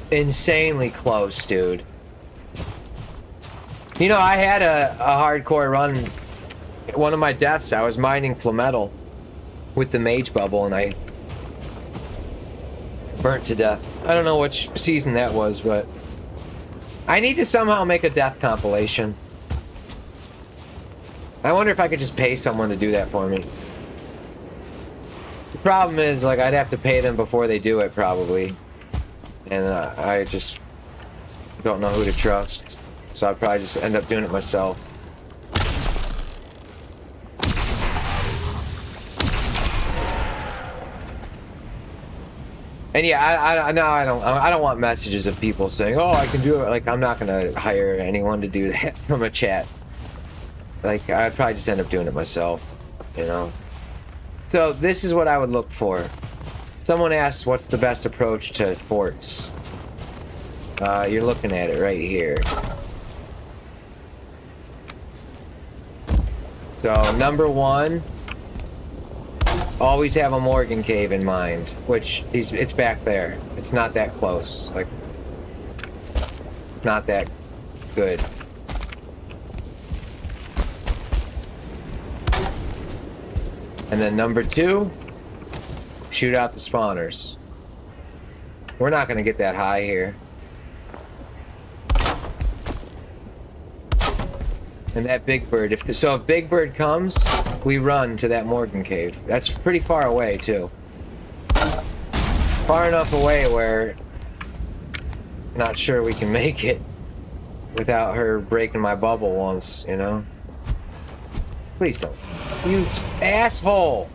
insanely close, dude. You know, I had a hardcore run. One of my deaths, I was mining Flametal with the mage bubble, and I burnt to death. I don't know which season that was, but I need to somehow make a death compilation. I wonder if I could just pay someone to do that for me. The problem is, like, I'd have to pay them before they do it, probably. And I just don't know who to trust. So I'd probably just end up doing it myself. And yeah, I don't want messages of people saying, "Oh, I can do it." Like, I'm not gonna hire anyone to do that from a chat. Like, I'd probably just end up doing it myself, you know. So this is what I would look for. Someone asked, "What's the best approach to forts?" You're looking at it right here. So number one. Always have a Morgan cave in mind, which it's back there. It's not that close. Like, it's not that good. And then number two, shoot out the spawners. We're not gonna get that high here. And that big bird, if big bird comes, we run to that Morgan cave. That's pretty far away too. Far enough away where I'm not sure we can make it without her breaking my bubble once, you know? Please don't. You asshole!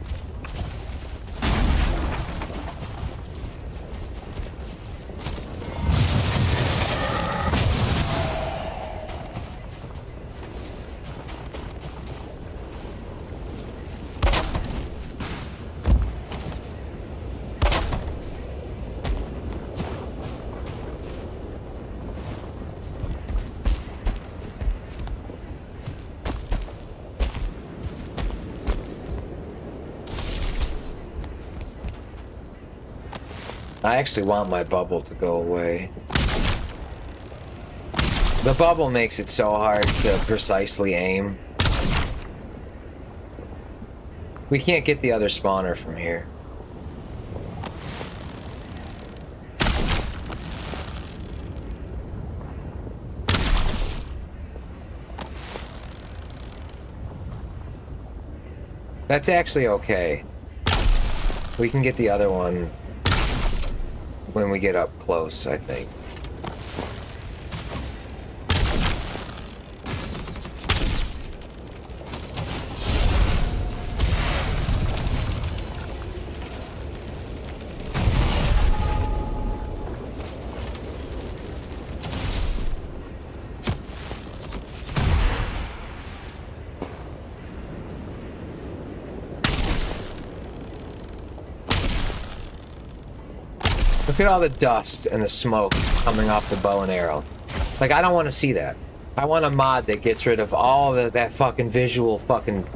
I actually want my bubble to go away. The bubble makes it so hard to precisely aim. We can't get the other spawner from here. That's actually okay. We can get the other one when we get up close, I think. Look at all the dust and the smoke coming off the bow and arrow. Like, I don't want to see that. I want a mod that gets rid of all that fucking visual fucking...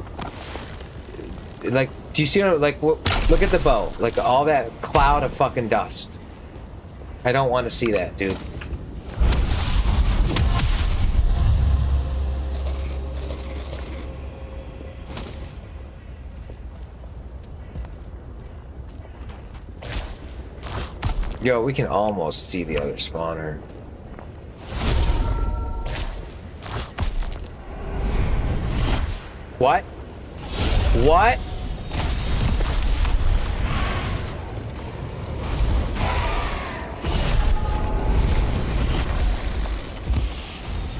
Like, do you see, like, look at the bow. Like, all that cloud of fucking dust. I don't want to see that, dude. Yo, we can almost see the other spawner. What? What?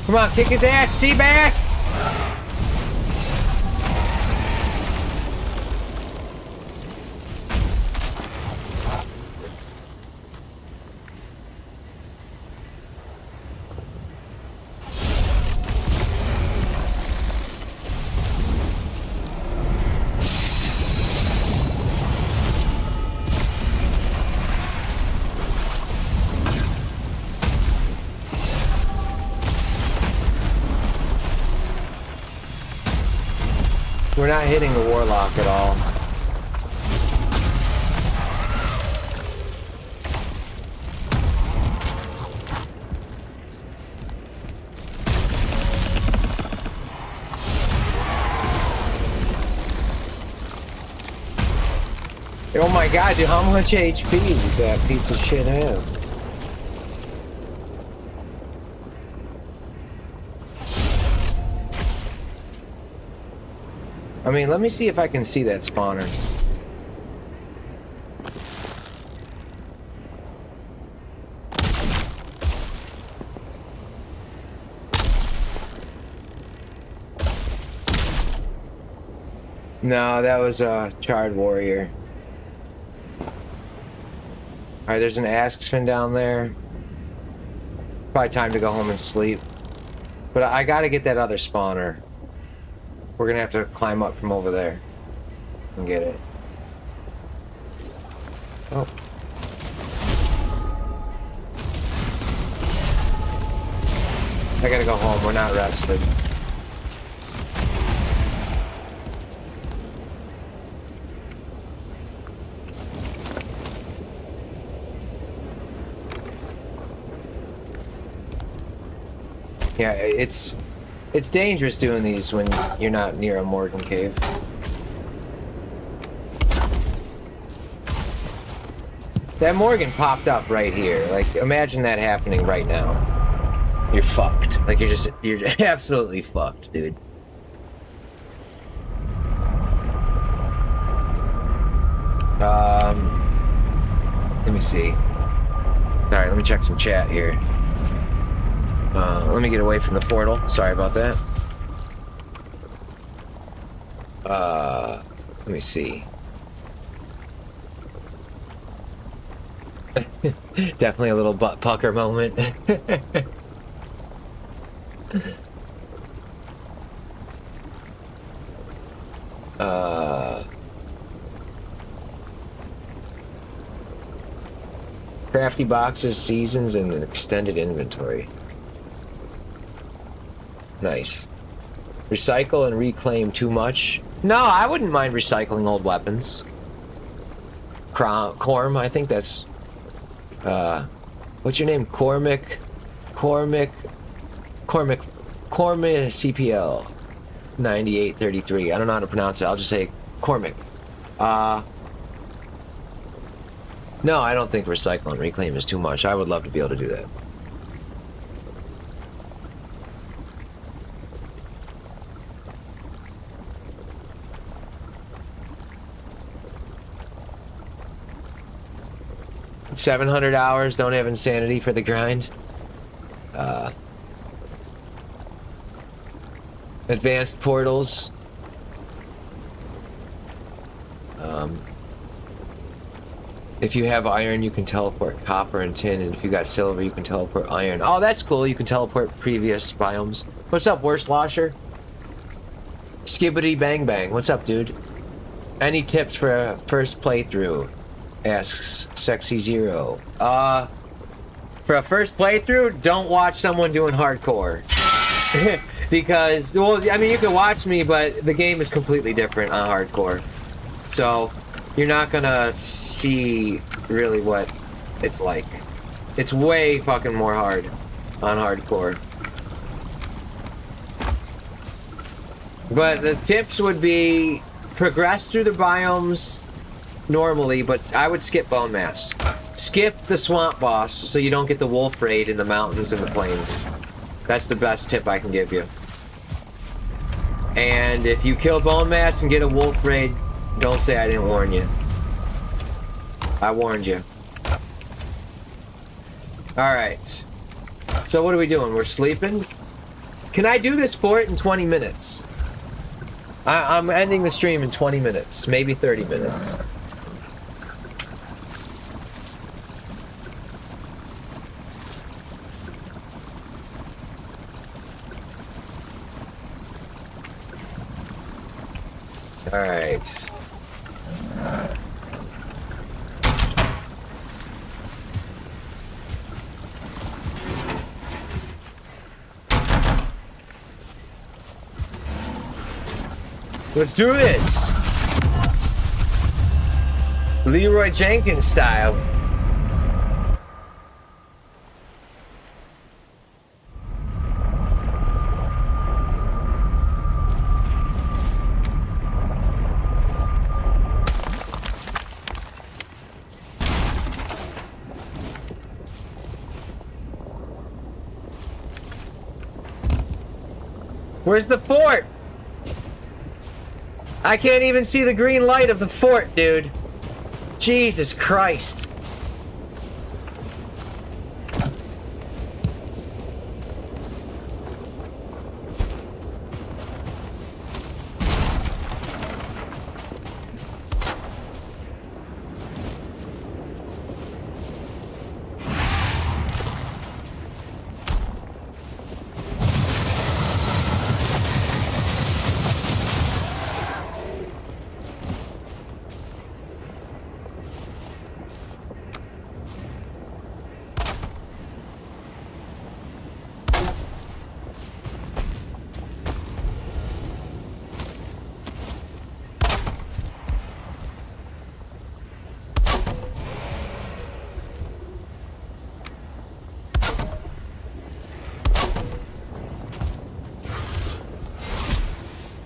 Come on, kick his ass, sea bass! We're not hitting the warlock at all. Oh my god, dude, how much HP does that piece of shit have? I mean, let me see if I can see that spawner. No, that was a charred warrior. Alright, there's an Askspin down there. Probably time to go home and sleep. But I gotta get that other spawner. We're gonna have to climb up from over there and get it. Oh. I gotta go home. We're not rested. Yeah, it's dangerous doing these when you're not near a Morgan cave. That Morgan popped up right here. Like, imagine that happening right now. You're fucked. Like, you're absolutely fucked, dude. Let me see. Alright, let me check some chat here. Let me get away from the portal. Sorry about that. Let me see. Definitely a little butt pucker moment. Crafty boxes, seasons, and an extended inventory. Nice. Recycle and reclaim too much? No, I wouldn't mind recycling old weapons. Corm, I think that's... what's your name? Cormic CPL 9833. I don't know how to pronounce it. I'll just say Cormic. No, I don't think recycle and reclaim is too much. I would love to be able to do that. $700, don't have insanity for the grind. Advanced portals. If you have iron, you can teleport copper and tin, and if you got silver, you can teleport iron. Oh, that's cool. You can teleport previous biomes. What's up, Worst Losher? Skibbity bang bang. What's up, dude? Any tips for a first playthrough? Asks Sexy Zero. For a first playthrough, don't watch someone doing hardcore. Because, well, I mean, you can watch me, but the game is completely different on hardcore. So, you're not gonna see really what it's like. It's way fucking more hard on hardcore. But the tips would be progress through the biomes normally, but I would skip bone mass. Skip the swamp boss so you don't get the wolf raid in the mountains and the plains. That's the best tip I can give you. And if you kill bone mass and get a wolf raid, don't say I didn't warn you. I warned you. Alright. So what are we doing? We're sleeping? Can I do this fort in 20 minutes? I'm ending the stream in 20 minutes. Maybe 30 minutes. Alright. Let's do this! Leroy Jenkins style. Where's the fort? I can't even see the green light of the fort, dude. Jesus Christ.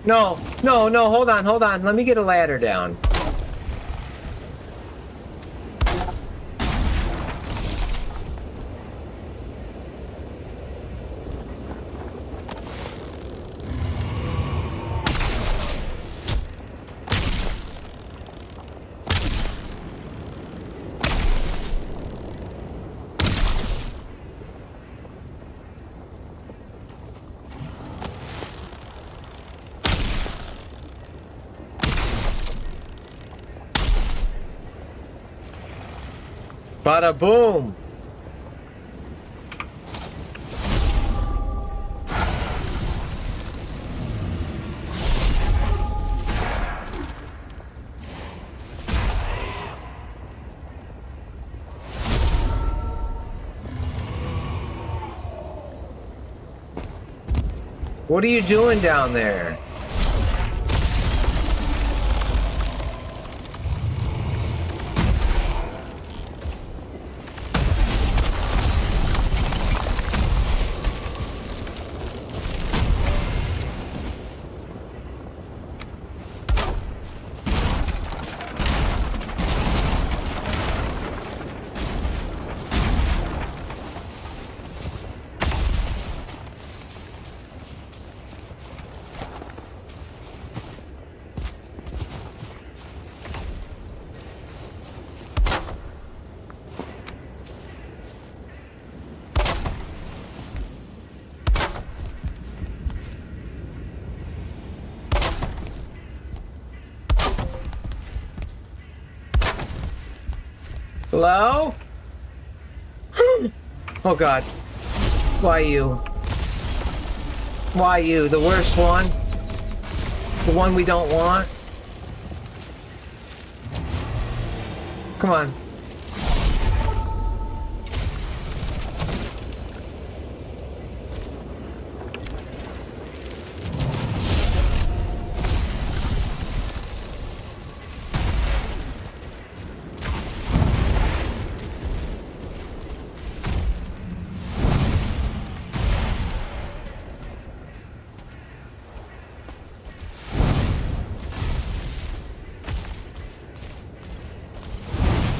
No, no, no, hold on, hold on. Let me get a ladder down. Bada boom! What are you doing down there? Hello? Oh God. Why you? Why you? The worst one? The one we don't want? Come on.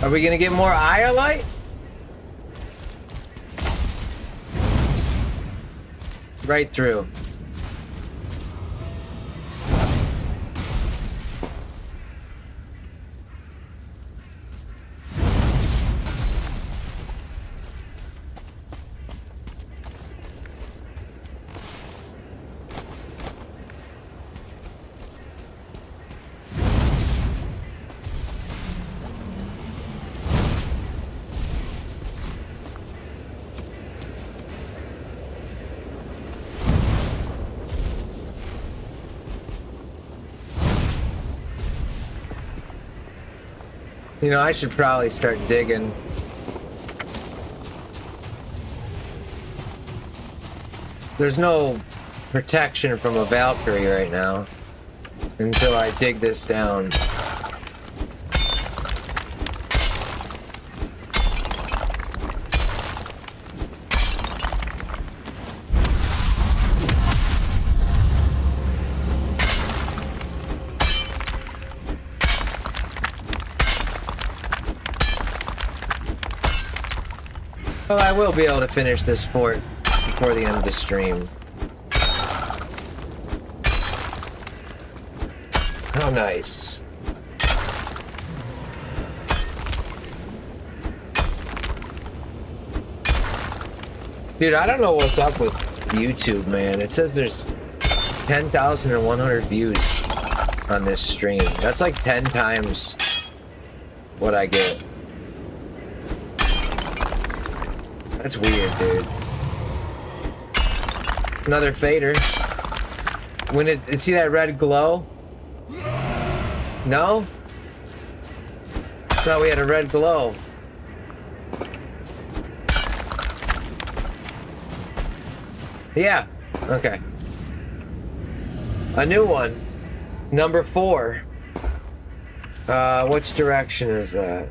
Are we gonna get more iolite? Right through. You know, I should probably start digging. There's no protection from a Valkyrie right now until I dig this down. Well, I will be able to finish this fort before the end of the stream. How nice. Dude, I don't know what's up with YouTube, man. It says there's 10,100 views on this stream. That's like 10 times what I get. That's weird, dude. Another fader. When it see that red glow? No? Thought we had a red glow. Yeah. Okay. A new one. Number 4. Which direction is that?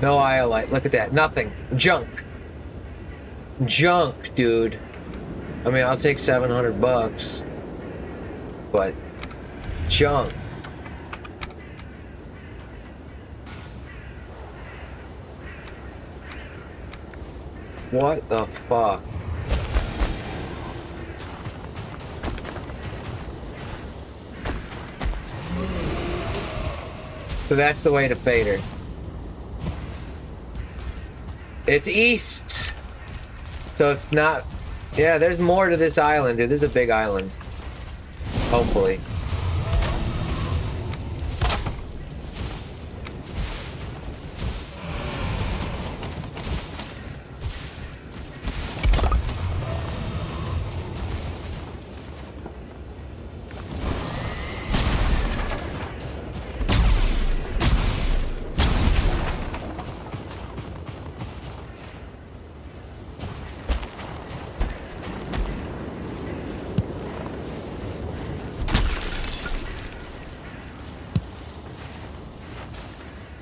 No iolite. Look at that. Nothing. Junk. Junk, dude. I mean, I'll take 700 bucks. But junk. What the fuck? So that's the way to fader. It's east. So it's not... Yeah, there's more to this island, dude. This is a big island. Hopefully.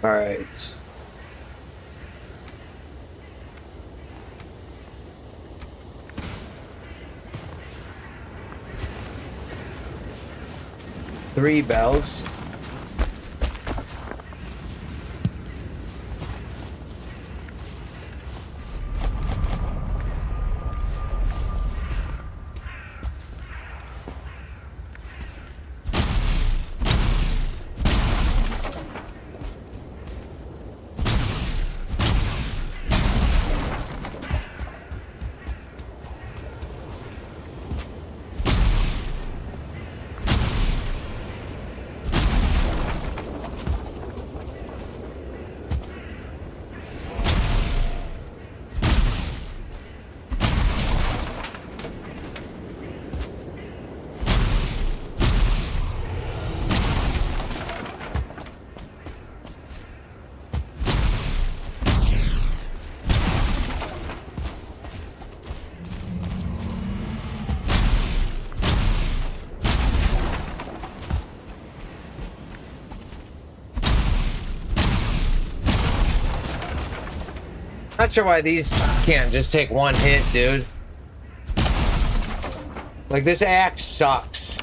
All right. Three bells. Not sure why these can't just take one hit, dude. Like, this axe sucks.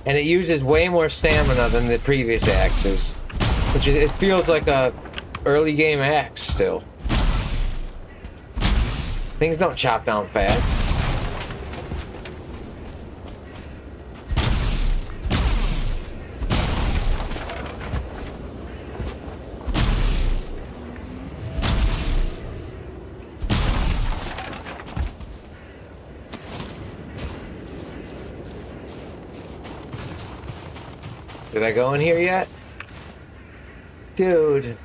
And it uses way more stamina than the previous axes. Which is, it feels like a early game axe still. Things don't chop down fast. Did I go in here yet? Dude.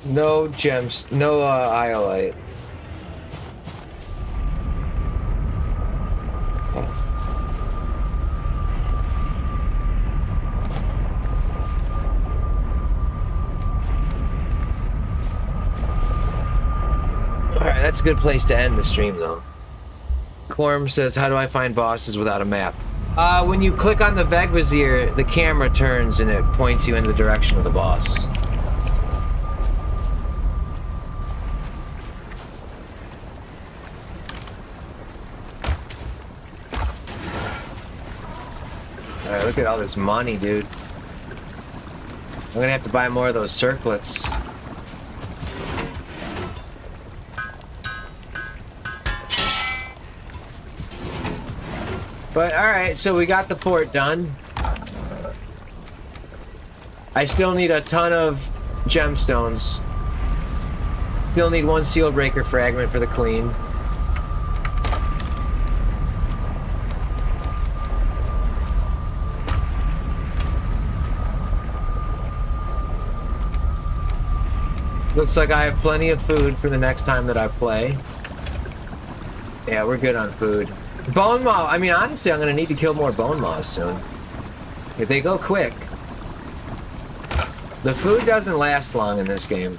No gems, no iolite. Alright, that's a good place to end the stream though. Corm says, how do I find bosses without a map? When you click on the Vegvizier, the camera turns and it points you in the direction of the boss. Alright, look at all this money, dude. I'm gonna have to buy more of those circlets. But alright, so we got the fort done. I still need a ton of gemstones. Still need one seal breaker fragment for the queen. Looks like I have plenty of food for the next time that I play. Yeah, we're good on food. Bone maw. I mean, honestly, I'm gonna need to kill more bone maws soon. If they go quick. The food doesn't last long in this game.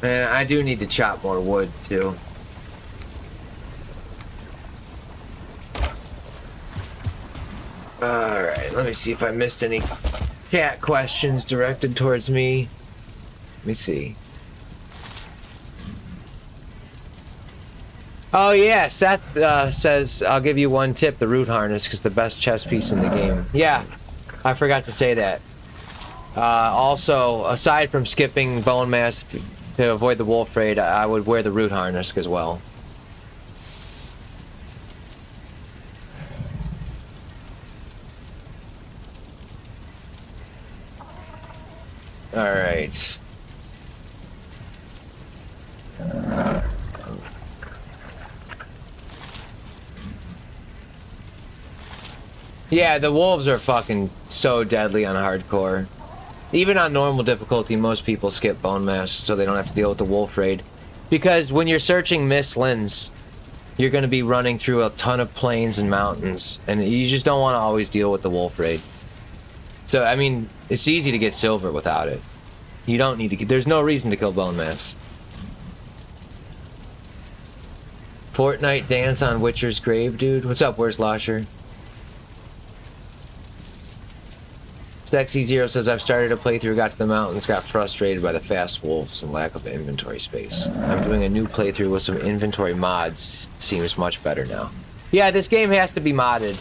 And I do need to chop more wood, too. Alright, let me see if I missed any chat questions directed towards me. Let me see. Oh yeah, Seth says, I'll give you one tip, the root harness, because the best chess piece in the game. Yeah, I forgot to say that. Also, aside from skipping bone mass to avoid the wolf raid, I would wear the root harness as well. Alright. Yeah, the wolves are fucking so deadly on hardcore. Even on normal difficulty, most people skip bone mass so they don't have to deal with the wolf raid. Because when you're searching Mistlands, you're going to be running through a ton of plains and mountains, and you just don't want to always deal with the wolf raid. So, I mean, it's easy to get silver without it. You don't need to get... There's no reason to kill bone mass. Fortnite dance on Witcher's grave, dude. What's up? Where's Losher? Stexy Zero says, I've started a playthrough, got to the mountains, got frustrated by the fast wolves and lack of inventory space. I'm doing a new playthrough with some inventory mods. Seems much better now. Yeah, this game has to be modded.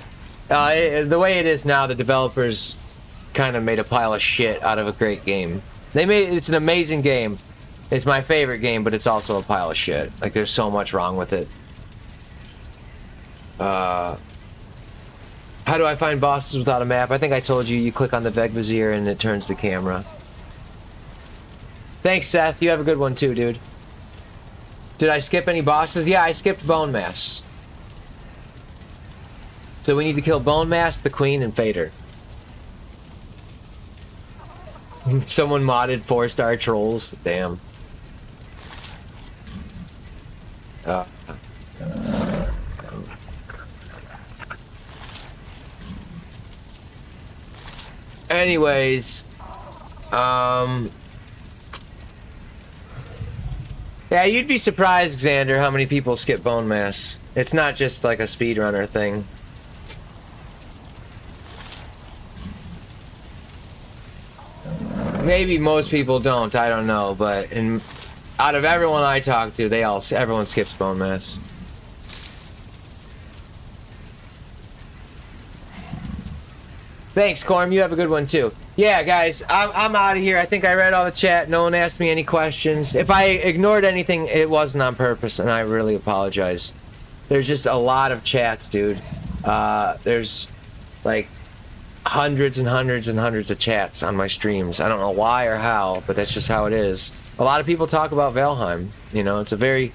The way it is now, the developers kind of made a pile of shit out of a great game. It's an amazing game. It's my favorite game, but it's also a pile of shit. Like, there's so much wrong with it. How do I find bosses without a map? I think I told you, you click on the Vegvizier and it turns the camera. Thanks, Seth. You have a good one too, dude. Did I skip any bosses? Yeah, I skipped Bone Mass. So we need to kill Bone Mass, the Queen, and Fader. Someone modded 4-star trolls. Damn. Anyways, yeah, Yeah, you'd be surprised, Xander, how many people skip bone mass. It's not just like a speedrunner thing. Maybe most people don't, I don't know, but out of everyone I talk to, everyone skips bone mass. Thanks, Corm. You have a good one too. Yeah, guys, I'm out of here. I think I read all the chat. No one asked me any questions. If I ignored anything, it wasn't on purpose, and I really apologize. There's just a lot of chats, dude. There's like hundreds and hundreds and hundreds of chats on my streams. I don't know why or how, but that's just how it is. A lot of people talk about Valheim. You know, it's a very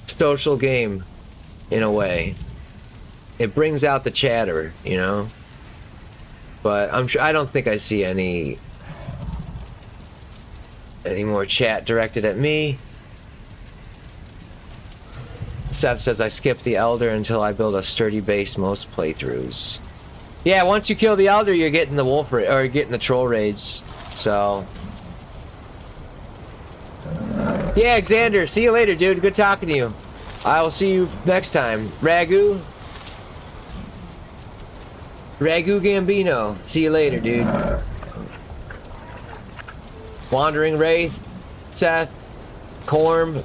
social game in a way. It brings out the chatter, you know. But I don't think I see any more chat directed at me. Seth says I skip the Elder until I build a sturdy base most playthroughs. Yeah, once you kill the Elder, you're getting the wolf or you're getting the troll raids. So yeah, Xander, see you later, dude. Good talking to you. I will see you next time. Ragu Gambino. See you later, dude. Wandering Wraith, Seth, Corm.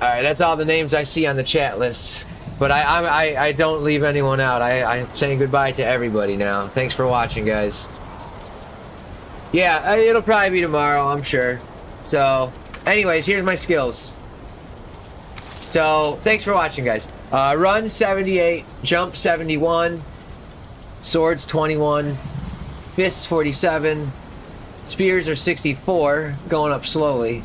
Alright, that's all the names I see on the chat list. But I don't leave anyone out. I'm saying goodbye to everybody now. Thanks for watching, guys. Yeah, it'll probably be tomorrow, I'm sure. So, anyways, here's my skills. So, thanks for watching, guys. Run 78, jump 71, swords 21, fists 47, spears are 64, going up slowly.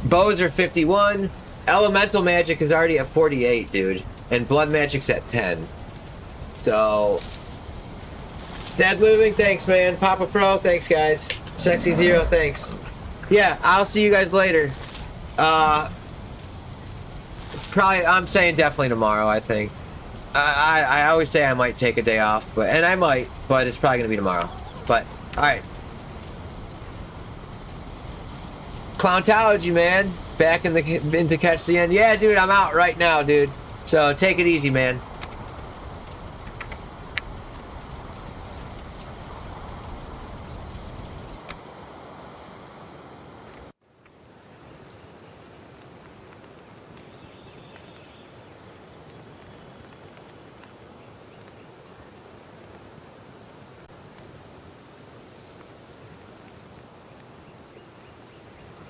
Bows are 51, elemental magic is already at 48, dude, and blood magic's at 10. So, Dead Living, thanks, man. Papa Pro, thanks, guys. Sexy Zero, thanks. Yeah, I'll see you guys later. Probably, I'm saying definitely tomorrow, I think. I always say I might take a day off, and I might, but it's probably going to be tomorrow. But, alright. Clowntology, man. Back into Catch the End. Yeah, dude, I'm out right now, dude. So, take it easy, man.